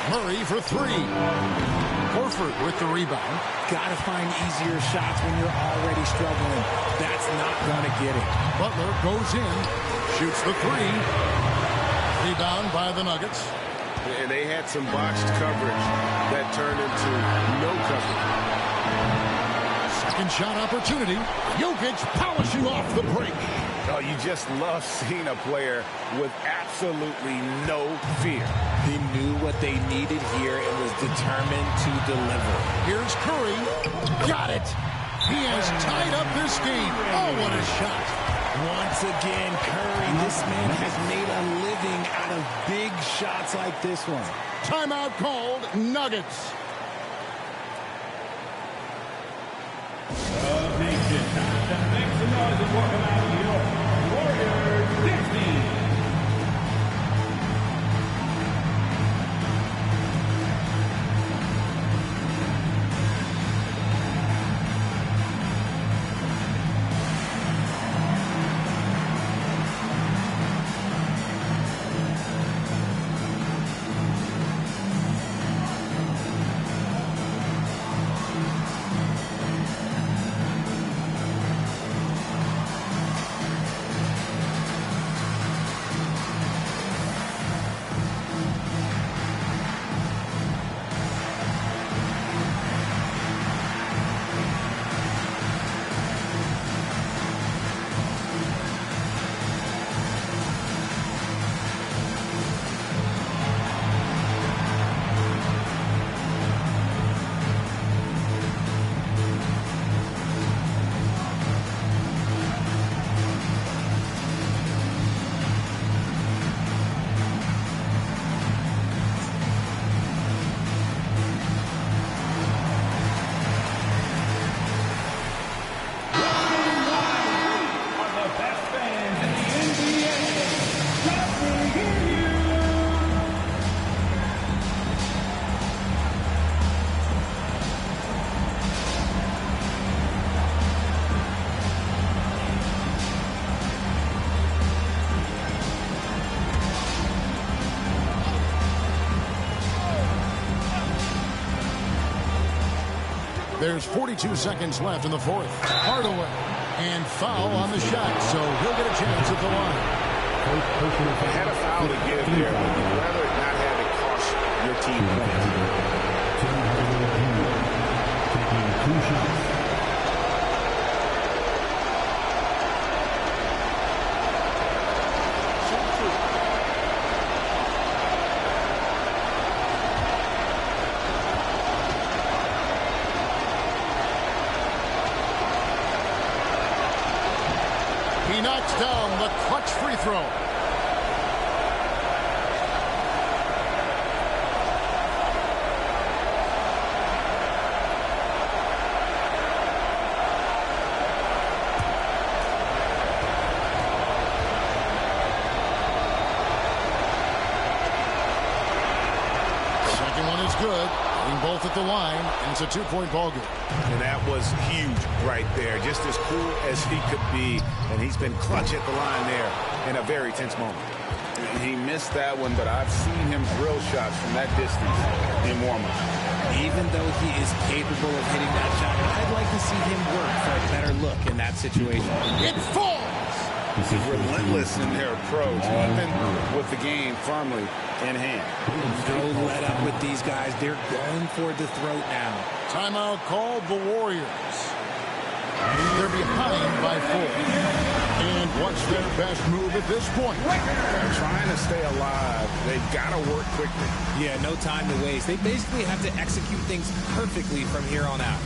Murray for 3. Horford with the rebound. Got to find easier shots when you're already struggling. That's not going to get it. Butler goes in, shoots the 3. Rebound by the Nuggets. And they had some botched coverage that turned into no coverage. Second shot opportunity. Jokic polishing off the break. Oh, you just love seeing a player with absolutely no fear. He knew what they needed here and was determined to deliver. Here's Curry. Got it. He has tied up this game. Oh, what a shot. Once again, Curry, this man has made a living out of big shots like this one. Timeout called, Nuggets. Nation, make some noise and welcome out your Warriors 16. there's 42 seconds left in the fourth. Hardaway. And foul on the shot, so he'll get a chance at the line. Had a foul to give there, but you'd rather not have it cost your team points. Taking 2 shots. He knocks down the clutch free throw. Second one is good. Hitting both at the line, and it's a 2-point ball game. And that was huge right there. Just as cool as he could be. And he's been clutch at the line there in a very tense moment. He missed that one, but I've seen him drill shots from that distance in warm-up. Even though he is capable of hitting that shot, I'd like to see him work for a better look in that situation. It falls! Relentless in their approach, even with the game firmly in hand. No let up with these guys. They're going for the throat now. Timeout called the Warriors. They're behind by 4. And what's their best move at this point? They're trying to stay alive. They've got to work quickly. Yeah, no time to waste. They basically have to execute things perfectly from here on out.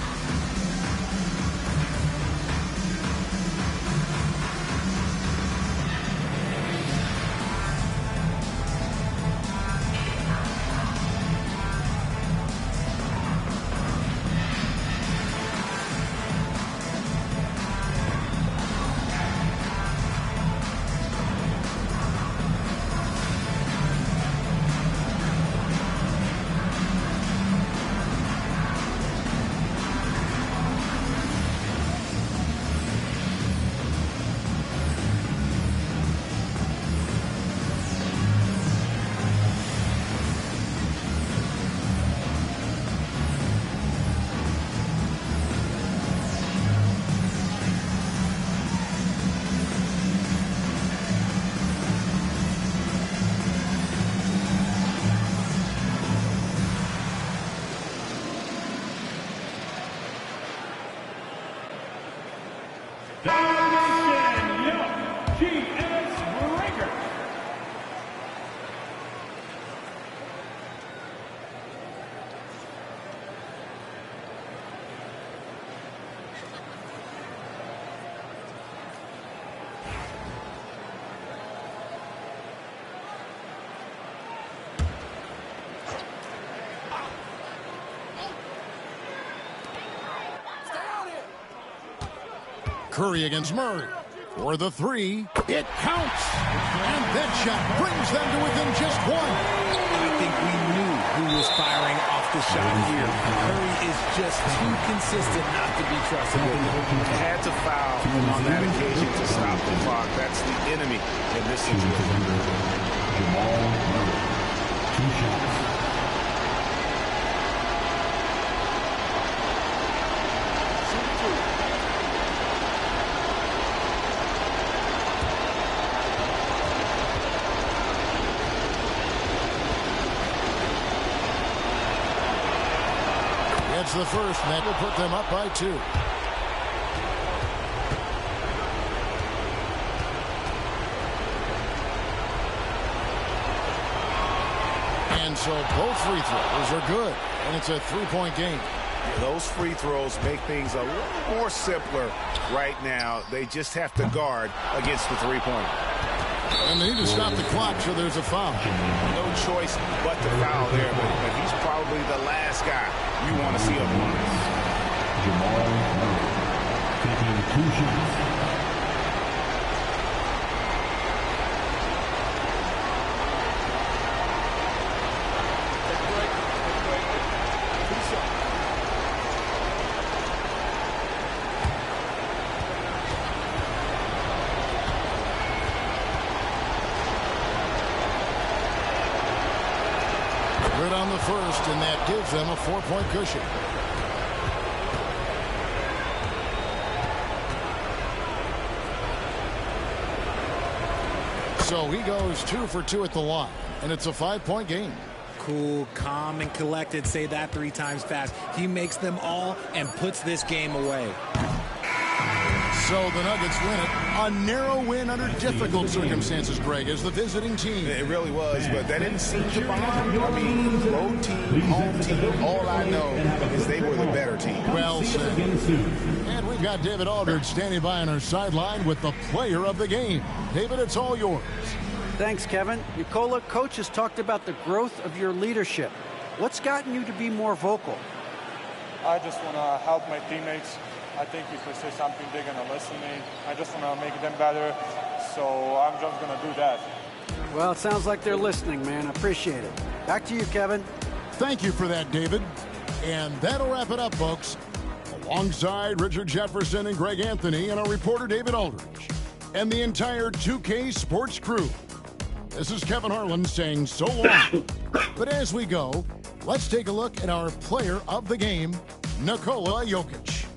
Curry against Murray. For the 3, it counts. And that shot brings them to within just 1. I think we knew who was firing off the shot here. Curry is just too consistent not to be trusted with it. Had to foul on that occasion to stop the clock. That's the enemy in this situation. Jamal Murray. 2 shots. It's the first, and that will put them up by 2. And so both free throws are good, and it's a 3-point game. Those free throws make things a little more simpler right now. They just have to guard against the 3-pointer. And they need to stop the clock, so there's a foul. No choice but to foul there, but he's probably the last guy you want to see up on. Jamal Murray taking 2 shots. Good on the first, and that gives them a 4-point cushion. So he goes 2 for 2 at the line, and it's a 5-point game. Cool, calm, and collected. Say that 3 times fast. He makes them all and puts this game away. So the Nuggets win it. A narrow win under difficult circumstances, Greg, as the visiting team. It really was, but that didn't seem to bother them. I mean, road team, home team, all I know is they were the better team. Well said. And we've got David Aldridge standing by on our sideline with the player of the game. David, it's all yours. Thanks, Kevin. Nikola, coach has talked about the growth of your leadership. What's gotten you to be more vocal? I just want to help my teammates. I think if we say something, they're going to listen to me. I just want to make them better, so I'm just going to do that. Well, it sounds like they're listening, man. I appreciate it. Back to you, Kevin. Thank you for that, David. And that'll wrap it up, folks. Alongside Richard Jefferson and Greg Anthony and our reporter, David Aldridge, and the entire 2K Sports crew. This is Kevin Harlan saying so long. But as we go, let's take a look at our player of the game, Nikola Jokic.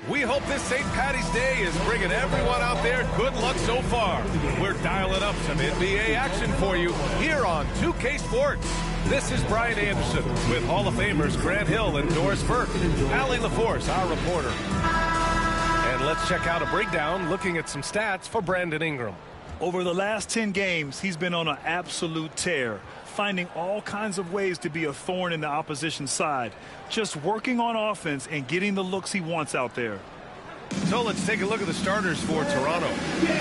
We hope this St. Patty's Day is bringing everyone out there good luck so far. We're dialing up some NBA action for you here on 2K Sports. This is Brian Anderson with Hall of Famers Grant Hill and Doris Burke. Allie LaForce, our reporter. And let's check out a breakdown looking at some stats for Brandon Ingram. Over the last 10 games, he's been on an absolute tear, finding all kinds of ways to be a thorn in the opposition side, just working on offense and getting the looks he wants out there. So let's take a look at the starters for Toronto.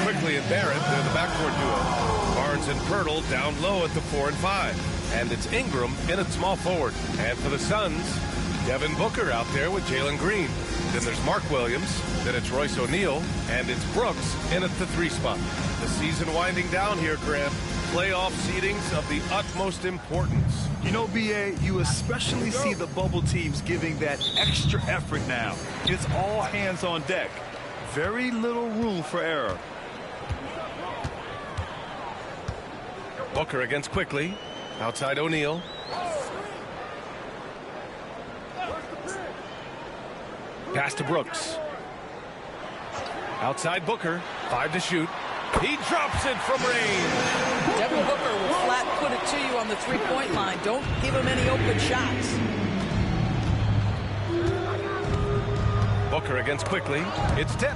Quickly and Barrett, they're the backcourt duo. Barnes and Pirtle down low at the 4 and 5. And it's Ingram in at small forward. And for the Suns, Devin Booker out there with Jalen Green. Then there's Mark Williams. Then it's Royce O'Neal. And it's Brooks in at the 3 spot. The season winding down here, Grant. Playoff seedings of the utmost importance. You know, B.A., you especially see the bubble teams giving that extra effort now. It's all hands on deck. Very little room for error. Booker against Quickly. Outside O'Neal. Pass to Brooks. Outside Booker. 5 to shoot. He drops it from range. Devin Booker will flat put it to you on the three-point line. Don't give him any open shots. Booker against Quickly. It's tipped.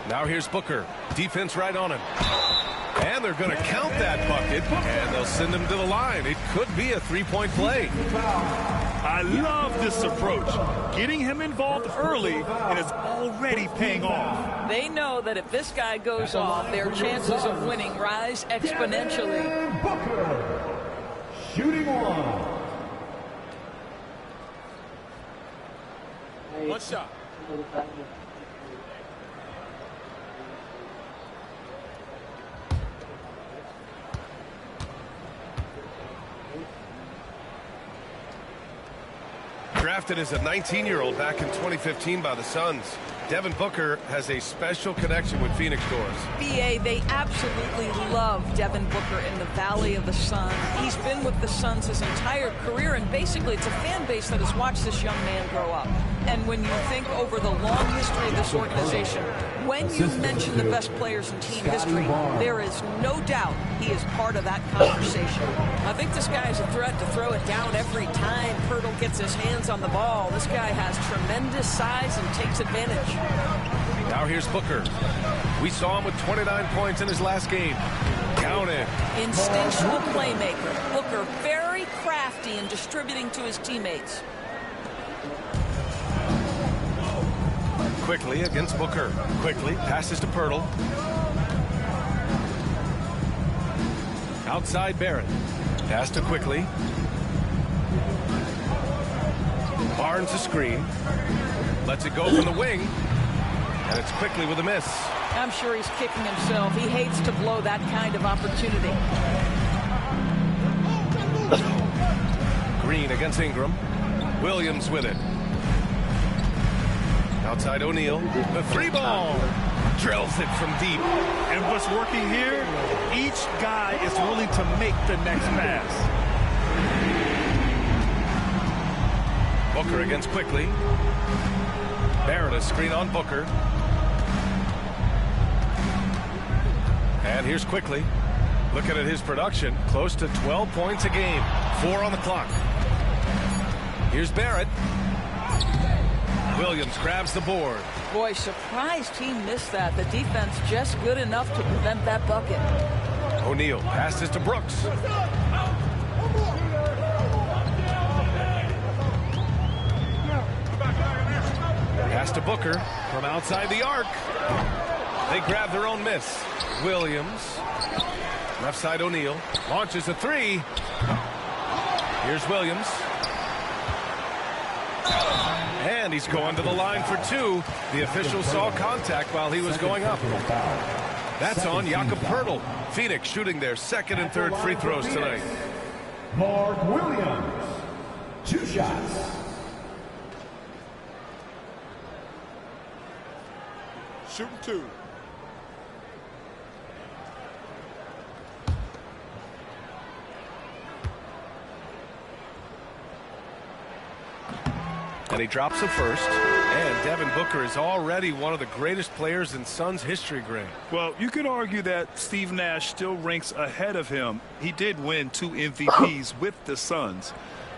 Now here's Booker. Defense right on him. And they're going to count that bucket, and they'll send him to the line. It could be a three-point play. I love this approach. Getting him involved early, and it's already paying off. They know that if this guy goes off, their chances of winning rise exponentially. Booker, shooting one. One shot. Drafted as a 19-year-old back in 2015 by the Suns, Devin Booker has a special connection with Phoenix Doors. BA, they absolutely love Devin Booker in the Valley of the Sun. He's been with the Suns his entire career, and basically it's a fan base that has watched this young man grow up. And when you think over the long history of this organization, when you mention the best players in team history, there is no doubt he is part of that conversation. I think this guy is a threat to throw it down every time Pirtle gets his hands on the ball. This guy has tremendous size and takes advantage. Now here's Booker. We saw him with 29 points in his last game. Count it. Instinctual playmaker. Booker very crafty in distributing to his teammates. Quickly against Booker. Quickly passes to Pirtle. Outside Barrett. Pass to Quickly. Barnes a screen. Lets it go from the wing. And it's Quickly with a miss. I'm sure he's kicking himself. He hates to blow that kind of opportunity. Green against Ingram. Williams with it. Outside O'Neal. The three ball. Drills it from deep. And what's working here, each guy is willing to make the next pass. Booker against Quickly. Barrett a screen on Booker. And here's Quickly. Looking at his production, close to 12 points a game. 4 on the clock. Here's Barrett. Williams grabs the board. Boy, surprised he missed that. The defense just good enough to prevent that bucket. O'Neal passes to Brooks. Pass to Booker from outside the arc. They grab their own miss. Williams. Left side O'Neal. Launches a three. Here's Williams. And he's going to the line for two. The official saw contact while he was going up. That's on Jakob Pirtle. Phoenix shooting their second and third free throws tonight. Mark Williams, 2 shots. Shooting 2. And he drops the first. And Devin Booker is already one of the greatest players in Suns history, Greg. Well, you could argue that Steve Nash still ranks ahead of him. He did win 2 MVPs with the Suns.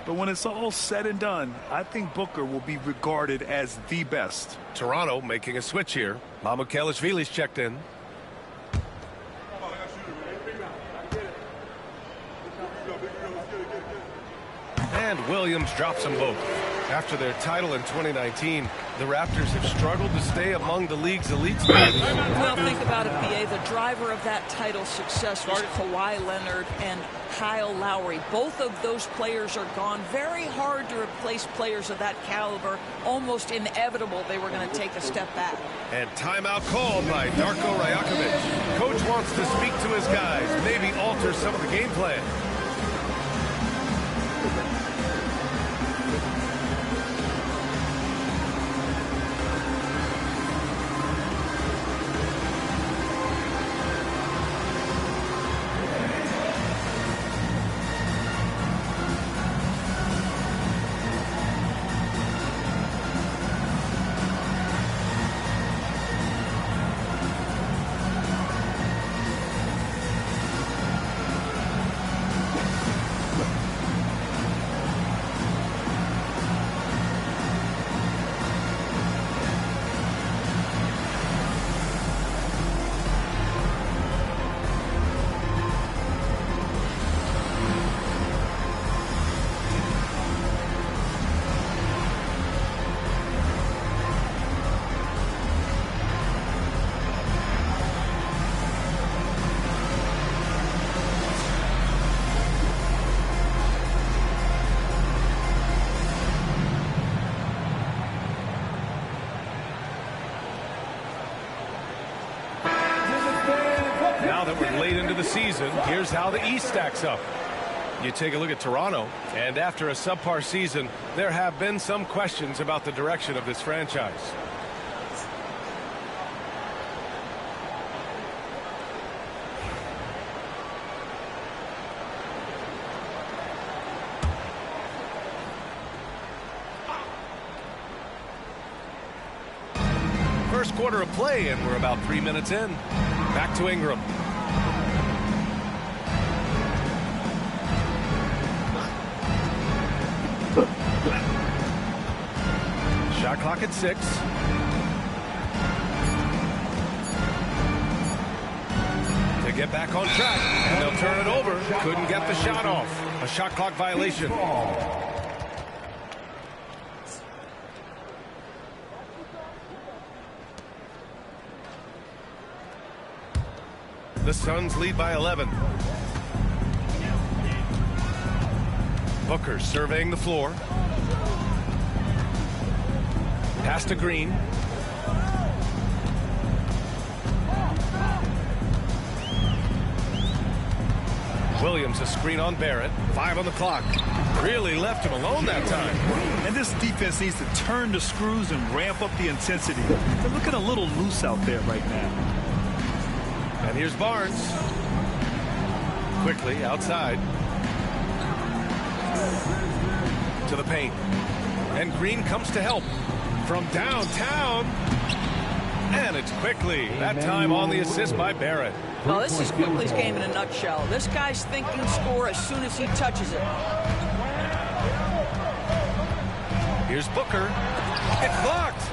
But when it's all said and done, I think Booker will be regarded as the best. Toronto making a switch here. Mamukelashvili's checked in. And Williams drops them both. After their title in 2019, the Raptors have struggled to stay among the league's elite teams. Well, think about it, B.A. The driver of that title success was Kawhi Leonard and Kyle Lowry. Both of those players are gone. Very hard to replace players of that caliber. Almost inevitable they were going to take a step back. And timeout called by Darko Rajakovic. Coach wants to speak to his guys, maybe alter some of the game plan. Now that we're late into the season, here's how the East stacks up. You take a look at Toronto, and after a subpar season, there have been some questions about the direction of this franchise. first quarter of play, and we're about 3 minutes in. Back to Ingram. Shot clock at 6. To get back on track, and they'll turn it over. Couldn't get the shot off. A shot clock violation. The Suns lead by 11. Booker surveying the floor. Pass to Green. Williams a screen on Barrett. 5 on the clock. Really left him alone that time. And this defense needs to turn the screws and ramp up the intensity. They're looking a little loose out there right now. And here's Barnes. Quickly outside. To the paint. And Green comes to help. From downtown. And it's Quickly. That time on the assist by Barrett. Well, this is Quickly's game in a nutshell. This guy's thinking score as soon as he touches it. Here's Booker. It's blocked.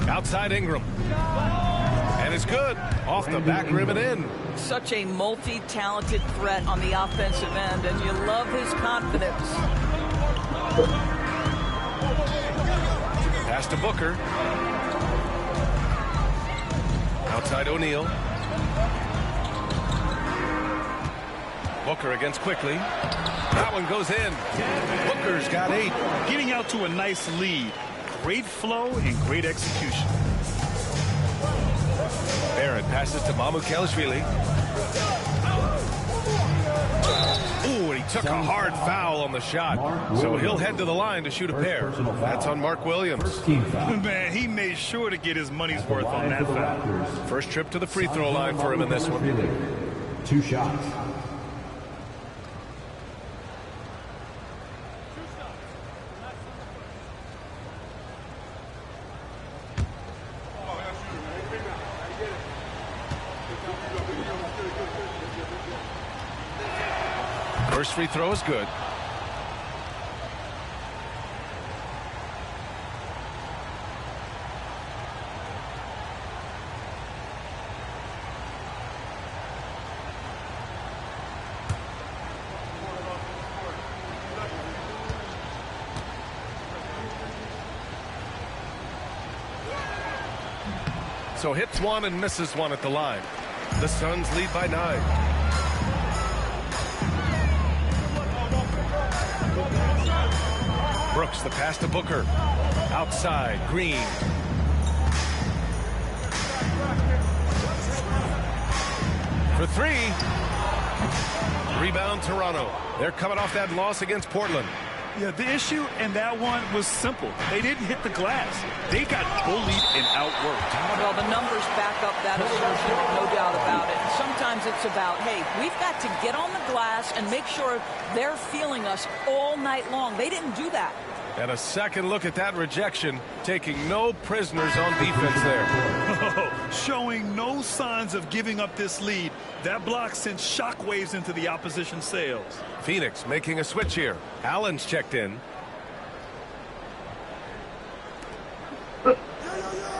Outside Ingram. And it's good. Off the back rim and in. Such a multi-talented threat on the offensive end, and you love his confidence. Pass to Booker. Outside O'Neal. Booker against Quickly. That one goes in. Booker's got 8. Getting out to a nice lead. Great flow and great execution. Barrett passes to Mamukelashvili. Ooh, and he took a hard foul on the shot. So he'll head to the line to shoot a pair. That's on Mark Williams. Man, he made sure to get his money's worth on that foul. First trip to the free throw line for him in this one. 2 shots. First free throw is good. So hits one and misses one at the line. The Suns lead by 9. Brooks, the pass to Booker. Outside, Green. For 3. Rebound, Toronto. They're coming off that loss against Portland. Yeah, the issue in that one was simple. They didn't hit the glass. They got bullied and outworked. Well, the numbers back up that assertion, no doubt about it. Sometimes it's about, hey, we've got to get on the glass and make sure they're feeling us all night long. They didn't do that. And a second look at that rejection, taking no prisoners on defense there. Showing no signs of giving up this lead. That block sent shockwaves into the opposition sails. Phoenix making a switch here. Allen's checked in.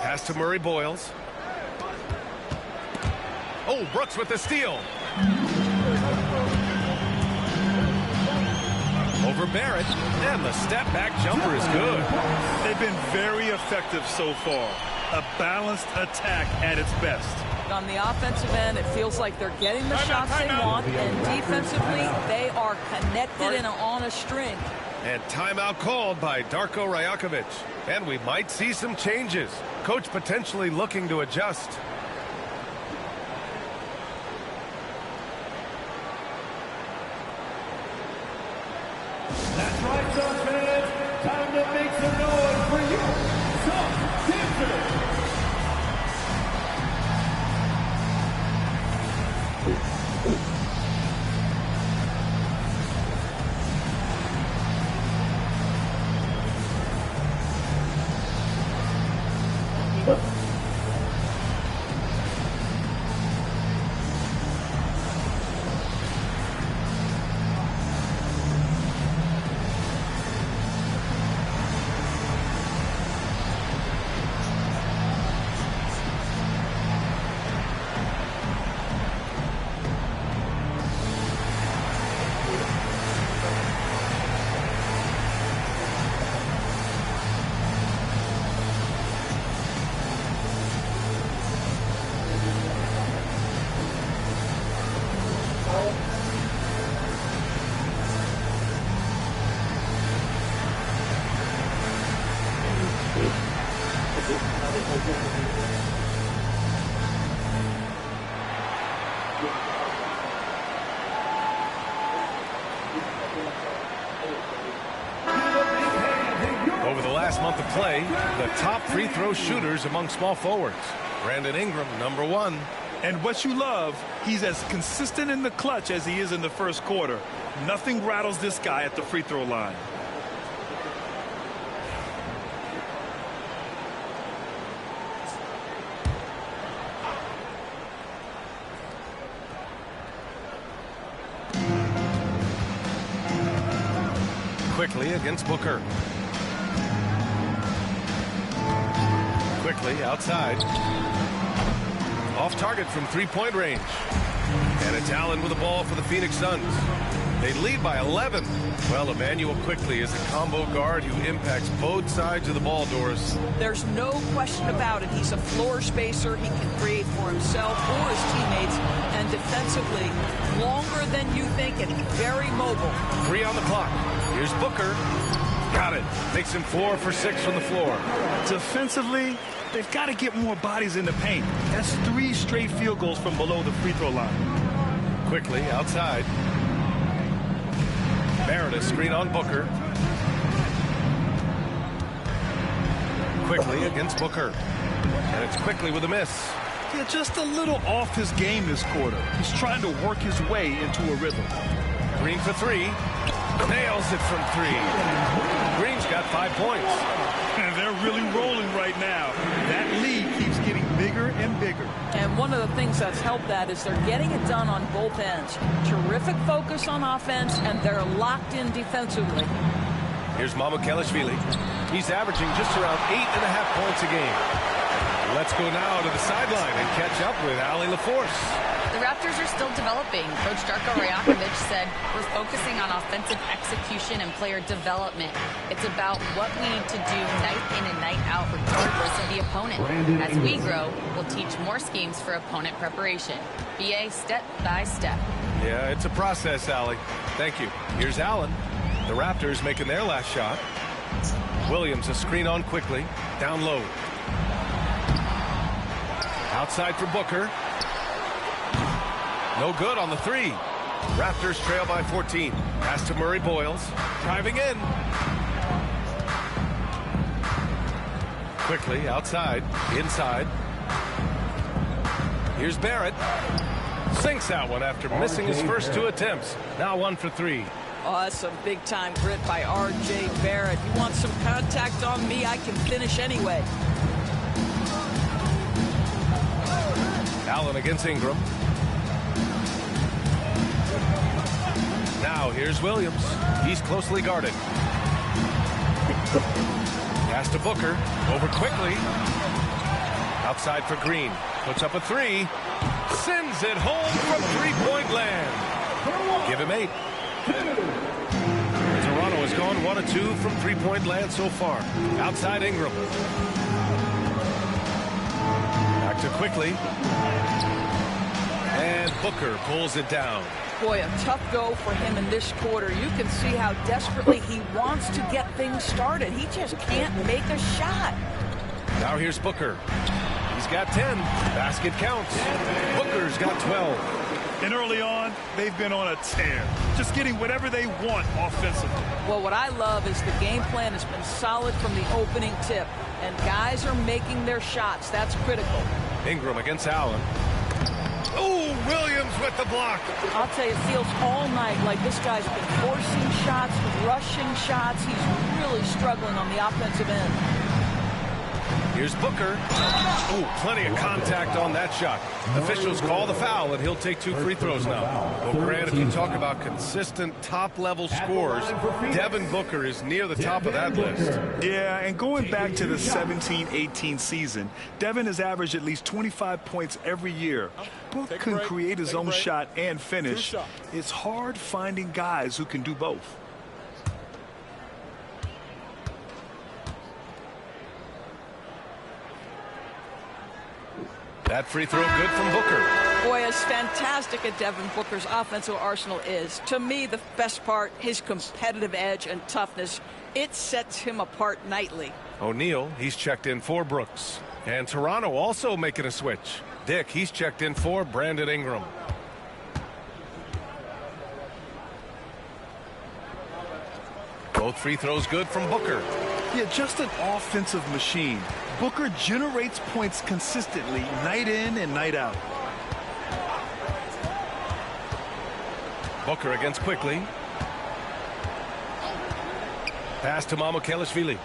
Pass to Murray Boyles. Oh, Brooks with the steal. Over Barrett, and the step-back jumper is good. They've been very effective so far. A balanced attack at its best. On the offensive end, it feels like they're getting the shots they want, and defensively, they are connected and on a string. And timeout called by Darko Rajakovic. And we might see some changes. Coach potentially looking to adjust. That's right, Suns fans. Time to make some noise for you, Suns dancers. Over the last month of play, the top free throw shooters among small forwards. Brandon Ingram, number 1. And what you love, he's as consistent in the clutch as he is in the first quarter. Nothing rattles this guy at the free throw line. Quickly against Booker. Quickly outside. Off target from three-point range. And it's Allen with the ball for the Phoenix Suns. They lead by 11. Well, Emmanuel Quickly is a combo guard who impacts both sides of the ball, Doris. There's no question about it. He's a floor spacer. He can create for himself or his teammates. And defensively, longer than you think and very mobile. 3 on the clock. Here's Booker. Got it. Makes him 4 for 6 from the floor. Defensively, they've got to get more bodies in the paint. That's 3 straight field goals from below the free throw line. Quickly outside. Meredith screen on Booker. Quickly against Booker. And it's Quickly with a miss. Yeah, just a little off his game this quarter. He's trying to work his way into a rhythm. Green for 3. Nails it from 3. Green's got 5 points. And they're really rolling right now. That lead keeps getting bigger and bigger. And one of the things that's helped that is they're getting it done on both ends. Terrific focus on offense, and they're locked in defensively. Here's Mamukelashvili. He's averaging just around 8.5 points a game. Let's go now to the sideline and catch up with Allie LaForce. The Raptors are still developing. Coach Darko Rajakovic said, we're focusing on offensive execution and player development. It's about what we need to do night in and night out regardless of the opponent. As we grow, we'll teach more schemes for opponent preparation. BA step by step. Yeah, it's a process, Allie. Thank you. Here's Allen. The Raptors making their last shot. Williams a screen on Quickly. Down low. Outside for Booker. No good on the 3. Raptors trail by 14. Pass to Murray Boyles. Driving in. Quickly outside. Inside. Here's Barrett. Sinks that one after missing his first 2 attempts. Now 1 for 3. Oh, that's some big-time grit by R.J. Barrett. You want some contact on me, I can finish anyway. Allen against Ingram. Now here's Williams. He's closely guarded. Pass to Booker. Over Quickly. Outside for Green. Puts up a 3. Sends it home from three-point land. Give him 8. Toronto has gone 1 of 2 from three-point land so far. Outside Ingram. Back to Quickly. And Booker pulls it down. Boy, a tough go for him in this quarter. You can see how desperately he wants to get things started. He just can't make a shot. Now here's Booker. He's got 10. Basket counts. Booker's got 12. And early on, they've been on a tear. Just getting whatever they want offensively. Well, what I love is the game plan has been solid from the opening tip. And guys are making their shots. That's critical. Ingram against Allen. Oh, Williams with the block. I'll tell you, it feels all night like this guy's been forcing shots, rushing shots. He's really struggling on the offensive end. Here's Booker. Oh, plenty of contact on that shot. Officials call the foul, and he'll take 2 free throws now. Well, Grant, if you talk about consistent top-level scores, Devin Booker is near the top of that list. Yeah, and going back to the 17-18 season, Devin has averaged at least 25 points every year. Book can create his own shot and finish. It's hard finding guys who can do both. That free throw good from Booker. Boy, as fantastic as Devin Booker's offensive arsenal is, to me, the best part, his competitive edge and toughness, it sets him apart nightly. O'Neal, he's checked in for Brooks. And Toronto also making a switch. Dick, he's checked in for Brandon Ingram. Both free throws good from Booker. Yeah, just an offensive machine. Booker generates points consistently, night in and night out. Booker against Quickly. Pass to Mamukelashvili.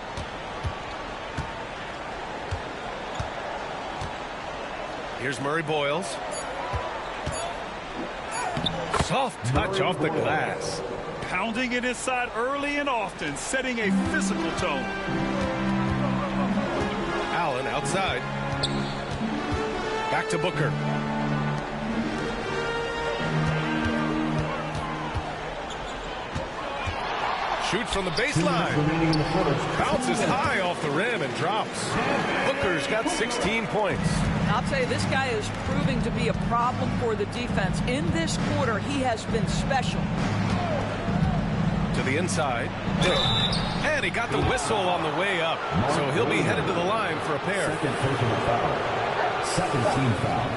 Here's Murray Boyles. Soft touch off the glass. Pounding it inside early and often, setting a physical tone. Allen outside. Back to Booker. Shoots from the baseline. Bounces high off the rim and drops. Booker's got 16 points. I'll tell you, this guy is proving to be a problem for the defense. In this quarter, he has been special. To the inside. And he got the whistle on the way up. So he'll be headed to the line for a pair. Second team foul.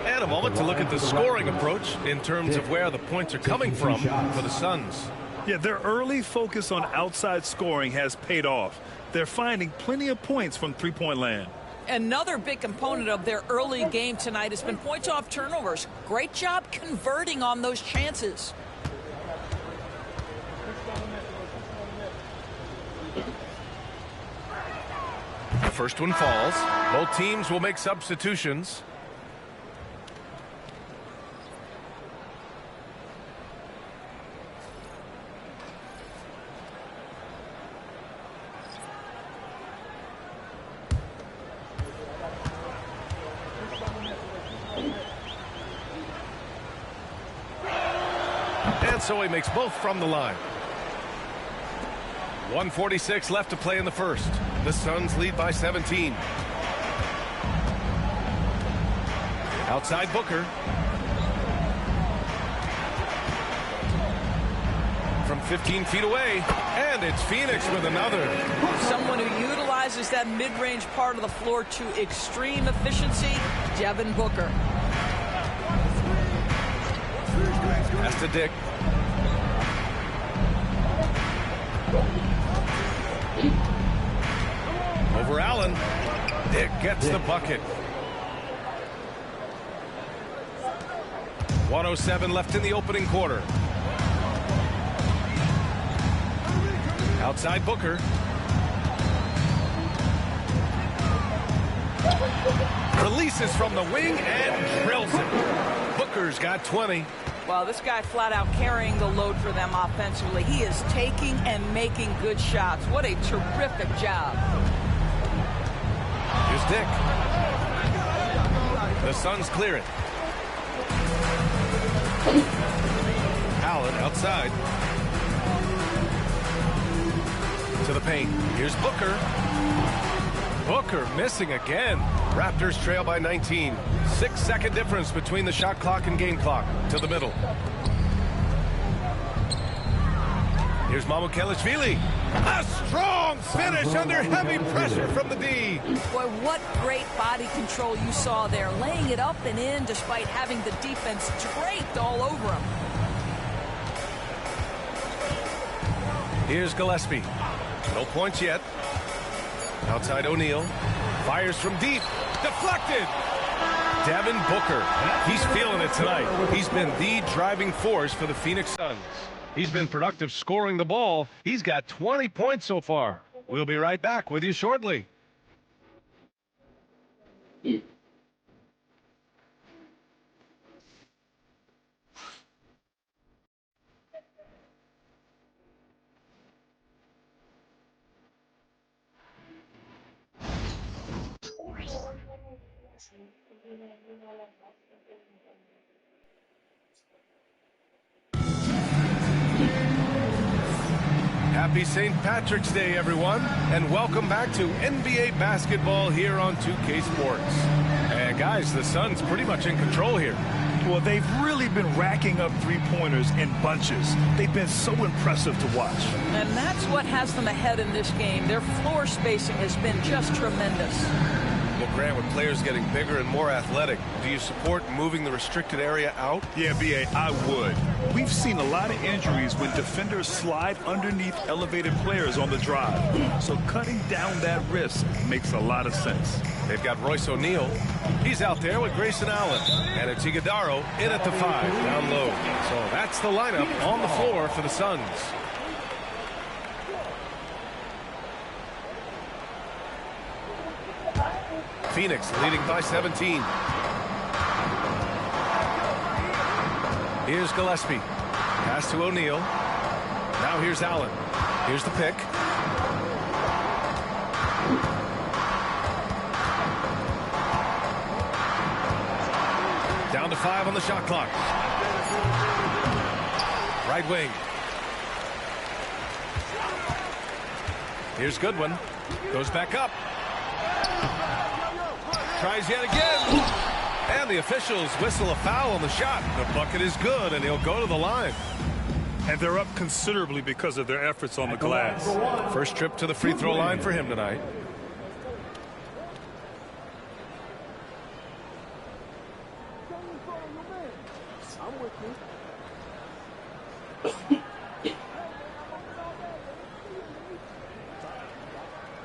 And a moment to look at the scoring approach in terms of where the points are coming from for the Suns. Yeah, their early focus on outside scoring has paid off. They're finding plenty of points from three-point land. Another big component of their early game tonight has been points off turnovers. Great job converting on those chances. The first one falls. Both teams will make substitutions. And so he makes both from the line. 1:46 left to play in the first. The Suns lead by 17. Outside Booker. From 15 feet away. And it's Phoenix with another. Someone who utilizes that mid-range part of the floor to extreme efficiency, Devin Booker. Pass to Dick. Over Allen. Dick gets the bucket. 1:07 left in the opening quarter. Outside Booker. Releases from the wing and drills it. Booker's got 20. Well, this guy flat out carrying the load for them offensively. He is taking and making good shots. What a terrific job. Here's Dick. The Suns clear it. Allen outside. To the paint. Here's Booker. Booker missing again. Raptors trail by 19. 6-second difference between the shot clock and game clock. To the middle. Here's Mamukelashvili. A strong finish under heavy pressure from the D. Boy, what great body control you saw there. Laying it up and in despite having the defense draped all over him. Here's Gillespie. No points yet. Outside O'Neal. Fires from deep. Deflected. Devin Booker. He's feeling it tonight. He's been the driving force for the Phoenix Suns. He's been productive scoring the ball. He's got 20 points so far. We'll be right back with you shortly. Happy St. Patrick's Day, everyone, and welcome back to NBA basketball here on 2K Sports. And guys, the Suns pretty much in control here. Well, they've really been racking up three-pointers in bunches. They've been so impressive to watch. And that's what has them ahead in this game. Their floor spacing has been just tremendous. Well, Grant, with players getting bigger and more athletic, do you support moving the restricted area out? Yeah, B.A., I would. We've seen a lot of injuries when defenders slide underneath elevated players on the drive. So cutting down that risk makes a lot of sense. They've got Royce O'Neal. He's out there with Grayson Allen. And it's Iguodaro in at the 5, down low. So that's the lineup on the floor for the Suns. Phoenix leading by 17. Here's Gillespie. Pass to O'Neal. Now here's Allen. Here's the pick. Down to 5 on the shot clock. Right wing. Here's Goodwin. Goes back up. Tries yet again. And the officials whistle a foul on the shot. The bucket is good, and he'll go to the line. And they're up considerably because of their efforts on the glass. First trip to the free throw line for him tonight.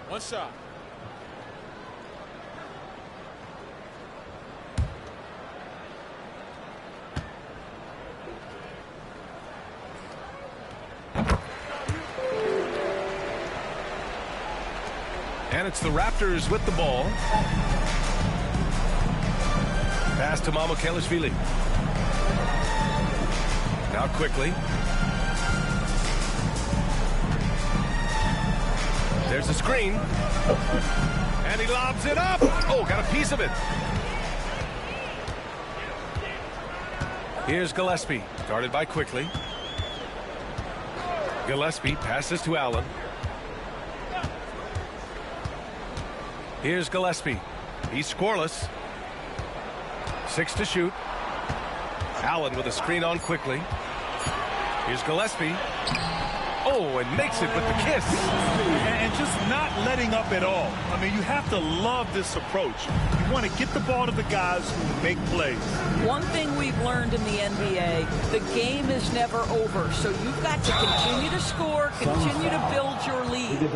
One shot. And it's the Raptors with the ball. Pass to Mamukelashvili. Now quickly. There's a screen. And he lobs it up. Oh, got a piece of it. Here's Gillespie. Guarded by Quickly. Gillespie passes to Allen. Here's Gillespie. He's scoreless. 6 to shoot. Allen with a screen on Quickly. Here's Gillespie. Oh, and makes it with the kiss. And just not letting up at all. I mean, you have to love this approach. You want to get the ball to the guys who make plays. One thing we've learned in the NBA, the game is never over. So you've got to continue to score, continue to build your lead.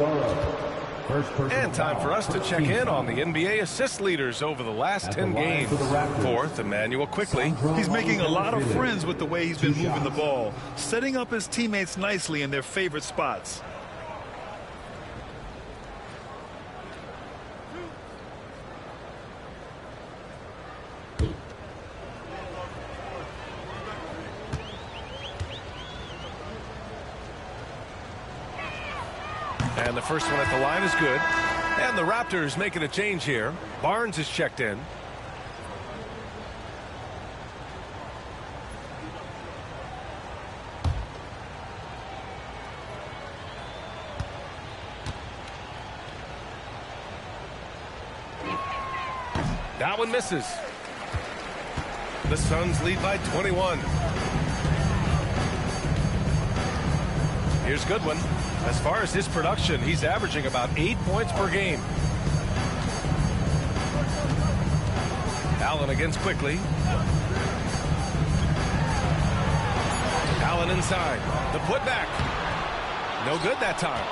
And time for us to check in on the NBA assist leaders over the last 10 games. Fourth, Emmanuel Quickly. He's making a lot of friends with the way he's been moving the ball, setting up his teammates nicely in their favorite spots. And the first one at the line is good. And the Raptors making a change here. Barnes is checked in. That one misses. The Suns lead by 21. Here's Goodwin. As far as his production, he's averaging about 8 points per game. Allen against Quickly. Allen inside. The putback. No good that time.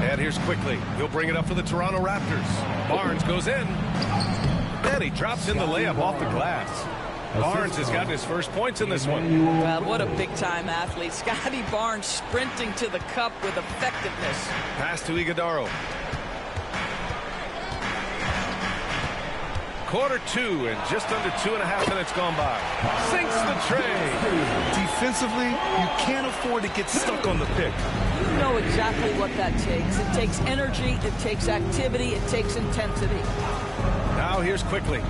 And here's Quickly. He'll bring it up for the Toronto Raptors. Barnes goes in. And he drops in the layup off the glass. Barnes has gotten his first points in this one. Well, what a big-time athlete. Scotty Barnes sprinting to the cup with effectiveness. Pass to Iguodaro. Quarter 2 and just under 2.5 minutes gone by. Sinks the tray. Defensively, you can't afford to get stuck on the pick. You know exactly what that takes. It takes energy, it takes activity, it takes intensity. Now here's Quickly.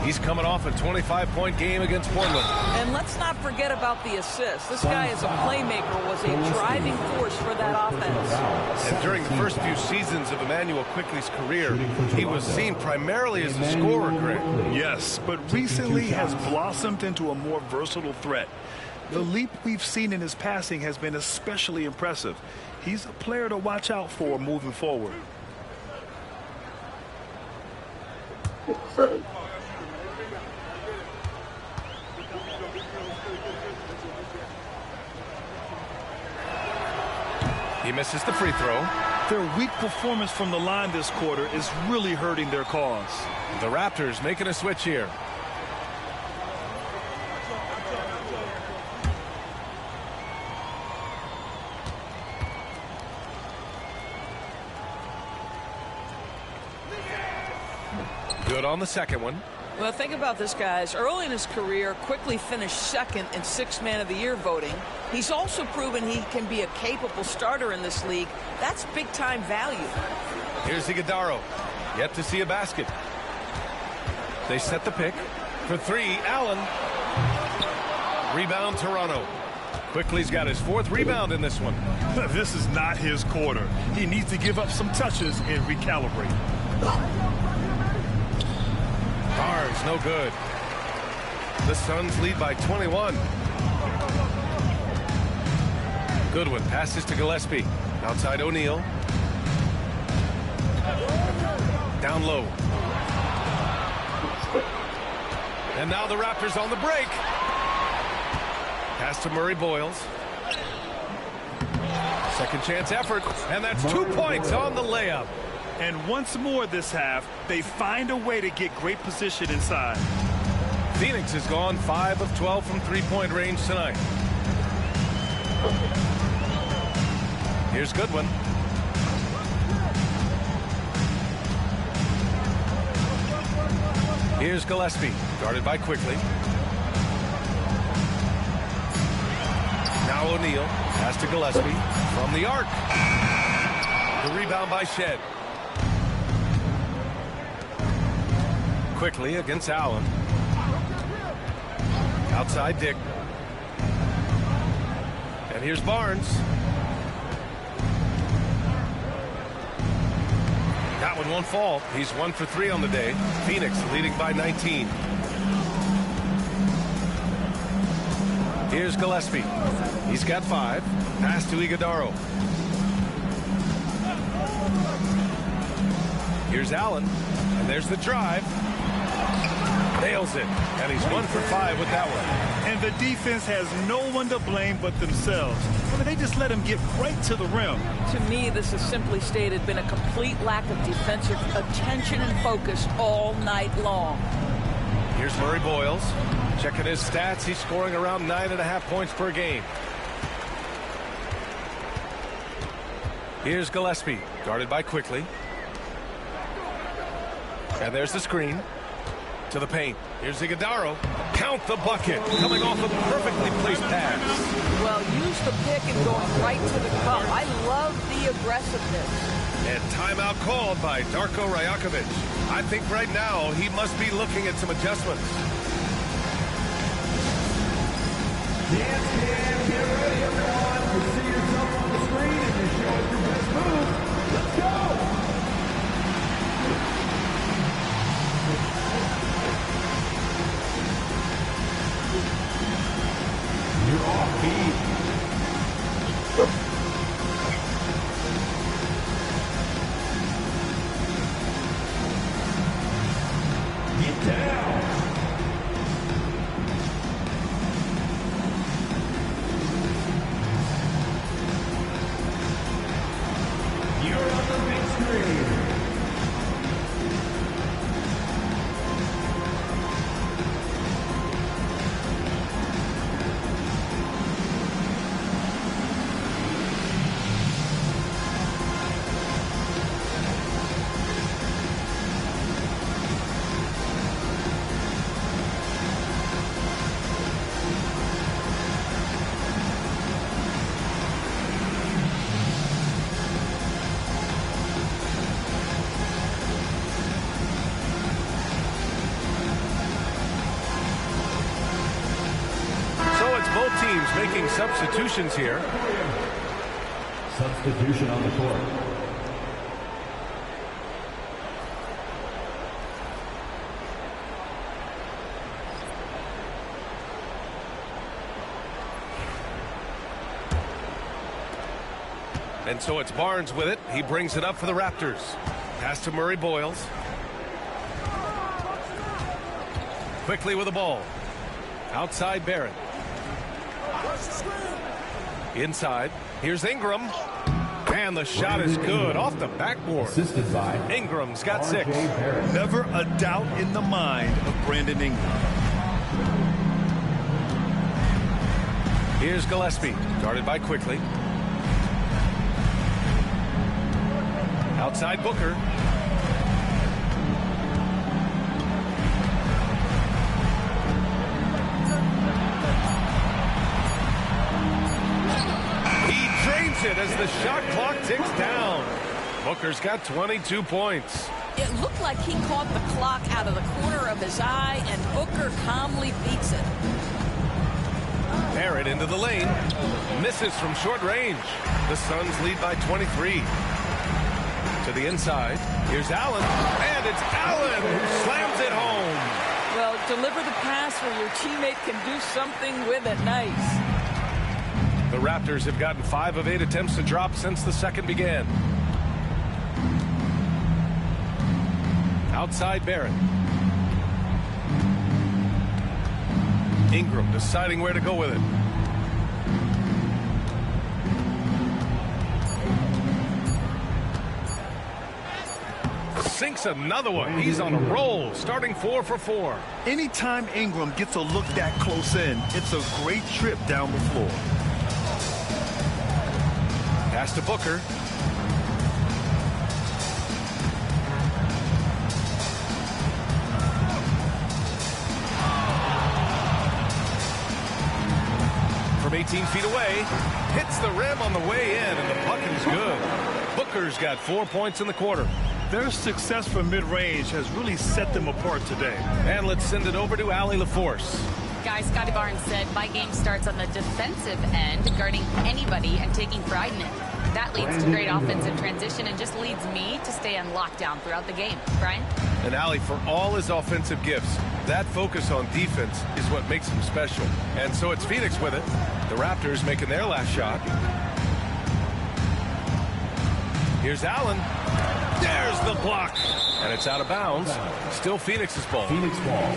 He's coming off a 25-point game against Portland. And let's not forget about the assist. This guy as a playmaker was a driving force for that offense. And during the first few seasons of Emmanuel Quickly's career, he was seen primarily as a scorer, Greg. Yes, but recently has blossomed into a more versatile threat. The leap we've seen in his passing has been especially impressive. He's a player to watch out for moving forward. He misses the free throw. Their weak performance from the line this quarter is really hurting their cause. The Raptors making a switch here. Good on the second one. Well, think about this, guys. Early in his career, Quickly finished second in Sixth Man of the Year voting. He's also proven he can be a capable starter in this league. That's big-time value. Here's Iguodaro. Yet to see a basket. They set the pick. For three, Allen. Rebound, Toronto. Quickly's got his fourth rebound in this one. This is not his quarter. He needs to give up some touches and recalibrate. Barnes, no good. The Suns lead by 21. Goodwin passes to Gillespie. Outside O'Neal. Down low. And now the Raptors on the break. Pass to Murray Boyles. Second chance effort. And that's 2 points on the layup. And once more this half, they find a way to get great position inside. Phoenix has gone 5 of 12 from three-point range tonight. Here's Goodwin. Here's Gillespie, guarded by Quickly. Now O'Neal, pass to Gillespie from the arc. The rebound by Shed. Quickly against Allen. Outside Dick. And here's Barnes. That one won't fall. He's 1 for 3 on the day. Phoenix leading by 19. Here's Gillespie. He's got 5. Pass to Iguodaro. Here's Allen. And there's the drive. Nails it. And he's 1 for 5 with that one. And the defense has no one to blame but themselves. I mean, they just let him get right to the rim. To me, this has simply stated been a complete lack of defensive attention and focus all night long. Here's Murray Boyles. Checking his stats. He's scoring around 9.5 points per game. Here's Gillespie, guarded by Quickly. And there's the screen. To the paint. Here's Iguodaro. Count the bucket. Coming off a perfectly placed pass. Well, use the pick and going right to the cup. I love the aggressiveness. And timeout called by Darko Rajakovic. I think right now he must be looking at some adjustments. Yes, man. Get ready, everyone. You see yourself on the screen and you show us your best move. Let's go. You're off beat. Get down. teams making substitutions here. Substitution on the court. And so it's Barnes with it. He brings it up for the Raptors. Pass to Murray Boyles. Quickly with the ball. Outside Barrett. Inside. Here's Ingram. And the shot is good off the backboard. Assisted by Ingram's got 6. Never a doubt in the mind of Brandon Ingram. Here's Gillespie. Guarded by Quickly. Outside Booker. It as the shot clock ticks down. Booker's got 22 points. It looked like he caught the clock out of the corner of his eye, and Booker calmly beats it. Barrett into the lane. Misses from short range. The Suns lead by 23. To the inside. Here's Allen. And it's Allen who slams it home. Well, deliver the pass where your teammate can do something with it. Nice. The Raptors have gotten 5 of 8 attempts to drop since the second began. Outside Barrett. Ingram deciding where to go with it. Sinks another one. He's on a roll, starting 4 for 4. Anytime Ingram gets a look that close in, it's a great trip down the floor. Pass to Booker. From 18 feet away, hits the rim on the way in, and the bucket is good. Booker's got 4 points in the quarter. Their success from mid-range has really set them apart today. And let's send it over to Allie LaForce. Guys, Scotty Barnes said, my game starts on the defensive end, guarding anybody and taking pride in it. That leads to great offensive transition and just leads me to stay on lockdown throughout the game. Brian? And Allie, for all his offensive gifts, that focus on defense is what makes him special. And so it's Phoenix with it. The Raptors making their last shot. Here's Allen. There's the block. And it's out of bounds. Still Phoenix's ball. Phoenix ball.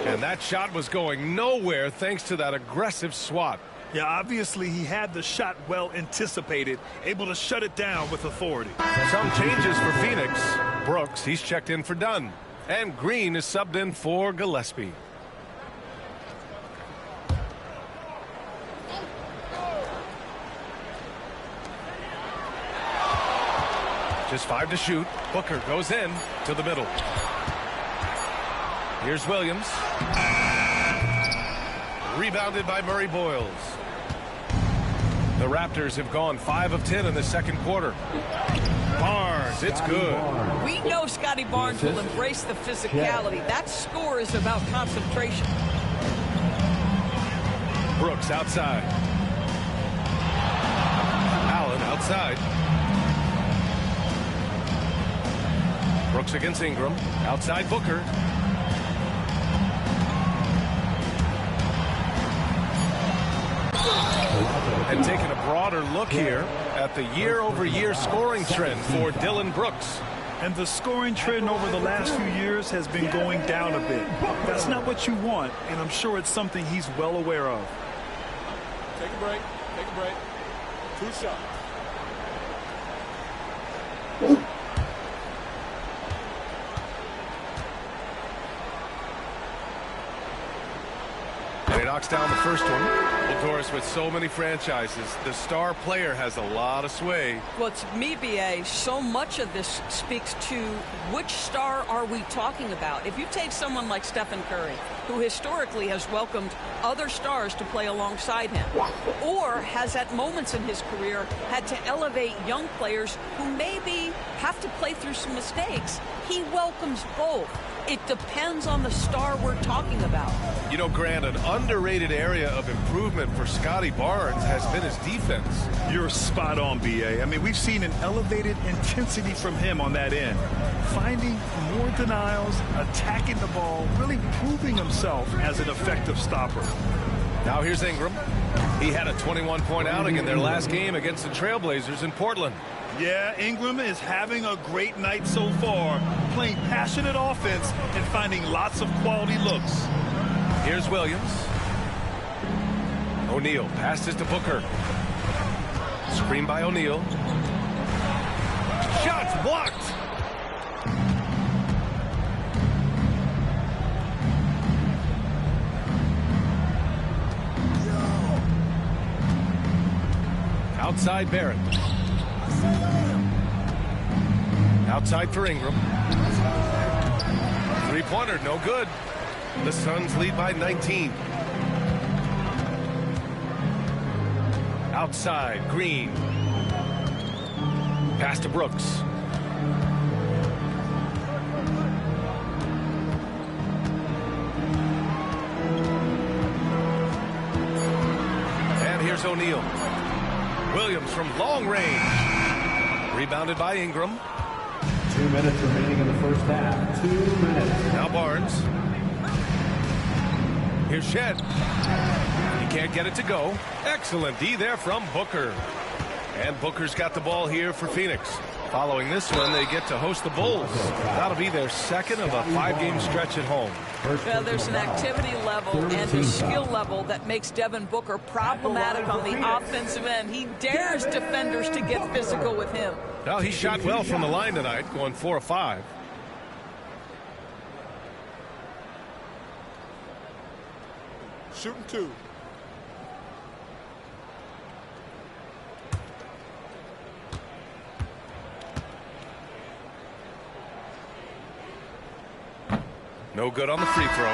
And that shot was going nowhere thanks to that aggressive swat. Yeah, obviously he had the shot well anticipated, able to shut it down with authority. Some changes for Phoenix. Brooks, he's checked in for Dunn. And Green is subbed in for Gillespie. Just 5 to shoot. Booker goes in to the middle. Here's Williams. Rebounded by Murray Boyles. The Raptors have gone 5 of 10 in the second quarter. Barnes, it's good. We know Scotty Barnes will embrace the physicality. That score is about concentration. Brooks outside. Allen outside. Brooks against Ingram. Outside Booker. And taking a broader look here at the year-over-year scoring trend for Dillon Brooks. And the scoring trend over the last few years has been going down a bit. That's not what you want, and I'm sure it's something he's well aware of. Take a break. Take a break. 2 shots. And he knocks down the first one. Well, Doris, with so many franchises, the star player has a lot of sway. Well, to me, B.A., so much of this speaks to which star are we talking about. If you take someone like Stephen Curry, who historically has welcomed other stars to play alongside him, or has at moments in his career had to elevate young players who maybe have to play through some mistakes, he welcomes both. It depends on the star we're talking about. You know, Grant, an underrated area of improvement for Scotty Barnes has been his defense. You're spot on, B.A. I mean, we've seen an elevated intensity from him on that end. Finding more denials, attacking the ball, really proving himself as an effective stopper. Now here's Ingram. He had a 21-point outing in their last game against the Trailblazers in Portland. Yeah, Ingram is having a great night so far, playing passionate offense and finding lots of quality looks. Here's Williams. O'Neal passes to Booker. Screen by O'Neal. Shots blocked. Outside Barrett. Outside for Ingram. Three-pointer, no good. The Suns lead by 19. Outside, Green. Pass to Brooks. And here's O'Neal. Williams from long range. Rebounded by Ingram. 2 minutes remaining in the first half. 2 minutes. Now Barnes. Here's Shed. He can't get it to go. Excellent D there from Booker. And Booker's got the ball here for Phoenix. Following this one, they get to host the Bulls. That'll be their second of a 5-game stretch at home. Yeah, there's an activity level and a skill level that makes Devin Booker problematic on the offensive end. He dares defenders to get physical with him. Well, he shot well from the line tonight, going 4 of 5. Shooting 2. No good on the free throw.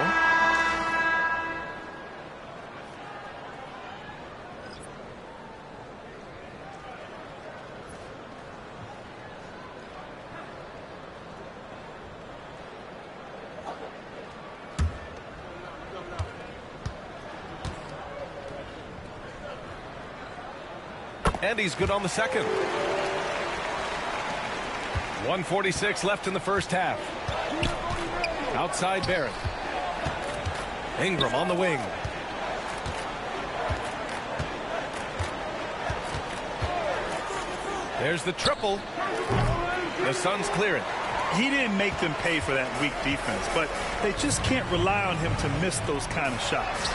And he's good on the second. 1:46 left in the first half. Outside Barrett. Ingram on the wing. There's the triple. The Suns clear it. He didn't make them pay for that weak defense, but they just can't rely on him to miss those kind of shots.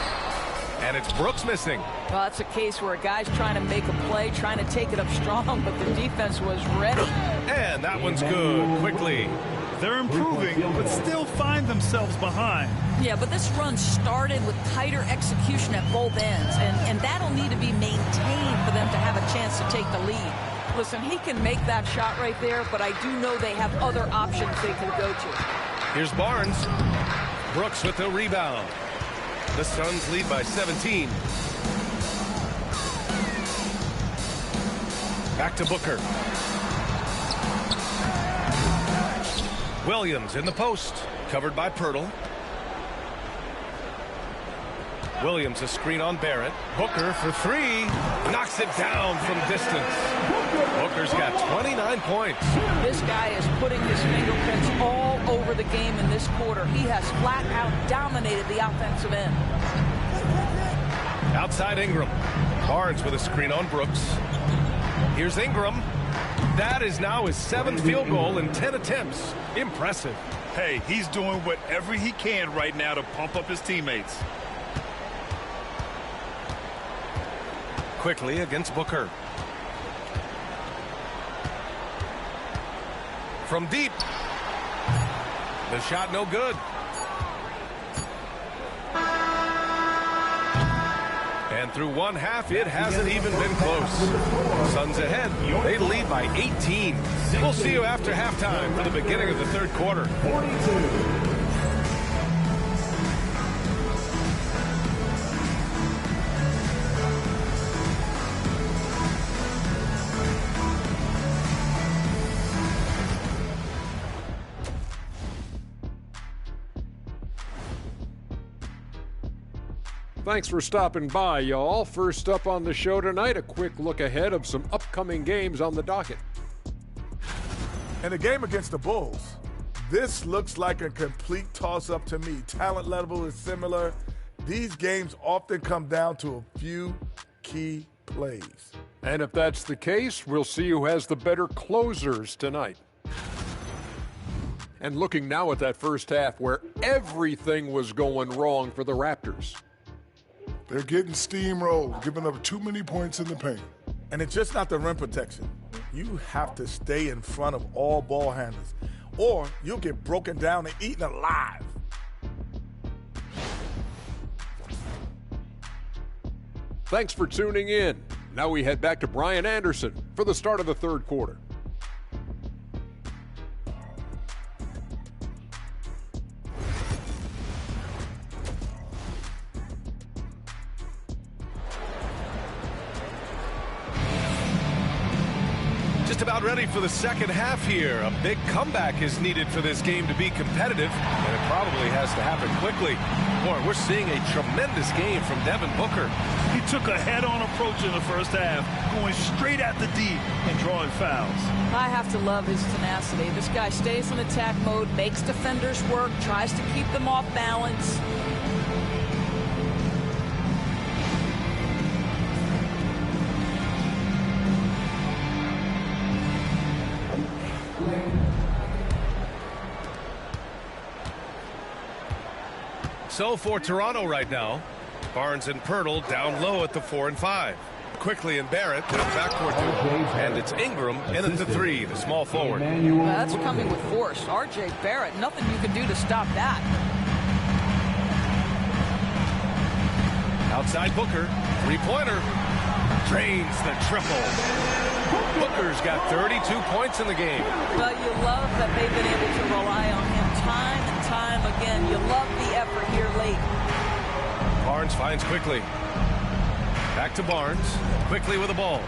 And it's Brooks missing. Well, that's a case where a guy's trying to make a play, trying to take it up strong, but the defense was ready. And that one's good. Quickly. They're improving, but still find themselves behind. Yeah, but this run started with tighter execution at both ends, and that'll need to be maintained for them to have a chance to take the lead. Listen, he can make that shot right there, but I do know they have other options they can go to. Here's Barnes. Brooks with the rebound. The Suns lead by 17. Back to Booker. Williams in the post, covered by Pirtle. Williams a screen on Barrett. Booker for three. Knocks it down from distance. Booker's got 29 points. This guy is putting his fingerprints all over the game in this quarter. He has flat out dominated the offensive end. Outside Ingram. Barnes with a screen on Brooks. Here's Ingram. That is now his 7th field goal in 10 attempts. Impressive. Hey, he's doing whatever he can right now to pump up his teammates. Quickly against Booker. From deep. The shot no good. And through one half, it hasn't even been close. Suns ahead. They lead by 18. We'll see you after halftime for the beginning of the third quarter. 42. Thanks for stopping by, y'all. First up on the show tonight, a quick look ahead of some upcoming games on the docket. In the game against the Bulls, this looks like a complete toss-up to me. Talent level is similar. These games often come down to a few key plays. And if that's the case, we'll see who has the better closers tonight. And looking now at that first half where everything was going wrong for the Raptors. They're getting steamrolled, giving up too many points in the paint. And it's just not the rim protection. You have to stay in front of all ball handlers, or you'll get broken down and eaten alive. Thanks for tuning in. Now we head back to Brian Anderson for the start of the third quarter. Just about ready for the second half here. A big comeback is needed for this game to be competitive, and it probably has to happen quickly. Boy, we're seeing a tremendous game from Devin Booker. He took a head-on approach in the first half, going straight at the D and drawing fouls. I have to love his tenacity. This guy stays in attack mode, makes defenders work, tries to keep them off balance. So for Toronto right now, Barnes and Pirtle down low at the 4 and 5. Quickly and Barrett to the backcourt duo. And it's Ingram in at the 3, the small forward. That's coming with force. R.J. Barrett, nothing you can do to stop that. Outside Booker, three-pointer. Drains the triple. Booker's got 32 points in the game. Well, you love that they've been able to rely on him time and time again. You love the effort here late. Barnes finds quickly. Back to Barnes. Quickly with the ball.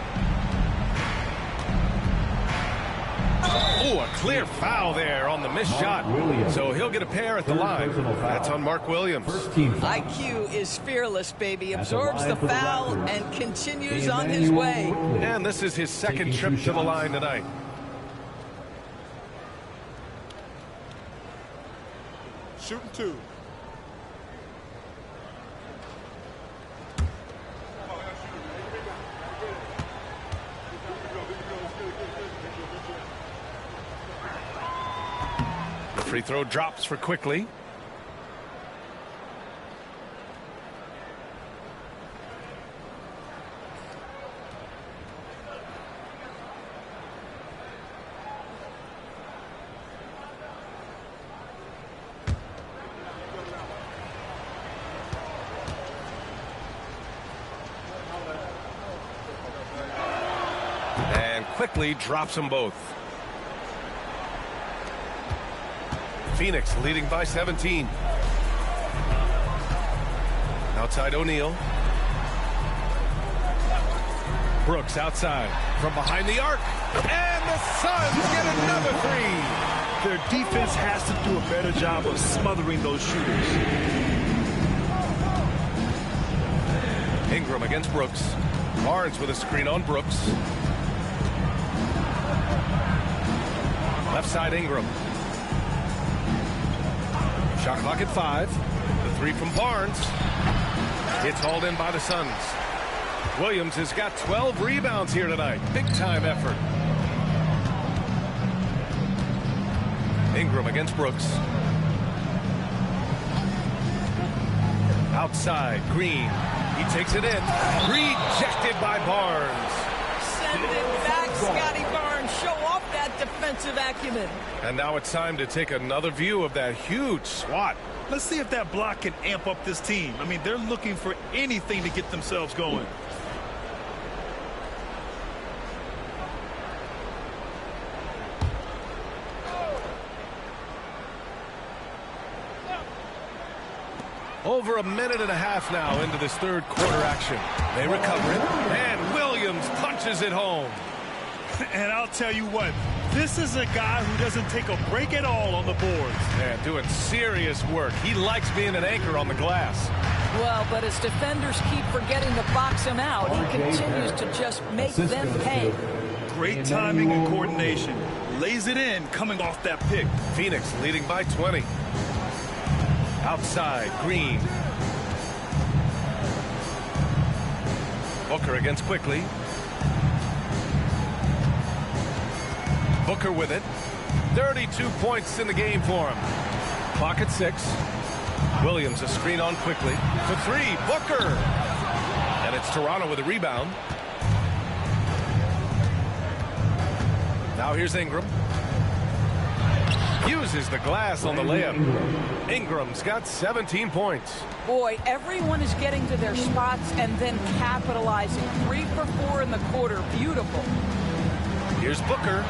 Oh, a clear foul there on the missed shot. So he'll get a pair at the line. That's on Mark Williams. IQ is fearless, baby. Absorbs the foul and continues on his way. And this is his second trip to the line tonight. Shooting 2. The free throw drops for Quickly. And Quickly drops them both. Phoenix leading by 17. Outside O'Neal. Brooks outside from behind the arc. And the Suns get another 3. Their defense has to do a better job of smothering those shooters. Ingram against Brooks. Barnes with a screen on Brooks. Left side Ingram. Shot clock at 5. The 3 from Barnes. It's hauled in by the Suns. Williams has got 12 rebounds here tonight. Big time effort. Ingram against Brooks. Outside, Green. He takes it in. Rejected by Barnes. Send it back, Scotty Barnes. Show off that defensive acumen. And now it's time to take another view of that huge swat. Let's see if that block can amp up this team. I mean, they're looking for anything to get themselves going. Over a minute and a half now into this third quarter action. They recover it, and Williams punches it home. And I'll tell you what, this is a guy who doesn't take a break at all on the boards. Yeah, doing serious work. He likes being an anchor on the glass. Well, but as defenders keep forgetting to box him out, he continues to just make them pay. Great timing and coordination. Lays it in coming off that pick. Phoenix leading by 20. Outside, Green. Booker against Quickly. Booker with it. 32 points in the game for him. Clock at 6. Williams a screen on Quickly. For 3, Booker. And it's Toronto with a rebound. Now here's Ingram. Uses the glass on the layup. Ingram's got 17 points. Boy, everyone is getting to their spots and then capitalizing. 3 for 4 in the quarter. Beautiful. Here's Booker.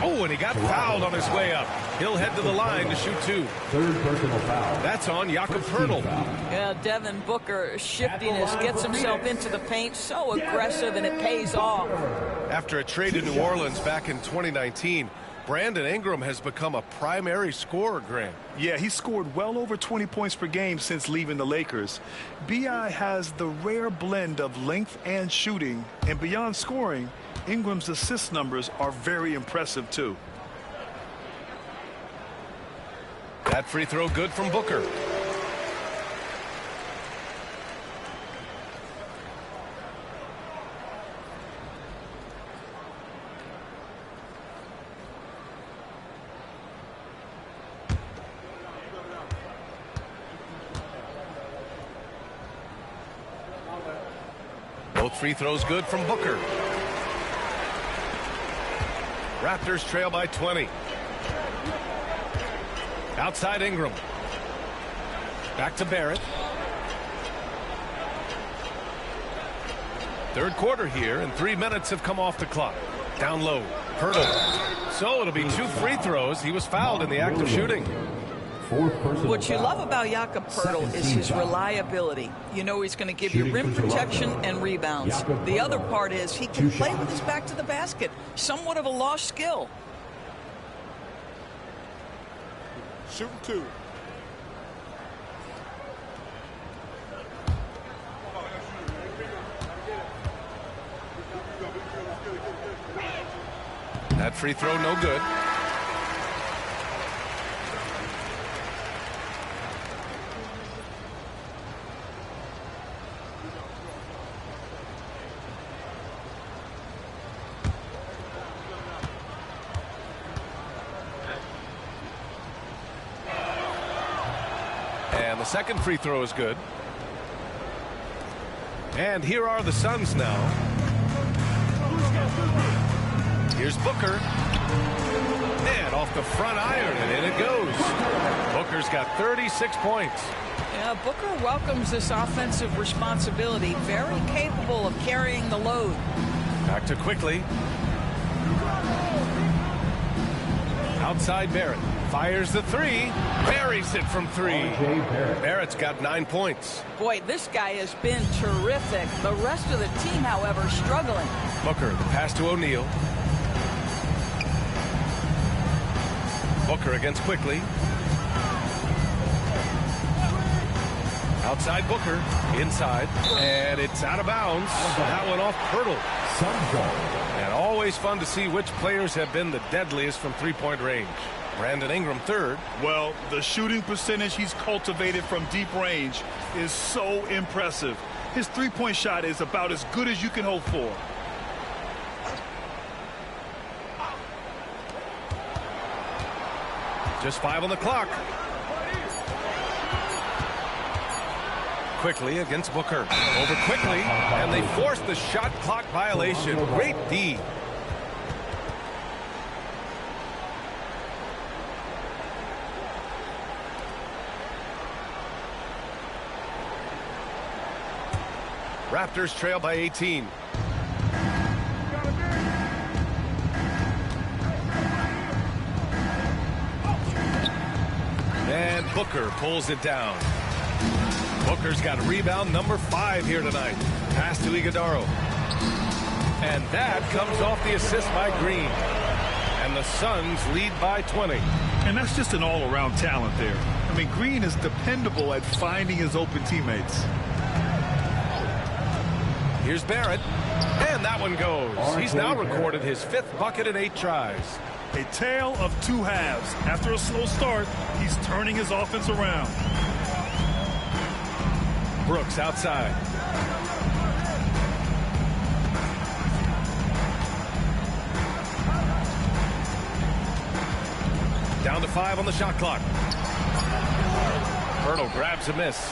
Oh, and he got fouled on his way up. He'll head to the line to shoot 2. Third personal foul. That's on Jakob Poeltl. Yeah, Devin Booker, shiftiness, gets himself into the paint, so aggressive, and it pays off. After a trade to New Orleans back in 2019, Brandon Ingram has become a primary scorer, Grant. Yeah, he scored well over 20 points per game since leaving the Lakers. B.I. has the rare blend of length and shooting, and beyond scoring, Ingram's assist numbers are very impressive, too. That free throw good from Booker. Both free throws good from Booker. Raptors trail by 20. Outside Ingram. Back to Barrett. Third quarter here, and 3 minutes have come off the clock. Down low. Poeltl. So it'll be 2 free throws. He was fouled in the act of shooting. What you love about Jakob Poeltl is his reliability. You know he's going to give you rim protection and rebounds. The other part is he can play with his back to the basket. Somewhat of a lost skill. Shooting 2. That free throw no good. And the second free throw is good. And here are the Suns now. Here's Booker. And off the front iron, and in it goes. Booker's got 36 points. Yeah, Booker welcomes this offensive responsibility. Very capable of carrying the load. Back to Quickly. Outside Barrett. Fires the 3. Buries it from 3. Barrett's got 9 points. Boy, this guy has been terrific. The rest of the team, however, struggling. Booker, the pass to O'Neal. Booker against Quickly. Outside Booker. Inside. And it's out of bounds. That one off Poeltl. And always fun to see which players have been the deadliest from three-point range. Brandon Ingram third. Well, the shooting percentage he's cultivated from deep range is so impressive. His three-point shot is about as good as you can hope for. Just 5 on the clock. Quickly against Booker. Over Quickly, and they force the shot clock violation. Great D. Raptors trail by 18. And Booker pulls it down. Booker's got rebound number 5 here tonight. Pass to Iguodaro. And that comes off the assist by Green. And the Suns lead by 20. And that's just an all-around talent there. I mean, Green is dependable at finding his open teammates. Here's Barrett, and that one goes. He's now recorded his 5th bucket in 8 tries. A tale of 2 halves. After a slow start, he's turning his offense around. Brooks outside. Down to 5 on the shot clock. Hurdle grabs a miss.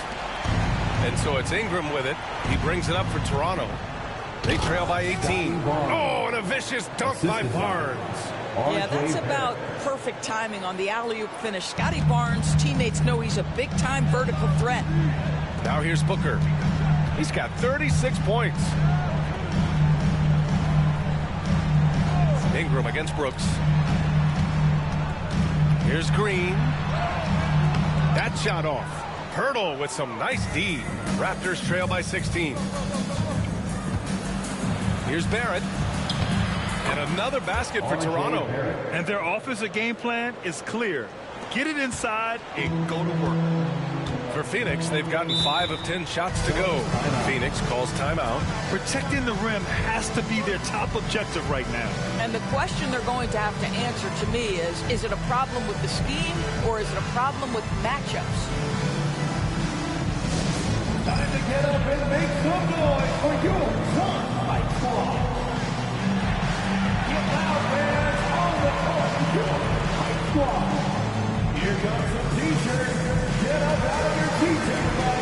And so it's Ingram with it. He brings it up for Toronto. They trail by 18. Oh, and a vicious dunk by Barnes. Yeah, that's about perfect timing on the alley-oop finish. Scotty Barnes' teammates know he's a big-time vertical threat. Now here's Booker. He's got 36 points. Ingram against Brooks. Here's Green. That shot off. Hurdle with some nice D. Raptors trail by 16. Here's Barrett. And another basket for Toronto. And their offensive game plan is clear. Get it inside and go to work. For Phoenix, they've gotten 5 of 10 shots to go. Phoenix calls timeout. Protecting the rim has to be their top objective right now. And the question they're going to have to answer to me is it a problem with the scheme or is it a problem with matchups? Time to get up and make some noise for your Sun Fight Squad. Get loud, fans, on the court, your Fight Squad. Here comes some t-shirts. Get up out of your seats, everybody.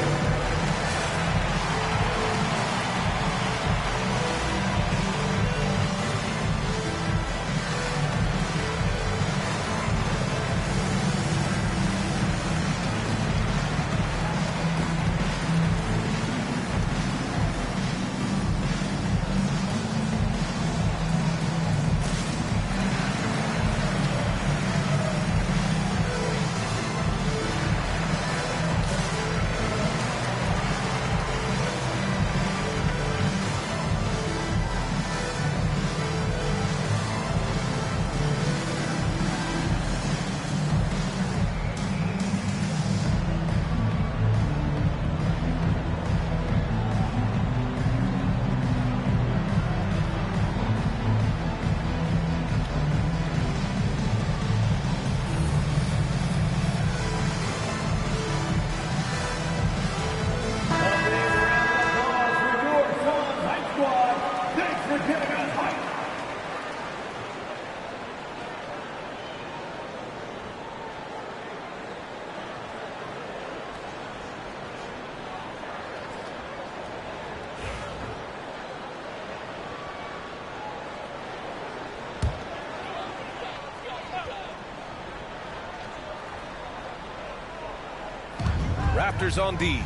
Raptors on D.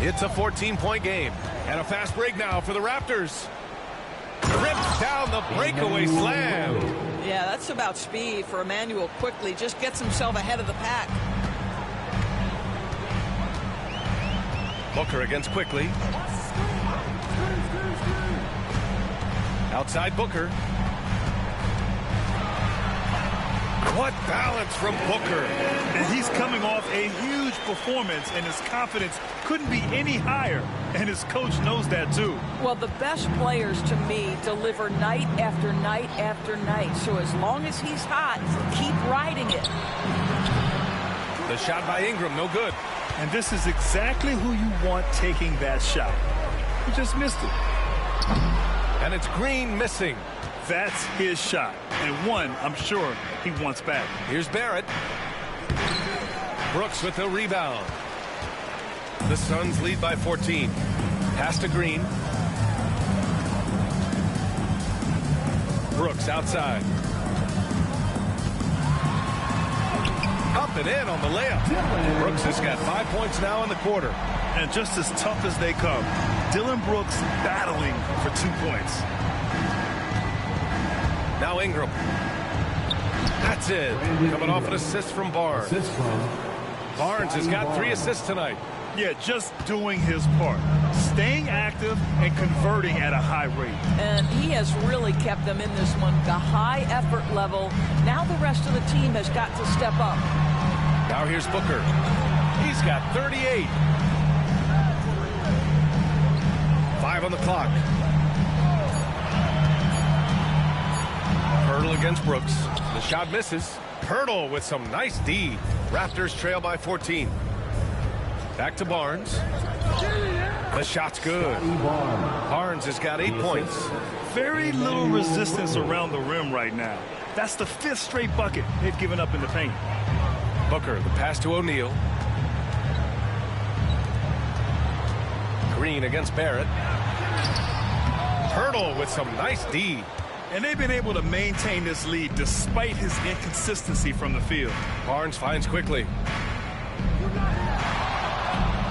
It's a 14-point game. And a fast break now for the Raptors. Rips down the breakaway slam. Yeah, that's about speed for Emmanuel quickly. Just gets himself ahead of the pack. Booker against Quickly. Outside Booker. What balance from Booker. And he's coming off a huge performance, and his confidence couldn't be any higher. And his coach knows that, too. Well, the best players, to me, deliver night after night after night. So as long as he's hot, keep riding it. The shot by Ingram, no good. And this is exactly who you want taking that shot. He just missed it. And it's Green missing. That's his shot, and one I'm sure he wants back. Here's Barrett. Brooks with the rebound. The Suns lead by 14. Pass to Green. Brooks outside. Up and in on the layup. Brooks has got 5 points now in the quarter. And just as tough as they come, Dillon Brooks battling for 2 points. Now Ingram. That's it. Coming off an assist from Barnes. Barnes has got 3 assists tonight. Yeah, just doing his part. Staying active and converting at a high rate. And he has really kept them in this one. The high effort level. Now the rest of the team has got to step up. Now here's Booker. He's got 38. 5 on the clock. Pirtle against Brooks. The shot misses. Pirtle with some nice D. Raptors trail by 14. Back to Barnes. The shot's good. Barnes has got 8 points. Very little resistance around the rim right now. That's the 5th straight bucket they've given up in the paint. Booker, the pass to O'Neal. Green against Barrett. Pirtle with some nice D. And they've been able to maintain this lead despite his inconsistency from the field. Barnes finds quickly.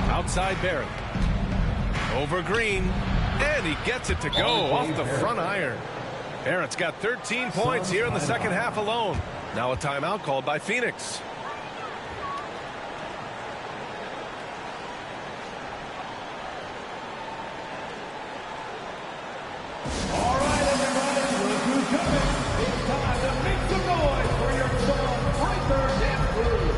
Outside Barrett. Over Green. And he gets it to go off the front iron. Barrett's got 13 points here in the second half alone. Now a timeout called by Phoenix. All right, everybody, look who's coming. It's time to make some noise for your Stormbreaker dance crew.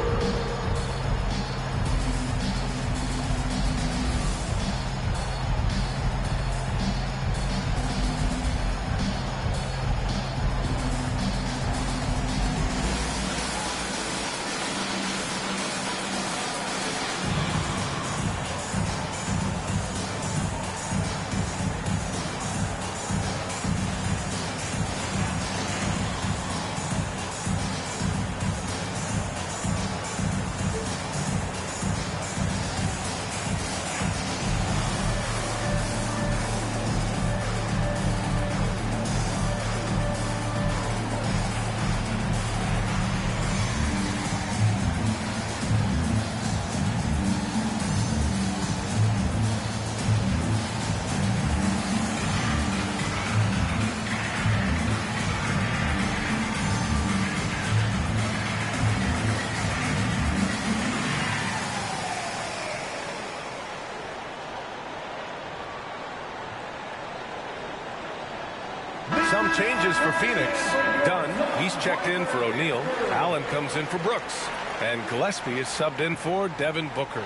Some changes for Phoenix. Dunn, he's checked in for O'Neal. Allen comes in for Brooks. And Gillespie is subbed in for Devin Booker.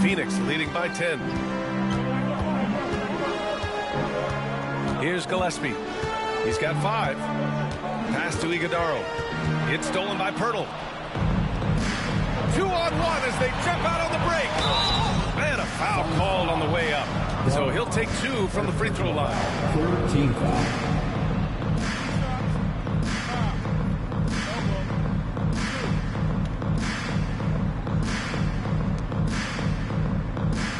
Phoenix leading by 10. Here's Gillespie. He's got 5. Pass to Iguodaro. It's stolen by Pirtle. 2-on-1 as they jump out on the break. And a foul called on the way up. So he'll take 2 from the free throw line. 13 foul.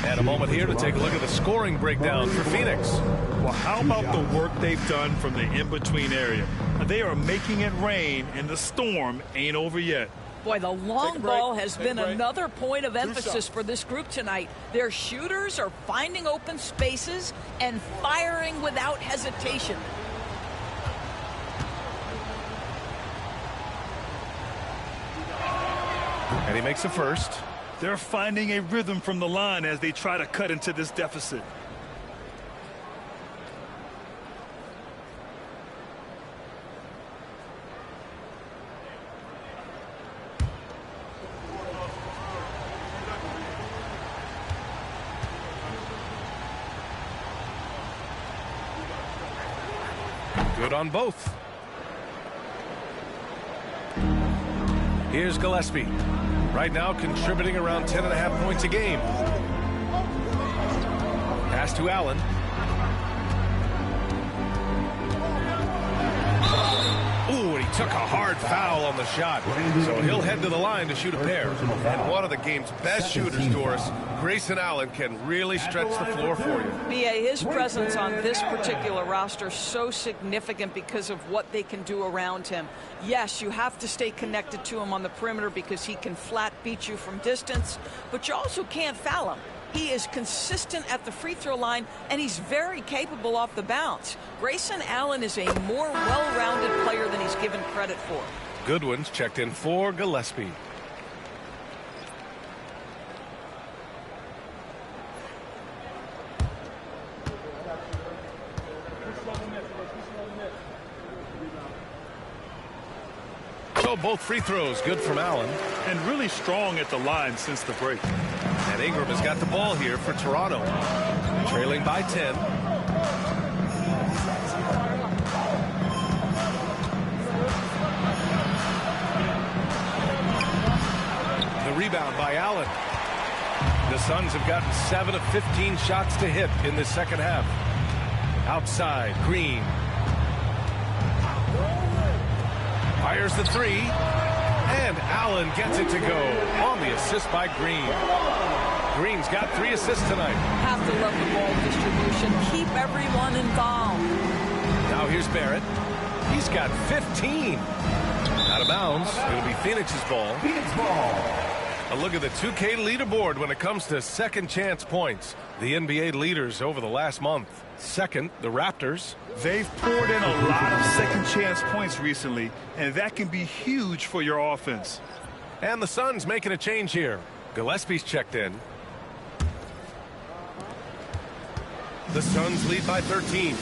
And a moment here to take a look at the scoring breakdown for Phoenix. Well, how about the work they've done from the in-between area? They are making it rain, and the storm ain't over yet. Boy, the long ball has been another point of emphasis for this group tonight. Their shooters are finding open spaces and firing without hesitation. And he makes a first. They're finding a rhythm from the line as they try to cut into this deficit. Good on both. Here's Gillespie. Right now contributing around 10.5 points a game. Pass to Allen. Ooh, and he took a hard foul on the shot. So he'll head to the line to shoot a pair. And one of the game's best shooters, Doris, Grayson Allen, can really stretch the floor for you. B.A., his presence on this particular roster is so significant because of what they can do around him. Yes, you have to stay connected to him on the perimeter because he can flat beat you from distance, but you also can't foul him. He is consistent at the free throw line, and he's very capable off the bounce. Grayson Allen is a more well-rounded player than he's given credit for. Goodwin's checked in for Gillespie. So both free throws good from Allen. And really strong at the line since the break. And Ingram has got the ball here for Toronto. Trailing by 10. The rebound by Allen. The Suns have gotten 7 of 15 shots to hit in the second half. Outside, Green. Fires the three. And Allen gets it to go on the assist by Green. Green's got 3 assists tonight. Have to love the ball distribution. Keep everyone involved. Now here's Barrett. He's got 15. Out of bounds. It'll be Phoenix's ball. Phoenix ball. A look at the 2K leaderboard when it comes to second chance points. The NBA leaders over the last month. Second, the Raptors. They've poured in a lot of second chance points recently, and that can be huge for your offense. And the Suns making a change here. Gillespie's checked in. The Suns lead by 13.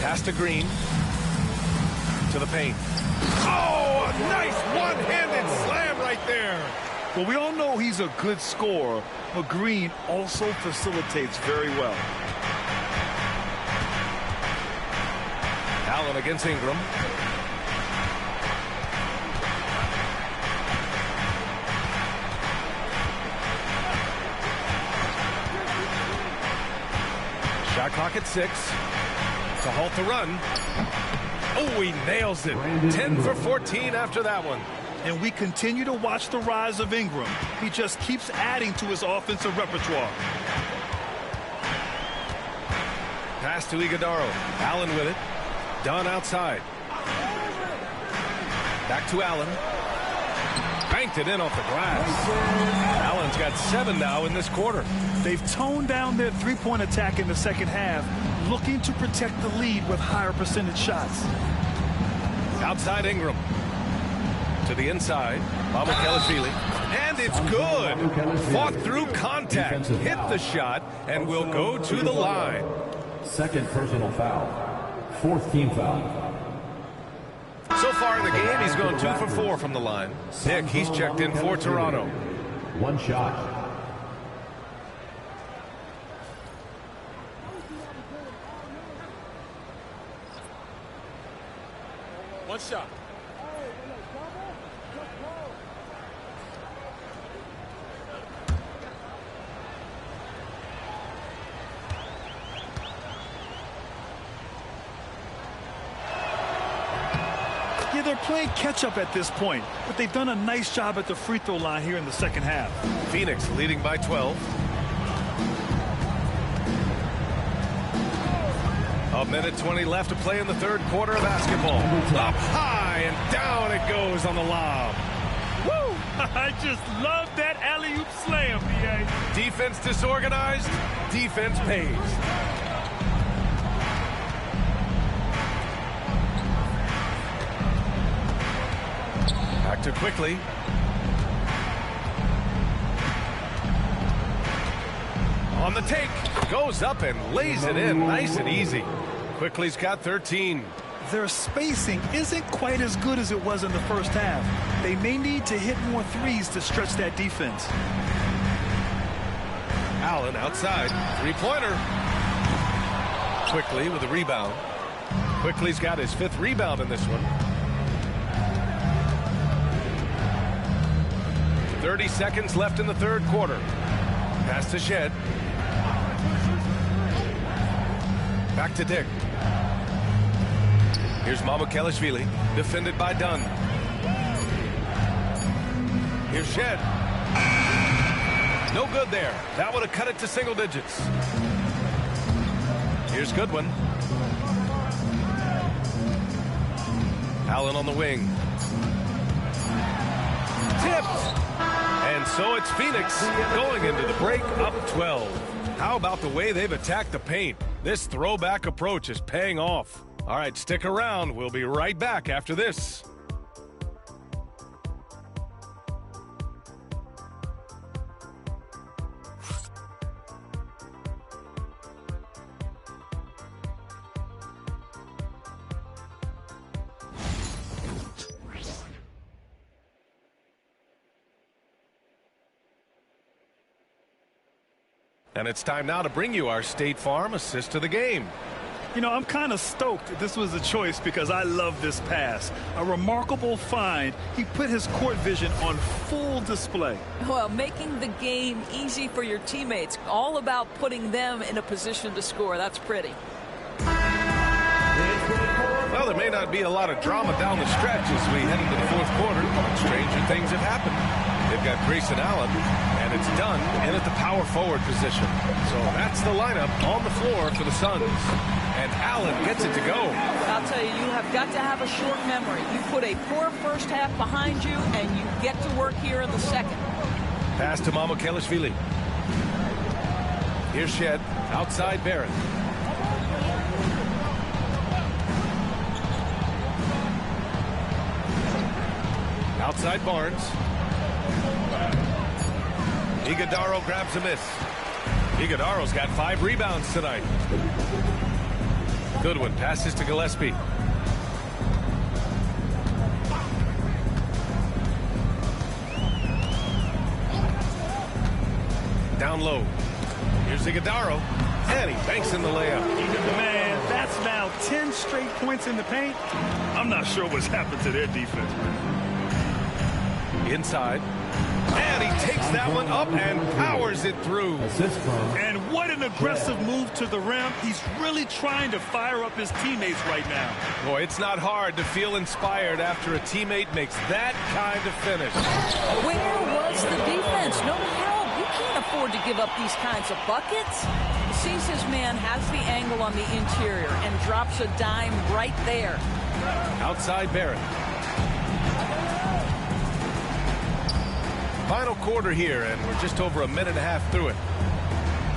Pass to Green. To the paint. Oh, a nice one-handed slam right there. Well, we all know he's a good scorer, but Green also facilitates very well. Allen against Ingram. Shot clock at 6. To halt the run. Oh, he nails it. 10 for 14 after that one. And we continue to watch the rise of Ingram. He just keeps adding to his offensive repertoire. Pass to Iguodaro. Allen with it. Dunn outside. Back to Allen. Banked it in off the glass. Allen's got 7 now in this quarter. They've toned down their three-point attack in the second half, looking to protect the lead with higher percentage shots. Outside Ingram. To the inside. Mamukelashvili. And it's good. Fought through contact. Hit the shot and will go to the line. Second personal foul. 4th team foul. So far in the game, he's gone 2 for 4 from the line. Dick, he's checked in for Toronto. 1 shot. One shot. Yeah, they're playing catch-up at this point, but they've done a nice job at the free throw line here in the second half. Phoenix leading by 12. A minute 20 left to play in the third quarter of basketball. Up high and down it goes on the lob. Woo! I just love that alley-oop slam, B.A. Defense disorganized, defense pays. Back to Quickly. On the take, goes up and lays it in nice and easy. Quickly's got 13. Their spacing isn't quite as good as it was in the first half. They may need to hit more threes to stretch that defense. Allen outside, three-pointer. Quickly with a rebound. Quickly's got his 5th rebound in this one. 30 seconds left in the third quarter. Pass to Shed. Back to Dick. Here's Mamukelashvili, defended by Dunn. Here's Shed. No good there. That would have cut it to single digits. Here's Goodwin. Allen on the wing. Tipped. And so it's Phoenix going into the break up 12. How about the way they've attacked the paint? This throwback approach is paying off. All right, stick around. We'll be right back after this. And it's time now to bring you our State Farm assist to the game. You know, I'm kind of stoked this was a choice because I love this pass. A remarkable find. He put his court vision on full display. Well, making the game easy for your teammates. All about putting them in a position to score. That's pretty. Well, there may not be a lot of drama down the stretch as we head into the fourth quarter. Stranger things have happened. They've got Grayson Allen, and it's done in at the power forward position. So that's the lineup on the floor for the Suns. And Allen gets it to go. I'll tell you, you have got to have a short memory. You put a poor first half behind you, and you get to work here in the second. Pass to Mamukelashvili. Here's Shed. Outside Barrett. Outside Barnes. Iguodaro grabs a miss. Iguodaro's got 5 rebounds tonight. Goodwin passes to Gillespie. Down low. Here's Iguodaro. And he banks in the layup. Man, that's now 10 straight points in the paint. I'm not sure what's happened to their defense. Inside. And he takes that one up and powers it through. And what an aggressive move to the rim. He's really trying to fire up his teammates right now. Boy, it's not hard to feel inspired after a teammate makes that kind of finish. Where was the defense? No help. You can't afford to give up these kinds of buckets. Sees his man, has the angle on the interior, and drops a dime right there. Outside Barrett. Final quarter here, and we're just over a minute and a half through it.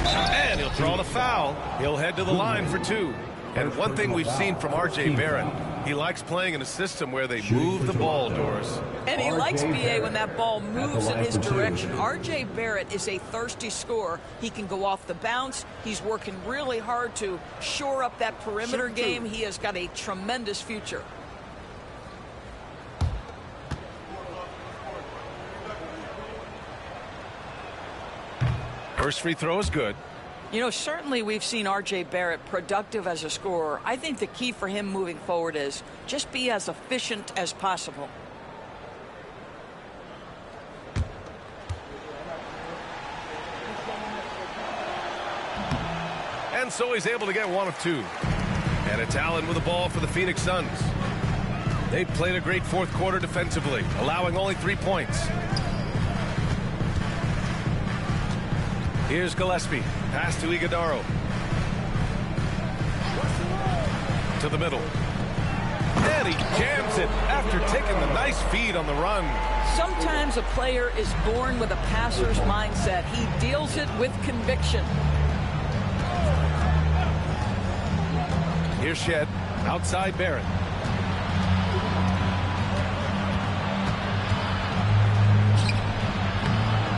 And he'll draw the foul. He'll head to the line for 2. And one thing we've seen from R.J. Barrett, he likes playing in a system where they move the ball, Doris. And he likes BA when that ball moves in his direction. R.J. Barrett is a thirsty scorer. He can go off the bounce. He's working really hard to shore up that perimeter game. He has got a tremendous future. First free throw is good. You know, certainly we've seen R.J. Barrett productive as a scorer. I think the key for him moving forward is just be as efficient as possible. And so he's able to get 1 of 2. And it's Allen with the ball for the Phoenix Suns. They've played a great fourth quarter defensively, allowing only 3 points. Here's Gillespie. Pass to Iguodaro. To the middle. And he jams it after taking the nice feed on the run. Sometimes a player is born with a passer's mindset. He deals it with conviction. Here's Shed. Outside Barrett.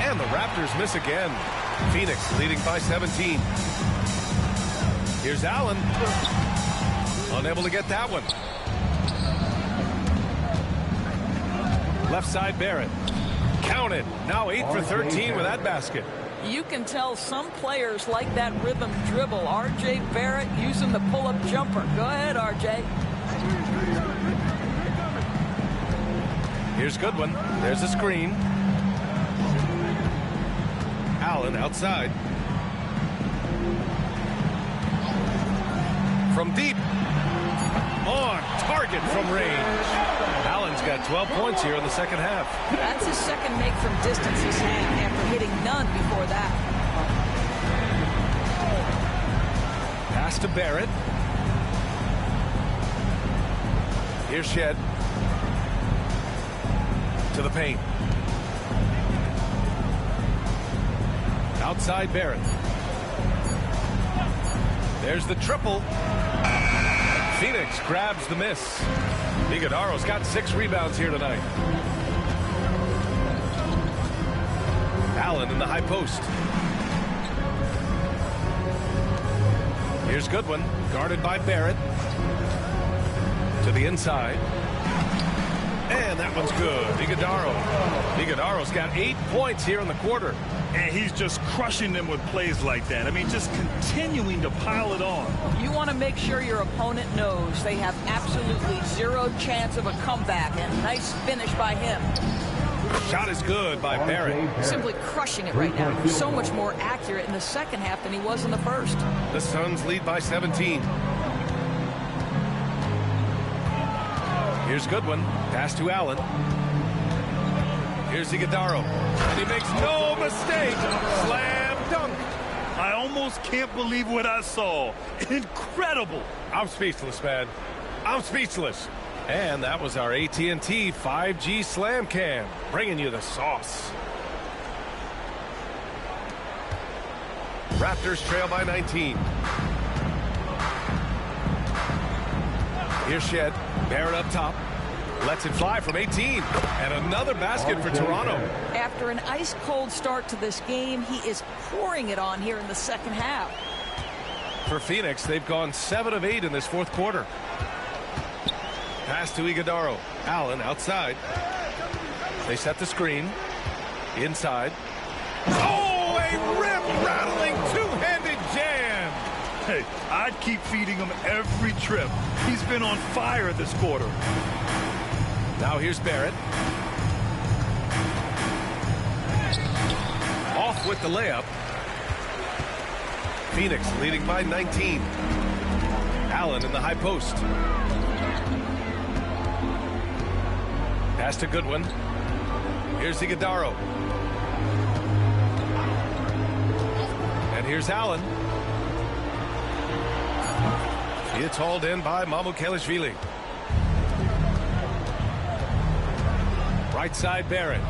And the Raptors miss again. Phoenix leading by 17. Here's Allen. Unable to get that one. Left side Barrett. Count it. Now 8 for 13 with that basket. You can tell some players like that rhythm dribble. R.J. Barrett using the pull-up jumper. Go ahead, R.J. Here's Goodwin. There's a screen. Allen outside. From deep. On target from range. Allen's got 12 points here in the second half. That's his second make from distance he's had after hitting none before that. Pass to Barrett. Here's Shed. To the paint. Outside Barrett. There's the triple. Phoenix grabs the miss. Iguodaro's got 6 rebounds here tonight. Allen in the high post. Here's Goodwin, guarded by Barrett. To the inside. And that one's good. Iguodala's got 8 points here in the quarter. And he's just crushing them with plays like that. I mean, just continuing to pile it on. You want to make sure your opponent knows they have absolutely zero chance of a comeback. And nice finish by him. Shot is good by Barrett. Simply crushing it right now. So much more accurate in the second half than he was in the first. The Suns lead by 17. Here's Goodwin. Pass to Allen. Here's Iguodala. And he makes no mistake. Slam dunk. I almost can't believe what I saw. Incredible. I'm speechless, man. I'm speechless. And that was our AT&T 5G Slam Cam, bringing you the sauce. Raptors trail by 19. Here's Shed. Barrett up top. Lets it fly from 18. And another basket for Toronto. After an ice-cold start to this game, he is pouring it on here in the second half. For Phoenix, they've gone 7 of 8 in this fourth quarter. Pass to Iguodala. Allen outside. They set the screen. Inside. Oh, a rip-rattling two-handed jam. Hey, I'd keep feeding him every trip. He's been on fire this quarter. Now here's Barrett. Off with the layup. Phoenix leading by 19. Allen in the high post. Pass to Goodwin. Here's Iguodala. And here's Allen. It's hauled in by Mamukelashvili. Right side Barrett.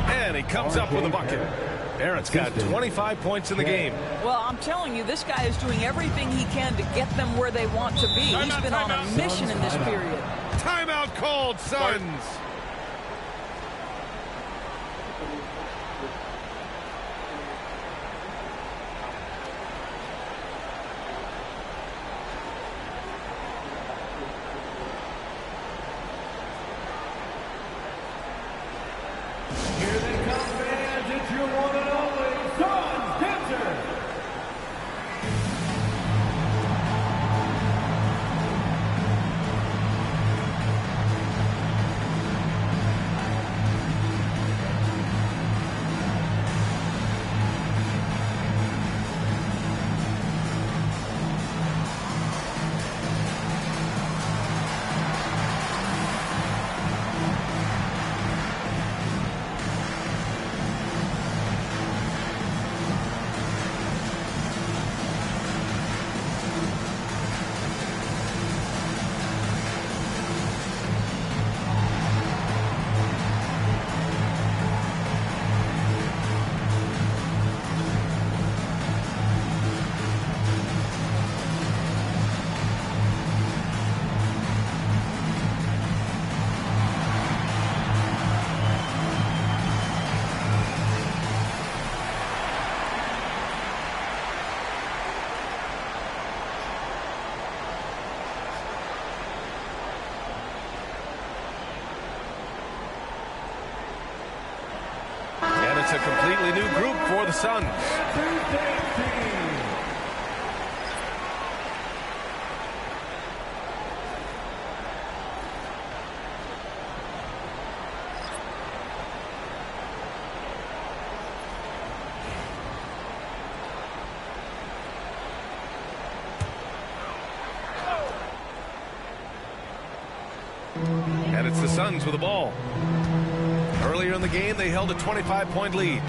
And he comes up with a bucket. Barrett's got 25 points in the game. Well, I'm telling you, this guy is doing everything he can to get them where they want to be. He's been on a mission in this period. Timeout called, Suns. It's a completely new group for the Suns. And it's the Suns with the ball. Earlier in the game, they held a 25-point lead.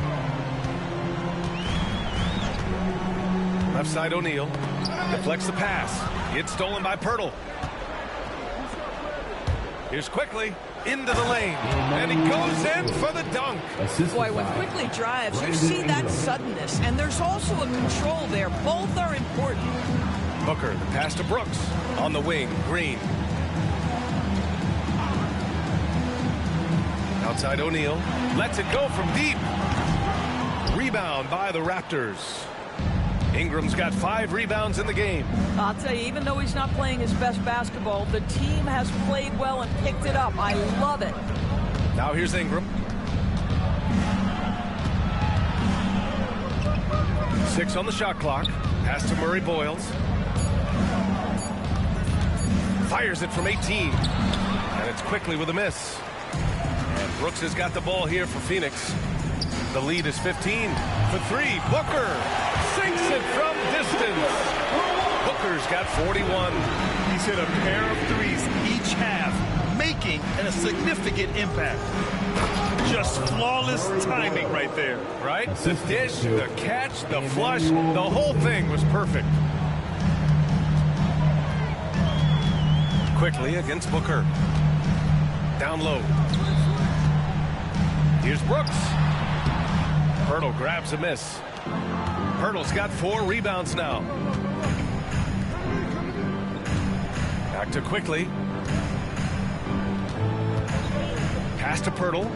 Left side O'Neal deflects the pass. It's stolen by Pirtle. Here's Quickly into the lane. And he goes in for the dunk. Boy, when Quickly drives, you see that suddenness. And there's also a control there. Both are important. Booker, the pass to Brooks. On the wing, Green. Outside O'Neal. Lets it go from deep. Rebound by the Raptors. Ingram's got 5 rebounds in the game. I'll tell you, even though he's not playing his best basketball, the team has played well and picked it up. I love it. Now here's Ingram. 6 on the shot clock. Pass to Murray Boyles. Fires it from 18. And it's quickly with a miss. And Brooks has got the ball here for Phoenix. The lead is 15 for 3. Booker sinks it from distance. Booker's got 41. He's hit a pair of threes each half, making a significant impact. Just flawless timing right there. Right? The dish, the catch, the flush, the whole thing was perfect. Quickly against Booker. Down low. Here's Brooks. Pirtle grabs a miss. Pirtle's got 4 rebounds now. Back to Quickly. Pass to Pirtle.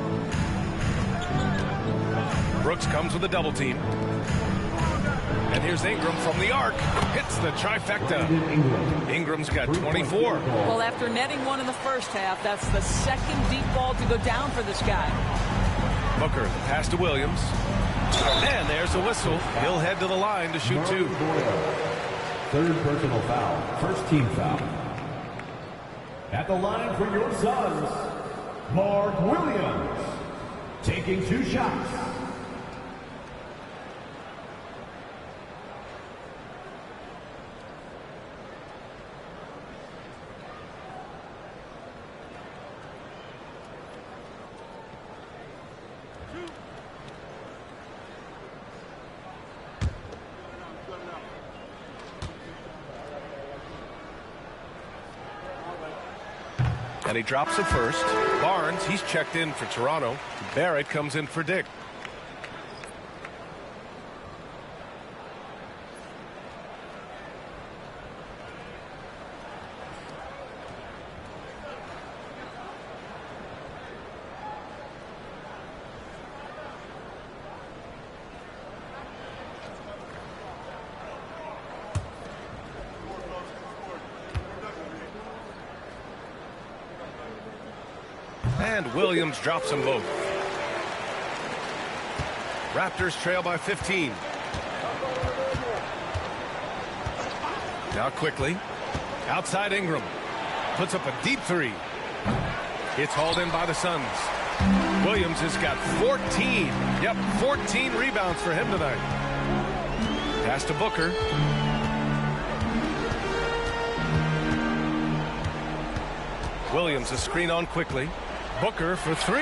Brooks comes with a double team. And here's Ingram from the arc. Hits the trifecta. Ingram's got 24. Well, after netting 1 in the first half, that's the second deep ball to go down for this guy. Booker, pass to Williams. And there's a whistle. He'll head to the line to shoot 2. Third personal foul. First team foul. At the line for your Suns, Mark Williams. Taking 2 shots. And he drops it first. Barnes, he's checked in for Toronto. Barrett comes in for Dick. And Williams drops them both. Raptors trail by 15. Now Quickly. Outside Ingram. Puts up a deep 3. It's hauled in by the Suns. Williams has got 14. Yep, 14 rebounds for him tonight. Pass to Booker. Williams a screen on Quickly. Booker for 3.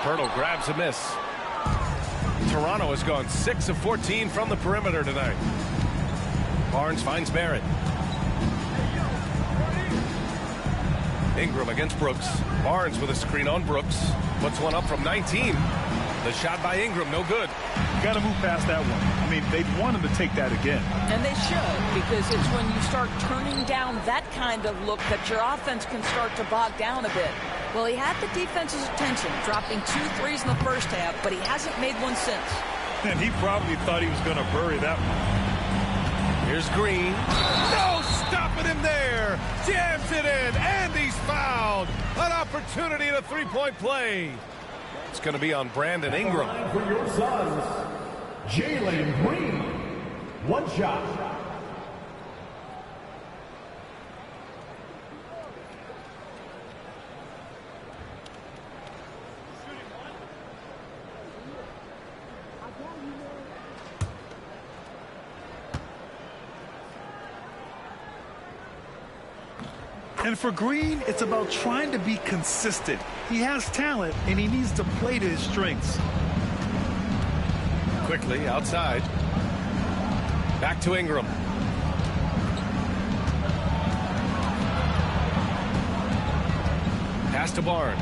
Pirtle grabs a miss. Toronto has gone 6 of 14 from the perimeter tonight. Barnes finds Barrett. Ingram against Brooks. Barnes with a screen on Brooks. Puts one up from 19. The shot by Ingram, no good. Got to move past that one. I mean, they want him to take that again. And they should, because it's when you start turning down that kind of look that your offense can start to bog down a bit. Well, he had the defense's attention, dropping 2 threes in the first half, but he hasn't made one since. And he probably thought he was going to bury that one. Here's Green. No stopping him there. Jams it in, and he's fouled. An opportunity at a 3-point play. It's going to be on Brandon Ingram. For your Suns, Jalen Green. 1 shot. And for Green, it's about trying to be consistent. He has talent, and he needs to play to his strengths. Quickly outside. Back to Ingram. Pass to Barnes.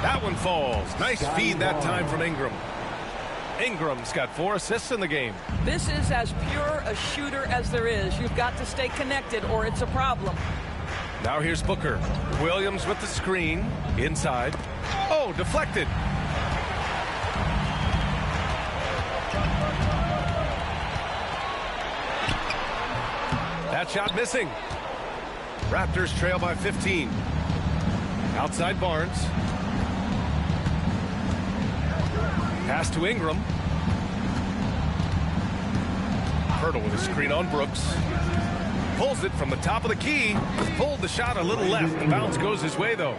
That one falls. Nice feed that time from Ingram. Ingram's got 4 assists in the game. This is as pure a shooter as there is. You've got to stay connected or it's a problem. Now here's Booker. Williams with the screen. Inside. Oh, deflected. That shot missing. Raptors trail by 15. Outside Barnes. Pass to Ingram. Hurdle with a screen on Brooks. Pulls it from the top of the key. Pulled the shot a little left. The bounce goes his way, though.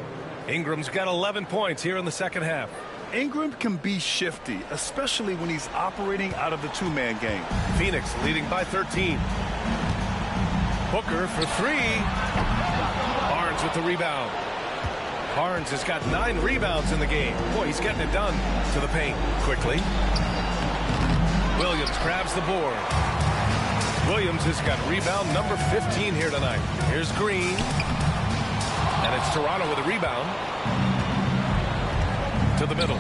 Ingram's got 11 points here in the second half. Ingram can be shifty, especially when he's operating out of the two-man game. Phoenix leading by 13. Booker for three. Barnes with the rebound. Barnes has got 9 rebounds in the game. Boy, he's getting it done. To the paint quickly. Williams grabs the board. Williams has got rebound number 15 here tonight. Here's Green. And it's Toronto with a rebound. To the middle.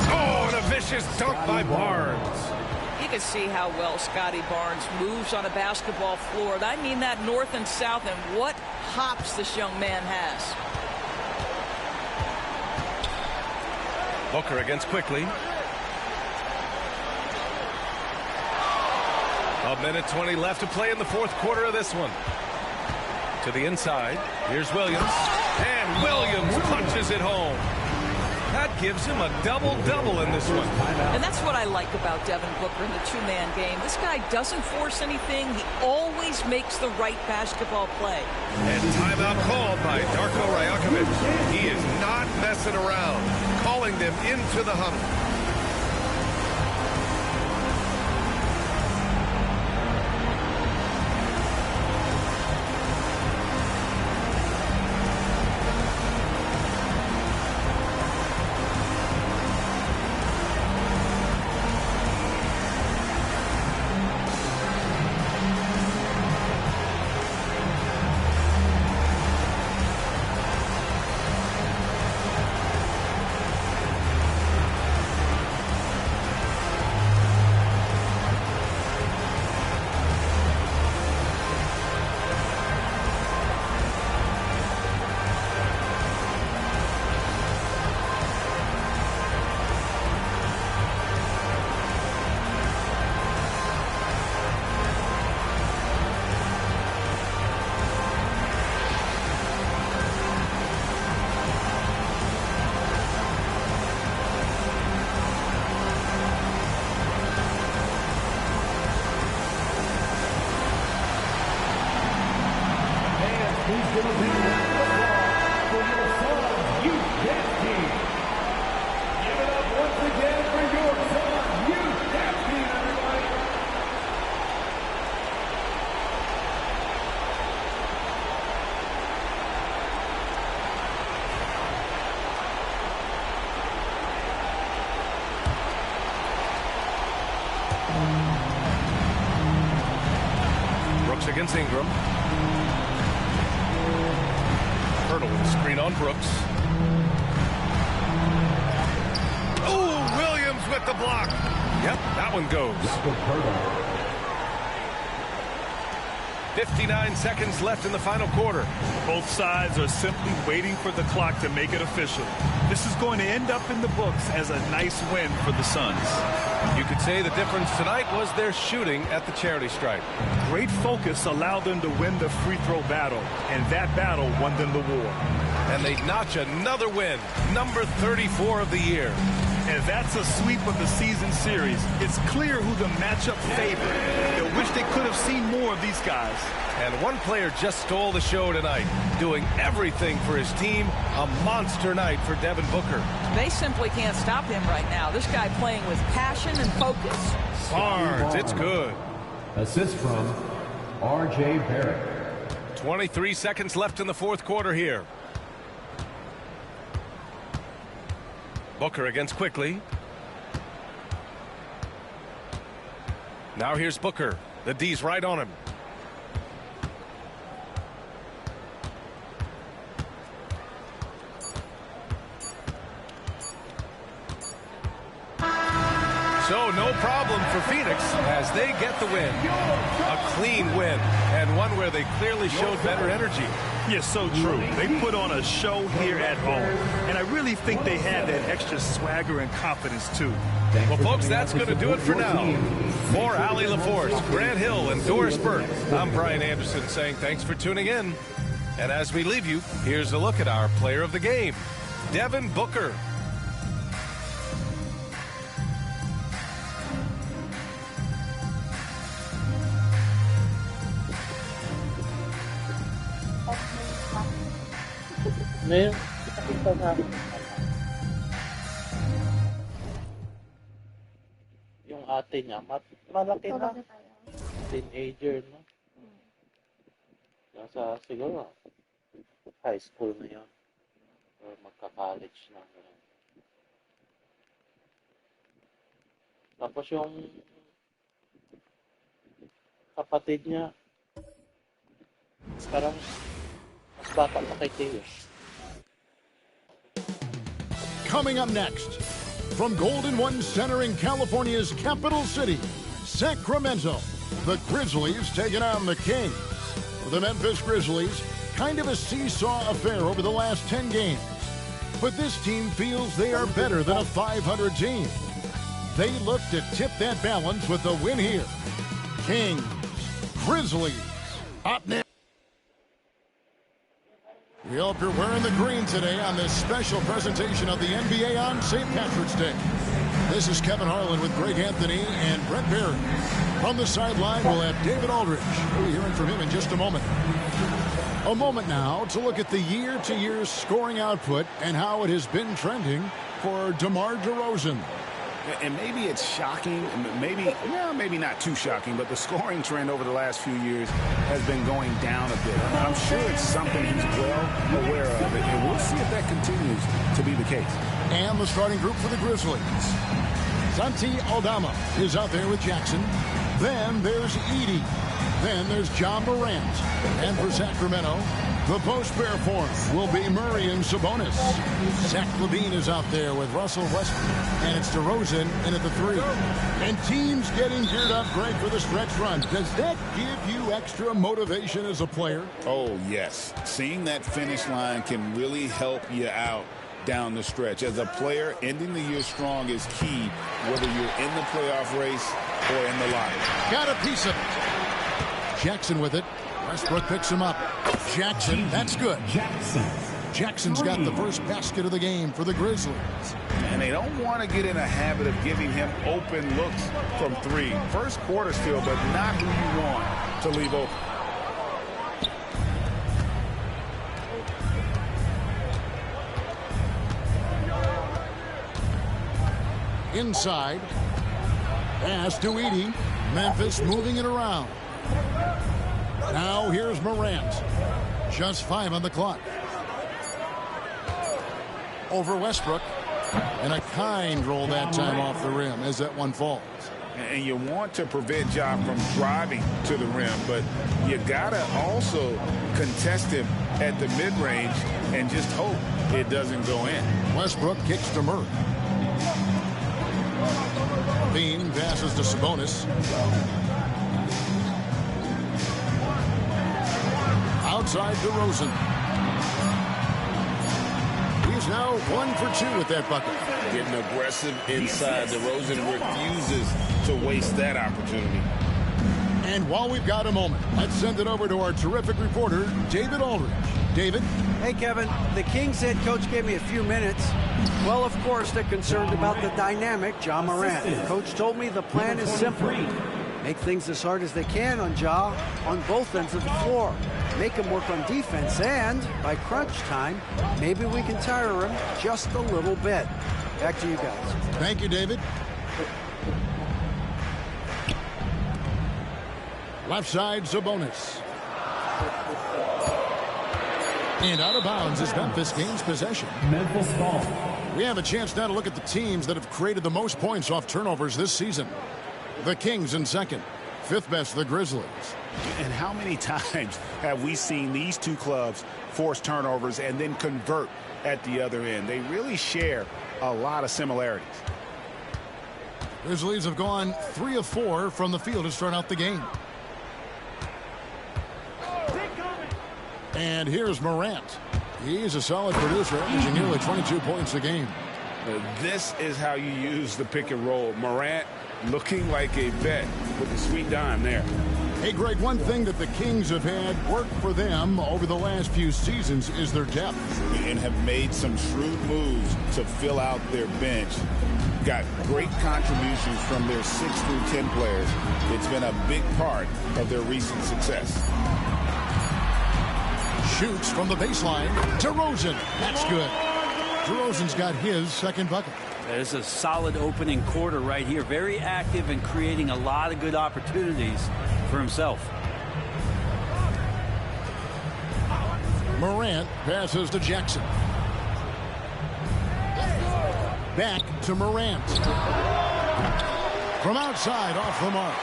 Oh, and a vicious dunk by Barnes. You can see how well Scotty Barnes moves on a basketball floor. I mean that north and south, and what hops this young man has. Booker against Quickly. A minute 20 left to play in the fourth quarter of this one. To the inside. Here's Williams. And Williams punches it home. That gives him a double-double in this one. And that's what I like about Devin Booker in the two-man game. This guy doesn't force anything. He always makes the right basketball play. And timeout called by Darko Rajakovic. He is not messing around, calling them into the huddle. Against Ingram. Hurdle with a screen on Brooks. Oh, Williams with the block. Yep, that one goes. 59 seconds left in the final quarter. Both sides are simply waiting for the clock to make it official. This is going to end up in the books as a nice win for the Suns. You could say the difference tonight was their shooting at the charity stripe. Great focus allowed them to win the free throw battle, and that battle won them the war. And they notch another win, number 34 of the year. And that's a sweep of the season series. It's clear who the matchup favored. They'll wish they could have seen more of these guys. And one player just stole the show tonight, doing everything for his team. A monster night for Devin Booker. They simply can't stop him right now. This guy playing with passion and focus. Barnes, it's good. Assist from R.J. Barrett. 23 seconds left in the fourth quarter here. Booker against Quickly. Now here's Booker. The D's right on him. So no problem for Phoenix as they get the win. A clean win, and one where they clearly showed better energy. Yes, so true. They put on a show here at home, and I really think they had that extra swagger and confidence, too. Well, folks, that's going to do it for now. For Allie LaForce, Grant Hill, and Doris Burke, I'm Brian Anderson saying thanks for tuning in. And as we leave you, here's a look at our player of the game, Devin Booker. Ngayon, nakita namin yung ate niya, malaki na. Teenager, no? Nasa siguro, high school na yun. Or magka-college na. Tapos yung kapatid niya, parang mas bata pa kay Teo. Coming up next, from Golden One Center in California's capital city, Sacramento, the Grizzlies taking on the Kings. The Memphis Grizzlies, kind of a seesaw affair over the last 10 games. But this team feels they are better than a 500 team. They look to tip that balance with a win here. Kings, Grizzlies, up next. We hope you're wearing the green today on this special presentation of the NBA on St. Patrick's Day. This is Kevin Harlan with Greg Anthony and Brent Barry. From the sideline, we'll have David Aldridge. We'll be hearing from him in just a moment. A moment now to look at the year-to-year scoring output and how it has been trending for DeMar DeRozan. And maybe it's shocking, maybe not too shocking, but the scoring trend over the last few years has been going down a bit. I'm sure it's something he's well aware of, and we'll see if that continues to be the case. And the starting group for the Grizzlies. Santi Aldama is out there with Jackson. Then there's Edey. Then there's Ja Morant. And for Sacramento, the post-pair form will be Murray and Sabonis. Zach LaVine is out there with Russell Westbrook. And it's DeRozan in at the 3. And teams getting geared up, Greg, for the stretch run. Does that give you extra motivation as a player? Oh, yes. Seeing that finish line can really help you out down the stretch. As a player, ending the year strong is key, whether you're in the playoff race or in the lottery. Got a piece of it. Jackson with it. Westbrook picks him up. Jackson, that's good. Jackson's got the first basket of the game for the Grizzlies. And they don't want to get in a habit of giving him open looks from 3. First quarter still, but not who you want to leave open. Inside. Pass to Edey. Memphis moving it around. Now here's Morant. Just 5 on the clock. Over Westbrook. And a kind roll that time off the rim as that one falls. And you want to prevent Ja from driving to the rim, but you gotta also contest him at the mid-range and just hope it doesn't go in. Westbrook kicks to Murray. Bean passes to Sabonis. Outside DeRozan. He's now 1 for 2 with that bucket. Getting aggressive inside. DeRozan refuses to waste that opportunity. And while we've got a moment, let's send it over to our terrific reporter, David Aldridge. David? Hey, Kevin. The Kings head coach gave me a few minutes. Well, of course, they're concerned about the dynamic Ja Morant. Coach told me the plan is simple. Make things as hard as they can on Ja on both ends of the floor. Make him work on defense, and by crunch time, maybe we can tire him just a little bit. Back to you guys. Thank you, David. Left side, Sabonis. And out of bounds as Memphis gains possession. Memphis ball. We have a chance now to look at the teams that have created the most points off turnovers this season. The Kings in second. 5th best, the Grizzlies. And how many times have we seen these two clubs force turnovers and then convert at the other end? They really share a lot of similarities. Grizzlies have gone 3 of 4 from the field to start out the game. And here's Morant. He's a solid producer, averaging nearly 22 points a game. This is how you use the pick and roll. Morant looking like a vet with the sweet dime there. Hey, Greg, one thing that the Kings have had work for them over the last few seasons is their depth. And have made some shrewd moves to fill out their bench. Got great contributions from their 6 through 10 players. It's been a big part of their recent success. Shoots from the baseline. DeRozan. That's good. DeRozan's got his second bucket. There's a solid opening quarter right here. Very active and creating a lot of good opportunities for himself. Morant passes to Jackson. Back to Morant. From outside, off the mark.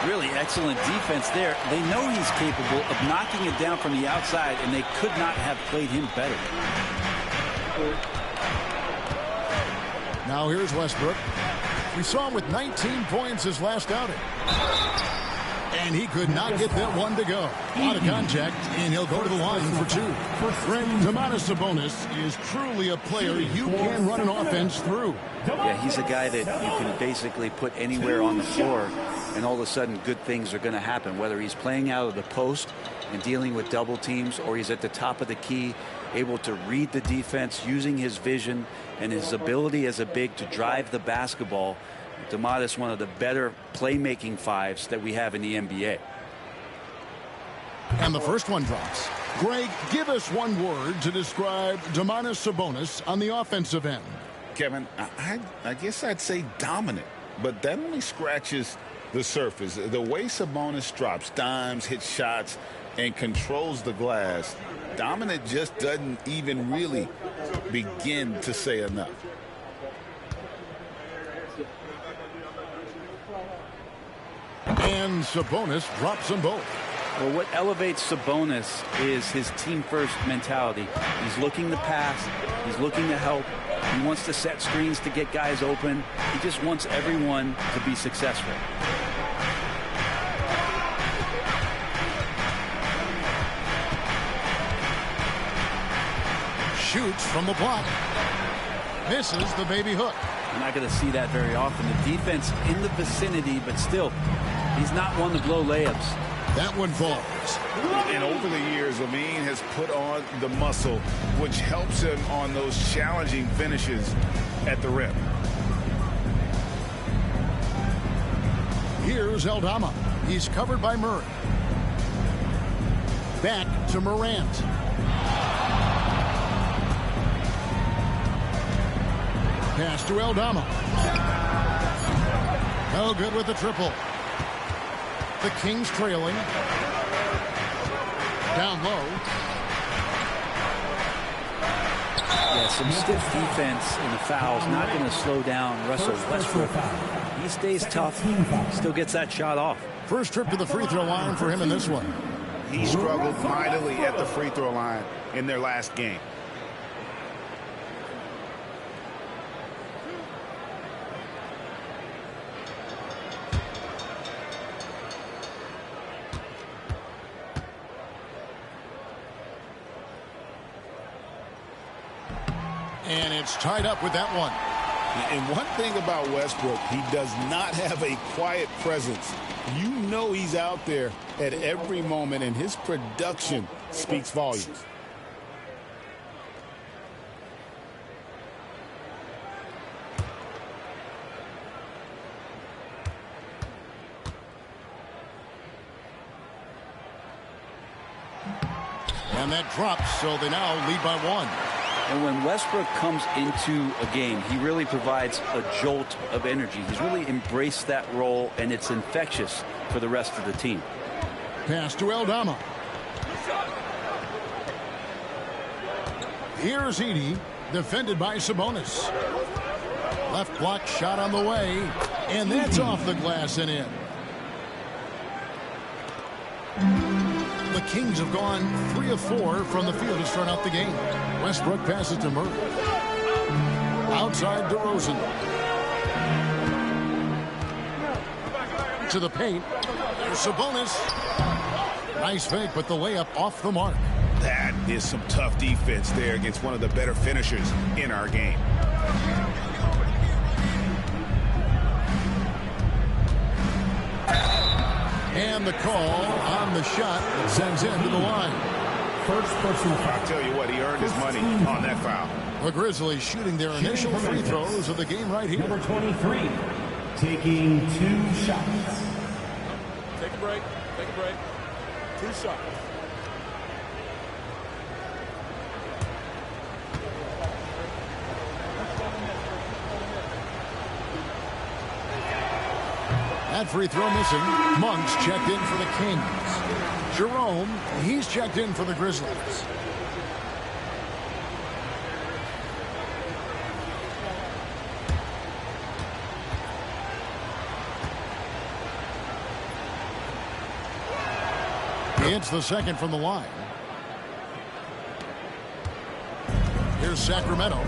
Really excellent defense there. They know he's capable of knocking it down from the outside, and they could not have played him better. Now here's Westbrook. We saw him with 19 points his last outing. And he could not get that one to go. Out of contact, and he'll go to the line for 2. Domantas Sabonis is truly a player you can run an offense through. Yeah, he's a guy that you can basically put anywhere on the floor, and all of a sudden good things are going to happen, whether he's playing out of the post and dealing with double teams, or he's at the top of the key, able to read the defense, using his vision and his ability as a big to drive the basketball. Domantas, one of the better playmaking fives that we have in the NBA. And the first one drops. Greg, give us one word to describe Domantas Sabonis on the offensive end. Kevin, I guess I'd say dominant, but that only scratches the surface. The way Sabonis drops dimes, hits shots, and controls the glass, dominant just doesn't even really begin to say enough. And Sabonis drops them both. Well, what elevates Sabonis is his team-first mentality. He's looking to pass. He's looking to help. He wants to set screens to get guys open. He just wants everyone to be successful. Shoots from the block. Misses the baby hook. You're not going to see that very often. The defense in the vicinity, but still, he's not one to blow layups. That one falls. And over the years, Lamine has put on the muscle, which helps him on those challenging finishes at the rim. Here's Aldama. He's covered by Murray. Back to Morant. Pass to Aldama. No good with the triple. The Kings trailing. Down low. Yeah, some stiff defense in the fouls. Not going to slow down Russell Westbrook. He stays tough. Still gets that shot off. First trip to the free throw line for him in this one. He struggled mightily at the free throw line in their last game. And it's tied up with that one. And one thing about Westbrook, he does not have a quiet presence. You know he's out there at every moment, and his production speaks volumes. And that drops, so they now lead by 1. And when Westbrook comes into a game, he really provides a jolt of energy. He's really embraced that role, and it's infectious for the rest of the team. Pass to Aldama. Here's Edey, defended by Sabonis. Left block shot on the way, and that's off the glass and in. The Kings have gone 3 of 4 from the field to start out the game. Westbrook passes to Murray. Outside DeRozan. To the paint. There's Sabonis. Nice fake, but the layup off the mark. That is some tough defense there against one of the better finishers in our game. And the call on the shot that sends him to the line. First personal foul. I'll tell you what, he earned his money on that foul. The Grizzlies shooting their initial free throws of the game right here. Number 23, taking 2 shots. Take a break. Take a break. 2 shots. That free throw missing. Monk's checked in for the Kings. Jerome, he's checked in for the Grizzlies. It's the second from the line. Here's Sacramento,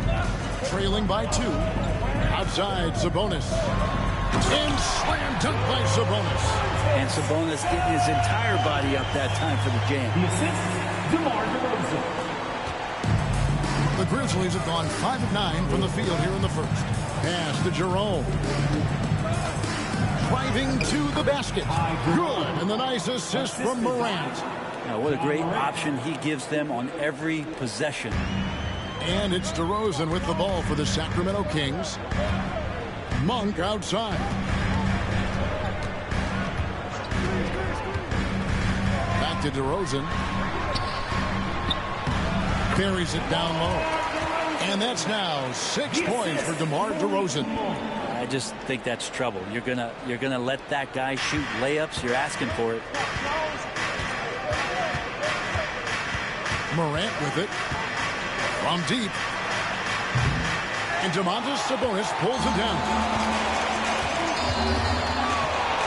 trailing by 2. Outside, Sabonis. And slam dunk by Sabonis. And Sabonis getting his entire body up that time for the jam. The assist, DeMar DeRozan. The Grizzlies have gone 5 of 9 from the field here in the first. Pass to Jerome. Driving to the basket. Good. And the nice assist from Morant. Now, what a great option he gives them on every possession. And it's DeRozan with the ball for the Sacramento Kings. Monk outside. Back to DeRozan. Carries it down low. And that's now 6 points for DeMar DeRozan. I just think that's trouble. You're gonna let that guy shoot layups. You're asking for it. Morant with it. From deep. And Domantas Sabonis pulls it down.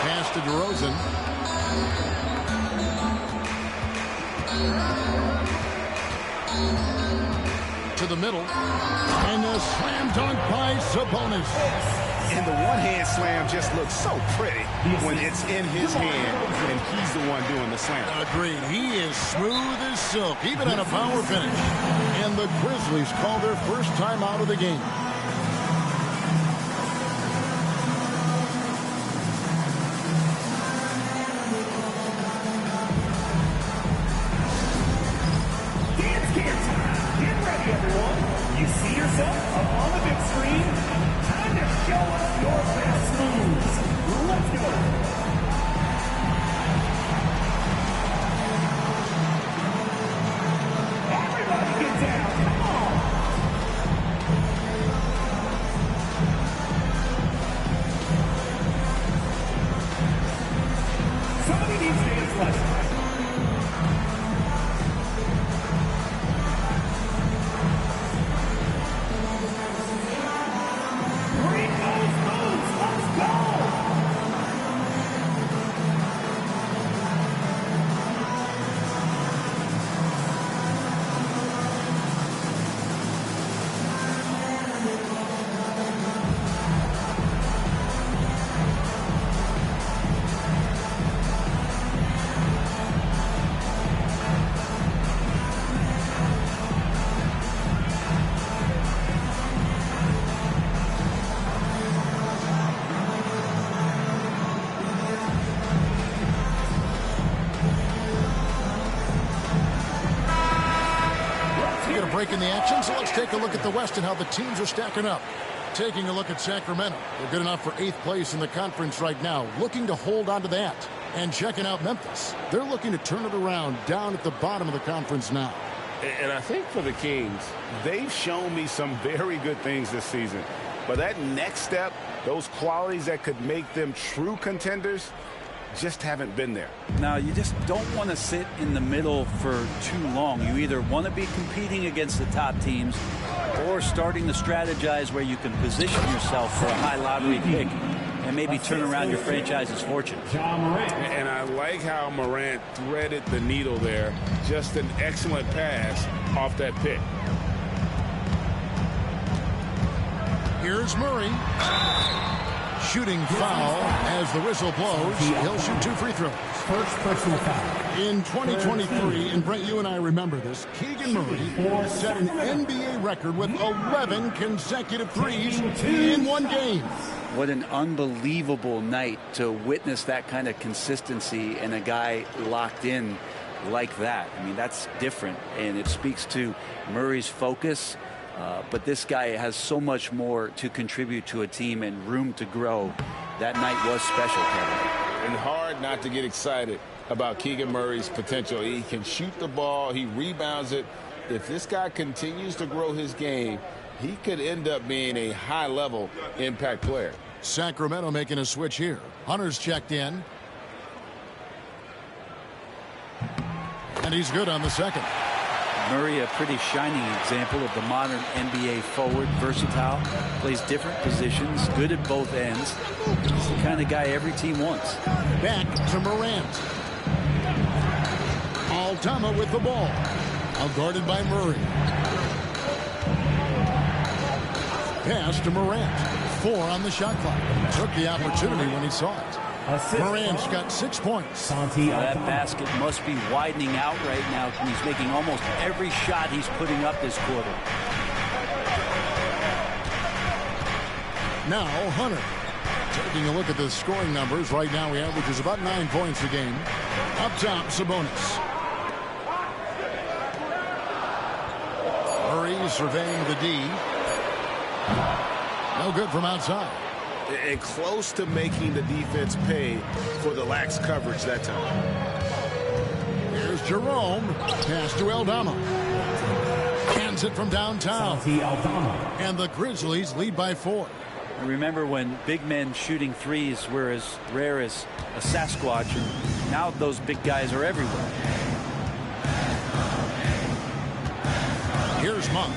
Pass to DeRozan. To the middle. And a slam dunk by Sabonis. And the one-hand slam just looks so pretty when it's in his hand and he's the one doing the slam. Agreed. He is smooth as silk, even at a power finish. And the Grizzlies call their first time out of the game. Dance Camp time. Get ready, everyone. You see yourself up on the big screen? Time to show us your best moves. Let's go. Everybody get down. Come on. Somebody needs dance lessons. Bring those moves. Let's go. We got a break in the action, so let's take a look at the West and how the teams are stacking up. Taking a look at Sacramento. They're good enough for 8th place in the conference right now, looking to hold on to that. And checking out Memphis. They're looking to turn it around down at the bottom of the conference now. And I think for the Kings, they've shown me some very good things this season. But that next step, those qualities that could make them true contenders, just haven't been there. Now, you just don't want to sit in the middle for too long. You either want to be competing against the top teams or starting to strategize where you can position yourself for a high lottery pick and maybe turn around your franchise's fortune. And I like how Morant threaded the needle there. Just an excellent pass off that pick. Here's Murray. Shooting foul as the whistle blows. He'll shoot 2 free throws. First personal foul. In 2023, and Brent, you and I remember this, Keegan Murray set an NBA record with 11 consecutive threes in one game. What an unbelievable night to witness that kind of consistency and a guy locked in like that. I mean, that's different, and it speaks to Murray's focus. But this guy has so much more to contribute to a team and room to grow. That night was special, Kevin. And hard not to get excited about Keegan Murray's potential. He can shoot the ball. He rebounds it. If this guy continues to grow his game, he could end up being a high-level impact player. Sacramento making a switch here. Hunter's checked in. And he's good on the second. Murray, a pretty shining example of the modern NBA forward, versatile, plays different positions, good at both ends. He's the kind of guy every team wants. Back to Morant. Aldama with the ball. Now guarded by Murray. Pass to Morant. 4 on the shot clock. Took the opportunity when he saw it. Morant's got 6 points. That basket must be widening out right now. He's making almost every shot he's putting up this quarter. Now Hunter. Taking a look at the scoring numbers. Right now he averages about 9 points a game. Up top, Sabonis. Murray surveying the D. No good from outside. And close to making the defense pay for the lax coverage that time. Here's Jerome. Pass to Aldama. Hands it from downtown. And the Grizzlies lead by 4. Remember when big men shooting threes were as rare as a Sasquatch, and now those big guys are everywhere. Here's Monk.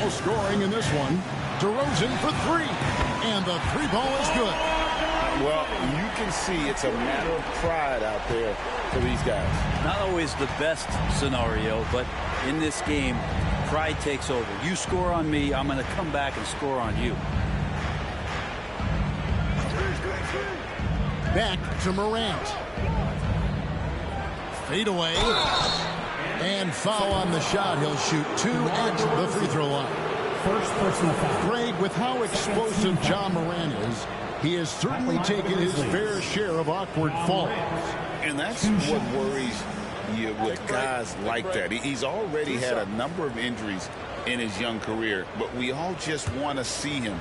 No scoring in this one. DeRozan for 3. And the 3-ball is good. Well, you can see it's a matter of pride out there for these guys. Not always the best scenario, but in this game, pride takes over. You score on me, I'm going to come back and score on you. Back to Morant. Fade away. And foul on the shot. He'll shoot 2 at the free throw line. First personal foul. Greg, with how explosive Ja Morant is, he has certainly taken his fair share of awkward falls. And that's what worries you with guys like that. He's already had a number of injuries in his young career, but we all just want to see him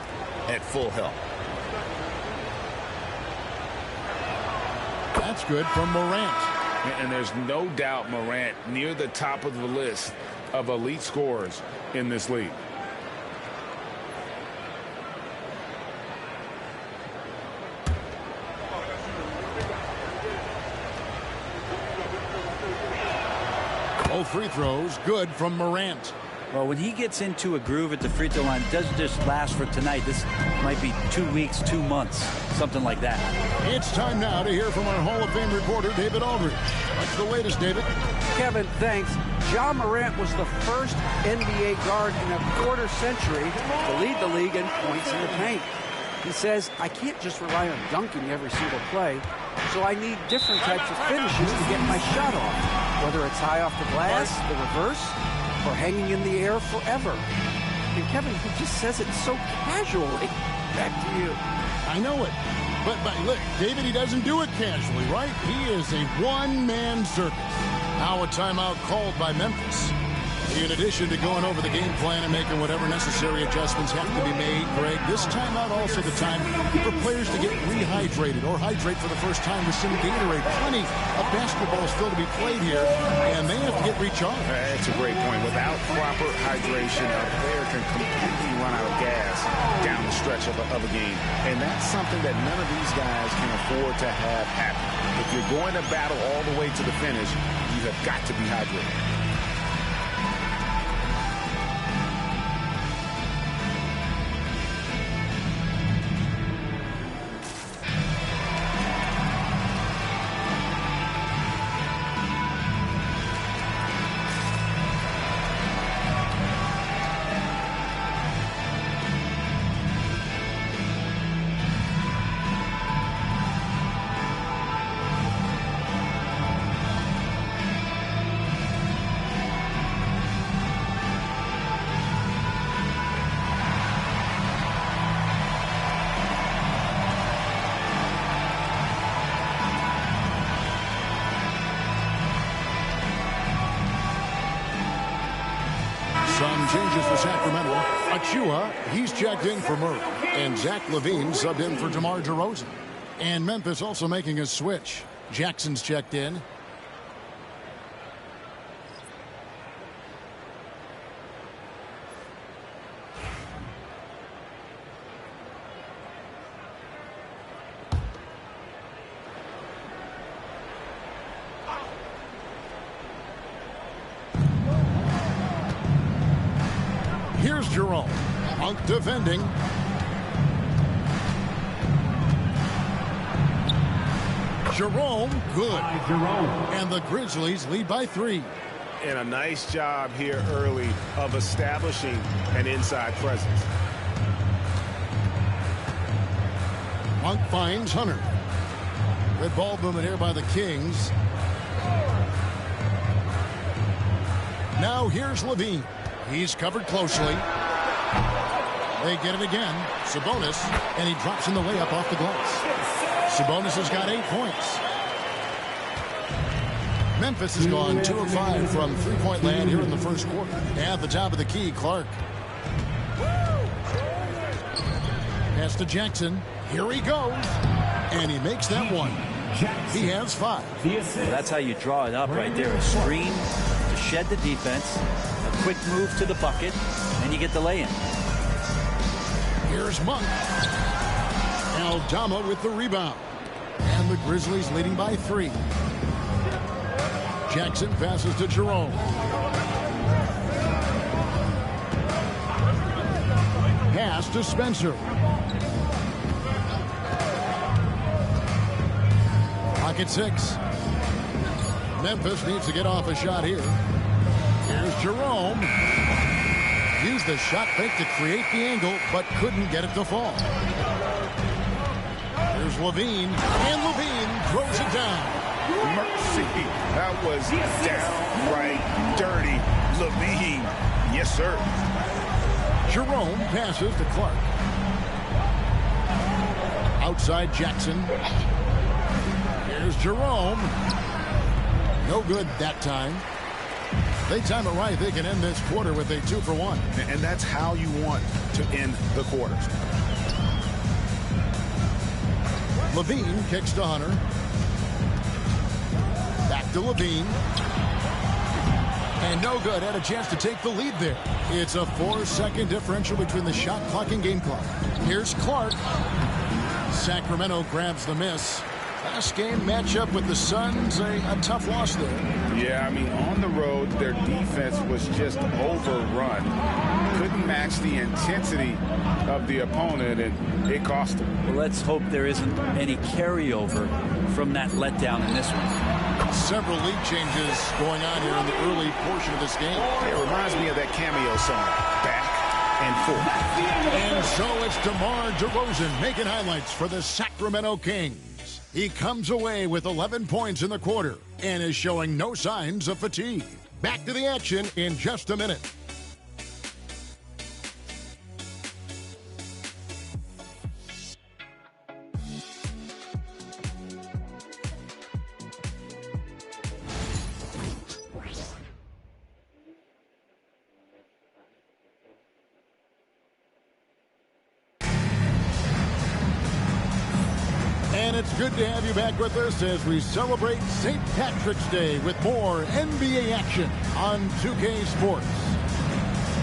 at full health. That's good from Morant. And there's no doubt Morant near the top of the list of elite scorers in this league. Both free throws good from Morant. Well, when he gets into a groove at the free throw line, it doesn't just last for tonight. This might be 2 weeks, 2 months, something like that. It's time now to hear from our Hall of Fame reporter, David Aldridge. What's the latest, David? Kevin, thanks. Ja Morant was the first NBA guard in a quarter century to lead the league in points in the paint. He says, I can't just rely on dunking every single play, so I need different types of finishes to get my shot off, whether it's high off the glass, the reverse, or hanging in the air forever. And Kevin, he just says it so casually. Back to you. I know it. But look, David, he doesn't do it casually, right? He is a one-man circus. Now a timeout called by Memphis. In addition to going over the game plan and making whatever necessary adjustments have to be made, Greg, this timeout also the time for players to get rehydrated or hydrate for the first time with some Gatorade. Plenty of basketball still to be played here, and they have to get recharged. That's a great point. Without proper hydration, a player can completely run out of gas down the stretch of a game. And that's something that none of these guys can afford to have happen. If you're going to battle all the way to the finish, you have got to be hydrated. Some changes for Sacramento. Achua, he's checked in for Murray. And Zach LaVine subbed in for DeMar DeRozan. And Memphis also making a switch. Jackson's checked in. Here's Jerome. Monk defending. Jerome, good. And the Grizzlies lead by 3. And a nice job here early of establishing an inside presence. Monk finds Hunter. Good ball movement here by the Kings. Now here's LaVine. He's covered closely. They get it again. Sabonis, and he drops in the layup off the glass. Sabonis has got 8 points. Memphis has gone 2 of 5 from three-point land here in the first quarter. At the top of the key, Clark. Pass to Jackson. Here he goes. And he makes that one. He has 5. Well, that's how you draw it up right there. A screen to shed the defense. A quick move to the bucket, and you get the lay-in. Here's Monk. Aldama with the rebound. And the Grizzlies leading by 3. Jackson passes to Jerome. Pass to Spencer. Pocket 6. Memphis needs to get off a shot here. Here's Jerome. Used the shot fake to create the angle, but couldn't get it to fall. Here's LaVine, and LaVine throws it down. Mercy. That was downright dirty. LaVine. Yes, sir. Jerome passes to Clark. Outside Jackson. Here's Jerome. No good that time. They time it right. They can end this quarter with a 2-for-1. And that's how you want to end the quarters. LaVine kicks to Hunter. Back to LaVine. And no good. Had a chance to take the lead there. It's a 4-second differential between the shot clock and game clock. Here's Clark. Sacramento grabs the miss. Last game matchup with the Suns, a tough loss there. Yeah, I mean, on the road, their defense was just overrun. Couldn't match the intensity of the opponent, and it cost them. Well, let's hope there isn't any carryover from that letdown in this one. Several lead changes going on here in the early portion of this game. It reminds me of that cameo song, Back and Forth. And so it's DeMar DeRozan making highlights for the Sacramento Kings. He comes away with 11 points in the quarter and is showing no signs of fatigue. Back to the action in just a minute. And it's good to have you back with us as we celebrate St. Patrick's Day with more NBA action on 2K Sports.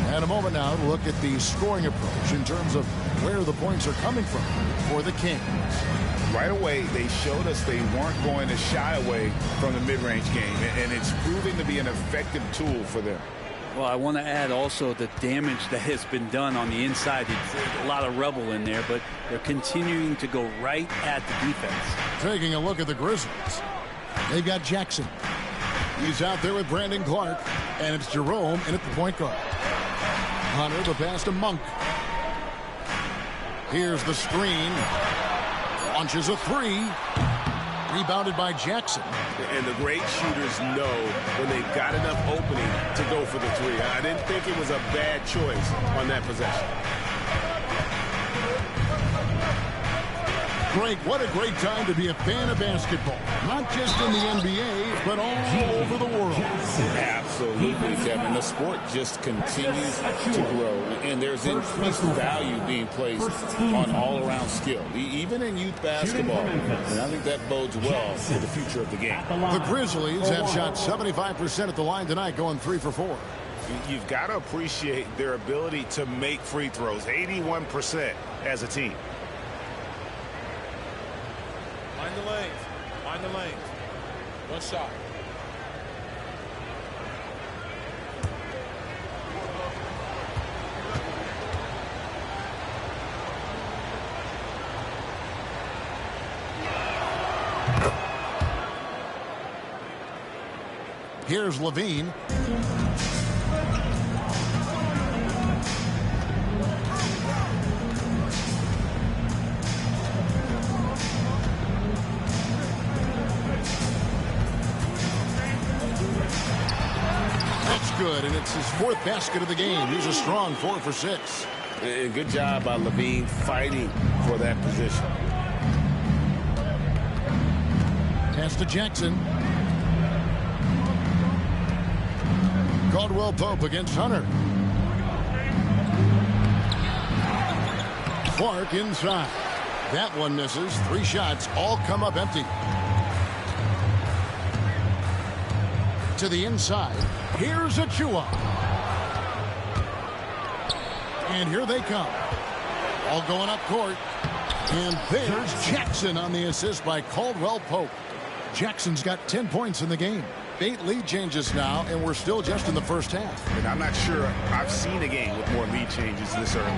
And a moment now to look at the scoring approach in terms of where the points are coming from for the Kings. Right away, they showed us they weren't going to shy away from the mid-range game, and it's proving to be an effective tool for them. Well, I want to add also the damage that has been done on the inside. There's a lot of rubble in there, but they're continuing to go right at the defense. Taking a look at the Grizzlies. They've got Jackson. He's out there with Brandon Clark, and it's Jerome in at the point guard. Hunter, the pass to Monk. Here's the screen. Launches a 3. Rebounded by Jackson. And the great shooters know when they've got enough opening to go for the 3. I didn't think it was a bad choice on that possession. Frank, what a great time to be a fan of basketball. Not just in the NBA, but all over the world. Absolutely, Kevin. The sport just continues to grow, and there's increased value being placed on all-around skill, even in youth basketball. And I think that bodes well for the future of the game. The Grizzlies have shot 75% at the line tonight, going 3 for 4. You've got to appreciate their ability to make free throws, 81% as a team. Find the lanes. Find the lanes. One shot. Here's Levine. Good, and it's his 4th basket of the game. He's a strong 4 for 6. Good job by Levine fighting for that position. Pass to Jackson. Caldwell Pope against Hunter. Clark inside. That one misses. 3 shots all come up empty. To the inside. Here's Achua. And here they come. All going up court. And there's Jackson on the assist by Caldwell Pope. Jackson's got 10 points in the game. 8 lead changes now, and we're still just in the first half. And I'm not sure I've seen a game with more lead changes this early.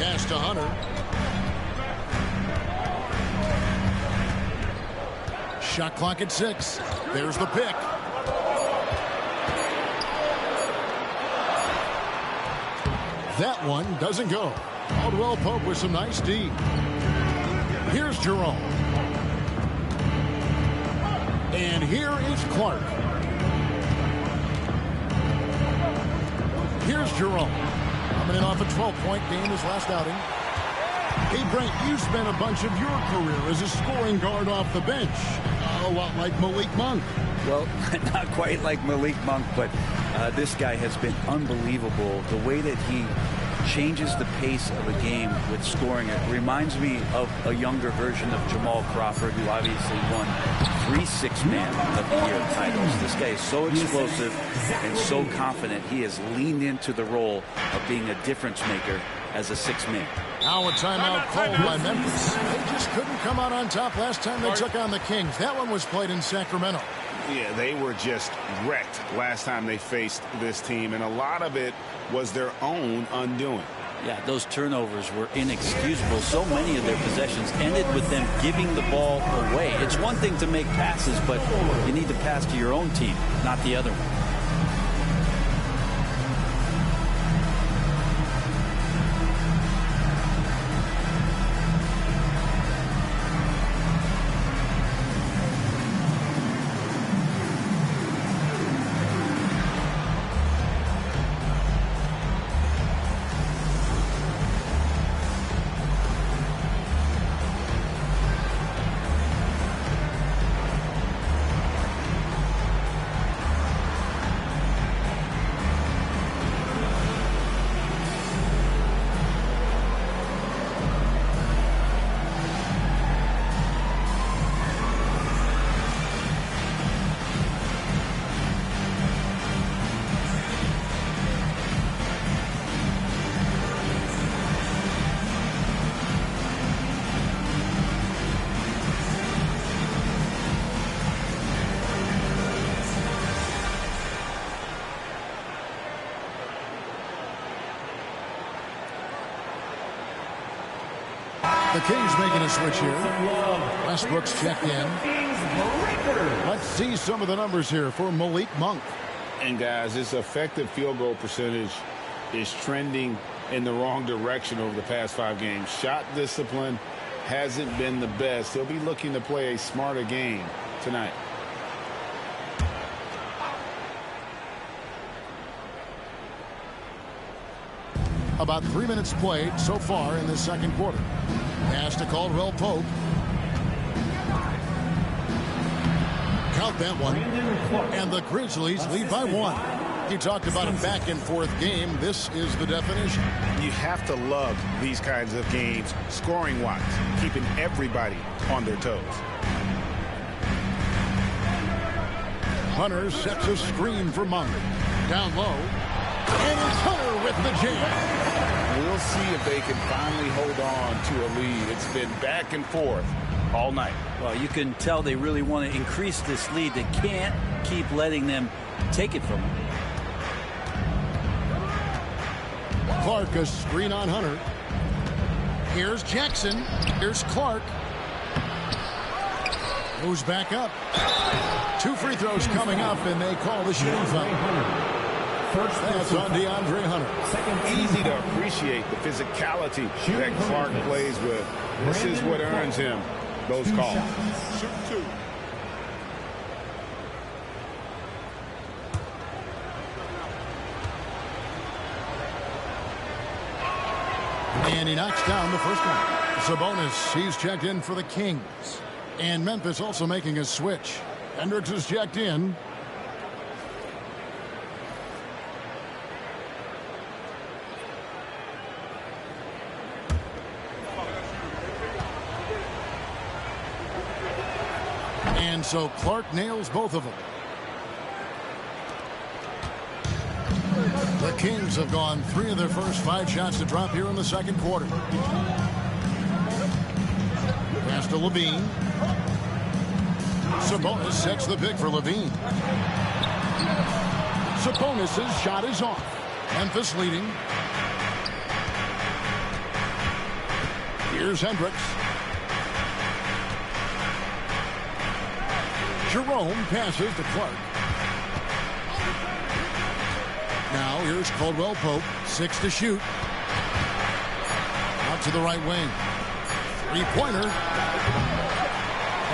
Pass to Hunter. Shot clock at 6. There's the pick. That one doesn't go. Caldwell Pope with some nice D. Here's Jerome. And here is Clark. Here's Jerome. Coming in off a 12-point game his last outing. Hey, Brent, you spent a bunch of your career as a scoring guard off the bench. A lot like Malik Monk. Well, not quite like Malik Monk, but this guy has been unbelievable. The way that he changes the pace of a game with scoring. It reminds me of a younger version of Jamal Crawford, who obviously won 3 Six-Man of the Year titles. This guy is so explosive and so confident. He has leaned into the role of being a difference maker as a 6-man. Now a timeout called by Memphis. They just couldn't come out on top last time they took on the Kings. That one was played in Sacramento. Yeah, they were just wrecked last time they faced this team, and a lot of it was their own undoing. Yeah, those turnovers were inexcusable. So many of their possessions ended with them giving the ball away. It's one thing to make passes, but you need to pass to your own team, not the other one. The Kings making a switch here. Westbrook's checked in. Let's see some of the numbers here for Malik Monk. And guys, his effective field goal percentage is trending in the wrong direction over the past 5 games. Shot discipline hasn't been the best. He'll be looking to play a smarter game tonight. About 3 minutes played so far in this second quarter. Pass to Caldwell Pope. Count that one. And the Grizzlies lead by 1. You talked about a back-and-forth game. This is the definition. You have to love these kinds of games, scoring-wise, keeping everybody on their toes. Hunter sets a screen for Monk. Down low. And it's Hunter with the jam. We'll see if they can finally hold on to a lead. It's been back and forth all night. Well, you can tell they really want to increase this lead. They can't keep letting them take it from them. Clark, a screen on Hunter. Here's Jackson. Here's Clark. Moves back up. 2 free throws coming up, and they call the shooting foul. That's on DeAndre Hunter. Easy to appreciate the physicality that Clark plays with. This is what earns him those calls. Shoot 2. And he knocks down the first one. Sabonis, he's checked in for the Kings. And Memphis also making a switch. Hendricks is checked in. And so Clark nails both of them. The Kings have gone 3 of their first 5 shots to drop here in the second quarter. Pass to Levine. Sabonis sets the pick for Levine. Sabonis' shot is off. Memphis leading. Here's Hendricks. Jerome passes to Clark. Now here's Caldwell Pope. 6 to shoot. Out to the right wing. 3-pointer.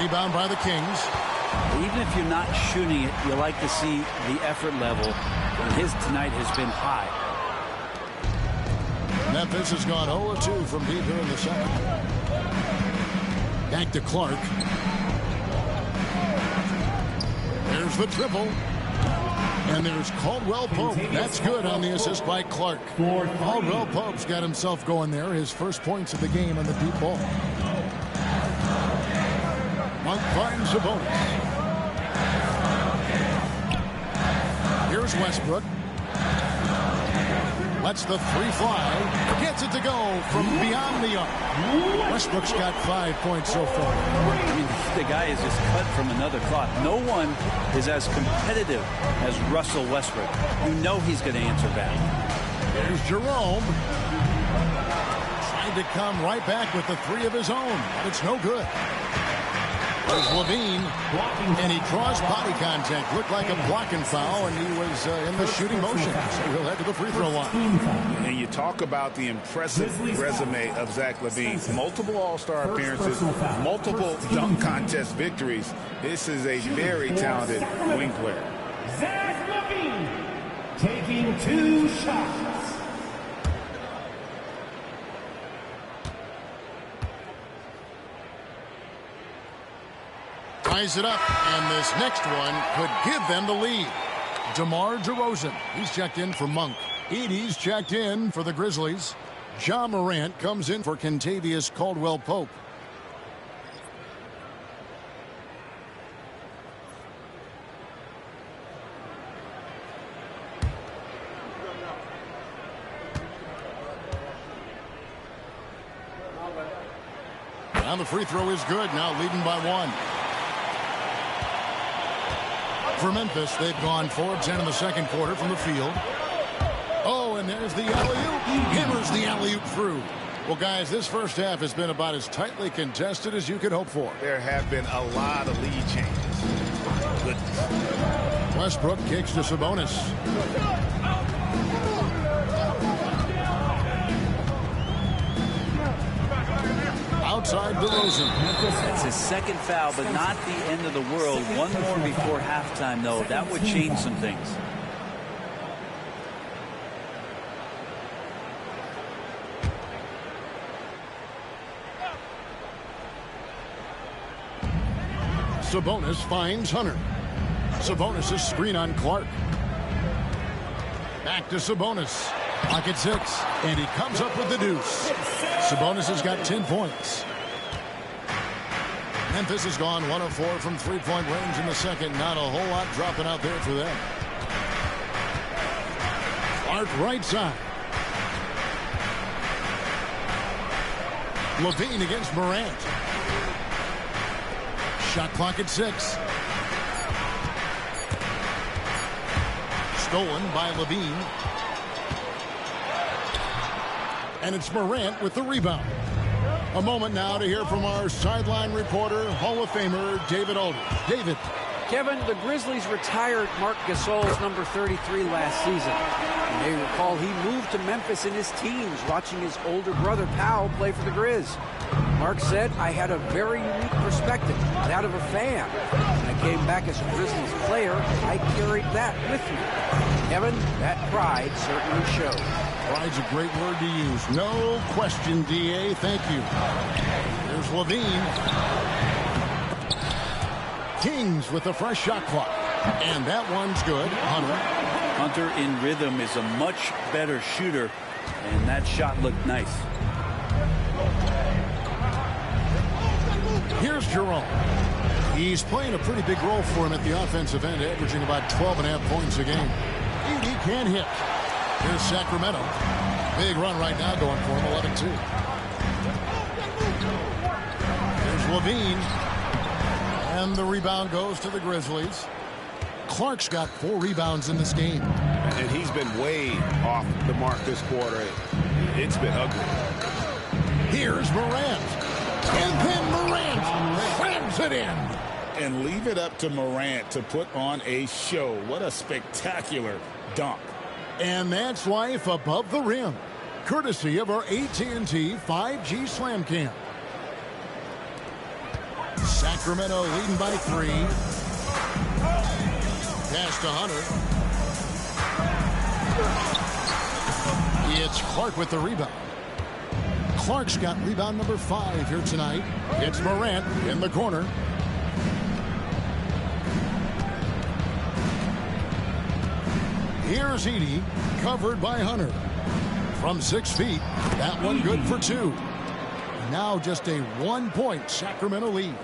Rebound by the Kings. Even if you're not shooting it, you like to see the effort level. And his tonight has been high. Memphis has gone 0-2 from deep here in the second. Back to Clark. There's the triple. And there's Caldwell Pope. That's good on the assist by Clark. Caldwell Pope's got himself going there. His first points of the game on the deep ball. Monk finds Sabonis. Here's Westbrook. Lets the 3 fly. Gets it to go from beyond the arc. Westbrook's got 5 points so far. I mean, the guy is just cut from another cloth. No one is as competitive as Russell Westbrook. You know he's going to answer back. There's Jerome. Trying to come right back with the 3 of his own, but it's no good. There's Levine, and he draws body contact. Looked like a blocking foul, and he was in the shooting motion. So he'll head to the free throw line. And you talk about the impressive resume of Zach LaVine. Multiple All-Star appearances, multiple dunk contest victories. This is a very talented wing player. Zach LaVine taking 2 shots. Ties it up, and this next one could give them the lead. DeMar DeRozan, he's checked in for Monk. Edey's checked in for the Grizzlies. Ja Morant comes in for Kentavious Caldwell-Pope. Now the free throw is good, now leading by 1. For Memphis, they've gone 4 of 10 in the second quarter from the field. Oh, and there's the alley-oop. Hammers the alley-oop through. Well, guys, this first half has been about as tightly contested as you could hope for. There have been a lot of lead changes. Goodness. Westbrook kicks to Sabonis. Outside DeRozan. That's his second foul, but not the end of the world. 1 more before halftime, though. That would change some things. Sabonis finds Hunter. Sabonis' screen on Clark. Back to Sabonis. Pocket 6. And he comes up with the deuce. Sabonis has got 10 points. Memphis has gone 1 of 4 from three-point range in the second. Not a whole lot dropping out there for them. Clark right side. Levine against Morant. Shot clock at 6. Stolen by Levine. And it's Morant with the rebound. A moment now to hear from our sideline reporter, Hall of Famer David Aldridge. David. Kevin, the Grizzlies retired Marc Gasol's number 33 last season. You may recall he moved to Memphis in his teens, watching his older brother Powell play for the Grizz. Mark said, I had a very unique perspective, that of a fan. When I came back as a Grizzlies player, I carried that with me. Kevin, that pride certainly showed. Pride's a great word to use. No question, D.A. Thank you. Here's Levine. Kings with the fresh shot clock. And that one's good. Hunter in rhythm is a much better shooter, and that shot looked nice. Here's Jerome. He's playing a pretty big role for him at the offensive end, averaging about 12.5 points a game. He can't hit. Here's Sacramento. Big run right now going for him, 11-2. There's Levine. And the rebound goes to the Grizzlies. Clark's got 4 rebounds in this game. And he's been way off the mark this quarter. It's been ugly. Here's Morant. And then Morant slams it in. And leave it up to Morant to put on a show. What a spectacular dunk. And that's life above the rim, courtesy of our AT&T 5G Slam Cam. Sacramento leading by 3. Pass to Hunter. It's Clark with the rebound. Clark's got rebound number 5 here tonight. It's Morant in the corner. Here's Edey, covered by Hunter. From 6 feet, that one good for 2. Now just a 1-point Sacramento lead.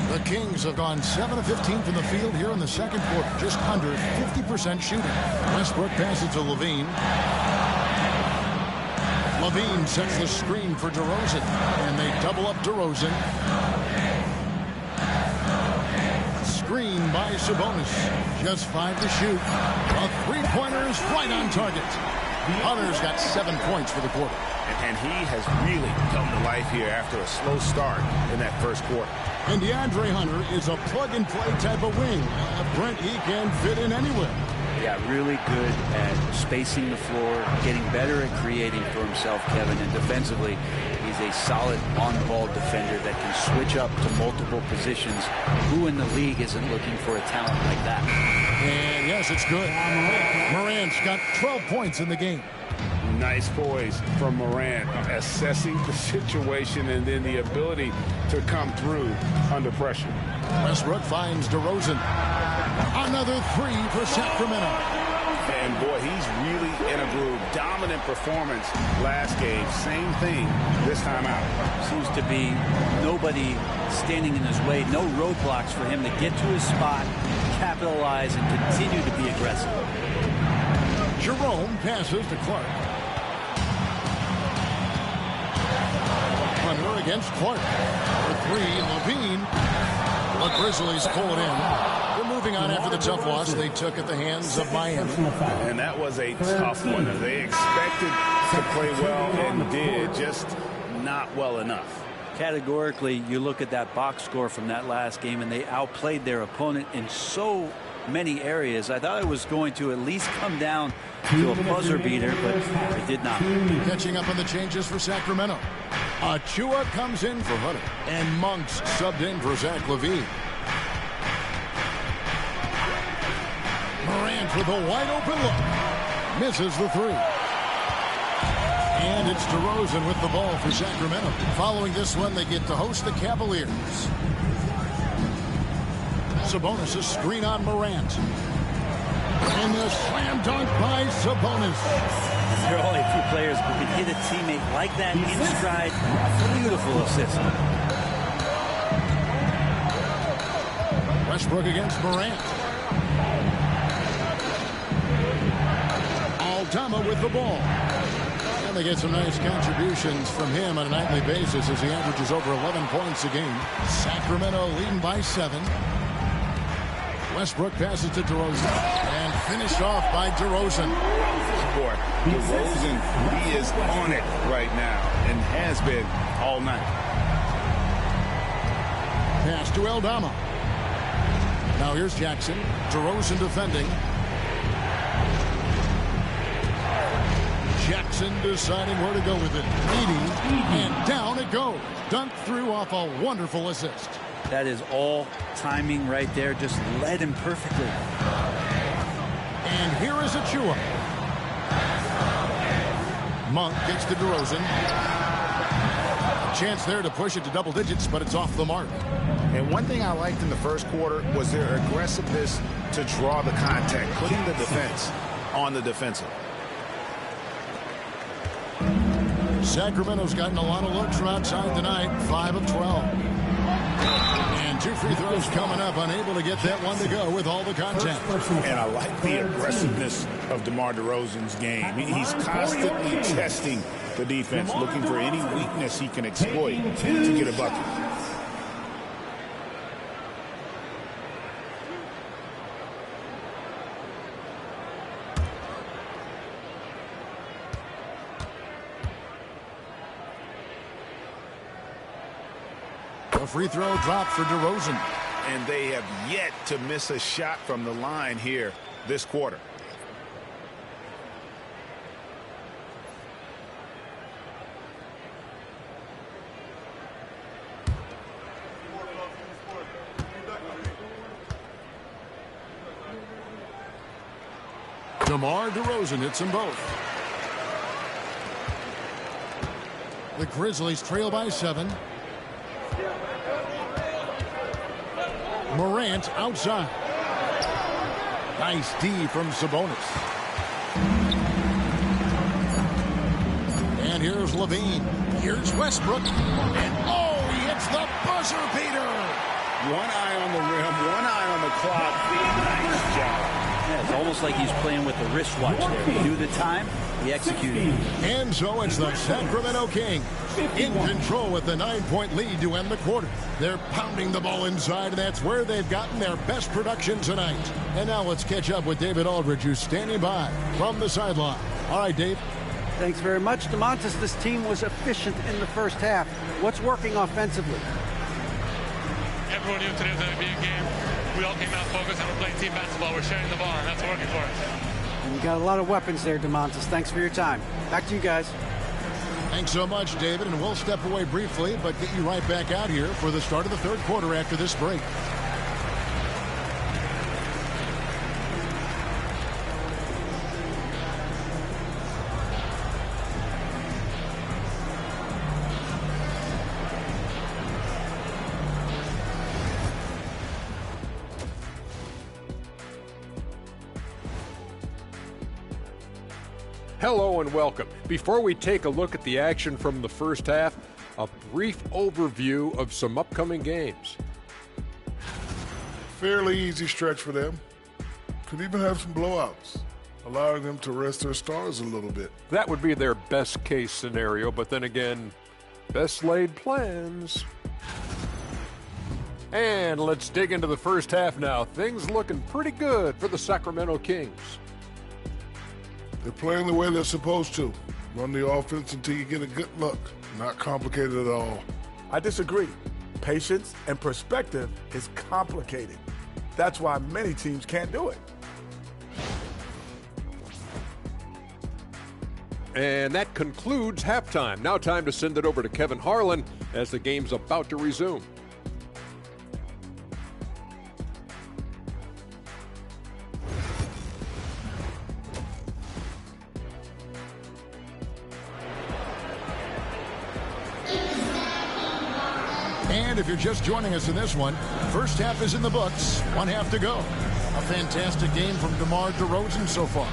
The Kings have gone 7 of 15 from the field here in the second quarter, just under 50% shooting. Westbrook passes to Levine. Levine sets the screen for DeRozan, and they double up DeRozan. Screen by Sabonis. Just 5 to shoot. A three-pointer is right on target. Hunter's got 7 points for the quarter. And he has really come to life here after a slow start in that first quarter. And DeAndre Hunter is a plug-and-play type of wing. Brent, he can fit in anywhere. Yeah, really good at spacing the floor, getting better at creating for himself, Kevin. And defensively, he's a solid on-ball defender that can switch up to multiple positions. Who in the league isn't looking for a talent like that? And yes, it's good. Morant's got 12 points in the game. Nice poise from Morant, assessing the situation and then the ability to come through under pressure. Westbrook finds DeRozan. Another 3 for Sacramento. And boy, he's really in a groove. Dominant performance last game. Same thing this time out. Seems to be nobody standing in his way. No roadblocks for him to get to his spot, capitalize, and continue to be aggressive. Jerome passes to Clark. Hunter against Clark. For 3, Levine. The Grizzlies pull it in. They're moving on after the tough loss they took at the hands of Miami. And that was a tough one. They expected to play well and did, just not well enough. Categorically, you look at that box score from that last game, and they outplayed their opponent in so many areas. I thought it was going to at least come down to a buzzer beater, but it did not. Catching up on the changes for Sacramento. Achua comes in for Hunter, and Monks subbed in for Zach LaVine. Morant with a wide open look. Misses the 3. And it's DeRozan with the ball for Sacramento. Following this one, they get to host the Cavaliers. Sabonis' screen on Morant. And the slam dunk by Sabonis. There are only a few players who can hit a teammate like that in stride. Beautiful assist. Westbrook against Morant. Aldama with the ball. And they get some nice contributions from him on a nightly basis as he averages over 11 points a game. Sacramento leading by 7. Westbrook passes to DeRozan and finished off by DeRozan. Boy, DeRozan, he is on it right now and has been all night. Pass to Aldama. Now here's Jackson. DeRozan defending. Jackson deciding where to go with it. 80, and down it goes. Dunked through off a wonderful assist. That is all timing right there. Just led him perfectly. And here is Achua. Monk gets to DeRozan. A chance there to push it to double digits, but it's off the mark. And one thing I liked in the first quarter was their aggressiveness to draw the contact, putting the defense on the defensive. Sacramento's gotten a lot of looks from outside tonight, 5 of 12. And 2 free throws coming up, unable to get that one to go with all the contact. And I like the aggressiveness of DeMar DeRozan's game. He's constantly testing the defense, looking for any weakness he can exploit to get a bucket. A free throw drop for DeRozan. And they have yet to miss a shot from the line here this quarter. DeMar DeRozan hits them both. The Grizzlies trail by 7. Morant outside. Nice D from Sabonis. And here's Levine. Here's Westbrook. And oh, he hits the buzzer beater. One eye on the rim, one eye on the clock. Nice job. Yeah, it's almost like he's playing with the wristwatch there. He knew the time, he executed. And so it's the Sacramento Kings in control with the 9-point lead to end the quarter. They're pounding the ball inside, and that's where they've gotten their best production tonight. And now let's catch up with David Aldridge, who's standing by from the sideline. All right, Dave. Thanks very much, DeMontis. This team was efficient in the first half. What's working offensively? Everyone knew today was going to be a game. We all came out focused and we're playing team basketball. We're sharing the ball, and that's working for us. And you got a lot of weapons there, DeMontis. Thanks for your time. Back to you guys. Thanks so much, David. And we'll step away briefly, but get you right back out here for the start of the third quarter after this break. Hello and welcome. Before we take a look at the action from the first half, a brief overview of some upcoming games. Fairly easy stretch for them. Could even have some blowouts, allowing them to rest their stars a little bit. That would be their best case scenario, but then again, best laid plans. And let's dig into the first half now. Things looking pretty good for the Sacramento Kings. They're playing the way they're supposed to. Run the offense until you get a good look. Not complicated at all. I disagree. Patience and perspective is complicated. That's why many teams can't do it. And that concludes halftime. Now time to send it over to Kevin Harlan as the game's about to resume. And if you're just joining us in this one, first half is in the books. 1 half to go. A fantastic game from DeMar DeRozan so far.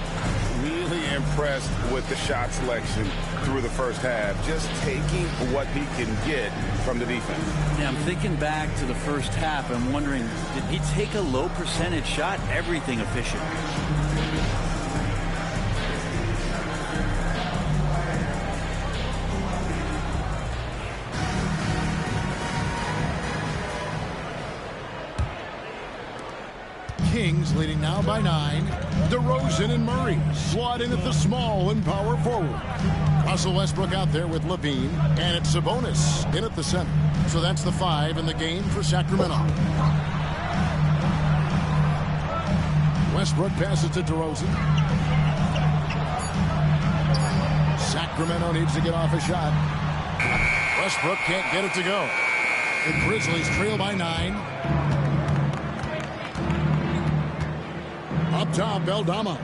Really impressed with the shot selection through the first half. Just taking what he can get from the defense. Yeah, I'm thinking back to the first half. I'm wondering, did he take a low percentage shot? Everything efficient. Kings leading now by 9. DeRozan and Murray slot in at the small and power forward. Russell Westbrook out there with Levine, and it's Sabonis in at the center. So that's the 5 in the game for Sacramento. Westbrook passes to DeRozan. Sacramento needs to get off a shot. Westbrook can't get it to go. The Grizzlies trail by 9. Up top, Beldama.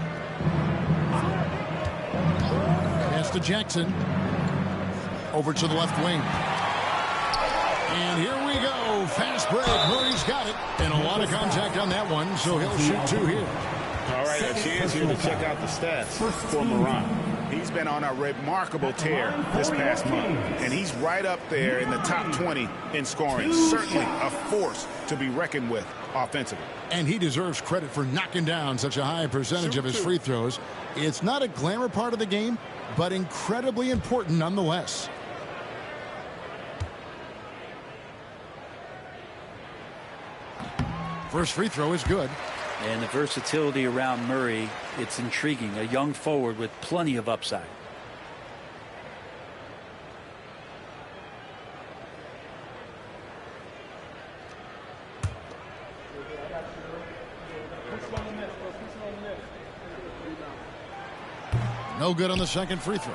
Pass to Jackson. Over to the left wing. And here we go. Fast break. Murray's got it. And a lot of contact on that one, so he'll shoot 2 here. All right, a chance here to check out the stats for Morant. He's been on a remarkable tear this past month, and he's right up there in the top 20 in scoring. Certainly a force to be reckoned with offensively. And he deserves credit for knocking down such a high percentage of his free throws. It's not a glamour part of the game, but incredibly important nonetheless. First free throw is good. And the versatility around Murray, it's intriguing. A young forward with plenty of upside. No good on the second free throw.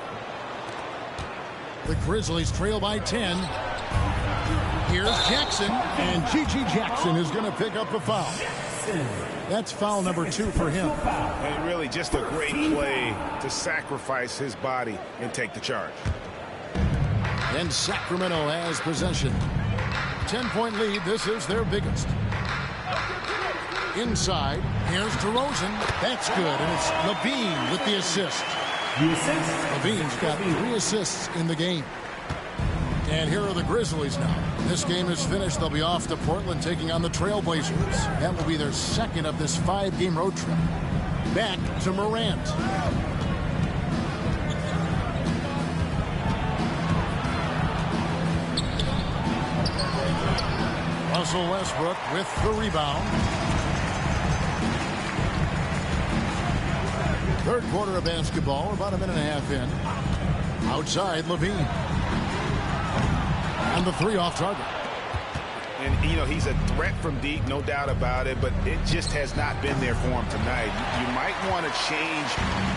The Grizzlies trail by 10. Here's Jackson, and G.G. Jackson is going to pick up the foul. That's foul number 2 for him. And really just a great play to sacrifice his body and take the charge. And Sacramento has possession. 10-point lead. This is their biggest. Inside, here's DeRozan. That's good, and it's Levine with the assist. Levine's got 3 assists in the game. And here are the Grizzlies now. This game is finished. They'll be off to Portland taking on the Trailblazers. That will be their second of this 5-game road trip. Back to Morant. Russell Westbrook with the rebound. Third quarter of basketball. We're about a minute and a half in. Outside, Levine. And the 3 off target. And, you know, he's a threat from deep, no doubt about it, but it just has not been there for him tonight. You might want to change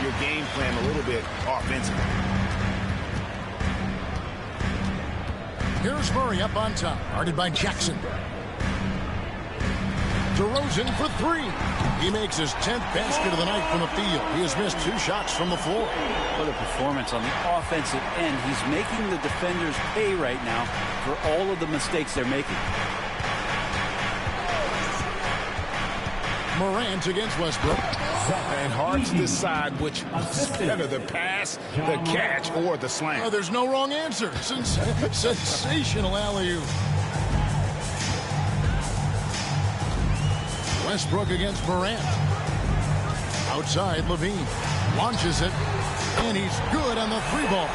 your game plan a little bit offensively. Here's Murray up on top, guarded by Jackson. DeRozan for 3. He makes his 10th basket of the night from the field. He has missed 2 shots from the floor. What a performance on the offensive end. He's making the defenders pay right now for all of the mistakes they're making. Morant against Westbrook. And hard to decide which is better, the pass, the catch, or the slam. Oh, there's no wrong answer. Sensational alley-oop. Westbrook against Morant. Outside, Levine launches it, and he's good on the 3 ball.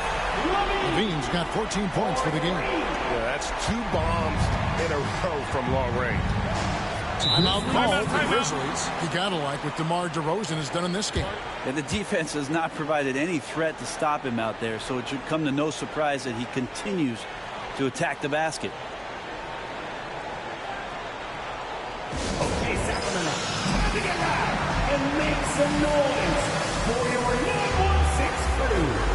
Levine's got 14 points for the game. Yeah, that's 2 bombs in a row from long range. Timeout called for the Grizzlies. You gotta like what DeMar DeRozan has done in this game. And the defense has not provided any threat to stop him out there, so it should come to no surprise that he continues to attack the basket. Okay, Sacramento, together and make some noise for your 916 crew.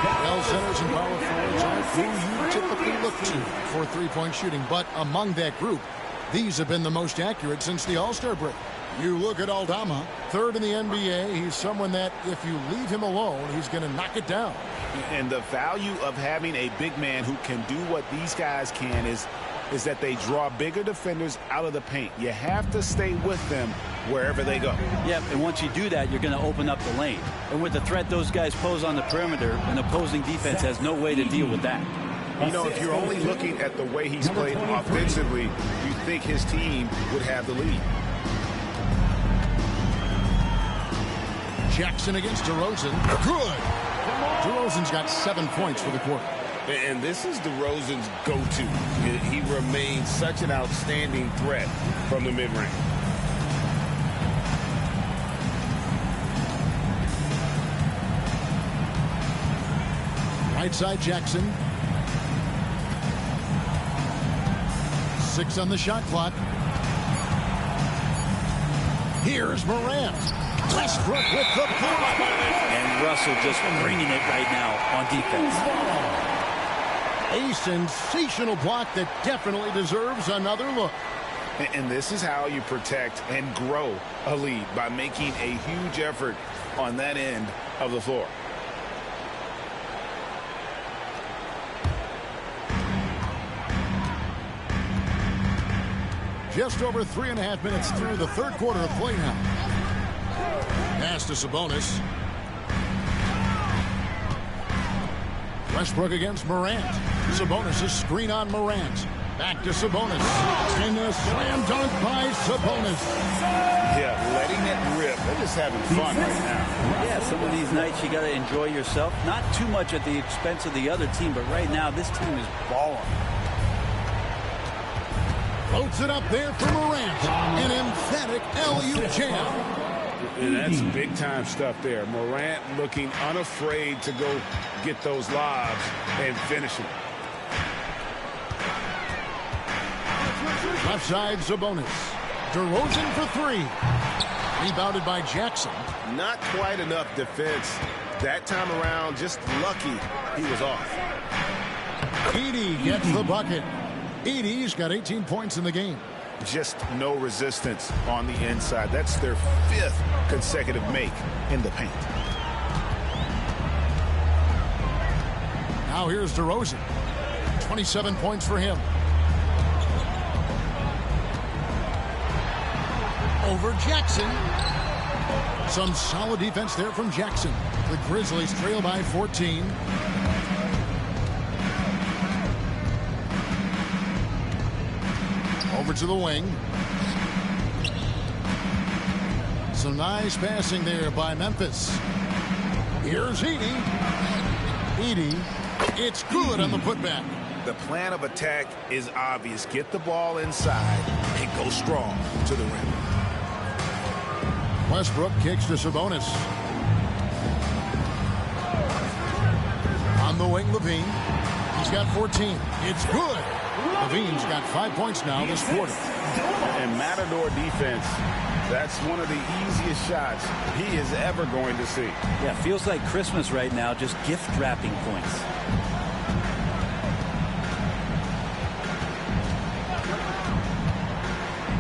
Well, centers and power forwards aren't who you typically look to for three-point shooting, but among that group, these have been the most accurate since the All-Star break. You look at Aldama, third in the NBA. He's someone that if you leave him alone, he's going to knock it down. And the value of having a big man who can do what these guys can is that they draw bigger defenders out of the paint. You have to stay with them wherever they go. Yeah, and once you do that, you're going to open up the lane. And with the threat those guys pose on the perimeter, an opposing defense has no way to deal with that. You know, if you're only looking at the way he's played offensively, you think his team would have the lead. Jackson against DeRozan. Good. DeRozan's got 7 points for the quarter. And this is DeRozan's go-to. He remains such an outstanding threat from the mid-range. Right side Jackson. 6 on the shot clock. Here's Morant. Westbrook with the block. And Russell just bringing it right now on defense. A sensational block that definitely deserves another look. And this is how you protect and grow a lead, by making a huge effort on that end of the floor. Just over 3.5 minutes through the third quarter of play now. Pass to Sabonis. Westbrook against Morant. Sabonis' screen on Morant. Back to Sabonis. And a slam dunk by Sabonis. Yeah, letting it rip. They're just having fun right now. Yeah, some of these nights you got to enjoy yourself. Not too much at the expense of the other team, but right now this team is balling. Floats it up there for Morant. An emphatic alley-oop jam. And that's big-time stuff there. Morant looking unafraid to go get those lobs and finish them. Left side, Sabonis. DeRozan for 3. Rebounded by Jackson. Not quite enough defense that time around. Just lucky he was off. Edey gets the bucket. Edey's got 18 points in the game. Just no resistance on the inside. That's their 5th consecutive make in the paint. Now here's DeRozan. 27 points for him. Over Jackson. Some solid defense there from Jackson. The Grizzlies trail by 14. Over to the wing. Some nice passing there by Memphis. Here's Edey. Edey, it's good on the putback. The plan of attack is obvious. Get the ball inside and go strong to the rim. Westbrook kicks to Sabonis. On the wing, Levine. He's got 14. It's good. Levine's got 5 points now this quarter. And Matador defense, that's one of the easiest shots he is ever going to see. Yeah, feels like Christmas right now, just gift wrapping points.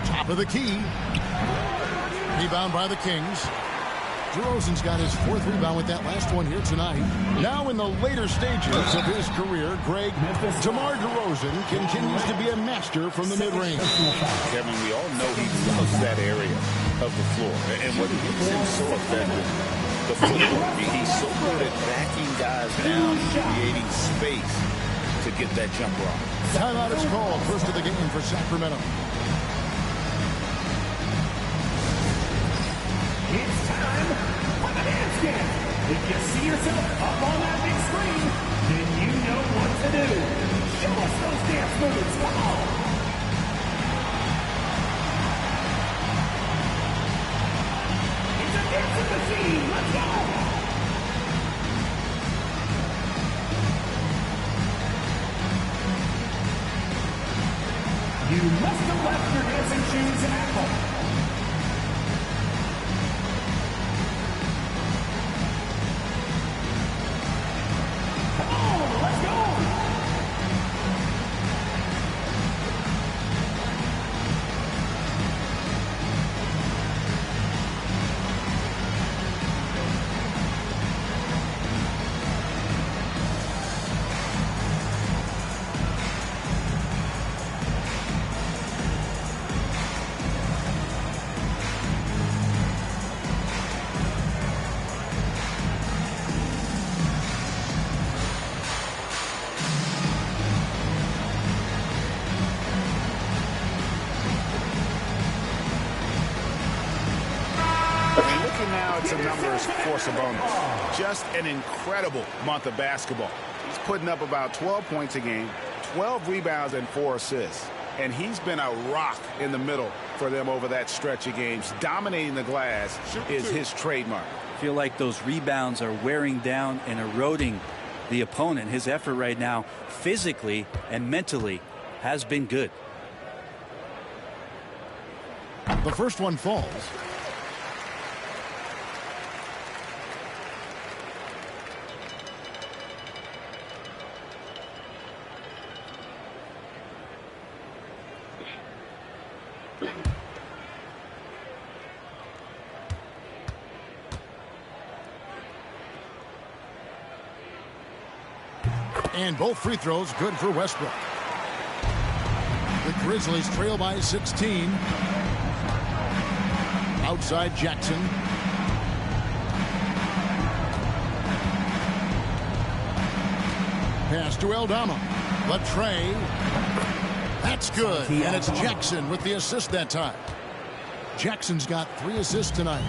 Top of the key. Rebound by the Kings. DeRozan's got his 4th rebound with that last one here tonight. Now in the later stages of his career, Greg, DeMar DeRozan continues to be a master from the mid-range. Kevin, we all know he loves that area of the floor. And what makes him so effective, the footwork. He's so good at backing guys down, creating space to get that jumper off. Timeout is called. First of the game for Sacramento. It's time for the dance game. If you see yourself up on that big screen, then you know what to do. Show us those dance moves. Come on. It's a dancing machine. Let's go. You must have left your dancing shoes at home. offensive numbers for Sabonis. Just an incredible month of basketball. He's putting up about 12 points a game, 12 rebounds, and 4 assists. And he's been a rock in the middle for them over that stretch of games. Dominating the glass is his trademark. I feel like those rebounds are wearing down and eroding the opponent. His effort right now, physically and mentally, has been good. The first one falls. And both free throws good for Westbrook. The Grizzlies trail by 16. Outside Jackson. Pass to Aldama. Latrey. That's good. And it's Jackson with the assist that time. Jackson's got 3 assists tonight.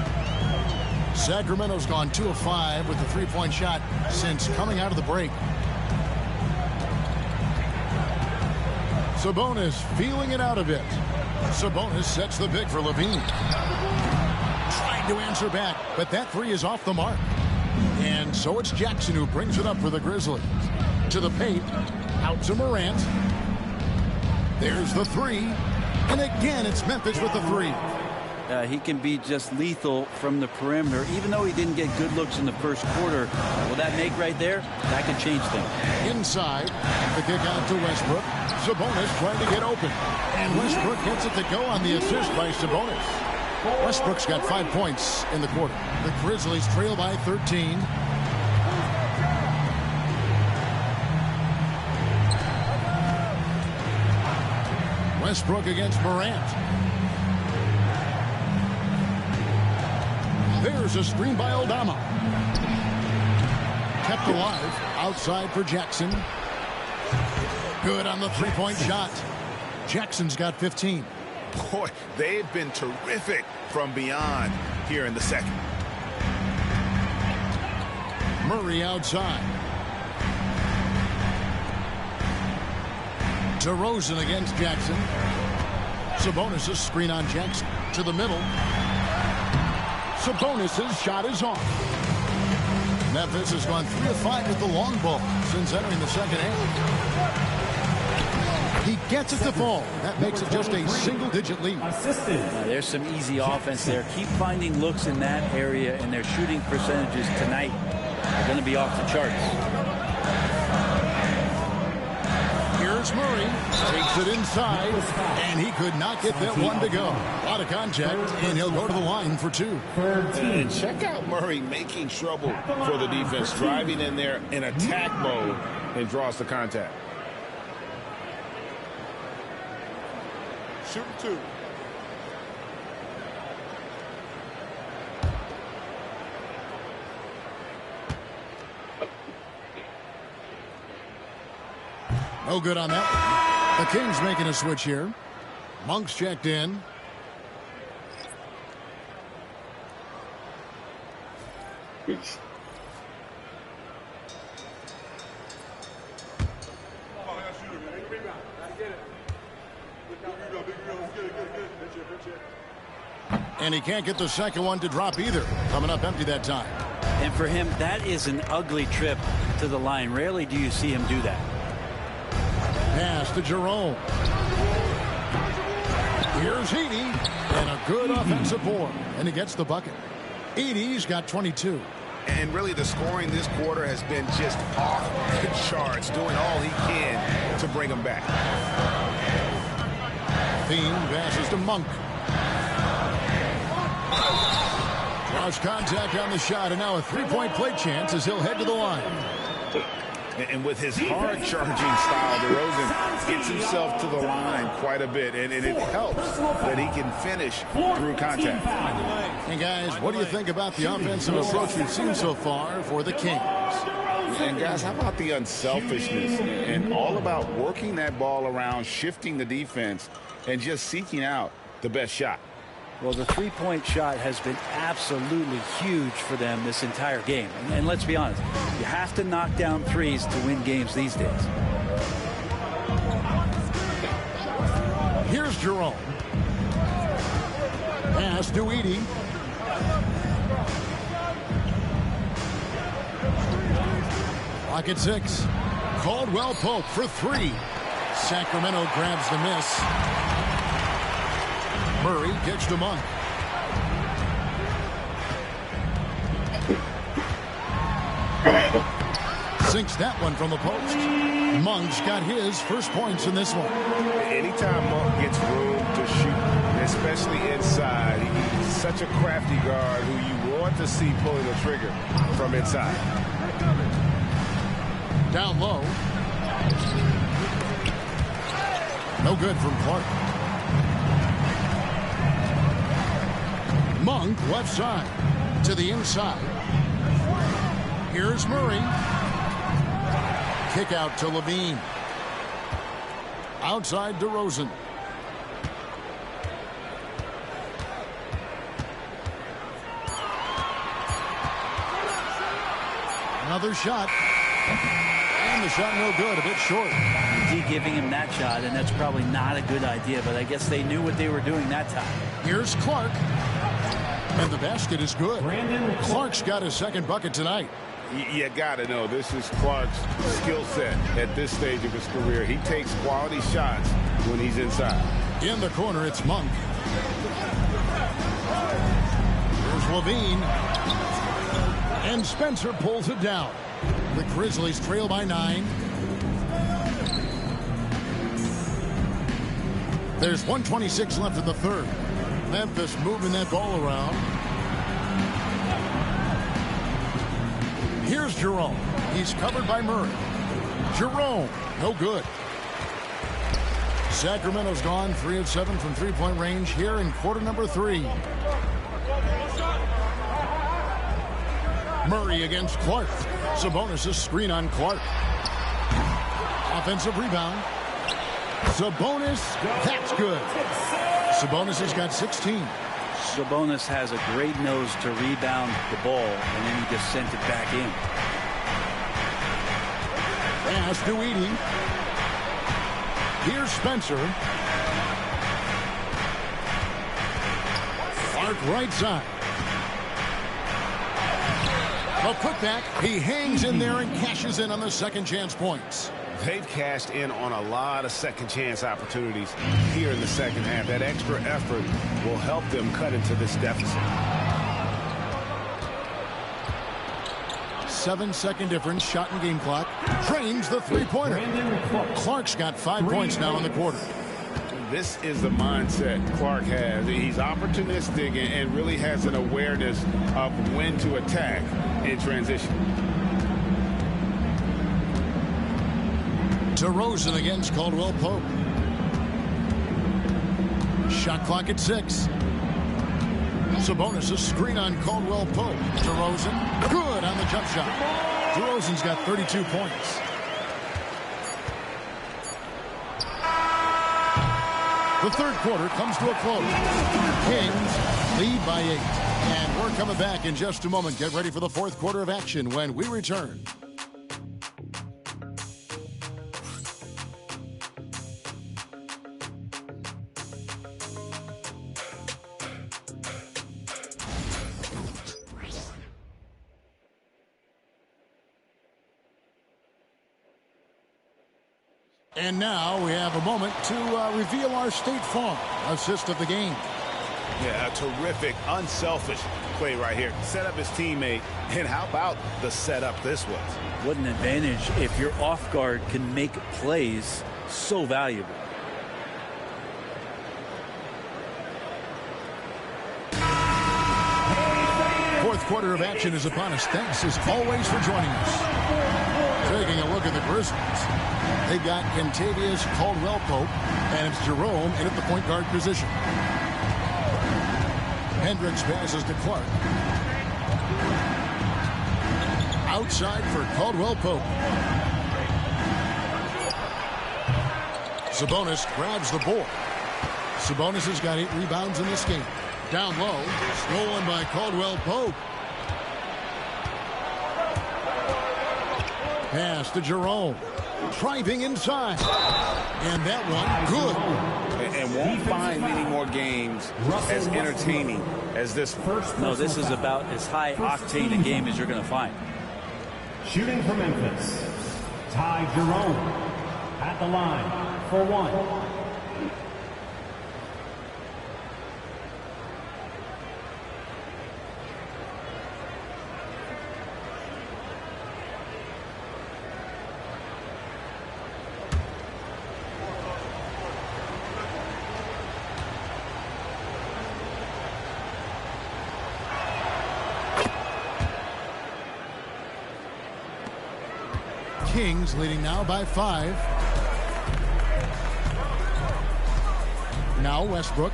Sacramento's gone 2 of 5 with the three-point shot since coming out of the break. Sabonis feeling it out a bit. Sabonis sets the pick for Levine. Trying to answer back, but that 3 is off the mark. And so it's Jackson who brings it up for the Grizzlies. To the paint, out to Morant. There's the 3. And again, it's Memphis with the 3. He can be just lethal from the perimeter. Even though he didn't get good looks in the first quarter, will that make right there? That could change things. Inside, the kick out to Westbrook. Sabonis trying to get open. And Westbrook gets it to go on the assist by Sabonis. Westbrook's got 5 points in the quarter. The Grizzlies trail by 13. Westbrook against Morant. There's a screen by Aldama. Kept alive. Outside for Jackson. Good on the three-point shot. Jackson's got 15. Boy, they've been terrific from beyond here in the second. Murray outside. DeRozan against Jackson. Sabonis' screen on Jackson. To the middle. Sabonis' shot is off. Memphis has gone 3 of 5 with the long ball since entering the second half. He gets it to fall. That makes it just a single-digit lead. There's some easy offense there. Keep finding looks in that area, and their shooting percentages tonight are going to be off the charts. Here's Murray. Takes it inside, and he could not get that one to go. A lot of contact, and he'll go to the line for 2. And check out Murray making trouble for the defense, driving in there in attack mode, and draws the contact. Shoot 2. No good on that. The Kings making a switch here. Monk's checked in. And he can't get the second one to drop either. Coming up empty that time. And for him, that is an ugly trip to the line. Rarely do you see him do that. Pass to Jerome. Here's Edey. And a good offensive board. And he gets the bucket. Edey's got 22. And really the scoring this quarter has been just off the charts, doing all he can to bring them back. Thiem passes to Monk. Cross contact on the shot, and now a three-point play chance as he'll head to the line. And with his hard-charging style, DeRozan gets himself to the line quite a bit, and it helps that he can finish through contact. And guys, what do you think about the offensive approach we've seen so far for the Kings? And guys, how about the unselfishness and all about working that ball around, shifting the defense, and just seeking out the best shot? Well, the three-point shot has been absolutely huge for them this entire game. And let's be honest, you have to knock down threes to win games these days. Here's Jerome. Pass to Edie. Clock at 6. Caldwell Pope for 3. Sacramento grabs the miss. Murray kicks to Monk. Sinks that one from the post. Monk's got his first points in this one. Anytime Monk gets room to shoot, especially inside, he's such a crafty guard who you want to see pulling the trigger from inside. Down low. No good from Clark. Monk left side to the inside. Here's Murray. Kick out to Levine. Outside DeRozan. Another shot. And the shot no good, a bit short. D giving him that shot, and that's probably not a good idea, but I guess they knew what they were doing that time. Here's Clark. And the basket is good. Clark's got his second bucket tonight. You got to know, this is Clark's skill set at this stage of his career. He takes quality shots when he's inside. In the corner, it's Monk. Here's Levine. And Spencer pulls it down. The Grizzlies trail by 9. There's 1:26 left in the third. Memphis moving that ball around. Here's Jerome. He's covered by Murray. Jerome, no good. Sacramento's gone 3 of 7 from three-point range here in quarter number 3. Murray against Clark. Sabonis' screen on Clark. Offensive rebound. Sabonis, that's good. Sabonis has got 16. Sabonis has a great nose to rebound the ball, and then he just sent it back in. Pass to Edie. Here's Spencer. Clark right side. A putback. He hangs in there and cashes in on the second chance points. They've cashed in on a lot of second chance opportunities here in the second half. That extra effort will help them cut into this deficit. 7-second difference, shot and game clock. Drains the three-pointer. Clark's got 5 points now in the quarter. This is the mindset Clark has. He's opportunistic and really has an awareness of when to attack in transition. DeRozan against Caldwell Pope. Shot clock at 6. Sabonis a screen on Caldwell Pope. DeRozan, good on the jump shot. DeRozan's got 32 points. The third quarter comes to a close. Kings lead by 8. And we're coming back in just a moment. Get ready for the fourth quarter of action when we return. And now we have a moment to reveal our State Farm assist of the game. Yeah, a terrific, unselfish play right here. Set up his teammate, and how about the setup this was? What an advantage if your off guard can make plays so valuable. Fourth quarter of action is upon us. Thanks as always for joining us. Taking a look at the Grizzlies. They've got Kentavious Caldwell Pope, and it's Jerome in at the point guard position. Hendricks passes to Clark. Outside for Caldwell Pope. Sabonis grabs the board. Sabonis has got 8 rebounds in this game. Down low, stolen by Caldwell Pope. Pass to Jerome. Driving inside. And that one, good. And won't find many more games as entertaining as this one. No, this is about as high octane a game as you're going to find. Shooting for Memphis, Ty Jerome at the line for one. Kings leading now by 5. Now Westbrook.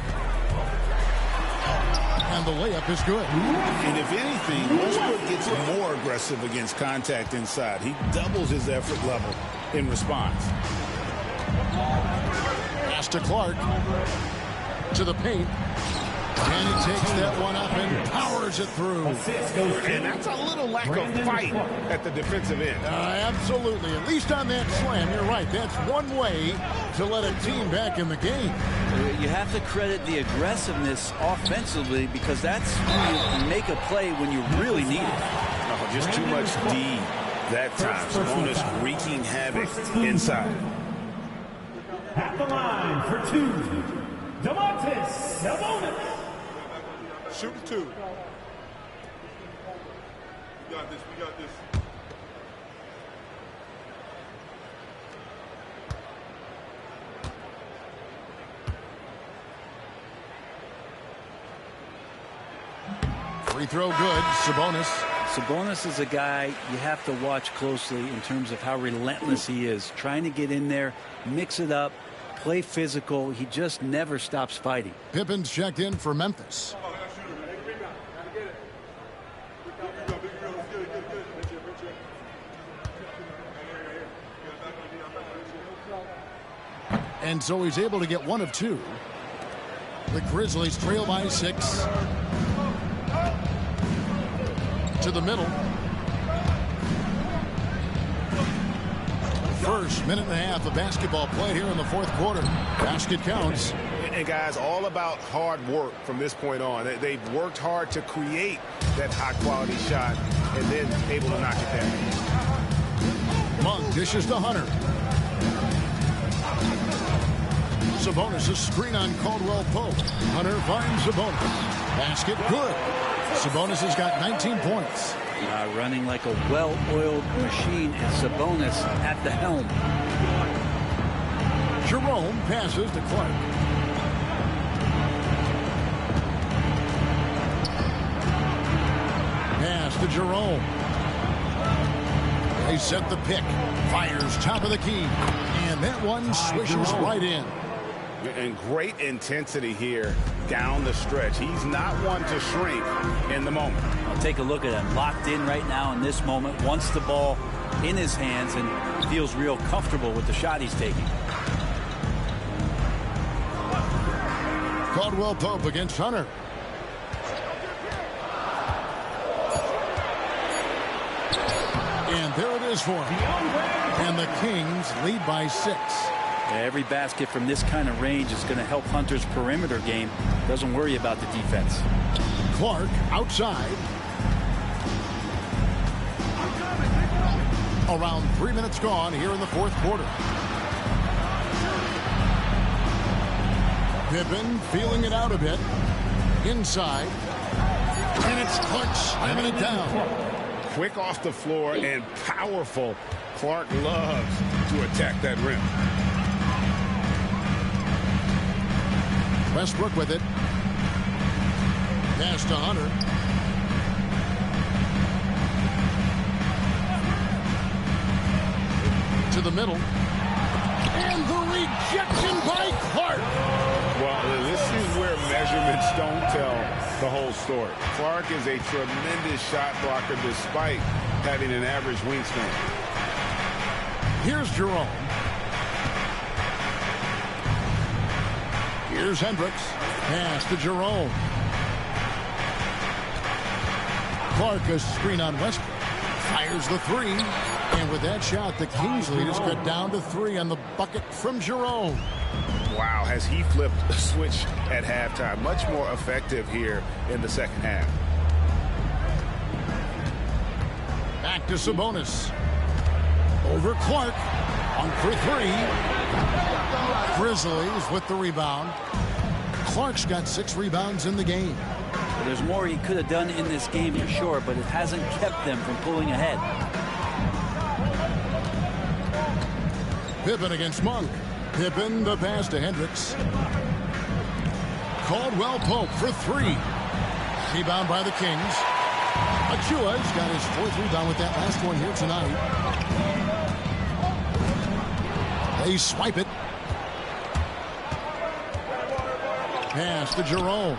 And the layup is good. And if anything, Westbrook gets more aggressive against contact inside. He doubles his effort level in response. Pass to Clark. To the paint. And he takes that one up and powers it through. And that's a little lack of fight at the defensive end. Absolutely. At least on that slam, you're right. That's one way to let a team back in the game. You have to credit the aggressiveness offensively because that's when you make a play when you really need it. Oh, just too much D that time. Sabonis wreaking havoc inside. At the line for 2, Domantas Sabonis. Shoot 2. We got this. We got this. Free throw good. Sabonis. Sabonis is a guy you have to watch closely in terms of how relentless he is. Trying to get in there, mix it up, play physical. He just never stops fighting. Pippen's checked in for Memphis. And so he's able to get 1 of 2. The Grizzlies trail by 6. To the middle. First minute and a half of basketball played here in the fourth quarter. Basket counts. And guys, all about hard work from this point on. They've worked hard to create that high-quality shot and then able to knock it down. Monk dishes to Hunter. Sabonis a screen on Caldwell Pope. Hunter finds Sabonis. Basket good. Sabonis has got 19 points. Running like a well-oiled machine is Sabonis at the helm. Jerome passes to Clark. Pass to Jerome. They set the pick. Fires top of the key. And that one swishes right in. And great intensity here down the stretch. He's not one to shrink in the moment. I'll take a look at him. Locked in right now in this moment. Wants the ball in his hands and feels real comfortable with the shot he's taking. Caldwell Pope against Hunter. And there it is for him. And the Kings lead by 6. Every basket from this kind of range is going to help Hunter's perimeter game. Doesn't worry about the defense. Clark outside. Around 3 minutes gone here in the fourth quarter. Pippen feeling it out a bit. Inside. And it's Clark slamming it down. Quick off the floor and powerful. Clark loves to attack that rim. Westbrook with it. Pass to Hunter. To the middle. And the rejection by Clark. Well, this is where measurements don't tell the whole story. Clark is a tremendous shot blocker despite having an average wingspan. Here's Jerome. Here's Hendricks. Pass to Jerome. Clark, a screen on Westbrook. Fires the three. And with that shot, the Kings lead is cut down to 3 on the bucket from Jerome. Wow, has he flipped a switch at halftime. Much more effective here in the second half. Back to Sabonis. Over Clark. On for 3. Grizzlies with the rebound. Clark's got 6 rebounds in the game. Well, there's more he could have done in this game for sure, but it hasn't kept them from pulling ahead. Pippen against Monk. Pippen the pass to Hendricks. Caldwell Pope for 3. Rebound by the Kings. Achua's got his 4th rebound with that last one here tonight. They swipe it. Pass to Jerome.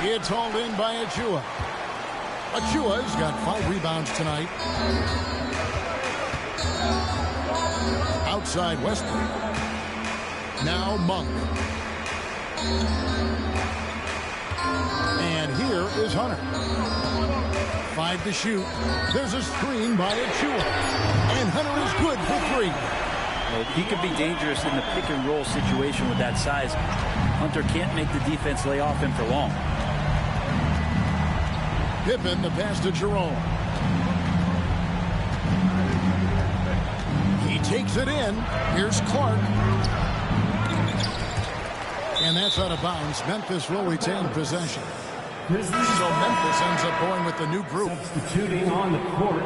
It's hauled in by Achua. Achua's got 5 rebounds tonight. Outside Westbrook. Now Monk. And here is Hunter. 5 to shoot. There's a screen by Achua. And Hunter is good for 3. Well, he could be dangerous in the pick and roll situation with that size. Hunter can't make the defense lay off him for long. Pippen the pass to Jerome. He takes it in. Here's Clark. And that's out of bounds. Memphis will retain possession. So Memphis ends up going with the new group. Substituting on the court.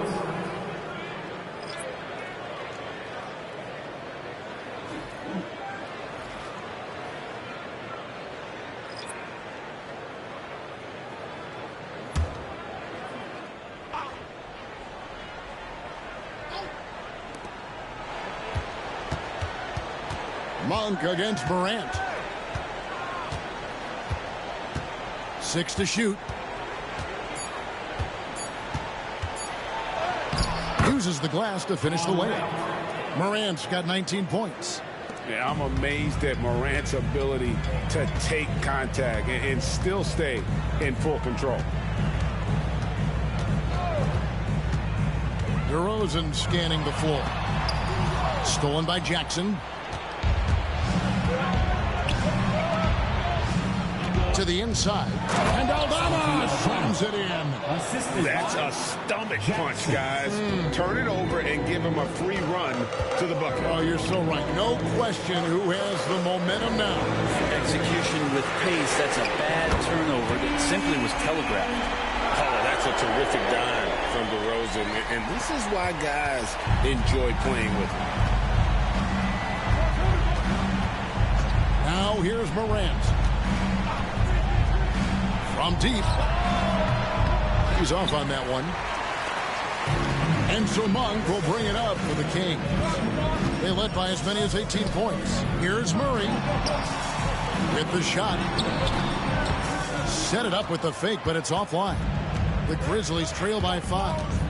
Monk against Morant. 6 to shoot. Uses the glass to finish the layup. Morant's got 19 points. Yeah, I'm amazed at Morant's ability to take contact and still stay in full control. DeRozan scanning the floor. Stolen by Jackson. To the inside. And Aldama slams it in. That's a stomach punch, guys. Turn it over and give him a free run to the bucket. Oh, you're so right. No question who has the momentum now. Execution with pace. That's a bad turnover that simply was telegraphed. Oh, that's a terrific dime from DeRozan. And this is why guys enjoy playing with him. Now here's Morant. From deep. He's off on that one. And so Monk will bring it up for the Kings. They led by as many as 18 points. Here's Murray with the shot. Set it up with the fake, but it's offline. The Grizzlies trail by 5.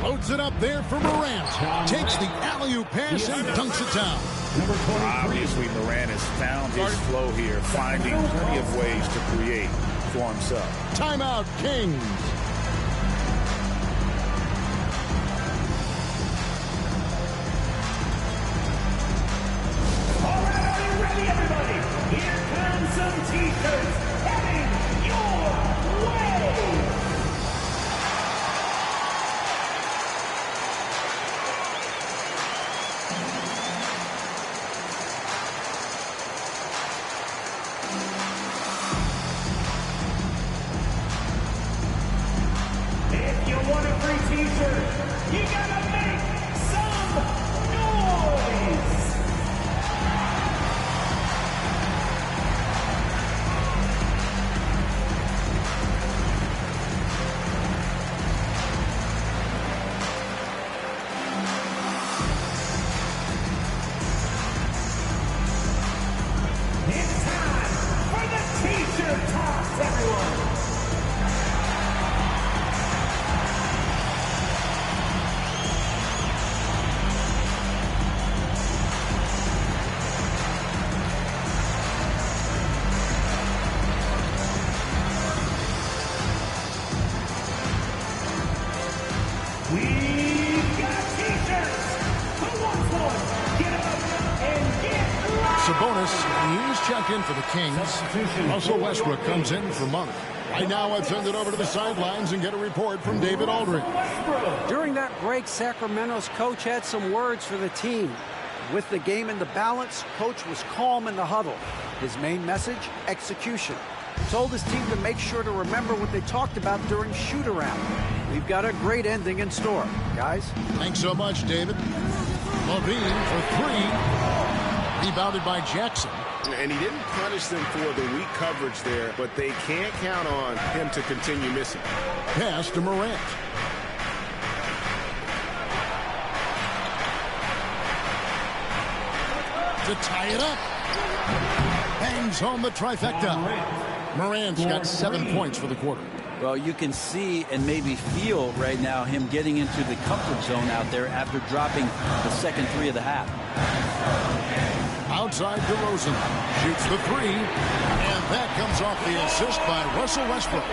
Loads it up there for Morant. Takes the alley-oop pass and dunks it down. Obviously, Morant has found his flow here, finding plenty of ways to create for himself. Timeout, Kings. All right, are you ready, everybody? Here comes some T-shirts heading your way. If you want a free T-shirt, you gotta make some noise. 1 check in for the Kings. Russell Westbrook comes in for Monk. Right now, I've sent it over to the sidelines and get a report from David Aldridge. During that break, Sacramento's coach had some words for the team. With the game in the balance, coach was calm in the huddle. His main message, execution. He told his team to make sure to remember what they talked about during shoot-around. We've got a great ending in store, guys. Thanks so much, David. Levine for three. Rebounded by Jackson. And he didn't punish them for the weak coverage there, but they can't count on him to continue missing. Pass to Morant. To tie it up. Hangs home the trifecta. Morant's got 7 points for the quarter. Well, you can see and maybe feel right now him getting into the comfort zone out there after dropping the second three of the half. Outside DeRozan. Shoots the three. And that comes off the assist by Russell Westbrook.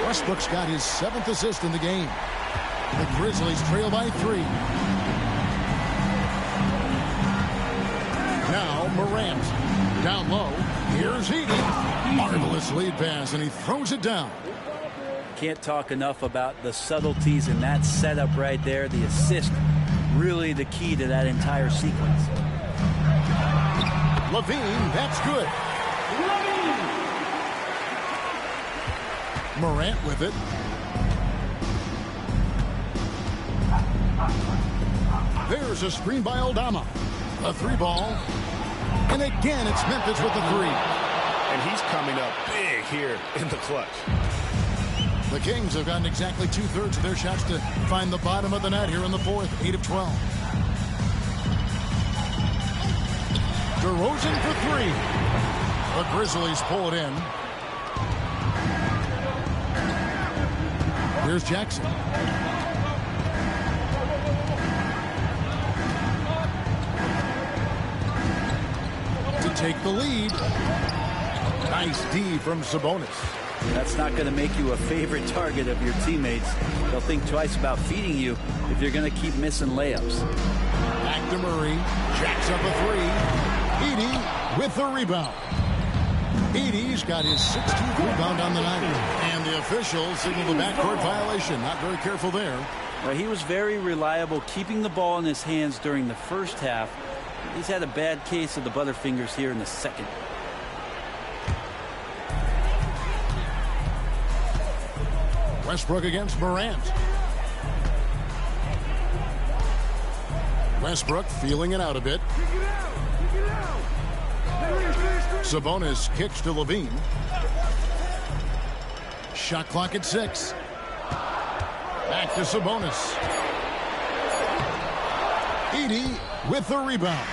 Westbrook's got his 7th assist in the game. The Grizzlies trail by 3. Now Morant. Down low. Here's Edey. Marvelous lead pass, and he throws it down. Can't talk enough about the subtleties in that setup right there. The assist, really the key to that entire sequence. Levine, that's good. Morant with it. There's a screen by Aldama. A 3-ball. And again, it's Memphis with the 3. And he's coming up big here in the clutch. The Kings have gotten exactly 2/3 of their shots to find the bottom of the net here in the 4th. 8 of 12. DeRozan for 3. The Grizzlies pull it in. Here's Jackson. To take the lead. Nice D from Sabonis. That's not going to make you a favorite target of your teammates. They'll think twice about feeding you if you're going to keep missing layups. Back to Murray. Jacks up a 3. Edey with the rebound. Edey's got his 16th rebound on the night. And the officials signal the backcourt violation. Not very careful there. Well, he was very reliable, keeping the ball in his hands during the first half. He's had a bad case of the butterfingers here in the second. Westbrook against Morant. Westbrook feeling it out a bit. Sabonis kicks to Levine. Shot clock at 6. Back to Sabonis. Edey with the rebound.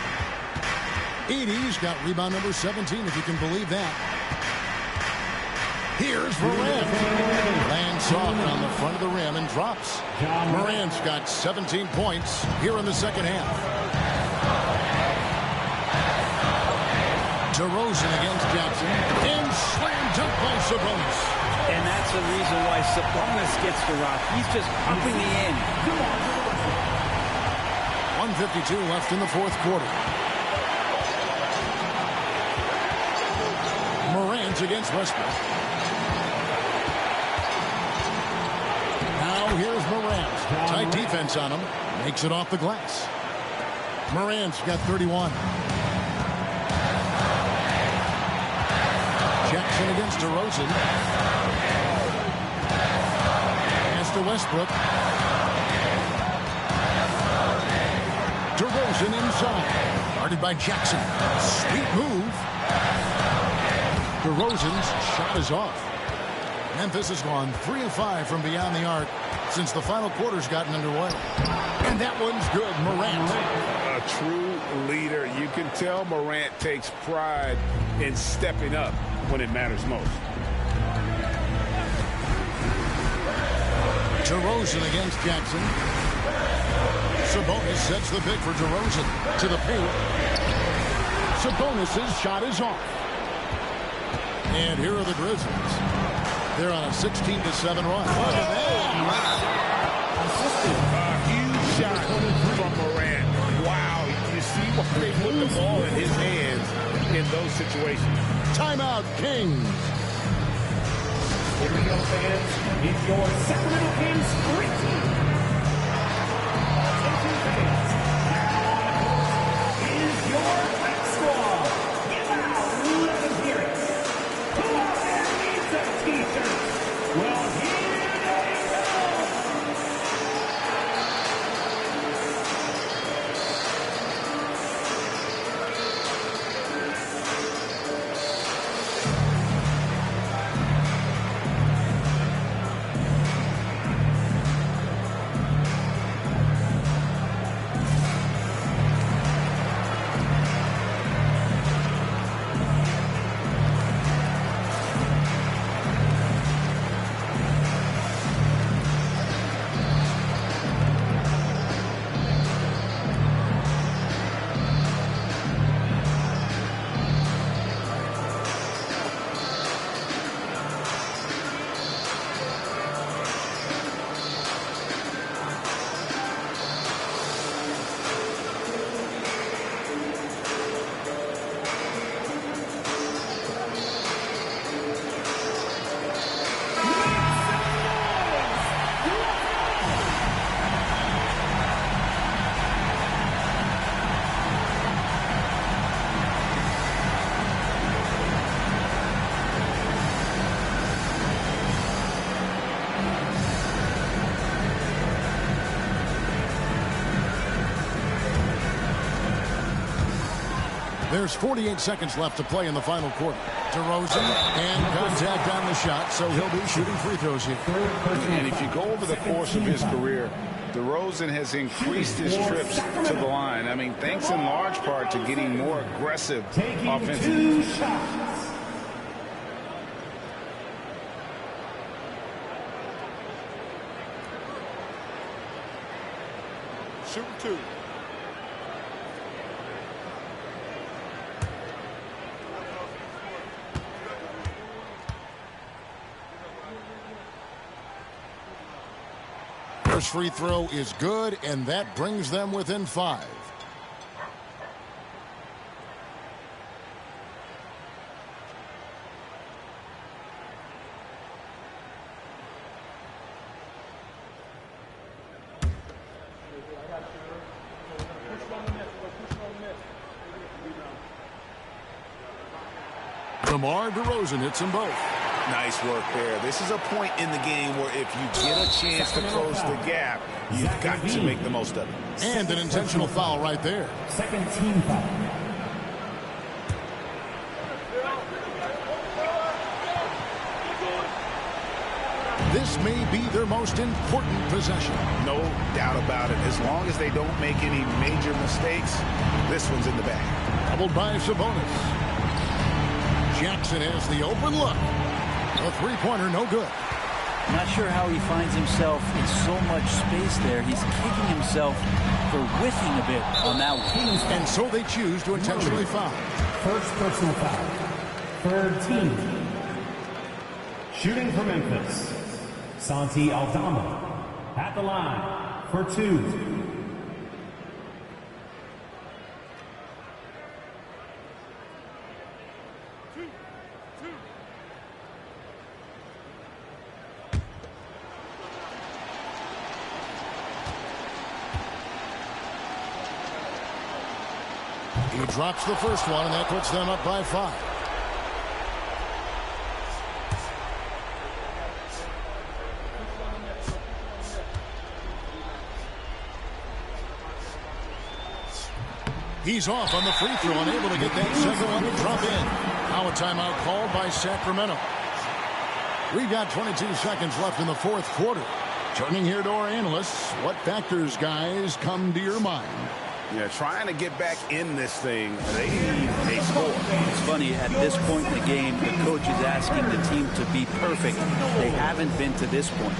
Edey's got rebound number 17, if you can believe that. Here's Morant. Lands soft on the front of the rim and drops. Morant's got 17 points here in the second half. DeRozan against Jackson. And slam dunk by Sabonis. And that's the reason why Sabonis gets the rock. He's just upping the ante. 1:52 left in the 4th quarter. Morant against Westbrook. Now here's Morant. Tight defense on him. Makes it off the glass. Morant's got 31. Jackson against DeRozan. Pass to Westbrook. DeRozan inside. Guarded by Jackson. Sweet move. DeRozan's shot is off. Memphis has gone 3 of 5 from beyond the arc since the final quarter's gotten underway. And that one's good. Morant. A true leader. You can tell Morant takes pride in stepping up when it matters most. DeRozan against Jackson. Sabonis sets the pick for DeRozan to the paint. Sabonis' shot is off. And here are the Grizzlies. They're on a 16-7 run. A huge shot from Morant. Wow, you see why they put the ball in his hands. in those situations. Timeout, Kings. Here fans, it's your Sacramento Kings great team. Attention fans, here is your great squad. Give out, let them hear it. Who out there needs a t-shirt? Well, here they come. There's 48 seconds left to play in the final quarter. DeRozan and contact on the shot, so he'll be shooting free throws here. And if you go over the course of his career, DeRozan has increased his trips to the line. I mean, thanks in large part to getting more aggressive offensively. Shooting two. First free throw is good, and that brings them within 5. DeMar DeRozan hits them both. Nice work there. This is a point in the game where if you get a chance to close the gap, you've got to make the most of it. And an intentional foul right there. Second team foul. This may be their most important possession. No doubt about it. As long as they don't make any major mistakes, this one's in the bag. Doubled by Sabonis. Jackson has the open look. A three-pointer, no good. Not sure how he finds himself in so much space there. He's kicking himself for whiffing a bit on that one. And so they choose to intentionally foul. First personal foul. Third team. Shooting for Memphis, Santi Aldama at the line for 2. He drops the first one, and that puts them up by 5. He's off on the free throw, unable to get that second one to drop in. Now a timeout called by Sacramento. We've got 22 seconds left in the fourth quarter. Turning here to our analysts, what factors, guys, come to your mind? Yeah, trying to get back in this thing, they need a score. It's funny, at this point in the game, the coach is asking the team to be perfect. They haven't been to this point.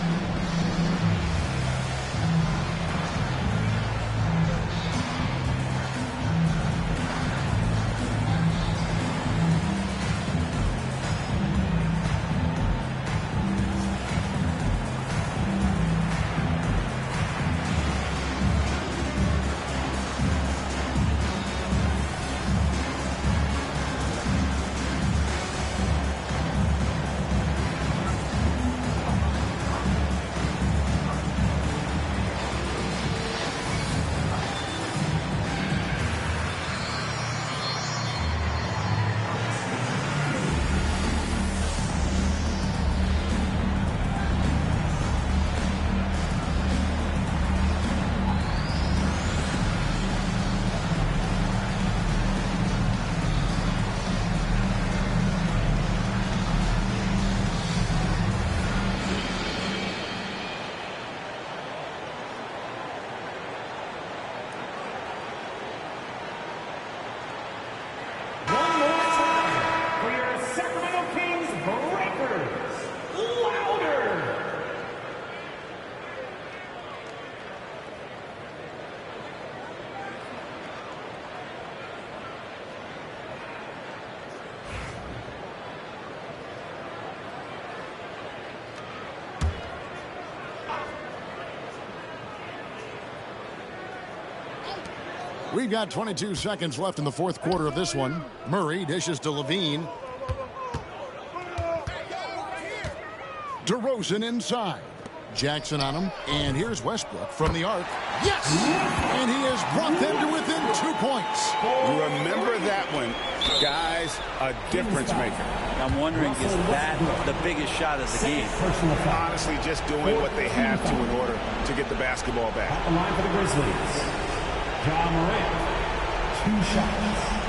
We've got 22 seconds left in the fourth quarter of this one. Murray dishes to Levine. DeRozan inside. Jackson on him. And here's Westbrook from the arc. Yes! And he has brought them to within 2 points. Remember that one, guys, a difference maker. I'm wondering, is that the biggest shot of the game? Honestly, just doing what they have to in order to get the basketball back. At the line for the Grizzlies, Ja Morant, 2 shots.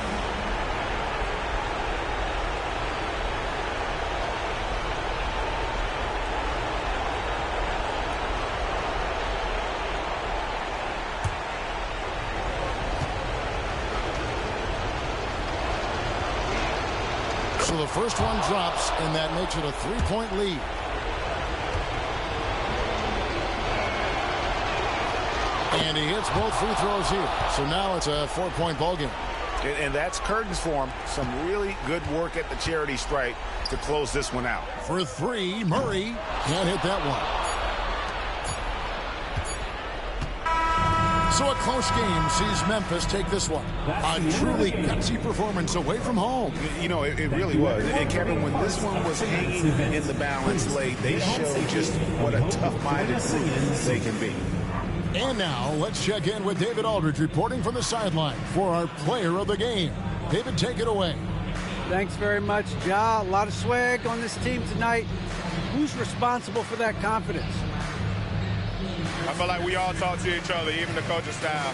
So the first one drops, and that makes it a 3-point lead. And he hits both free throws here. So now it's a 4-point ball game. And that's curtains for him. Some really good work at the charity stripe to close this one out. For 3, Murray can't hit that one. So a close game sees Memphis take this one. A truly gutsy performance away from home. You know, it really was. And Kevin, when this one was hanging in the balance late, they showed just what a tough-minded group they can be. And now let's check in with David Aldridge reporting from the sideline for our player of the game. David, take it away. Thanks very much, Ja. A lot of swag on this team tonight. Who's responsible for that confidence? I feel like we all talk to each other, even the coaching staff.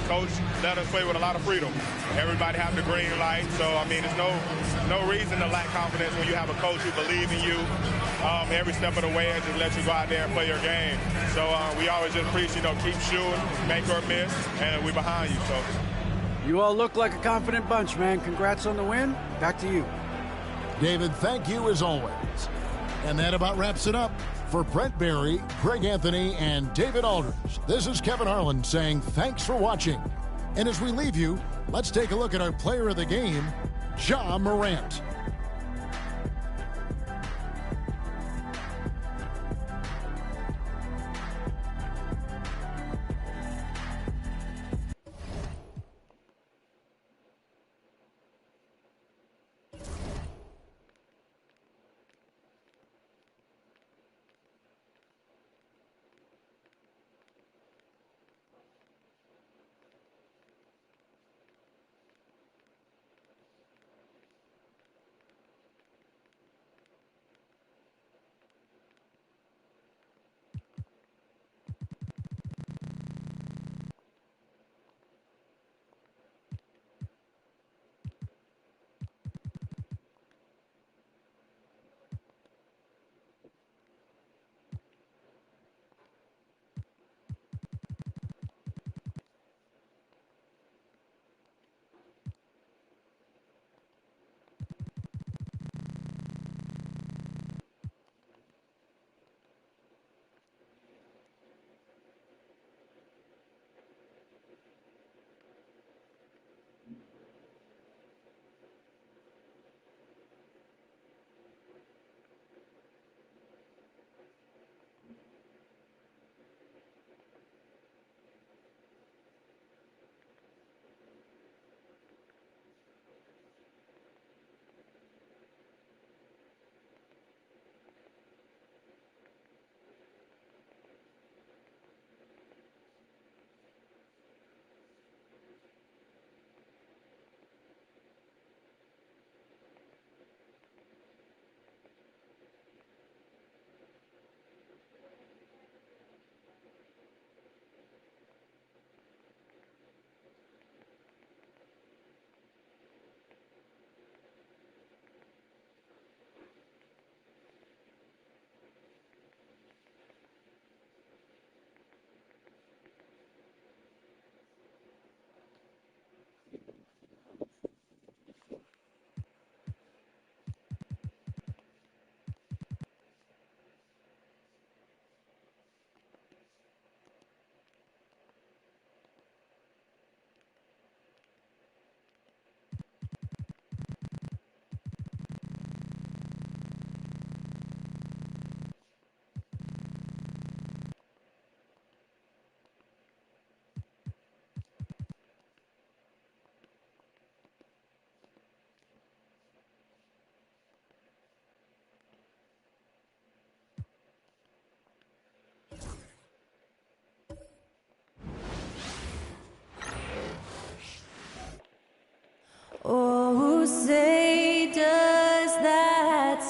Coach let us play with a lot of freedom. Everybody have the green light, so I mean, there's no reason to lack confidence when you have a coach who believes in you every step of the way and just let you go out there and play your game. So we always just preach, keep shooting, make or miss, and we're behind you. So you all look like a confident bunch, man. Congrats on the win. Back to you. David, thank you as always. And that about wraps it up. For Brent Barry, Greg Anthony, and David Aldridge, this is Kevin Harlan saying thanks for watching. And as we leave you, let's take a look at our player of the game, Ja Morant.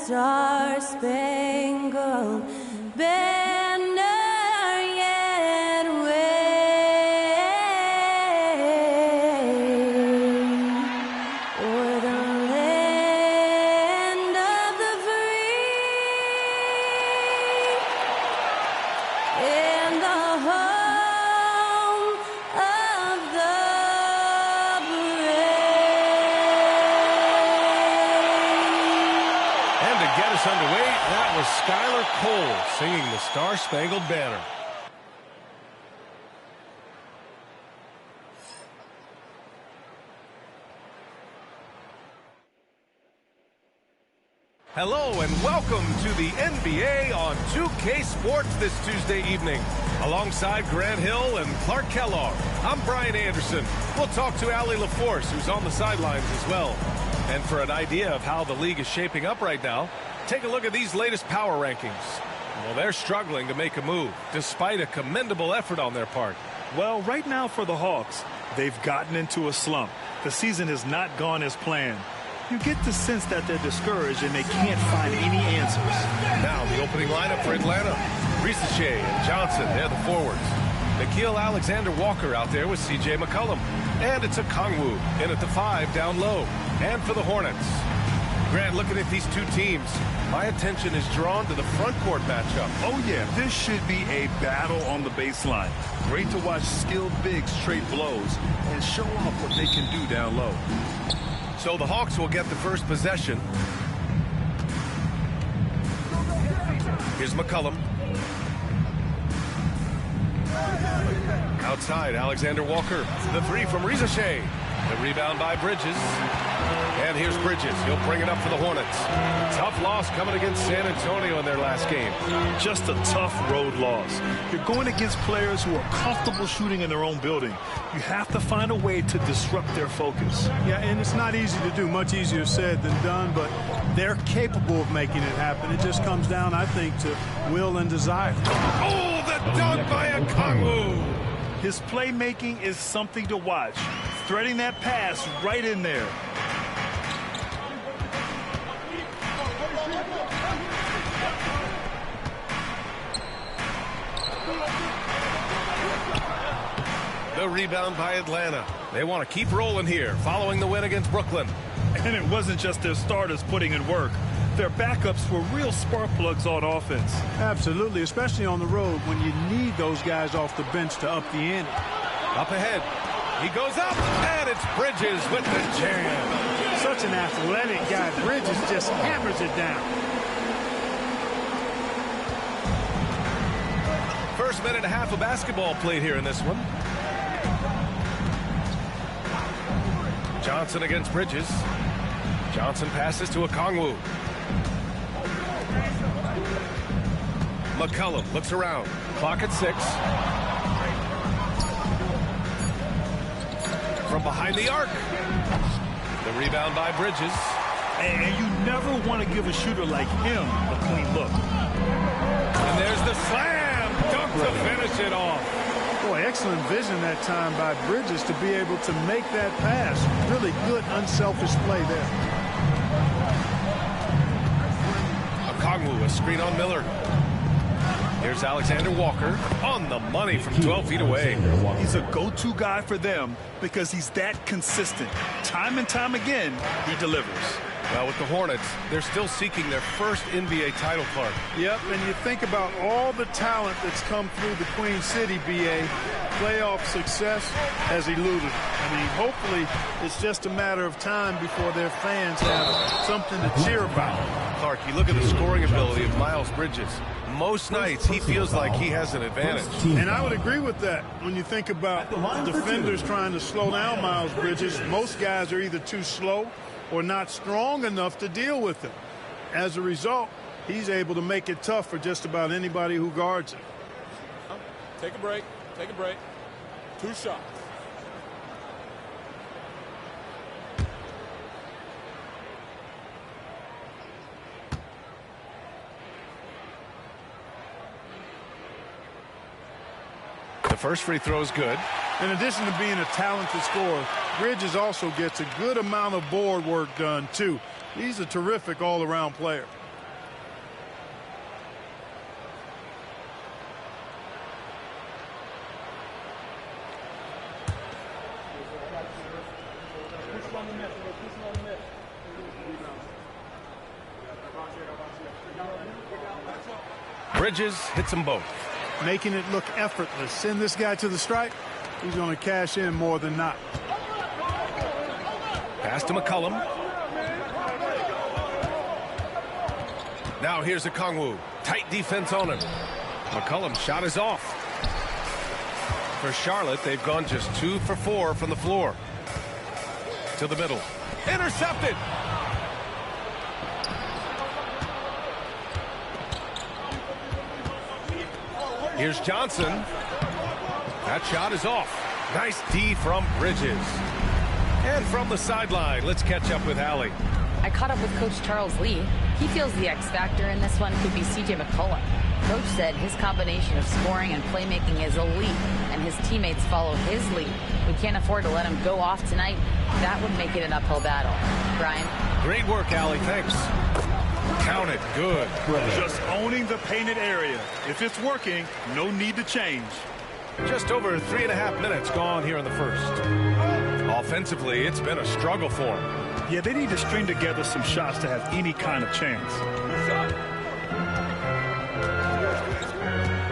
star-spangled banner yet wave o'er the land of the free and the home of the Get us underway. That was Skylar Cole singing the Star-Spangled Banner. Hello and welcome to the NBA on 2K Sports this Tuesday evening. Alongside Grant Hill and Clark Kellogg, I'm Brian Anderson. We'll talk to Allie LaForce, who's on the sidelines as well. And for an idea of how the league is shaping up right now, take a look at these latest power rankings. Well, they're struggling to make a move, despite a commendable effort on their part. Well, right now for the Hawks, they've gotten into a slump. The season has not gone as planned. You get the sense that they're discouraged and they can't find any answers. Now the opening lineup for Atlanta. Risache and Johnson, they're the forwards. Nickeil Alexander-Walker out there with C.J. McCollum. And it's a Kongwu in at the 5 down low. And for the Hornets. Grant, looking at these two teams, my attention is drawn to the front court matchup. Oh, yeah, this should be a battle on the baseline. Great to watch skilled bigs trade blows and show off what they can do down low. So the Hawks will get the first possession. Here's McCollum. Outside, Alexander-Walker. The 3 from Risache. The rebound by Bridges. And here's Bridges. He'll bring it up for the Hornets. Tough loss coming against San Antonio in their last game. Just a tough road loss. You're going against players who are comfortable shooting in their own building. You have to find a way to disrupt their focus. Yeah, and it's not easy to do. Much easier said than done, but they're capable of making it happen. It just comes down, I think, to will and desire. Oh, the dunk by a Kongwu! His playmaking is something to watch. Threading that pass right in there. The rebound by Atlanta. They want to keep rolling here, following the win against Brooklyn. And it wasn't just their starters putting in work. Their backups were real spark plugs on offense. Absolutely, especially on the road when you need those guys off the bench to up the ante. Up ahead. He goes up, and it's Bridges with the jam. Such an athletic guy. Bridges just hammers it down. First minute and a half of basketball played here in this one. Johnson against Bridges. Johnson passes to a Kongwu. McCollum looks around. Clock at 6. From behind the arc. The rebound by Bridges. And you never want to give a shooter like him a clean look. And there's the slam dunk to finish it off. Boy, excellent vision that time by Bridges to be able to make that pass. Really good, unselfish play there. A Kongwu, a screen on Miller. Here's Alexander-Walker on the money from 12 feet away. He's a go-to guy for them because he's that consistent. Time and time again, he delivers. Well, with the Hornets, they're still seeking their first NBA title card. Yep, and you think about all the talent that's come through the Queen City, BA. Playoff success has eluded. I mean, hopefully it's just a matter of time before their fans have something to cheer about. Clark, you look at the scoring ability of Miles Bridges. Most nights, he feels like he has an advantage. And I would agree with that. When you think about defenders trying to slow down Miles Bridges, most guys are either too slow or not strong enough to deal with him. As a result, he's able to make it tough for just about anybody who guards him. Take a break. Take a break. 2 shots. The first free throw is good. In addition to being a talented scorer, Bridges also gets a good amount of board work done, too. He's a terrific all-around player. Bridges hits them both. Making it look effortless. Send this guy to the stripe. He's going to cash in more than not. Pass to McCollum. Now here's Okongwu. Tight defense on him. McCollum's shot is off. For Charlotte, they've gone just 2 for 4 from the floor. To the middle. Intercepted. Here's Johnson. That shot is off. Nice D from Bridges. And from the sideline, let's catch up with Allie. I caught up with Coach Charles Lee. He feels the X factor in this one could be C.J. McCollum. Coach said his combination of scoring and playmaking is elite, and his teammates follow his lead. We can't afford to let him go off tonight. That would make it an uphill battle. Brian? Great work, Allie. Thanks. Count it. Good. Just owning the painted area. If it's working, no need to change. Just over 3.5 minutes gone here in the first. Offensively, it's been a struggle for them. Yeah, they need to string together some shots to have any kind of chance.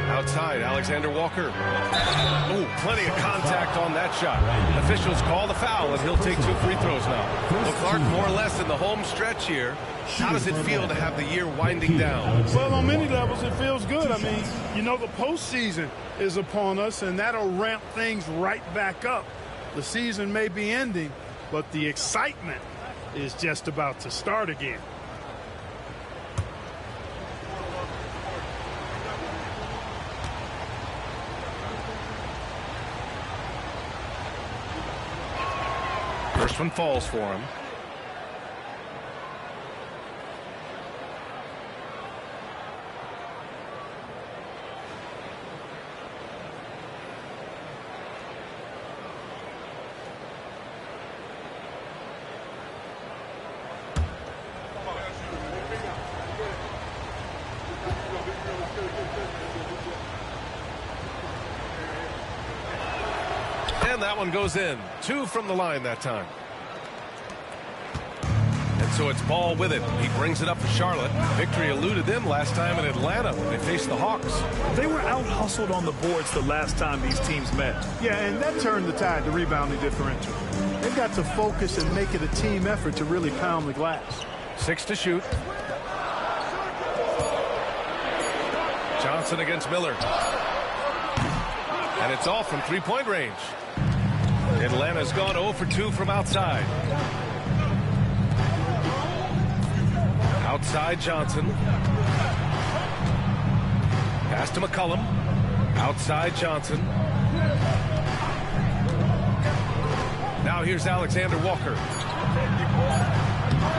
Outside, Alexander Walker. Ooh, plenty of contact on that shot. Officials call the foul, and he'll take 2 free throws now. Well, Clark, more or less in the home stretch here. How does it feel to have the year winding down? Well, on many levels, it feels good. I mean, you know, the postseason is upon us, and that'll ramp things right back up. The season may be ending, but the excitement is just about to start again. First one falls for him. And that one goes in. 2 from the line that time. And so it's Ball with it. He brings it up for Charlotte. Victory eluded them last time in Atlanta when they faced the Hawks. They were out-hustled on the boards the last time these teams met. Yeah, and that turned the tide, the rebounding differential. They've got to focus and make it a team effort to really pound the glass. 6 to shoot. Johnson against Miller. And it's off from three-point range. Atlanta's gone 0 for 2 from outside. Outside Johnson. Pass to McCollum. Outside Johnson. Now here's Alexander Walker.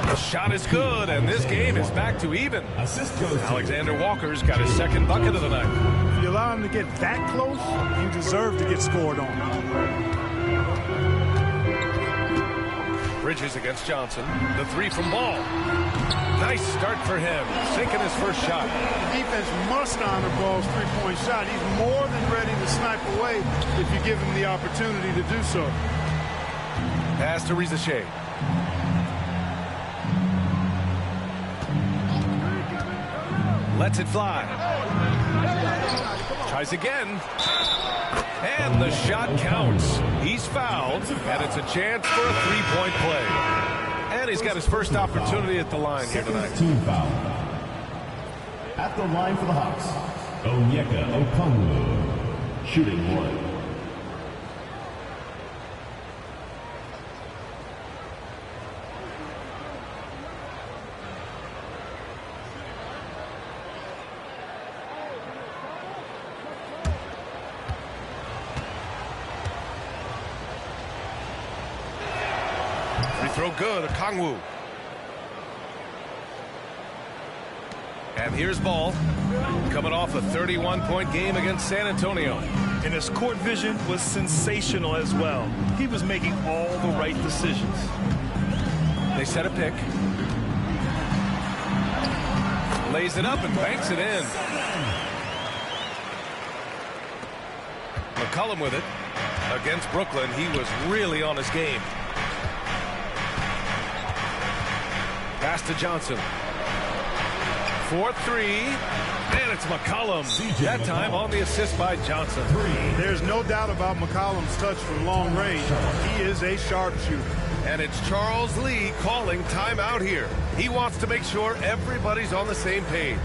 The shot is good, and this game is back to even. Alexander Walker's got his second bucket of the night. If you allow him to get that close, you deserve to get scored on. Bridges against Johnson. The 3 from Ball. Nice start for him. Sinking his first shot. The defense must honor Ball's three-point shot. He's more than ready to snipe away if you give him the opportunity to do so. Pass to Rizachet. Lets it fly. Tries again. And the shot counts. He's fouled, and it's a chance for a three-point play. And he's got his first opportunity at the line here tonight. Team foul. At the line for the Hawks, Onyeka Okongwu, shooting 1. Throw good, Okongwu. And here's Ball, coming off a 31-point game against San Antonio. And his court vision was sensational as well. He was making all the right decisions. They set a pick. Lays it up and banks it in. McCollum with it. Against Brooklyn, he was really on his game. Pass to Johnson. for three. And it's McCollum. That time on the assist by Johnson. There's no doubt about McCollum's touch from long range. He is a sharpshooter. And it's Charles Lee calling timeout here. He wants to make sure everybody's on the same page.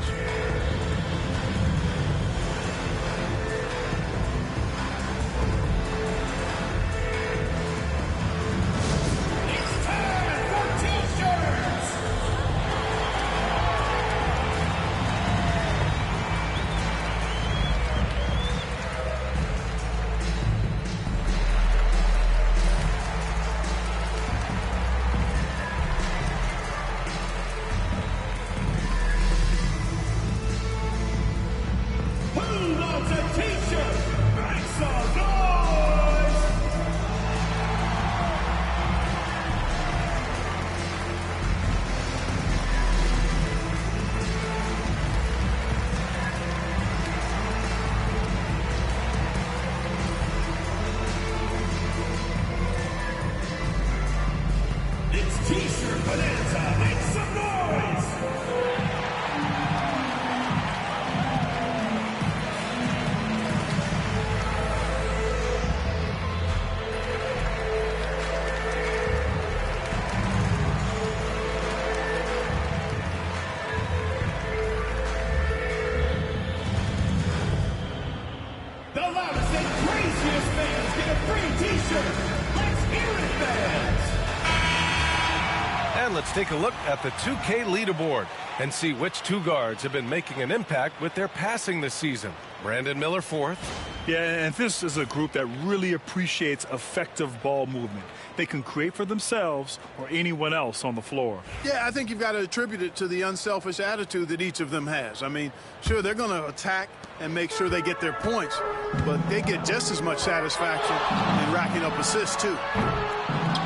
Let's take a look at the 2K leaderboard and see which two guards have been making an impact with their passing this season. Brandon Miller fourth. Yeah, and this is a group that really appreciates effective ball movement. They can create for themselves or anyone else on the floor. Yeah, I think you've got to attribute it to the unselfish attitude that each of them has. I mean, sure, they're going to attack and make sure they get their points, but they get just as much satisfaction in racking up assists, too.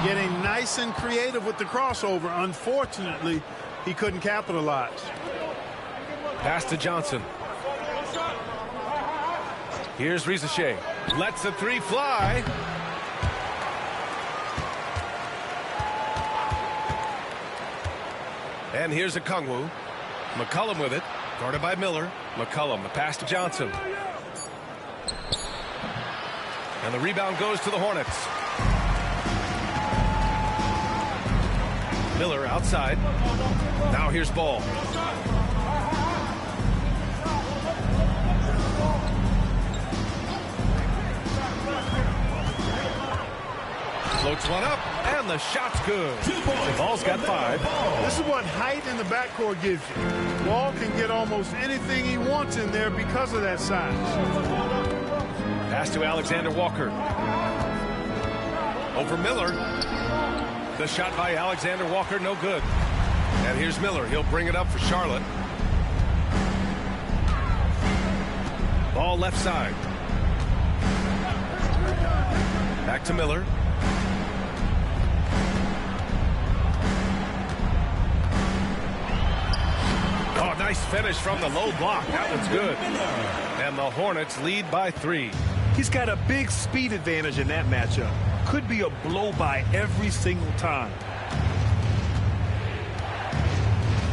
Getting nice and creative with the crossover. Unfortunately, he couldn't capitalize. Pass to Johnson. Here's Rizachet. Lets a three fly. And here's a Okongwu. McCollum with it. Guarded by Miller. McCollum, the pass to Johnson. And the rebound goes to the Hornets. Miller outside. Now here's Ball. Floats one up, and the shot's good. Ball's got 5. This is what height in the backcourt gives you. Ball can get almost anything he wants in there because of that size. Pass to Alexander Walker. Over Miller. The shot by Alexander Walker, no good. And here's Miller. He'll bring it up for Charlotte. Ball left side. Back to Miller. Oh, nice finish from the low block. That one's good. And the Hornets lead by 3. He's got a big speed advantage in that matchup. Could be a blow by every single time.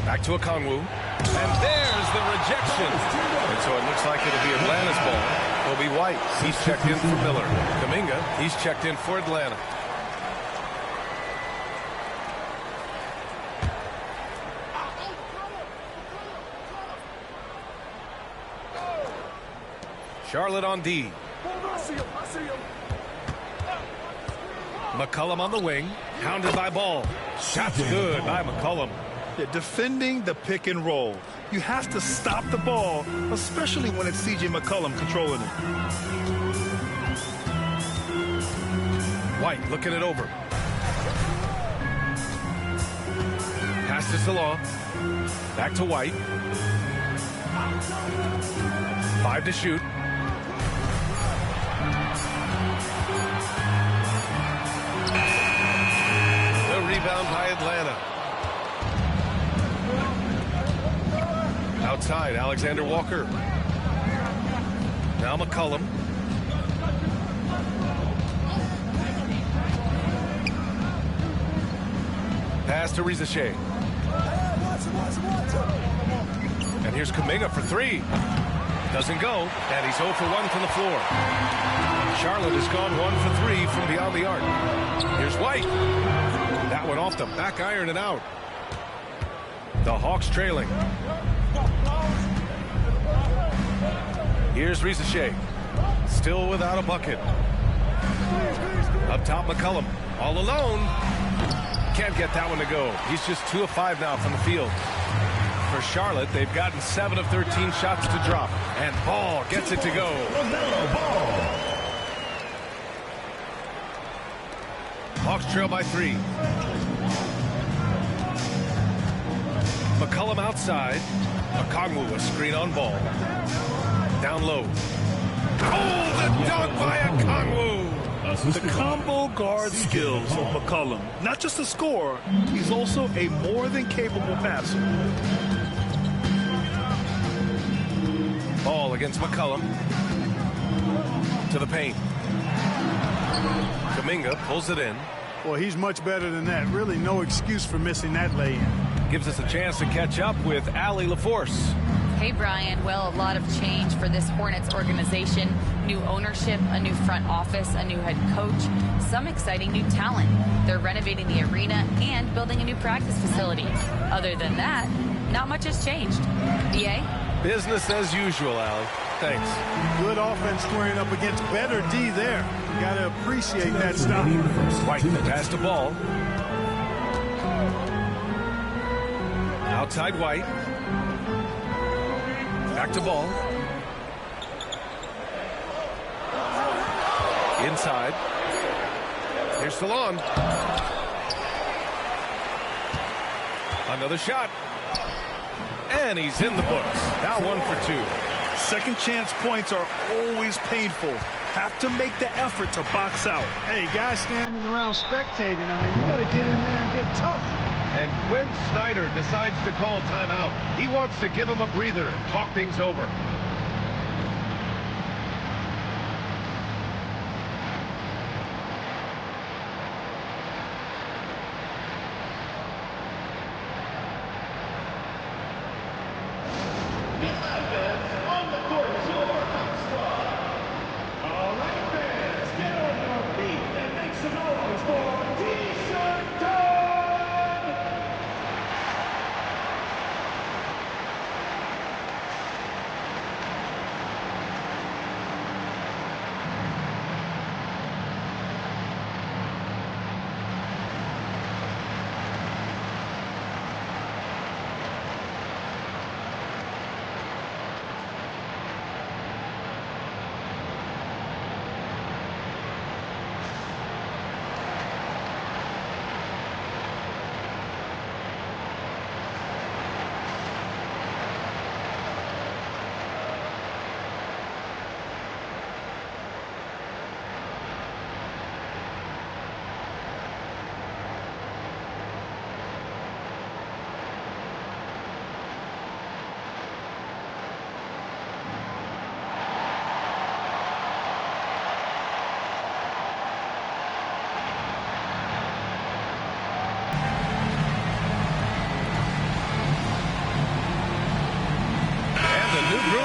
Back to Okongwu. And there's the rejection. And so it looks like it'll be Atlanta's ball. It'll be White. He's checked in for Miller. Kuminga, he's checked in for Atlanta. Charlotte on D. McCollum on the wing. Hounded by Ball. Shot's good by McCollum. Yeah, defending the pick and roll. You have to stop the ball, especially when it's C.J. McCollum controlling it. White looking it over. Pass to Salah. Back to White. 5 to shoot. The rebound by Atlanta. Outside, Alexander Walker. Now McCollum. Pass to Rizachet. Here's Kuminga for three. Doesn't go, and he's 0 for 1 from the floor. Charlotte has gone 1 for 3 from beyond the arc. Here's White. That one off the back iron and out. The Hawks trailing. Here's Rizachet. Still without a bucket. Up top, McCollum. All alone. Can't get that one to go. He's just 2 of 5 now from the field. For Charlotte, they've gotten 7 of 13 shots to drop. And Ball gets it to go. Hawks trail by 3. McCollum outside. Okongwu, a screen on Ball. Down low. Oh, the dunk by Okongwu! The combo guard skills of McCollum. Not just a scorer, he's also a more than capable passer. Ball against McCollum. To the paint. Kuminga pulls it in. Well, he's much better than that. Really no excuse for missing that lay-in. Gives us a chance to catch up with Allie LaForce. Hey, Brian. Well, a lot of change for this Hornets organization. New ownership, a new front office, a new head coach, some exciting new talent. They're renovating the arena and building a new practice facility. Other than that, not much has changed. BA? Business as usual, Allie. Thanks. Good offense squaring up against better D there. You got to appreciate that stop. White pass to Ball. Outside White. Back to Ball. Inside. Here's Salon. Another shot. And he's in the books. Now 1 for 2. Second chance points are always painful. Have to make the effort to box out. Hey, guys standing around spectating, I mean, you got to get in there and get tough. And when Snyder decides to call timeout, he wants to give him a breather and talk things over.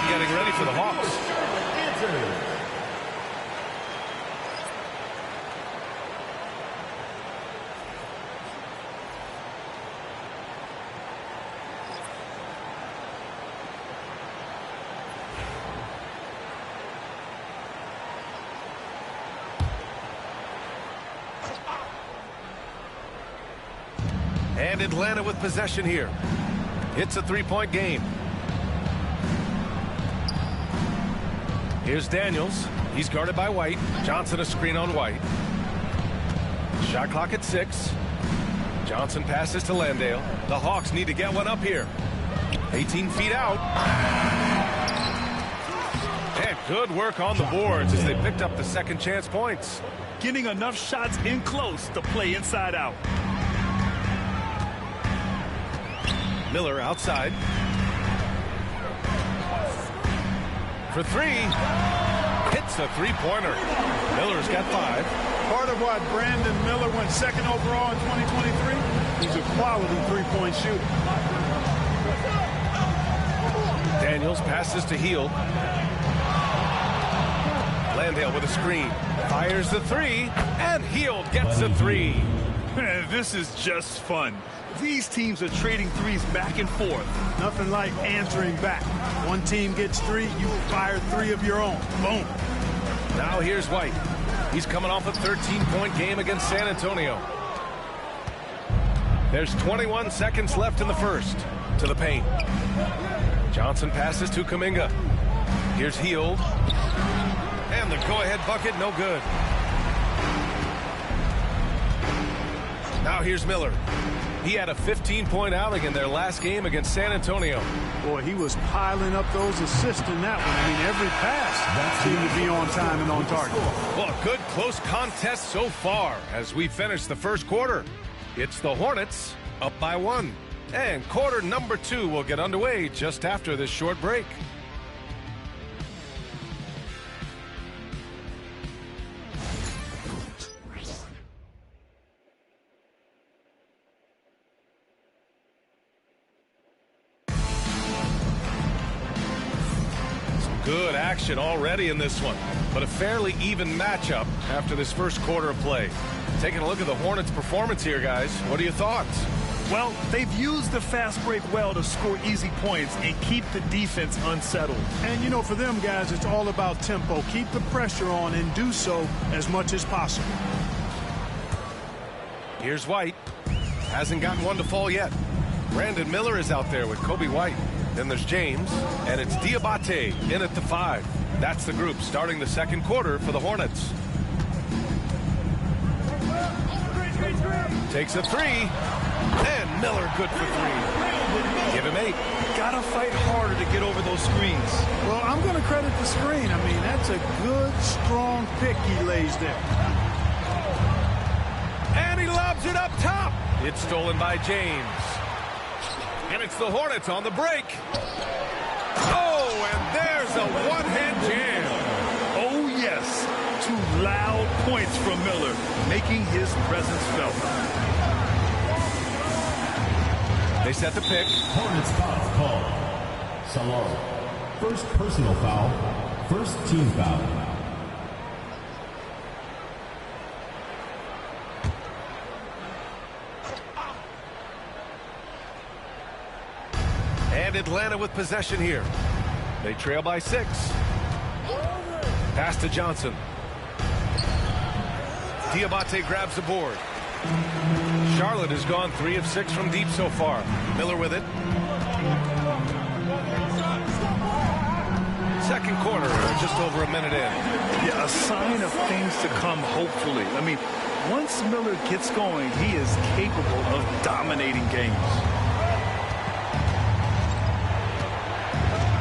Getting ready for the Hawks. And Atlanta with possession here. It's a 3-point game. Here's Daniels. He's guarded by White. Johnson a screen on White. Shot clock at 6. Johnson passes to Landale. The Hawks need to get one up here. 18 feet out. And good work on the boards as they picked up the second chance points. Getting enough shots in close to play inside out. Miller outside. For 3. Hits the three-pointer. Miller's got 5. Part of why Brandon Miller went second overall in 2023, he's a quality three-point shooter. Daniels passes to Hield. Landale with a screen. Fires the three, and Hield gets a three. Man, this is just fun. These teams are trading threes back and forth. Nothing like answering back. One team gets three, you fire three of your own. Boom. Now here's White. He's coming off a 13-point game against San Antonio. There's 21 seconds left in the first. To the paint. Johnson passes to Kuminga. Here's Hield. And the go-ahead bucket, no good. Now here's Miller. He had a 15-point outing in their last game against San Antonio. Boy, he was piling up those assists in that one. I mean, every pass seemed to be on time and on target. Well, a good close contest so far as we finish the first quarter. It's the Hornets up by 1. And quarter number 2 will get underway just after this short break. Good action already in this one, but a fairly even matchup after this first quarter of play. Taking a look at the Hornets' performance here, guys. What are your thoughts? Well, they've used the fast break well to score easy points and keep the defense unsettled. And, you know, for them guys, it's all about tempo. Keep the pressure on and do so as much as possible. Here's White. Hasn't gotten one to fall yet. Brandon Miller is out there with Kobe White. Then there's James, and it's Diabate in at the 5. That's the group starting the second quarter for the Hornets. Takes a 3, and Miller good for 3. Give him 8. Gotta fight harder to get over those screens. Well, I'm going to credit the screen. I mean, that's a good, strong pick he lays there. And he lobs it up top. It's stolen by James. And it's the Hornets on the break. Oh, and there's a one-hand jam. Oh, yes. 2 loud points from Miller, making his presence felt. They set the pick. Hornets foul called. Salar. First personal foul. First team foul. And Atlanta with possession here. They trail by 6. Pass to Johnson. Diabate grabs the board. Charlotte has gone 3 of 6 from deep so far. Miller with it. Second quarter, just over a minute in. Yeah, a sign of things to come, hopefully. I mean, once Miller gets going, he is capable of dominating games.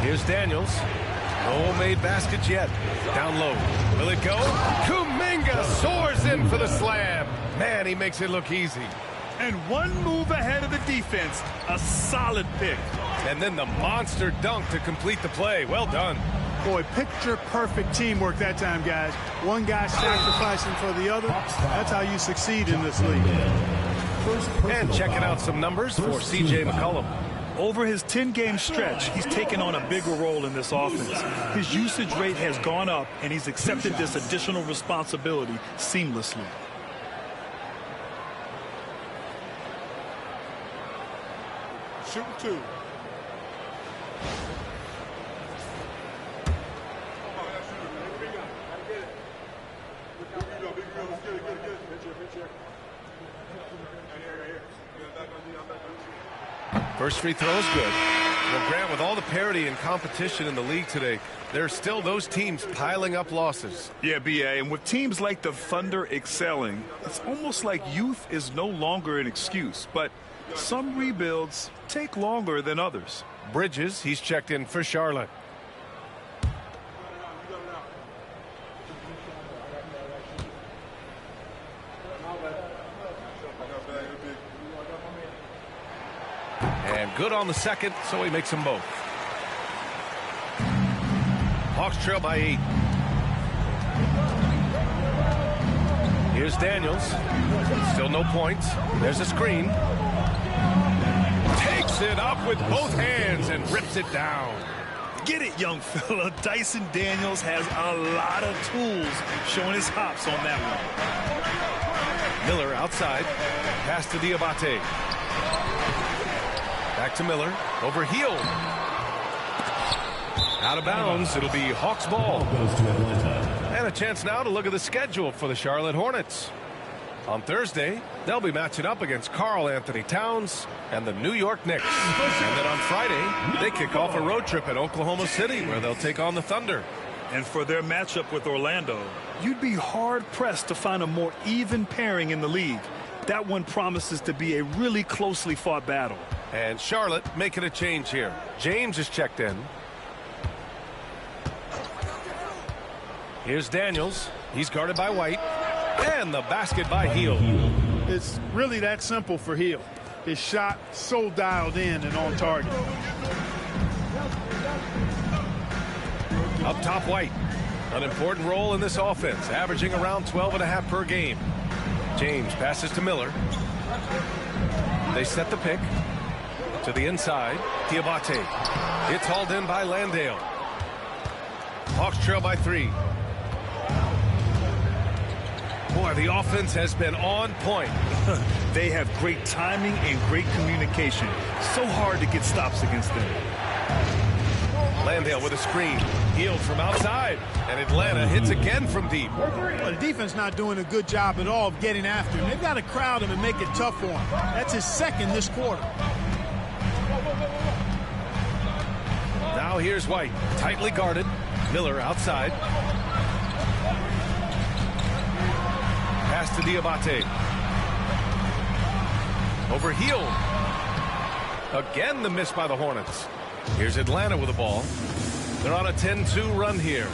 Here's Daniels. No made baskets yet. Down low. Will it go? Kuminga soars in for the slam. Man, he makes it look easy. And one move ahead of the defense. A solid pick. And then the monster dunk to complete the play. Well done. Boy, picture-perfect teamwork that time, guys. One guy sacrificing for the other. That's how you succeed in this league. And checking out some numbers for C.J. McCollum. Over his 10-game stretch, he's taken on a bigger role in this offense. His usage rate has gone up, and he's accepted this additional responsibility seamlessly. Shoot 2. First free throw is good. Well, Grant, with all the parity and competition in the league today, there are still those teams piling up losses. Yeah, B.A., and with teams like the Thunder excelling, it's almost like youth is no longer an excuse. But some rebuilds take longer than others. Bridges, he's checked in for Charlotte. And good on the second, so he makes them both. Hawks trail by 8. Here's Daniels. Still no points. There's a screen. Takes it up with both hands and rips it down. Get it, young fella. Dyson Daniels has a lot of tools, showing his hops on that one. Miller outside. Pass to Diabate. Back to Miller. Over heel. Out of bounds. It'll be Hawks ball. And a chance now to look at the schedule for the Charlotte Hornets. On Thursday, they'll be matching up against Karl Anthony Towns and the New York Knicks. And then on Friday, they kick off a road trip at Oklahoma City, where they'll take on the Thunder. And for their matchup with Orlando, you'd be hard-pressed to find a more even pairing in the league. That one promises to be a really closely fought battle. And Charlotte making a change here. James is checked in. Here's Daniels. He's guarded by White. And the basket by Hill. It's really that simple for Hill. His shot so dialed in and on target. Up top, White. An important role in this offense, averaging around 12.5 per game. James passes to Miller. They set the pick to the inside. Diabate. It's hauled in by Landale. Hawks trail by 3. Boy, the offense has been on point. They have great timing and great communication. So hard to get stops against them. Landale with a screen. Healed from outside. And Atlanta hits again from deep. Well, the defense not doing a good job at all of getting after him. They've got to crowd him and make it tough for him. That's his second this quarter. Now here's White. Tightly guarded. Miller outside. Pass to Diabate. Over heel. Again, the miss by the Hornets. Here's Atlanta with the ball. They're on a 10-2 run here.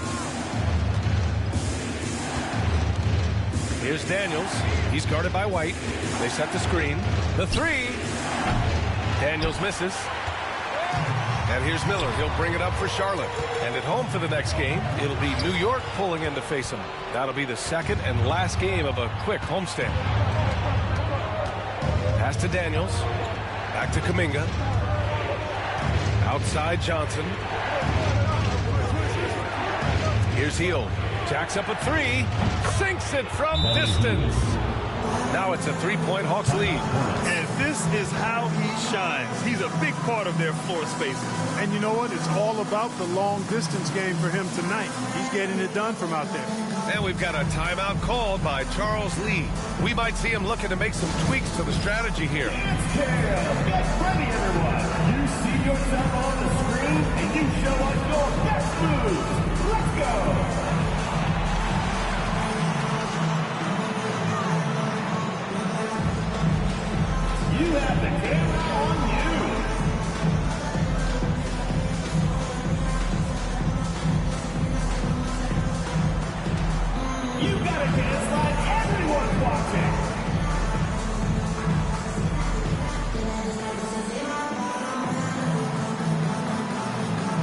Here's Daniels. He's guarded by White. They set the screen. The 3. Daniels misses. And here's Miller. He'll bring it up for Charlotte. And at home for the next game, it'll be New York pulling in to face them. That'll be the second and last game of a quick homestand. Pass to Daniels. Back to Kuminga. Outside Johnson. Here's Hill. Jacks up a 3. Sinks it from distance. Now it's a 3-point Hawks lead. And this is how he shines. He's a big part of their floor spacing. And you know what? It's all about the long distance game for him tonight. He's getting it done from out there. And we've got a timeout called by Charles Lee. We might see him looking to make some tweaks to the strategy here. Get ready, everyone. You see yourself on the screen, and you show us your best moves. Let's go. You have the camera on you. You got a dance like everyone's watching.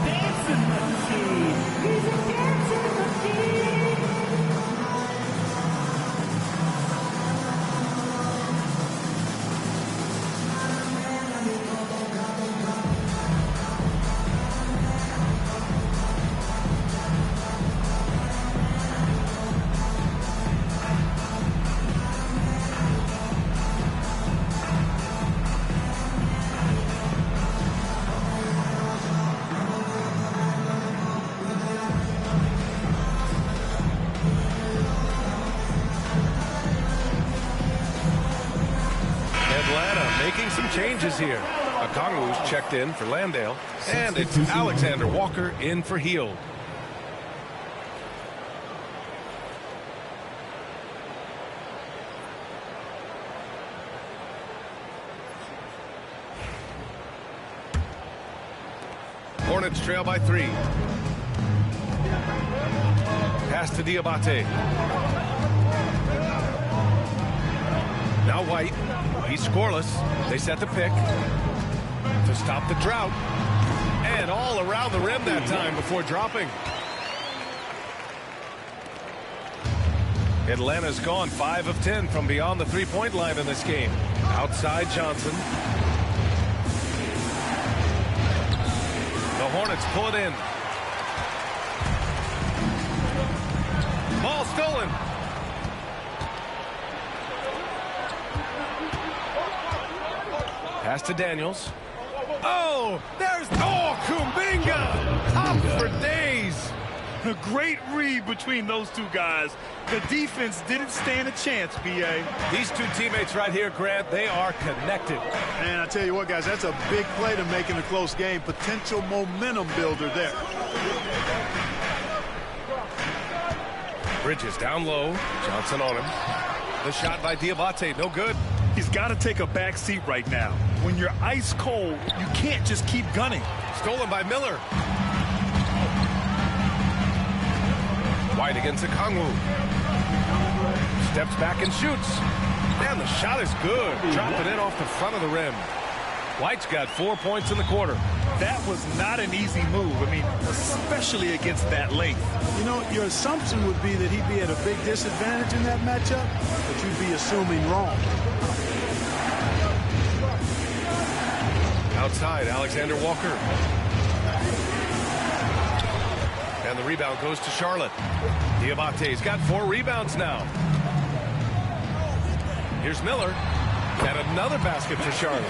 Dancing machine. He's a dancing machine. Changes here. Okongwu's checked in for Landale, and it's Alexander Walker in for Hield. Hornets trail by 3. Pass to Diabate. Now White. He's scoreless. They set the pick to stop the drought. And all around the rim that time before dropping. Atlanta's gone 5 of 10 from beyond the three-point line in this game. Outside Johnson. The Hornets pull it in. ball stolen. Pass to Daniels. Oh, there's Kuminga. Up for days. A great read between those two guys. The defense didn't stand a chance, B.A. These two teammates right here, Grant, they are connected. And I tell you what, guys, that's a big play to make in a close game. Potential momentum builder there. Bridges down low. Johnson on him. The shot by Diabate, no good. He's got to take a back seat right now. When you're ice cold, you can't just keep gunning. Stolen by Miller. White against Okongwu. Steps back and shoots. And the shot is good. Dropping it off the front of the rim. White's got 4 points in the quarter. That was not an easy move. I mean, especially against that length. You know, your assumption would be that he'd be at a big disadvantage in that matchup, but you'd be assuming wrong. Outside, Alexander Walker. And the rebound goes to Charlotte. Diabate's got 4 rebounds now. Here's Miller. And another basket for Charlotte.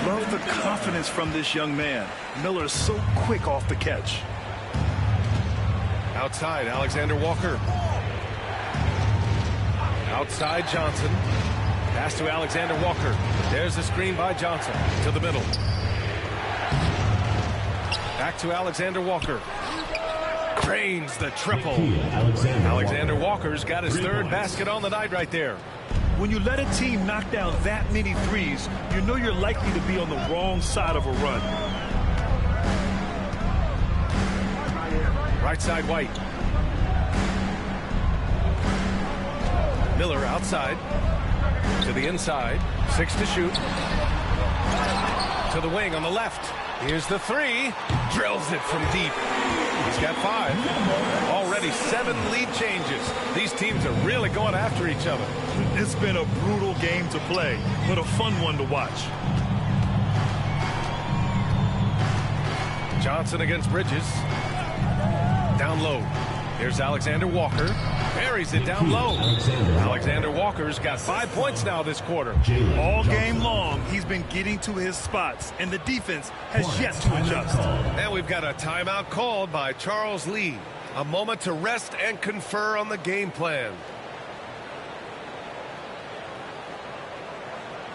Love the confidence from this young man. Miller is so quick off the catch. Outside, Alexander Walker. Outside, Johnson. Pass to Alexander Walker. There's the screen by Johnson to the middle. Back to Alexander Walker. Cranes the triple. Alexander Walker's got his 3rd basket on the night right there. When you let a team knock down that many threes, you know you're likely to be on the wrong side of a run. Right side, White. Miller outside. To the inside. 6 to shoot. To the wing on the left. Here's the 3. Drills it from deep. He's got 5. Already 7 lead changes. These teams are really going after each other. It's been a brutal game to play, but a fun one to watch. Johnson against Bridges. Down low. Here's Alexander Walker. Buries it down low. Alexander Walker's got 5 points now this quarter. All game long, he's been getting to his spots, and the defense has yet to adjust. And we've got a timeout called by Charles Lee. A moment to rest and confer on the game plan.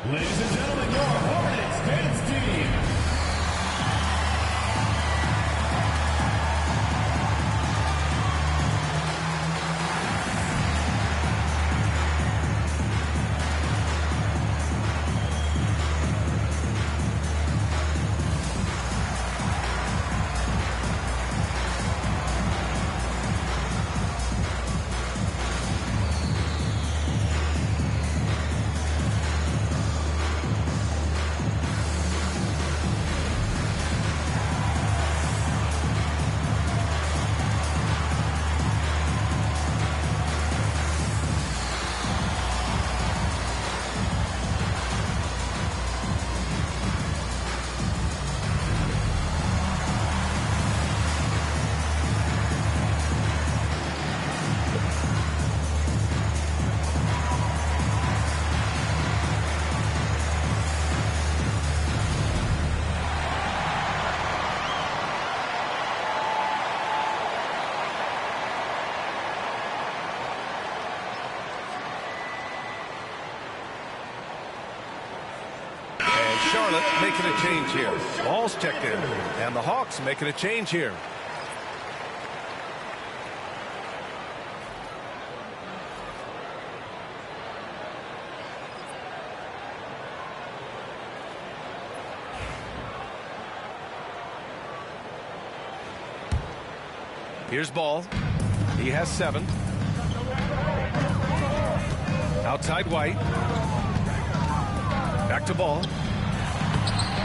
Ladies and gentlemen, your Hornets dance team. Charlotte making a change here. Ball's checked in. And the Hawks making a change here. Here's Ball. He has 7. Outside White. Back to Ball.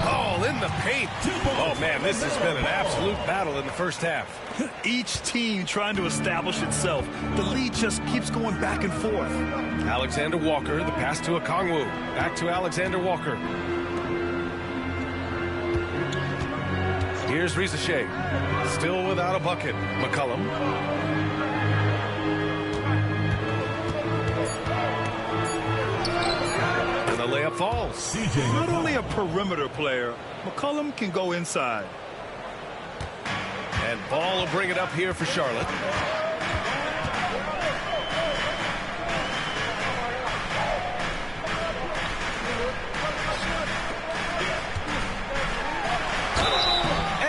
Ball in the paint. Oh, man, this has been an absolute battle in the first half. Each team trying to establish itself. The lead just keeps going back and forth. Alexander Walker, the pass to Okongwu. Back to Alexander Walker. Here's Rizachet. Still without a bucket. McCollum. layup falls. Not only a perimeter player, McCollum can go inside. And Ball will bring it up here for Charlotte.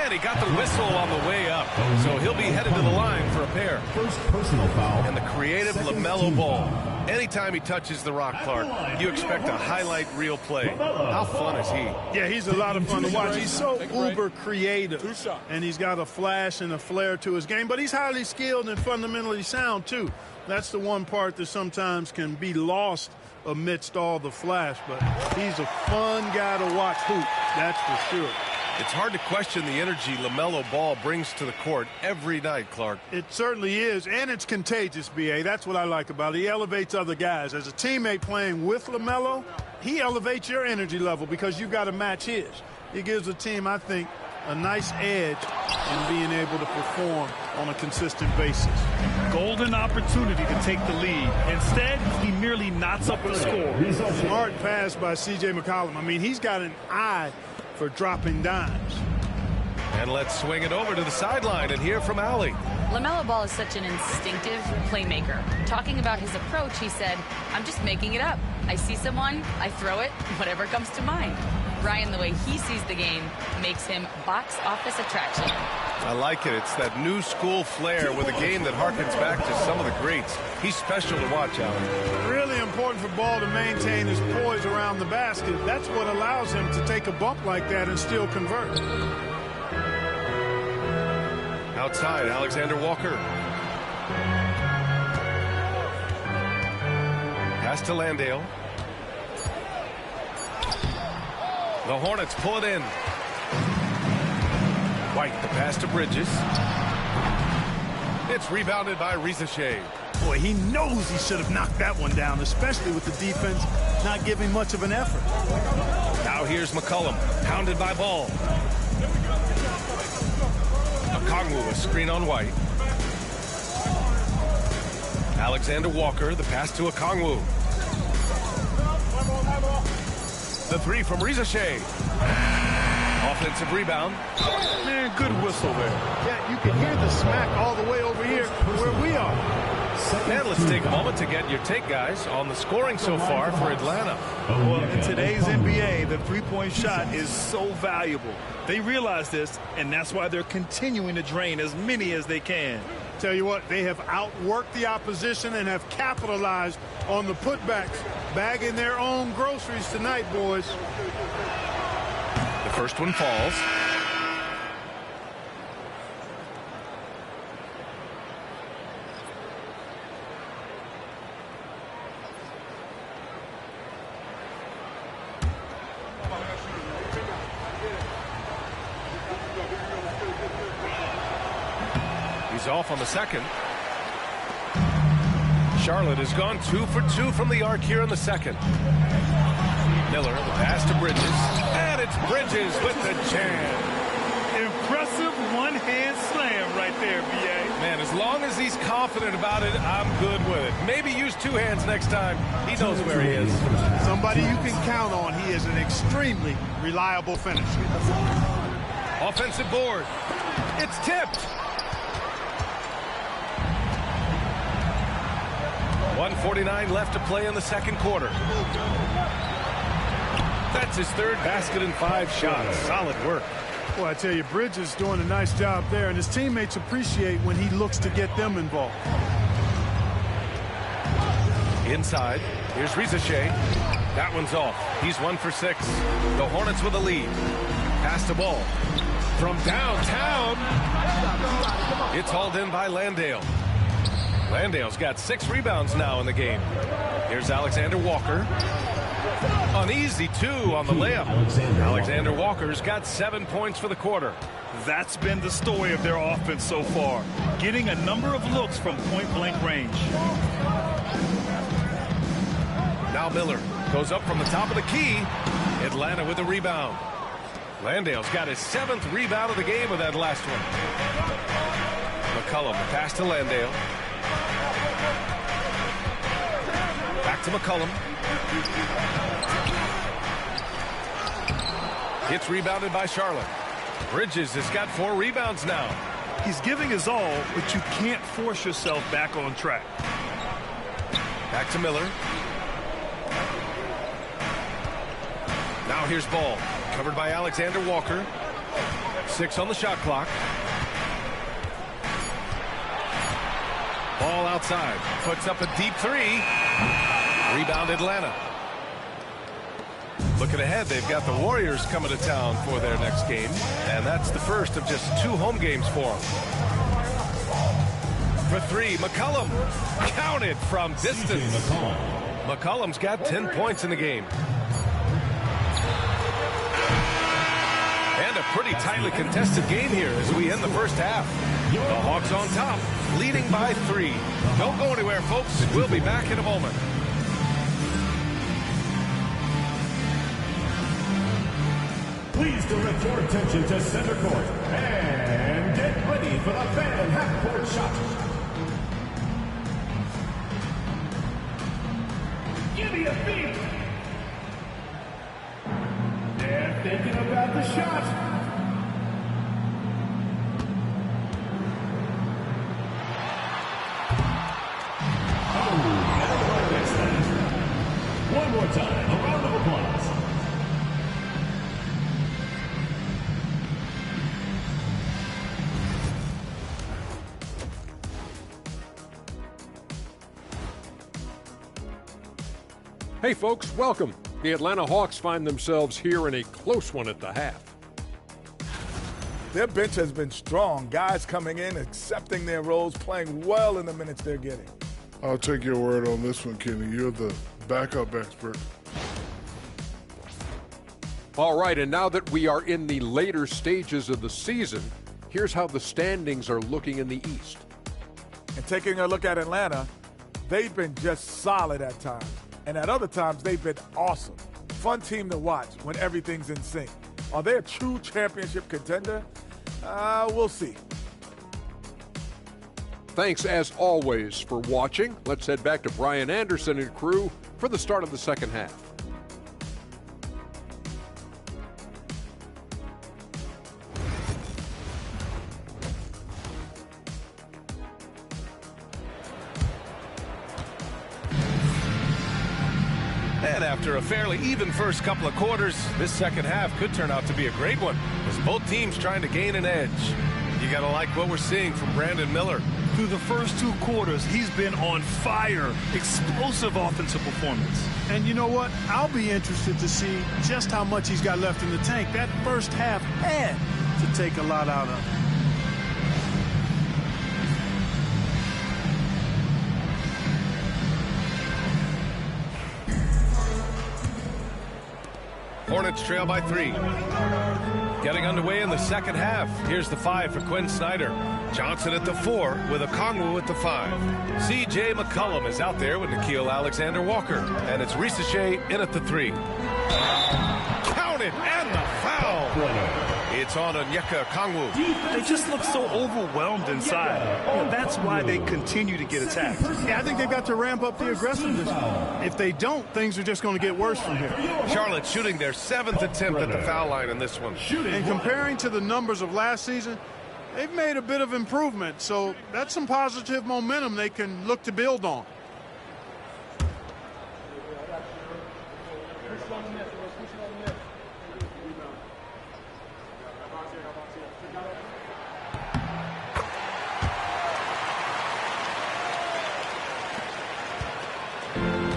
And he got the whistle on the way up. So he'll be headed to the line for a pair. First personal foul. And the creative LaMelo Ball. Anytime he touches the rock, Clark, you expect a highlight reel play. How fun is he? Yeah, he's a lot of fun to watch. He's so uber creative, and he's got a flash and a flair to his game, but he's highly skilled and fundamentally sound, too. That's the one part that sometimes can be lost amidst all the flash, but he's a fun guy to watch hoop, that's for sure. It's hard to question the energy LaMelo Ball brings to the court every night, Clark. It certainly is, and it's contagious, B.A. That's what I like about it. He elevates other guys. As a teammate playing with LaMelo, he elevates your energy level because you've got to match his. He gives the team, I think, a nice edge in being able to perform on a consistent basis. Golden opportunity to take the lead. Instead, he merely knots up the score. Smart pass by C.J. McCollum. I mean, he's got an eye for dropping dimes. And let's swing it over to the sideline and hear from Allie. LaMelo Ball is such an instinctive playmaker. Talking about his approach, he said, I'm just making it up. I see someone, I throw it, whatever comes to mind. Ryan, the way he sees the game makes him box office attraction. I like it. It's that new school flair with a game that harkens back to some of the greats. He's special to watch, Allen. Really important for Ball to maintain his poise around the basket. That's what allows him to take a bump like that and still convert. Outside, Alexander Walker. Pass to Landale. The Hornets pull it in. White, the pass to Bridges. It's rebounded by Rizachet. Boy, he knows he should have knocked that one down, especially with the defense not giving much of an effort. Now here's McCollum, pounded by Ball. Okongwu, a screen on White. Alexander Walker, the pass to Okongwu. The three from Rizachet. Offensive rebound. Man, good whistle there. Yeah, you can hear the smack all the way over here where we are. And let's take a moment to get your take, guys, on the scoring so far for Atlanta. Well, in today's NBA, the three-point shot is so valuable. They realize this, and that's why they're continuing to drain as many as they can. Tell you what, they have outworked the opposition and have capitalized on the putbacks, bagging their own groceries tonight, boys. The first one falls. He's off on the second. Charlotte has gone 2 for 2 from the arc here in the second. Miller, the pass to Bridges. And it's Bridges with the jam. Impressive one-hand slam right there, B.A. Man, as long as he's confident about it, I'm good with it. Maybe use two hands next time. He knows where he is. Somebody you can count on. He is an extremely reliable finisher. Offensive board. It's tipped. 1:49 left to play in the second quarter. That's his third basket and 5 shots. Solid work. Well, I tell you, Bridges is doing a nice job there, and his teammates appreciate when he looks to get them involved. Inside, here's Rizachet. That one's off. He's 1 for 6. The Hornets with a lead. Pass the ball. From downtown, it's hauled in by Landale. Landale's got 6 rebounds now in the game. Here's Alexander Walker. Uneasy 2 on the layup. Alexander Walker's got 7 points for the quarter. That's been the story of their offense so far, getting a number of looks from point-blank range. Now Miller goes up from the top of the key. Atlanta with the rebound. Landale's got his 7th rebound of the game with that last one. McCollum, the pass to Landale. Back to McCollum. It's rebounded by Charlotte. Bridges has got 4 rebounds now. He's giving his all, but you can't force yourself back on track. Back to Miller. Now here's Ball. Covered by Alexander Walker. 6 on the shot clock. Ball outside. Puts up a deep 3. Rebound Atlanta. Looking ahead, they've got the Warriors coming to town for their next game. And that's the first of just 2 home games for them. For 3, McCollum. Counted from distance. McCollum's got 10 points in the game. And a pretty tightly contested game here as we end the first half. The Hawks on top, leading by 3. Don't go anywhere, folks. We'll be back in a moment. Please direct your attention to center court and get ready for the fan half-court shot. Give me a beat. They're thinking about the shot. One more time, a round of applause. Hey folks, welcome. The Atlanta Hawks find themselves here in a close one at the half. Their bench has been strong. Guys coming in, accepting their roles, playing well in the minutes they're getting. I'll take your word on this one, Kenny. You're the backup expert. All right, and now that we are in the later stages of the season, here's how the standings are looking in the East. And taking a look at Atlanta, they've been just solid at times. And at other times, they've been awesome. Fun team to watch when everything's in sync. Are they a true championship contender? We'll see. Thanks, as always, for watching. Let's head back to Brian Anderson and crew for the start of the second half. And after a fairly even first couple of quarters, this second half could turn out to be a great one, as both teams trying to gain an edge. You got to like what we're seeing from Brandon Miller. Through the first 2 quarters, he's been on fire. Explosive offensive performance. And you know what? I'll be interested to see just how much he's got left in the tank. That first half had to take a lot out of him. Hornets trail by 3. Getting underway in the second half. Here's the 5 for Quinn Snyder. Johnson at the 4 with Okongwu at the 5. C.J. McCollum is out there with Nickeil Alexander-Walker. And it's Risache in at the 3. Counted and the foul. It's on Onyeka Okongwu. They just look so overwhelmed inside. That's why they continue to get attacked. Yeah, I think they've got to ramp up the aggressiveness. If they don't, things are just going to get worse from here. Charlotte shooting their 7th attempt at the foul line in this one. And comparing to the numbers of last season, they've made a bit of improvement. So that's some positive momentum they can look to build on.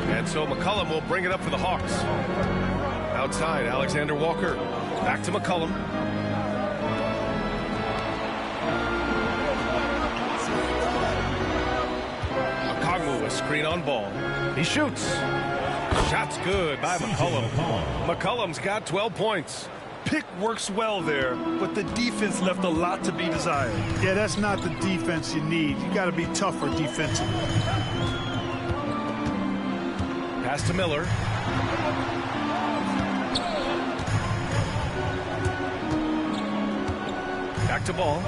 And so McCollum will bring it up for the Hawks. Outside, Alexander Walker. Back to McCollum. Okongwu, a screen on Ball. He shoots. Shot's good by McCollum. McCollum's got 12 points. Pick works well there, but the defense left a lot to be desired. Yeah, that's not the defense you need. You got to be tougher defensively. Pass to Miller. Back to Ball.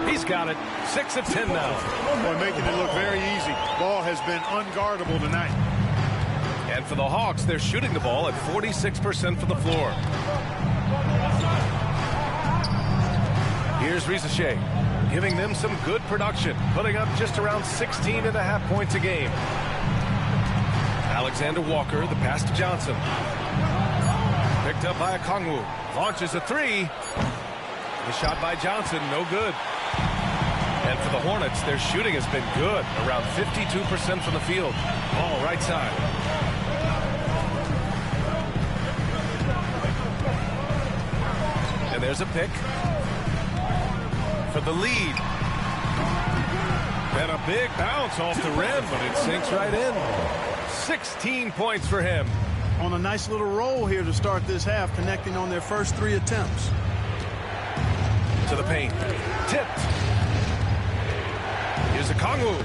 He's got it. 6 of 10 now. Boy, making it look very easy. Ball has been unguardable tonight. And for the Hawks, they're shooting the ball at 46% from the floor. Here's Rizachet, giving them some good production, putting up just around 16.5 points a game. Alexander Walker, the pass to Johnson. Picked up by Okongwu. Launches a three. The shot by Johnson, no good. And for the Hornets, their shooting has been good, around 52% from the field. Ball right side. And there's a pick for the lead. And a big bounce off the rim, but it sinks right in. 16 points for him. On a nice little roll here to start this half, connecting on their first 3 attempts. To the paint. Tipped. Here's Okongwu.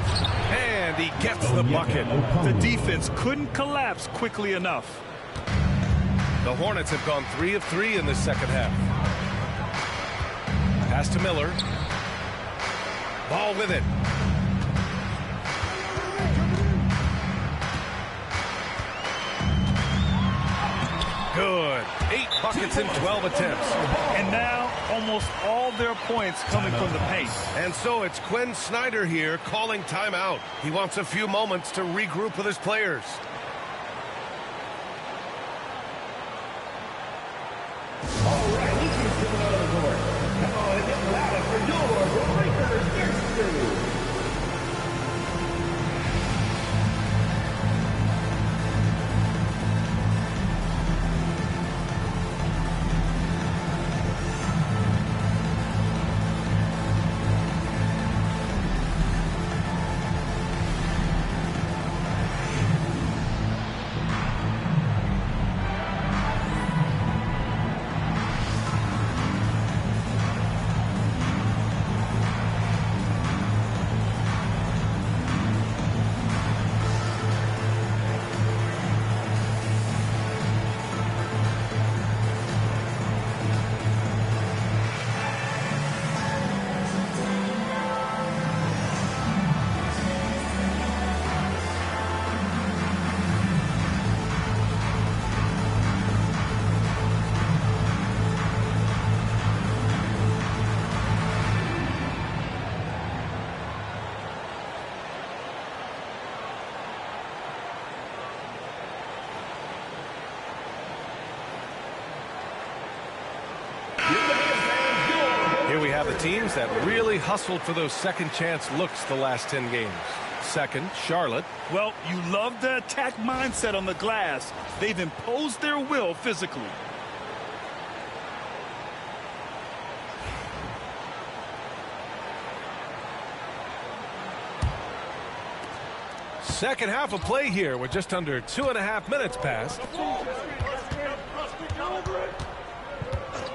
And he gets the bucket. The defense couldn't collapse quickly enough. The Hornets have gone 3 of 3 in this second half. Pass to Miller. Ball with it. Good. 8 buckets in 12 attempts. And now almost all their points coming from the paint. And so it's Quinn Snyder here calling timeout. He wants a few moments to regroup with his players. All right, this is coming out of the court. Come on and get louder for your Breakers next to. Here we have the teams that really hustled for those second chance looks the last 10 games. Second, Charlotte. Well, you love the attack mindset on the glass. They've imposed their will physically. Second half of play here with just under 2.5 minutes passed.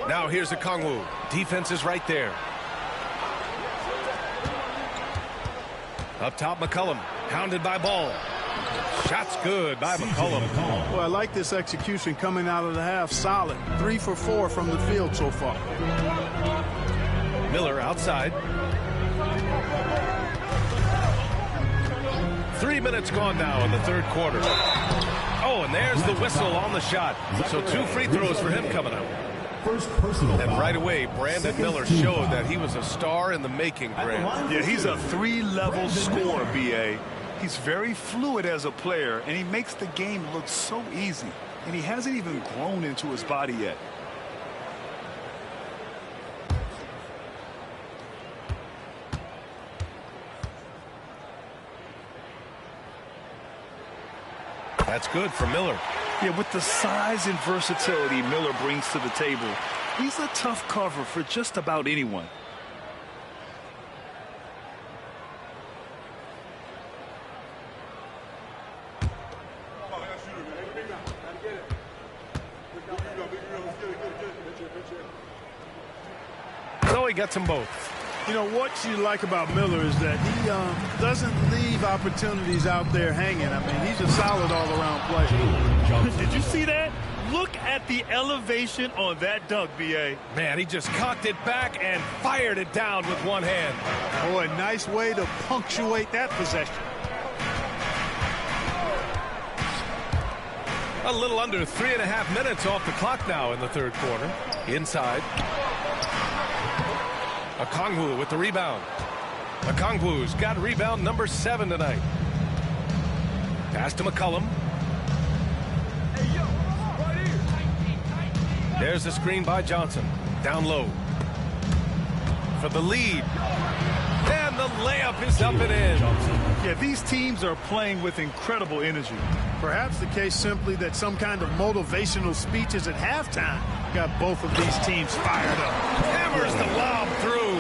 Now here's Okongwu. Defense is right there. Up top, McCollum. Hounded by Ball. Shot's good by McCollum. Well, I like this execution coming out of the half. Solid. 3 for 4 from the field so far. Miller outside. 3 minutes gone now in the third quarter. Oh, and there's the whistle on the shot. So 2 free throws for him coming up. First personal And right away, Brandon Miller showed that he was a star in the making, Brand. Yeah, he's a 3-level scorer, B.A. He's very fluid as a player, and he makes the game look so easy. And he hasn't even grown into his body yet. That's good for Miller. Yeah, with the size and versatility Miller brings to the table, he's a tough cover for just about anyone. So he gets them both. You know, what you like about Miller is that he doesn't leave opportunities out there hanging. I mean, he's a solid all-around player. Did you see that? Look at the elevation on that dunk, B.A. Man, he just cocked it back and fired it down with one hand. Oh, a nice way to punctuate that possession. A little under 3.5 minutes off the clock now in the third quarter. Inside. Okongwu with the rebound. Okongwu's got rebound number 7 tonight. Pass to McCollum. There's the screen by Johnson. Down low. For the lead. And the layup is up and in. Yeah, these teams are playing with incredible energy. Perhaps the case simply that some kind of motivational speeches at halftime got both of these teams fired up. Hammers the lob through.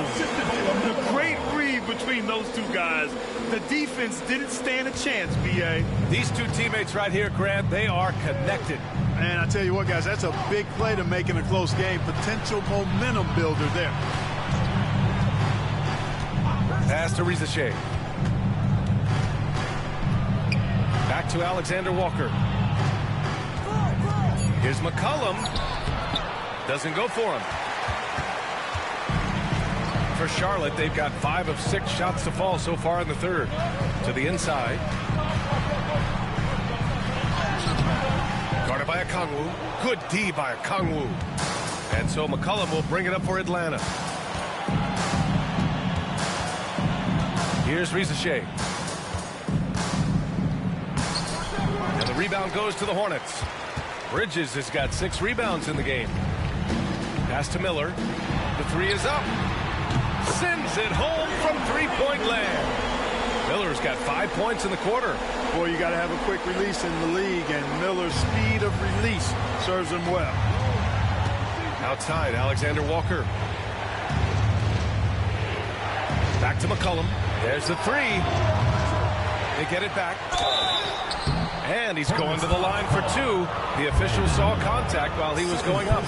A great read between those two guys. The defense didn't stand a chance, B.A. These two teammates right here, Grant, they are connected. And I tell you what, guys, that's a big play to make in a close game. Potential momentum builder there. Pass to Rizachet. Back to Alexander Walker. Here's McCollum. Doesn't go for him. For Charlotte, they've got 5 of 6 shots to fall so far in the third. To the inside. Guarded by Okongwu. Good D by Okongwu. And so McCollum will bring it up for Atlanta. Here's Rizachet. And the rebound goes to the Hornets. Bridges has got 6 rebounds in the game. Pass to Miller. The 3 is up. Sends it home from 3-point land. Miller's got 5 points in the quarter. Boy, you got to have a quick release in the league, and Miller's speed of release serves him well. Outside, Alexander Walker. Back to McCollum. There's the 3. They get it back. And he's going to the line for 2. The official saw contact while he was going up.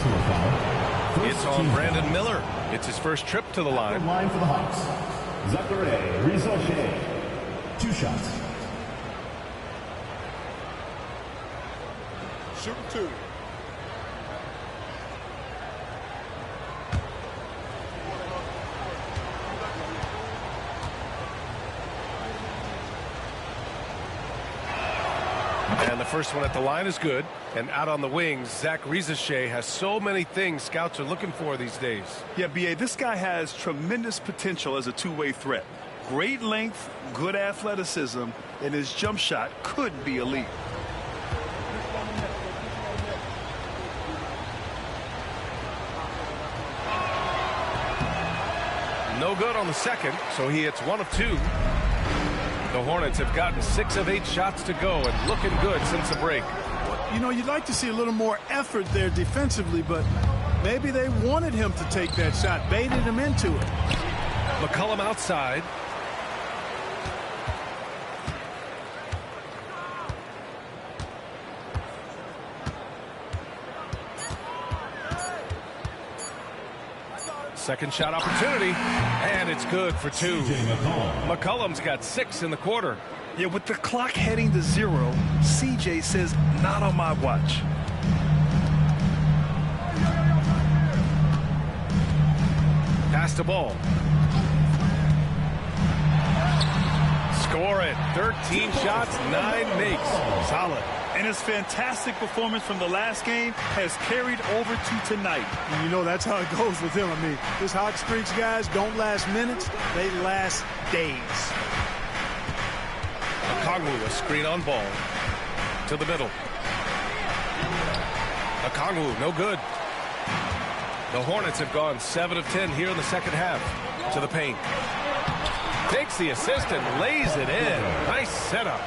It's on Brandon Miller. It's his first trip to the line. Line for the Hawks. Zachary Rizachet. 2 shots. Shoot 2. And the first one at the line is good. And out on the wings, Zach Rizachet has so many things scouts are looking for these days. Yeah, B.A., this guy has tremendous potential as a two-way threat. Great length, good athleticism, and his jump shot could be elite. No good on the second, so he hits 1 of 2. The Hornets have gotten 6 of 8 shots to go and looking good since the break. You know, you'd like to see a little more effort there defensively, but maybe they wanted him to take that shot, baited him into it. McCollum outside. Second shot opportunity, and it's good for 2. McCollum's got 6 in the quarter. Yeah, with the clock heading to 0, CJ says, not on my watch. Pass the ball. Score it. 13 shots, 9 makes. Solid. And his fantastic performance from the last game has carried over to tonight. And you know, that's how it goes with him. I mean, his hot streaks, guys, don't last minutes. They last days. Okongwu, a screen on ball. To the middle. Okongwu, no good. The Hornets have gone 7 of 10 here in the second half. To the paint. Takes the assist and lays it in. Nice setup.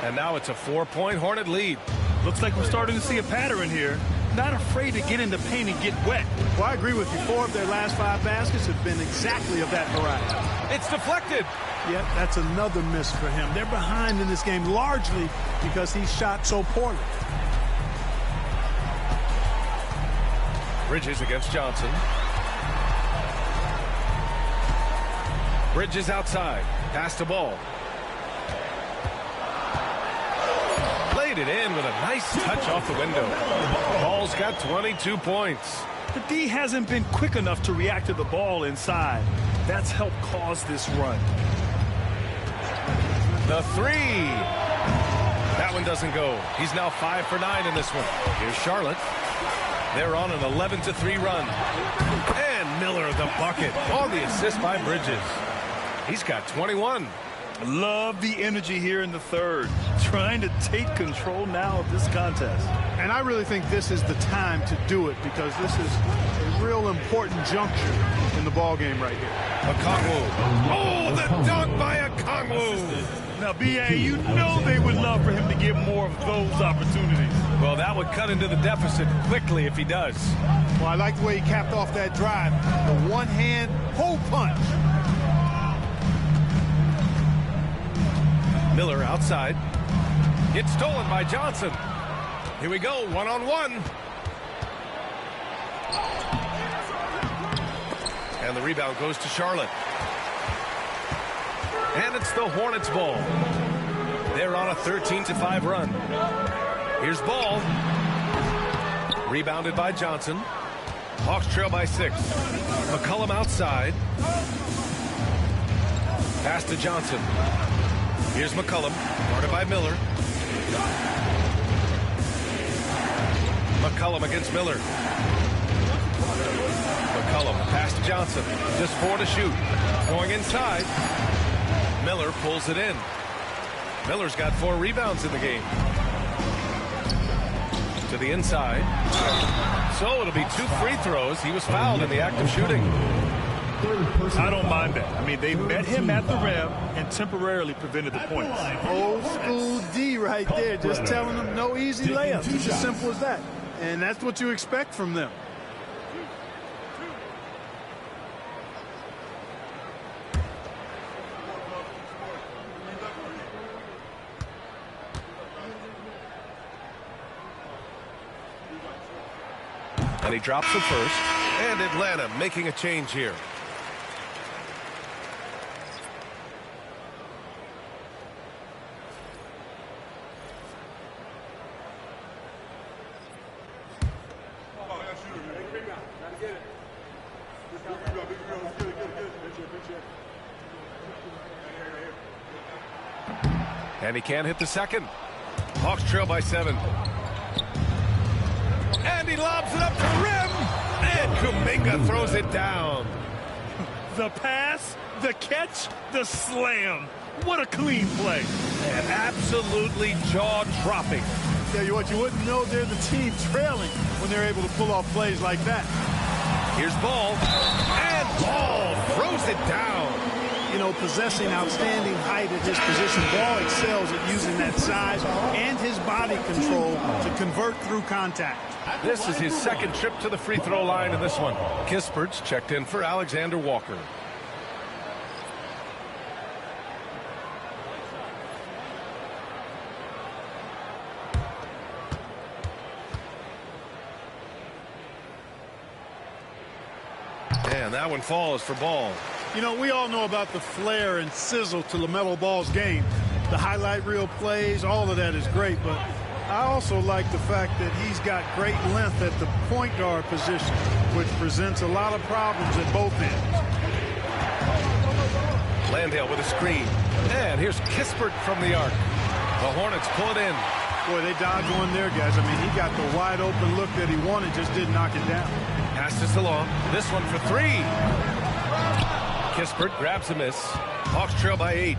And now it's a 4-point Hornet lead. Looks like we're starting to see a pattern here. Not afraid to get in the paint and get wet. Well, I agree with you. 4 of their last 5 baskets have been exactly of that variety. It's deflected. Yep, that's another miss for him. They're behind in this game largely because he shot so poorly. Bridges against Johnson. Bridges outside. Pass the ball. Played it in with a nice touch off the window. Ball's got 22 points. The D hasn't been quick enough to react to the ball inside. That's helped cause this run. The 3. That one doesn't go. He's now 5 for 9 in this one. Here's Charlotte. They're on an 11-3 run. And Miller the bucket on the assist by Bridges. He's got 21. Love the energy here in the third. Trying to take control now of this contest. And I really think this is the time to do it because this is a real important juncture in the ball game right here. Okongwu. Oh, the dunk by Okongwu. Now, B.A., you know they would love for him to get more of those opportunities. Well, that would cut into the deficit quickly if he does. Well, I like the way he capped off that drive. The one-hand hole punch. Miller outside. It's stolen by Johnson. Here we go, one-on-one. And the rebound goes to Charlotte. And it's the Hornets ball. They're on a 13-5 run. Here's Ball. Rebounded by Johnson. Hawks trail by 6. McCollum outside. Pass to Johnson. Here's McCollum, guarded by Miller. McCollum against Miller. McCollum, pass to Johnson. Just 4 to shoot. Going inside. Miller pulls it in. Miller's got 4 rebounds in the game. To the inside. So it'll be 2 free throws. He was fouled in the act of shooting. I don't mind that. I mean, they met him at the rim and temporarily prevented the points. Old school D right there, just telling them no easy layups. It's as simple as that. And that's what you expect from them. And he drops it first. And Atlanta making a change here. And he can't hit the second. Hawks trail by 7. And he lobs it up to the rim. And Kuminga throws it down. The pass, the catch, the slam. What a clean play. And absolutely jaw-dropping. Tell you what, you wouldn't know they're the team trailing when they're able to pull off plays like that. Here's Ball. And Ball throws it down. You know, possessing outstanding height at his position, Ball excels at using that size and his body control to convert through contact. This is his second trip to the free throw line in this one. Kispert's checked in for Alexander Walker. And that one falls for Ball. You know, we all know about the flair and sizzle to LaMelo Ball's game. The highlight reel plays, all of that is great, but I also like the fact that he's got great length at the point guard position, which presents a lot of problems at both ends. Landale with a screen. And here's Kispert from the arc. The Hornets pull it in. Boy, they dodged one there, guys. I mean, he got the wide open look that he wanted, just didn't knock it down. Passes along. This one for 3. Kispert grabs a miss. Hawks trail by 8.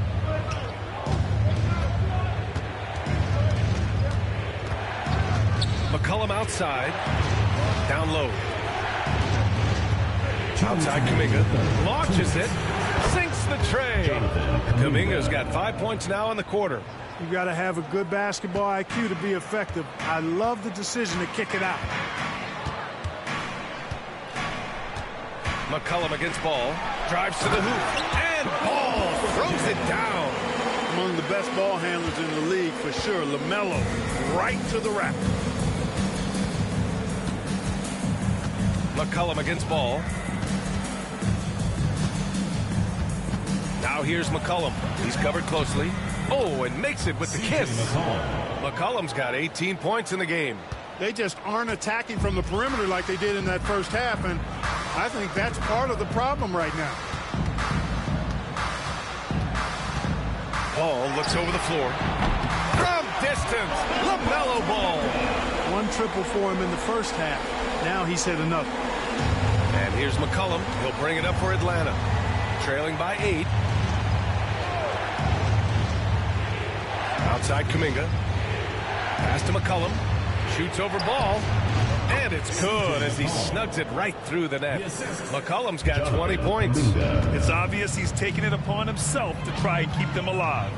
McCollum outside. Down low. Outside Kuminga. Launches it. Sinks the tray. Kuminga's got 5 points now in the quarter. You've got to have a good basketball IQ to be effective. I love the decision to kick it out. McCollum against Ball. Drives to the hoop. And Ball throws it down. Among the best ball handlers in the league for sure. LaMelo right to the rack. McCollum against Ball. Now here's McCollum. He's covered closely. Oh, and makes it with the kiss. McCollum's got 18 points in the game. They just aren't attacking from the perimeter like they did in that first half, and I think that's part of the problem right now. Ball looks over the floor. From distance. LaMelo Ball. One triple for him in the first half. Now he's hit another. And here's McCollum. He'll bring it up for Atlanta. Trailing by 8. Outside Kuminga. Pass to McCollum. Shoots over ball. And it's good as he snugs it right through the net. McCollum's got 20 points. It's obvious he's taking it upon himself to try and keep them alive.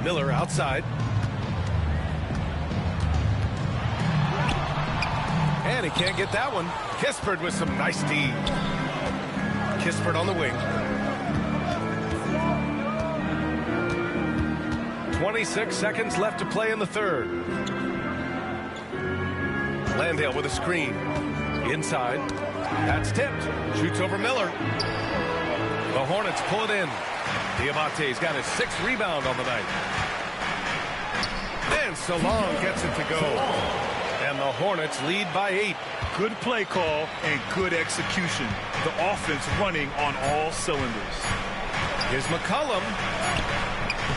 Miller outside. And he can't get that one. Kispert with some nice D. Kispert on the wing. 26 seconds left to play in the third. Landale with a screen. Inside. That's tipped. Shoots over Miller. The Hornets pull it in. Diabate's got his 6th rebound on the night. And Salon gets it to go. And the Hornets lead by 8. Good play call and good execution. The offense running on all cylinders. Here's McCollum.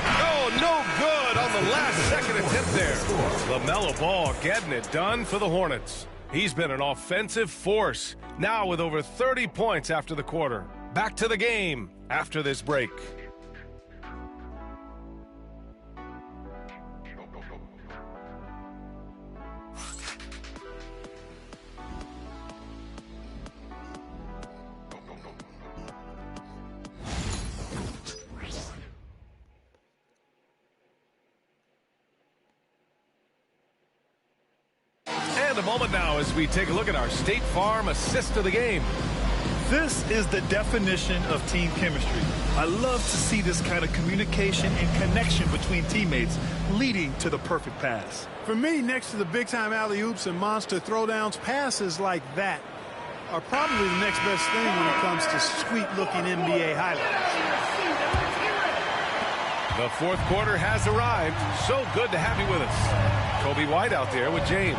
Oh, no good on the last second attempt there. LaMelo Ball getting it done for the Hornets. He's been an offensive force, now with over 30 points after the quarter. Back to the game after this break. A moment now as we take a look at our State Farm assist of the game. This is the definition of team chemistry. I love to see this kind of communication and connection between teammates leading to the perfect pass. For me, next to the big-time alley-oops and monster throwdowns, passes like that are probably the next best thing when it comes to sweet-looking NBA highlights. The fourth quarter has arrived. So good to have you with us. Kobe White out there with James.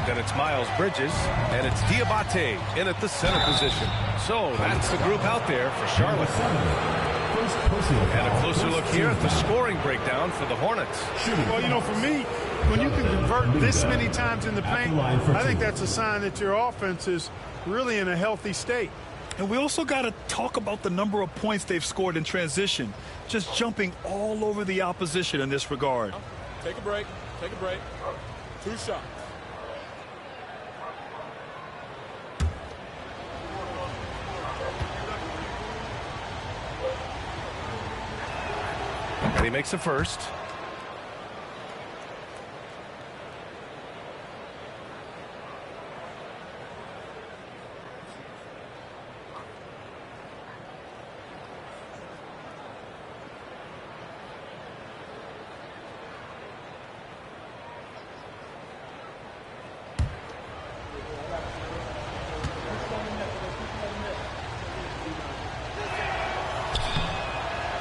Then it's Miles Bridges, and it's Diabate in at the center position. So that's the group out there for Charlotte. And a closer look here at the scoring breakdown for the Hornets. Well, you know, for me, when you can convert this many times in the paint, I think that's a sign that your offense is really in a healthy state. And we also got to talk about the number of points they've scored in transition, just jumping all over the opposition in this regard. Take a break. Take a break. 2 shots. And he makes the first.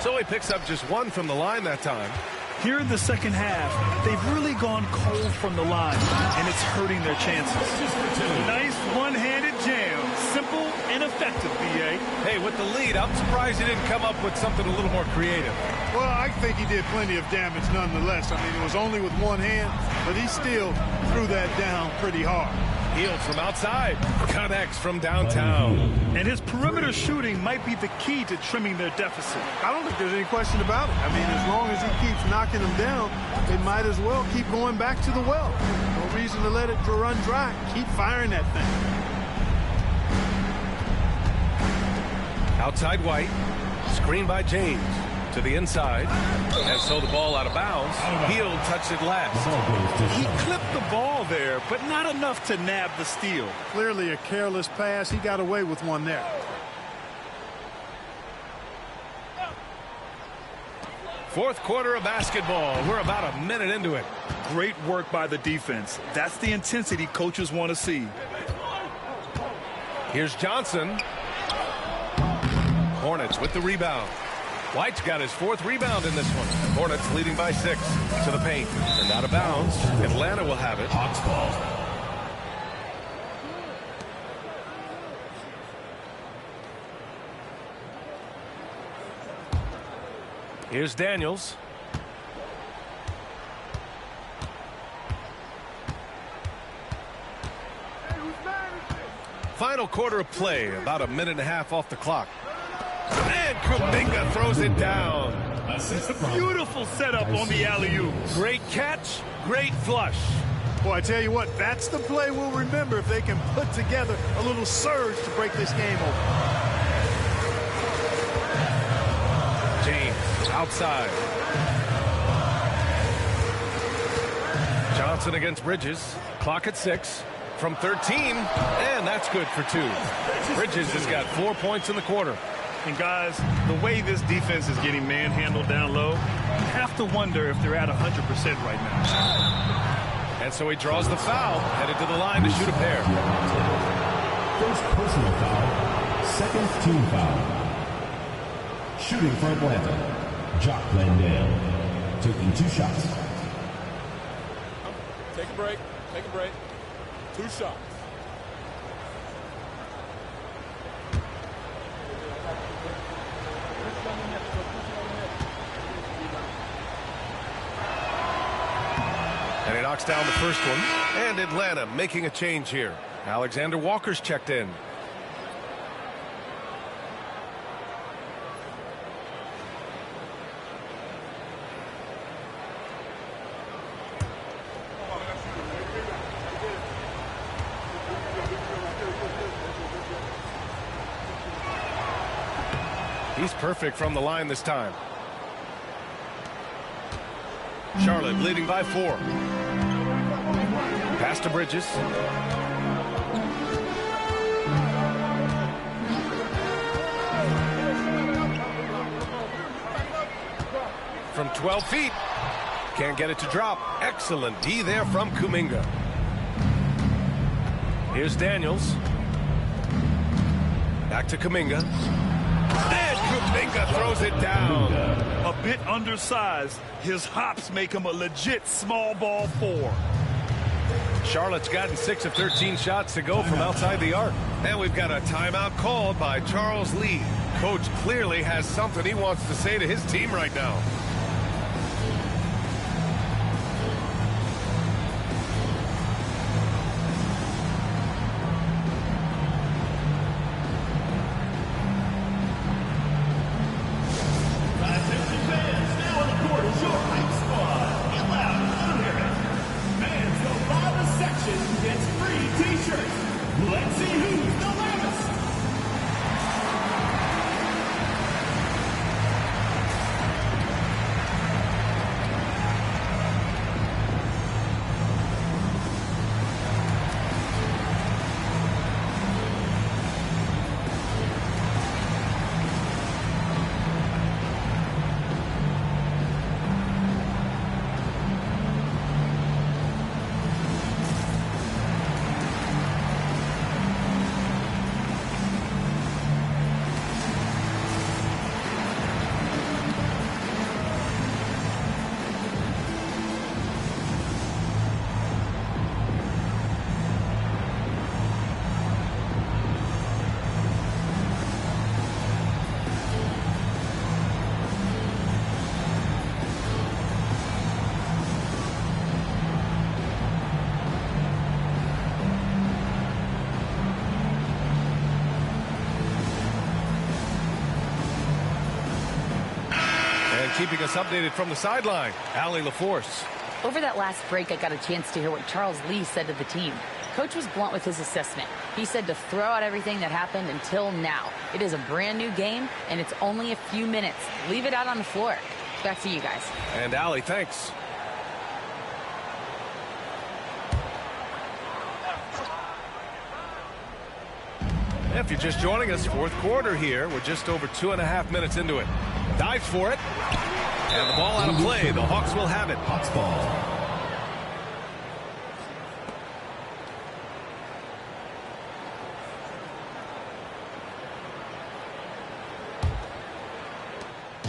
So he picks up just 1 from the line that time. Here in the second half, they've really gone cold from the line, and it's hurting their chances. Nice one-handed jam. Simple and effective, B.A. Hey, with the lead, I'm surprised he didn't come up with something a little more creative. Well, I think he did plenty of damage nonetheless. I mean, it was only with one hand, but he still threw that down pretty hard. Healed from outside. Connects from downtown. And his perimeter shooting might be the key to trimming their deficit. I don't think there's any question about it. I mean, as long as he keeps knocking them down, they might as well keep going back to the well. No reason to let it run dry. Keep firing that thing. Outside White. Screen by James. To the inside. And so the ball out of bounds. Hield touched it last. He clipped the ball there, but not enough to nab the steal. Clearly a careless pass. He got away with one there. Fourth quarter of basketball. We're about a minute into it. Great work by the defense. That's the intensity coaches want to see. Here's Johnson. Hornets with the rebound. White's got his 4th rebound in this one. Hornets leading by 6 to the paint. And out of bounds. Atlanta will have it. Hawks ball. Here's Daniels. Final quarter of play, about a minute and a half off the clock. And Kuminga throws it down. Beautiful setup on the alley-oop. Great catch, great flush. Boy, I tell you what, that's the play we'll remember if they can put together a little surge to break this game open. James outside. Johnson against Bridges. Clock at 6. From 13, and that's good for 2. Bridges has got 4 points in the quarter. And guys, the way this defense is getting manhandled down low, you have to wonder if they're at 100% right now. And so he draws the foul, headed to the line to shoot a pair. First personal foul, second team foul. Shooting for Atlanta, Jock Landale, taking 2 shots. Take a break. Take a break. 2 shots. And he knocks down the first one. And Atlanta making a change here. Alexander Walker's checked in. He's perfect from the line this time. Charlotte leading by 4. Pass to Bridges. From 12 feet. Can't get it to drop. Excellent D there from Kuminga. Here's Daniels. Back to Kuminga. And Kuminga throws it down. A bit undersized. His hops make him a legit small ball 4. Charlotte's gotten 6 of 13 shots to go from outside the arc. And we've got a timeout called by Charles Lee. Coach clearly has something he wants to say to his team right now. Keeping us updated from the sideline, Allie LaForce. Over that last break, I got a chance to hear what Charles Lee said to the team. Coach was blunt with his assessment. He said to throw out everything that happened until now. It is a brand new game, and it's only a few minutes. Leave it out on the floor. Back to you guys. And Allie, thanks. If you're just joining us, fourth quarter here. We're just over 2.5 minutes into it. Dives for it. And the ball out of play. The Hawks will have it. Hawks ball.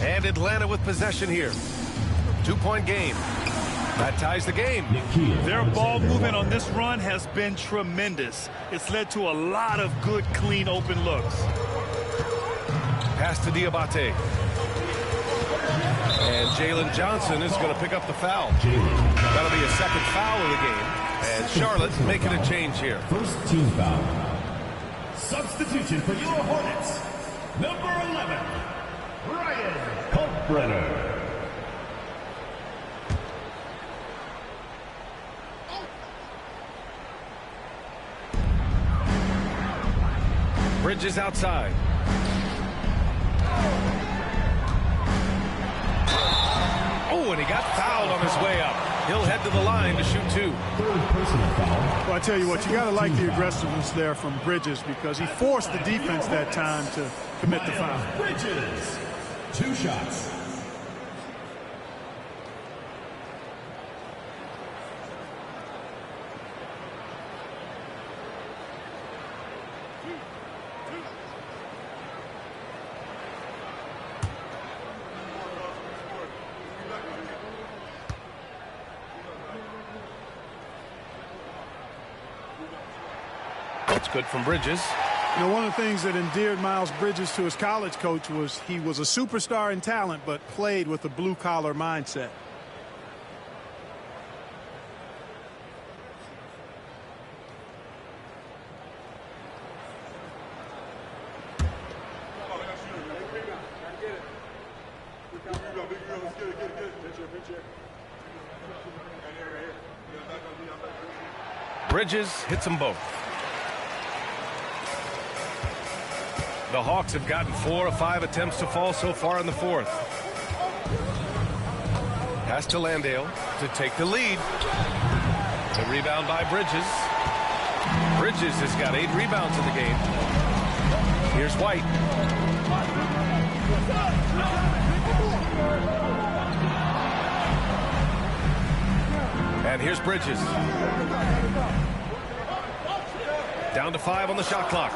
And Atlanta with possession here. 2-point game. That ties the game. Their ball movement on this run has been tremendous. It's led to a lot of good, clean, open looks. Pass to Diabate. And Jalen Johnson is going to pick up the foul. That'll be a second foul of the game. And Charlotte making a change here. First team foul. Substitution for your Hornets. Number 11, Ryan Kalkbrenner. Bridges outside. Oh, and he got fouled on his way up. He'll head to the line to shoot 2. Third personal foul. Well, I tell you what, you got to like the aggressiveness there from Bridges because he forced the defense that time to commit the foul. Bridges, 2 shots. That's good from Bridges. You know, one of the things that endeared Miles Bridges to his college coach was he was a superstar in talent, but played with a blue-collar mindset. Bridges hits them both. The Hawks have gotten 4 of 5 attempts to fall so far in the fourth. Pass to Landale to take the lead. The rebound by Bridges. Bridges has got 8 rebounds in the game. Here's White. And here's Bridges. Down to 5 on the shot clock.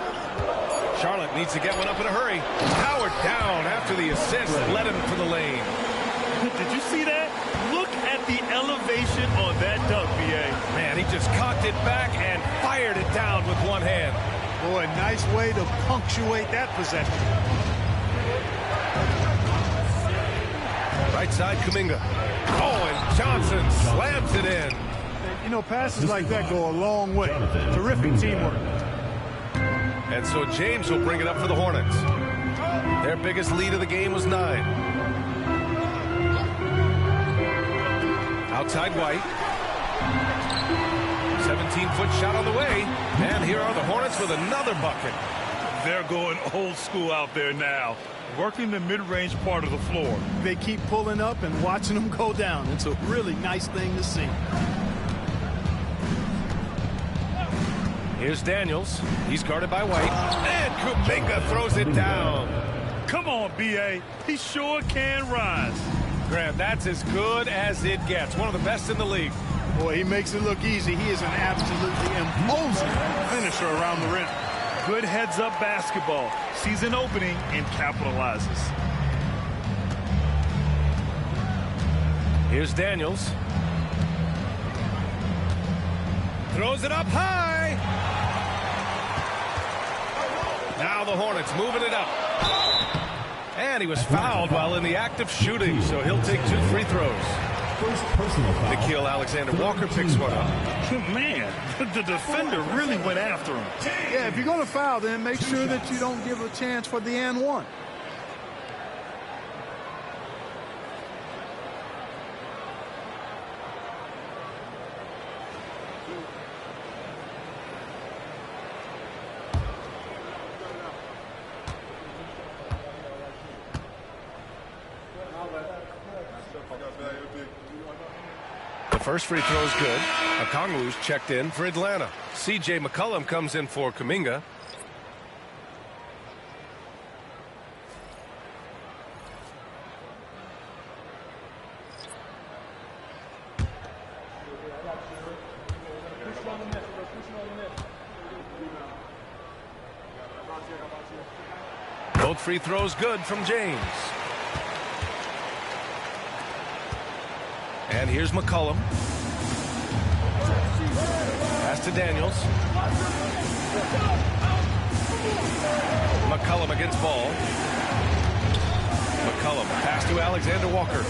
Charlotte needs to get one up in a hurry. Howard down after the assist. Led him to the lane. Did you see that? Look at the elevation on that dunk, B.A. Man, he just cocked it back and fired it down with one hand. Boy, nice way to punctuate that possession. Right side, Kuminga. Oh, and Johnson slams it in. You know, passes like that go a long way. Terrific teamwork. And so James will bring it up for the Hornets. Their biggest lead of the game was 9. Outside White. 17-foot shot on the way. And here are the Hornets with another bucket. They're going old school out there now, working the mid-range part of the floor. They keep pulling up and watching them go down. It's a really nice thing to see. Here's Daniels. He's guarded by White. And Kuminga throws it down. Come on, B.A. He sure can rise. Graham, that's as good as it gets. One of the best in the league. Boy, he makes it look easy. He is an absolutely imposing finisher around the rim. Good heads-up basketball. Sees an opening and capitalizes. Here's Daniels. Throws it up high. Now the Hornets moving it up. And he was fouled while in the act of shooting, so he'll take 2 free throws. First personal foul. Nickeil Alexander-Walker picks one up. Man, the defender really went after him. Yeah, if you're going to foul, then make sure that you don't give a chance for the and one. The first free throw is good. Okongwu's checked in for Atlanta. C.J. McCollum comes in for Kuminga. Both free throws good from James. And here's McCollum. Pass to Daniels. McCollum against ball. McCollum, pass to Alexander Walker.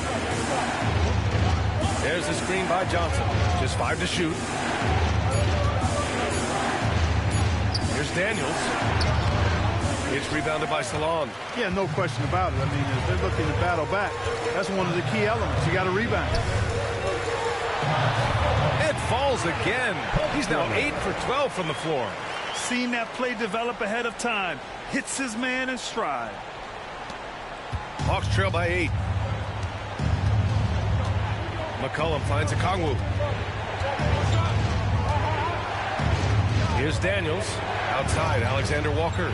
There's the screen by Johnson. Just 5 to shoot. Here's Daniels. It's rebounded by Salon. Yeah, no question about it. I mean, if they're looking to battle back, that's one of the key elements. You got to rebound. It falls again. He's now 8 for 12 from the floor. Seen that play develop ahead of time. Hits his man in stride. Hawks trail by 8. McCollum finds a Kongwu. Here's Daniels. Outside, Alexander Walker.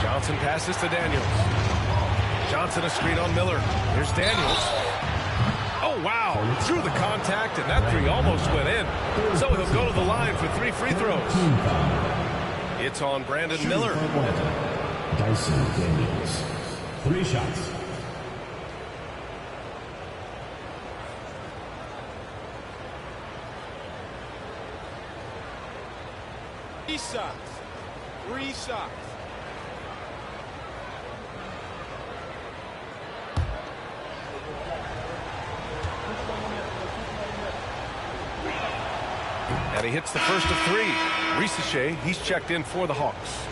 Johnson passes to Daniels. Johnson a screen on Miller. Here's Daniels. Oh, wow. Through the contact, and that three almost went in. So he'll go to the line for 3 free throws. It's on Brandon Miller. Dyson Daniels. 3 shots. Three shots. And he hits the first of 3. Risache, he's checked in for the Hawks.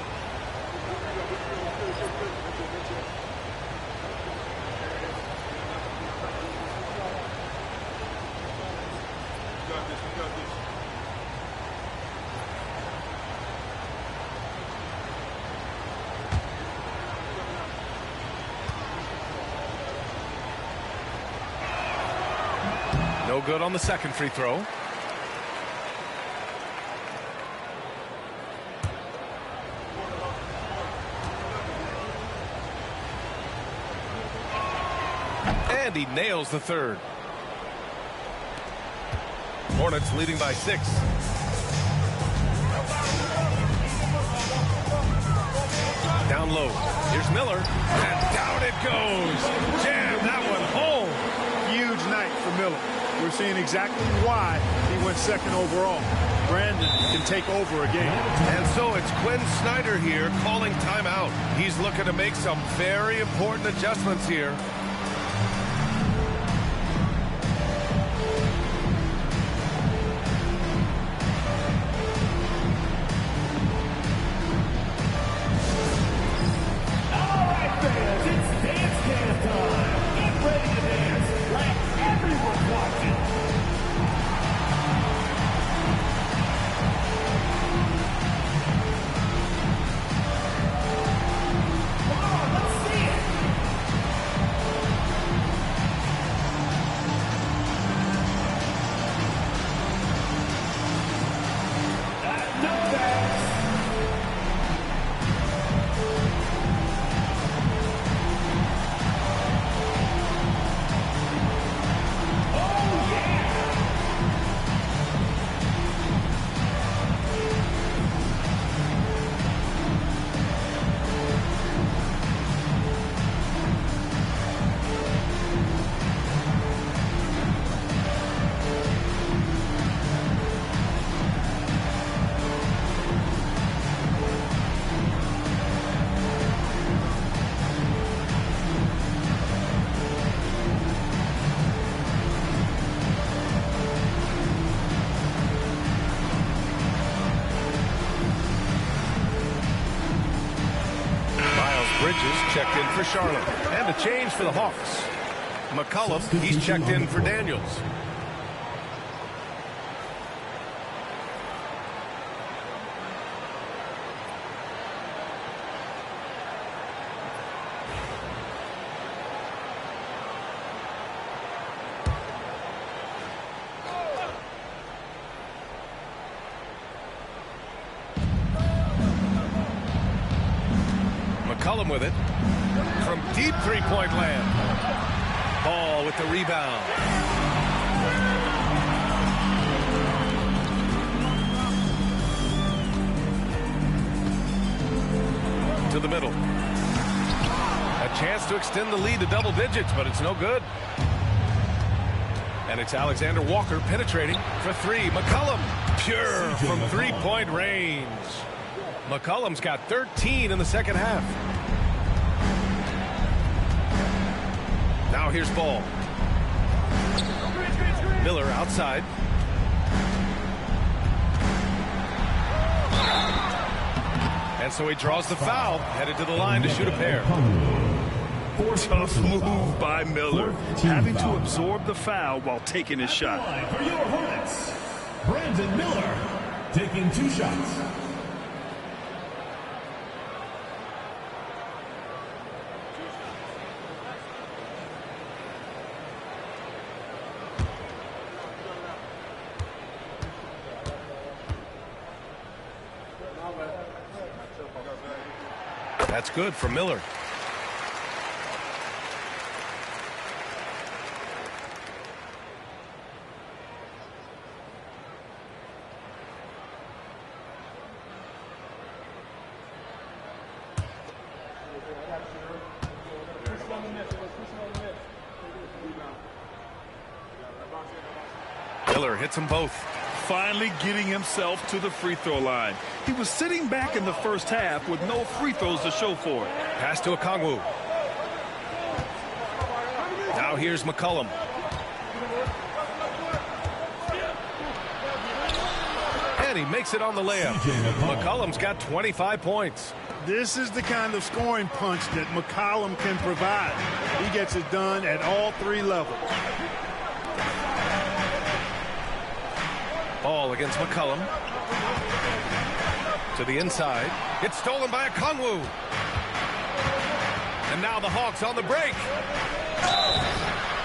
No good on the second free throw. And he nails the third. Hornets leading by 6. Down low. Here's Miller. And down it goes. Jam that one home. Huge night for Miller. We're seeing exactly why he went second overall. Brandon can take over a game. And so it's Quinn Snyder here calling timeout. He's looking to make some very important adjustments here. Checked in for Charlotte. And a change for the Hawks. McCollum, he's checked in for Daniels. McCollum with it. From deep three-point land. Ball with the rebound. To the middle. A chance to extend the lead to double digits, but it's no good. And it's Alexander Walker penetrating for 3. McCollum, pure from three-point range. McCollum's got 13 in the second half. Now here's Ball. Miller outside. And so he draws the foul, headed to the line to shoot a pair. Tough move by Miller, having to absorb the foul while taking his shot. For your Hornets, Brandon Miller taking 2 shots. That's good for Miller. Miller hits them both. Finally getting himself to the free throw line. He was sitting back in the first half with no free throws to show for it. Pass to Okongwu. Now here's McCollum. And he makes it on the layup. McCollum's got 25 points. This is the kind of scoring punch that McCollum can provide. He gets it done at all 3 levels. Ball against McCollum. To the inside. It's stolen by Okongwu. And now the Hawks on the break.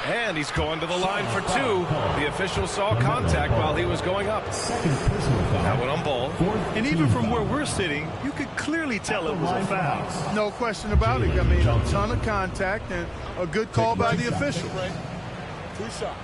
And he's going to the line for 2. The official saw contact while he was going up. That one on Ball. And even from where we're sitting, you could clearly tell it was a foul. No question about it. I mean, a ton of contact and a good call by the official. 2 shots.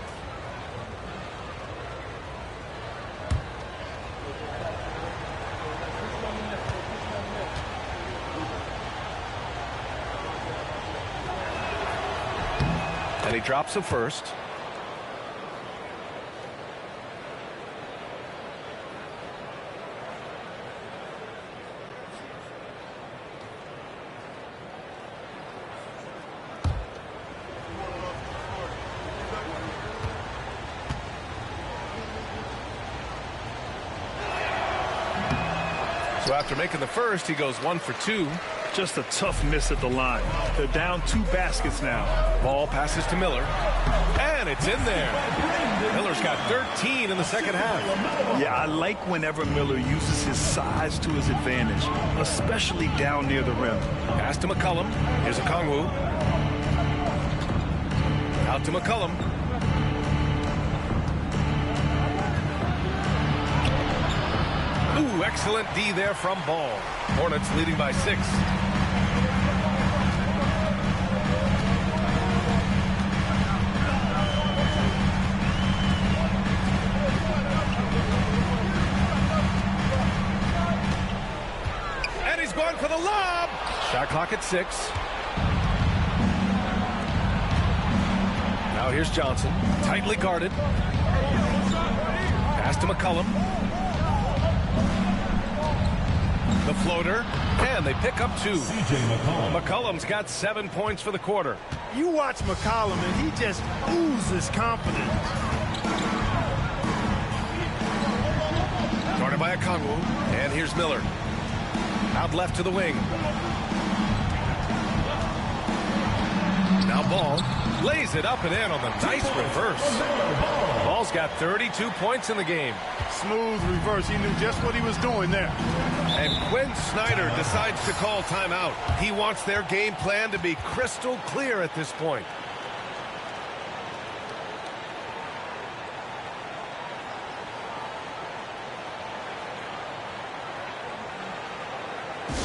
And he drops the first. So after making the first, he goes 1 for 2. Just a tough miss at the line. They're down 2 baskets now. Ball passes to Miller. And it's in there. Miller's got 13 in the second half. Yeah, I like whenever Miller uses his size to his advantage, especially down near the rim. Pass to McCollum. Here's Okongwu. Out to McCollum. Ooh, excellent D there from Ball. Hornets leading by 6. And he's going for the lob. Shot clock at 6. Now here's Johnson. Tightly guarded. Pass to McCollum. The floater, and they pick up 2. McCollum's got 7 points for the quarter. You watch McCollum, and he just oozes confidence. Guarded by Okongwu, and here's Miller. Out left to the wing. Now Ball lays it up and in on the nice reverse. Ball's got 32 points in the game. Smooth reverse. He knew just what he was doing there. And Quinn Snyder decides to call timeout. He wants their game plan to be crystal clear at this point.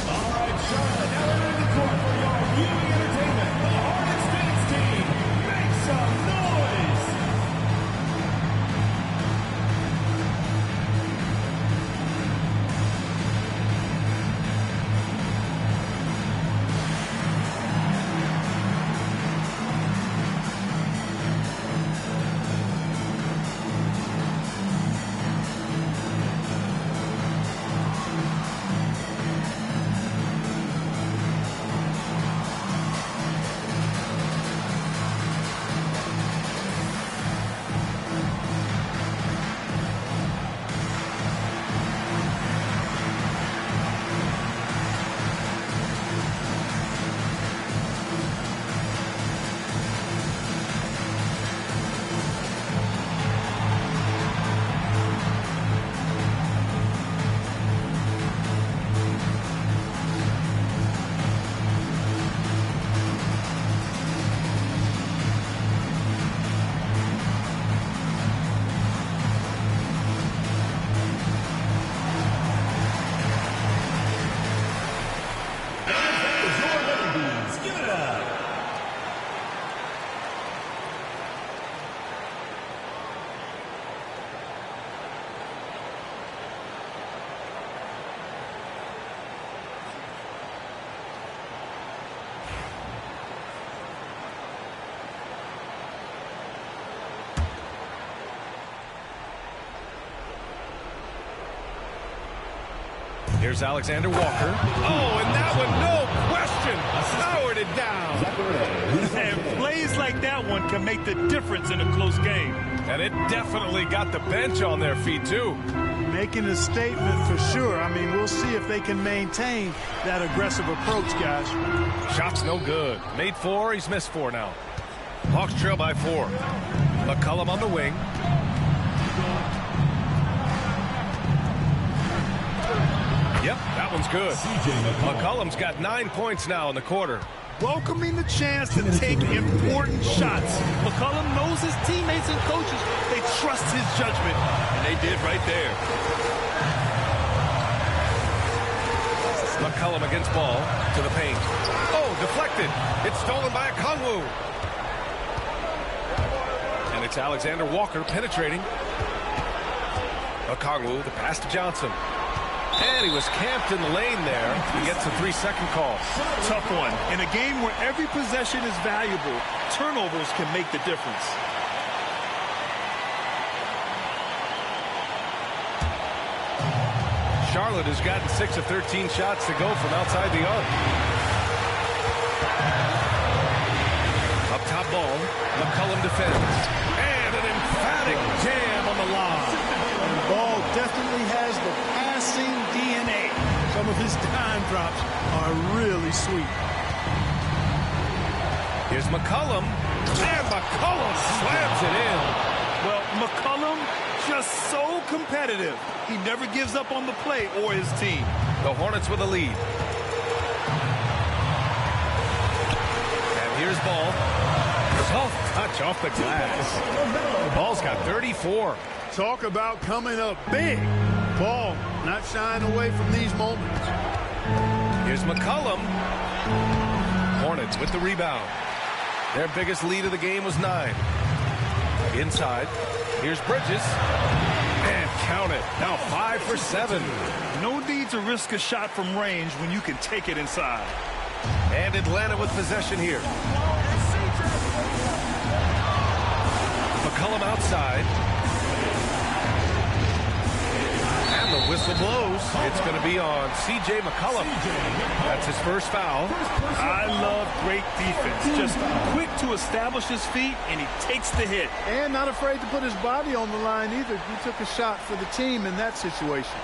All right, Charlotte, now we're in the court for your viewing entertainment. The Hornets dance team, make some noise! Here's Alexander Walker. Oh, and that one, no question, powered it down. And plays like that one can make the difference in a close game. And it definitely got the bench on their feet, too. Making a statement for sure. I mean, we'll see if they can maintain that aggressive approach, guys. Shot's no good. Made 4, he's missed 4 now. Hawks trail by 4. McCollum on the wing. Yep, that one's good. McCollum's got 9 points now in the quarter. Welcoming the chance to take important shots. McCollum knows his teammates and coaches. They trust his judgment, and they did right there. McCollum against ball to the paint. Oh, deflected. It's stolen by Okongwu. And it's Alexander Walker penetrating. Okongwu, the pass to Johnson. And he was camped in the lane there. He gets a 3-second call. Tough one. In a game where every possession is valuable, turnovers can make the difference. Charlotte has gotten 6 of 13 shots to go from outside the arc. Up top ball, McCollum defends. And an emphatic jam on the line. And the ball definitely has the passing DNA. Some of his dime drops are really sweet. Here's McCollum. And McCollum slams it in. Well, McCollum just so competitive. He never gives up on the play or his team. The Hornets with a lead. And here's ball. Soft touch off the glass. Ball's got 34. Talk about coming up big. Ball not shying away from these moments. Here's McCollum. Hornets with the rebound. Their biggest lead of the game was 9. Inside. Here's Bridges. And count it. Now 5 for 7. No need to risk a shot from range when you can take it inside. And Atlanta with possession here. McCollum outside. And the whistle blows. It's going to be on C.J. McCollum. That's his first foul. I love great defense. Just quick to establish his feet, and he takes the hit. And not afraid to put his body on the line either. He took a shot for the team in that situation.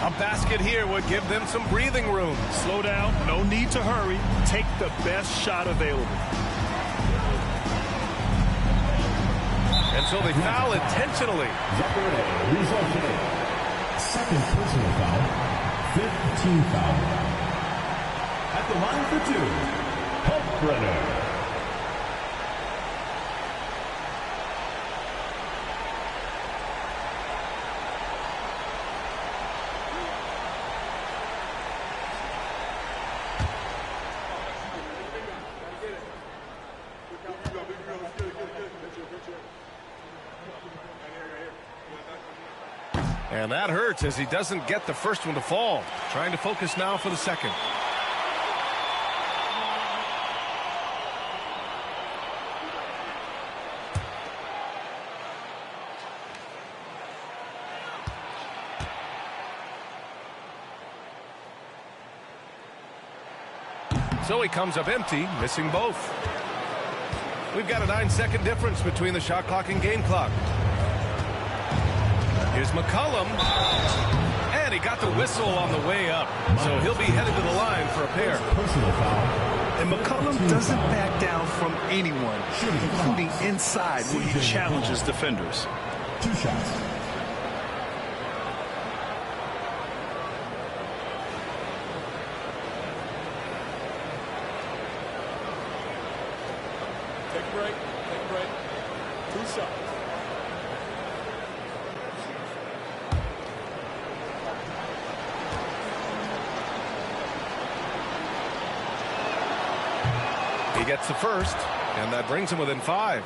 A basket here would give them some breathing room. Slow down. No need to hurry. Take the best shot available. And so they foul intentionally. Second personal foul, 5th team foul. At the line for 2, Kalkbrenner. And that hurts as he doesn't get the first one to fall. Trying to focus now for the second. So he comes up empty, missing both. We've got a 9-second difference between the shot clock and game clock. Here's McCollum. And he got the whistle on the way up. So he'll be headed to the line for a pair. Personal foul. And McCollum doesn't back down from anyone, including inside when he challenges defenders. 2 shots. Take a break. Take a break. 2 shots. He gets the first, and that brings him within 5.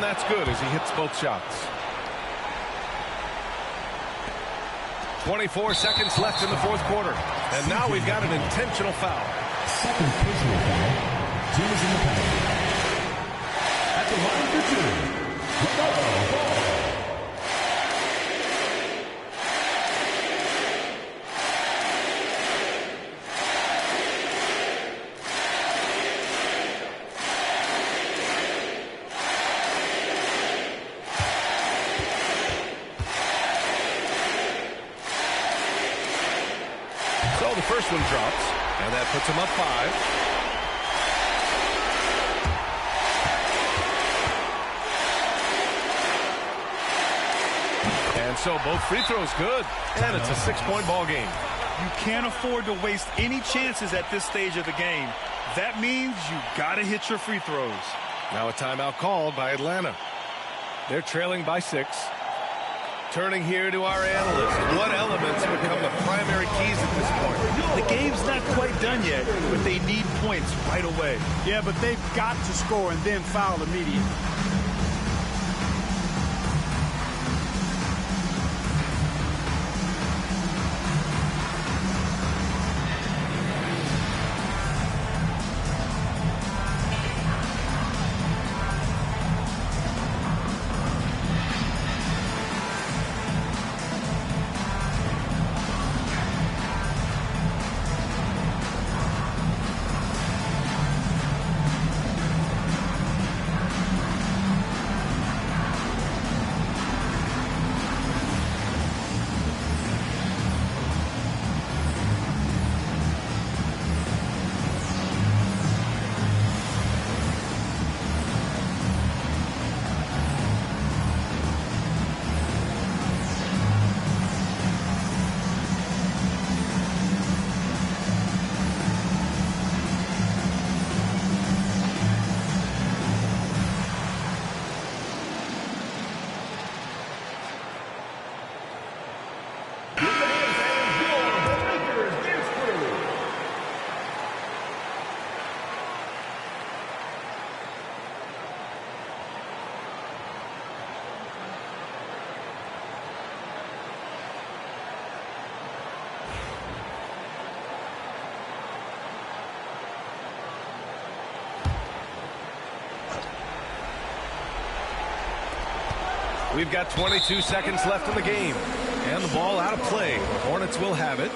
that's good as he hits both shots. 24 seconds left in the fourth quarter. And now we've got an intentional foul. Second personal foul. Team is in the penalty. At the line for two. Ball. So the first one drops, and that puts him up 5. And so both free throws good, and it's a 6-point ball game. You can't afford to waste any chances at this stage of the game. That means you got to hit your free throws. Now a timeout called by Atlanta. They're trailing by 6. Turning here to our analyst. What elements become the primary keys at this point? The game's not quite done yet, but they need points right away. Yeah, but they've got to score and then foul immediately. We've got 22 seconds left in the game. And the ball out of play. The Hornets will have it.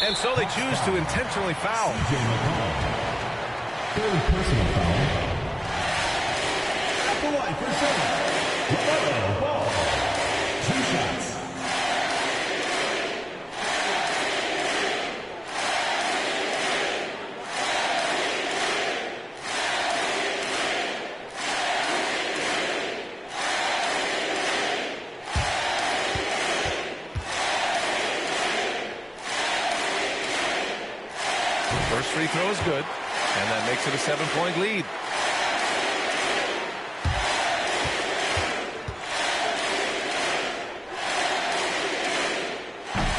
And so they choose to intentionally foul. Third personal foul. At the line for 7. Ball. 2 shots. First free throw is good, and that makes it a 7-point lead.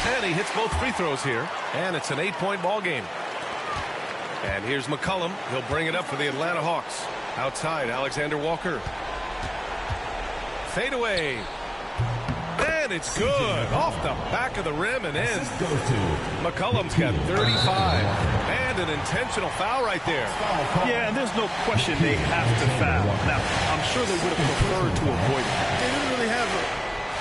And he hits both free throws here, and it's an 8-point ball game. And here's McCollum. He'll bring it up for the Atlanta Hawks. Outside, Alexander Walker. Fade away. And it's good. Off the back of the rim and in. McCollum's got 35. And an intentional foul right there. Yeah, and there's no question they have to foul. Now, I'm sure they would have preferred to avoid it. They didn't really have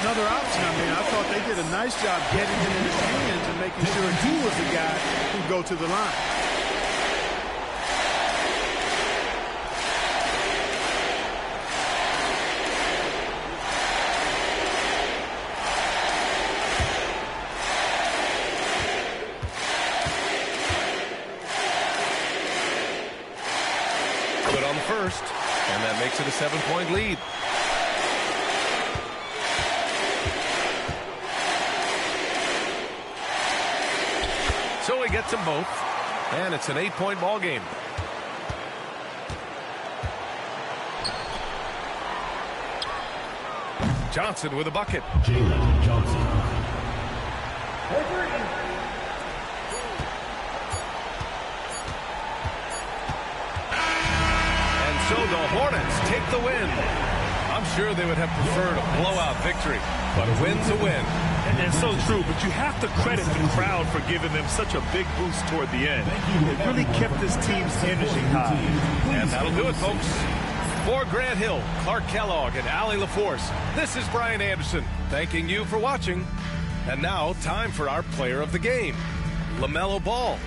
another option. I mean, I thought they did a nice job getting him in his hands and making sure he was the guy who'd go to the line. First, and that makes it a 7-point lead. So he gets them both, and it's an 8-point ball game. Johnson with a bucket. Jalen Johnson. And so the Hornets take the win. I'm sure they would have preferred a blowout victory, but a win's a win. And so true, but you have to credit the crowd for giving them such a big boost toward the end. It really kept this team's energy high. And that'll do it, folks. For Grant Hill, Clark Kellogg, and Allie LaForce, this is Brian Anderson, thanking you for watching. And now, time for our player of the game, LaMelo Ball.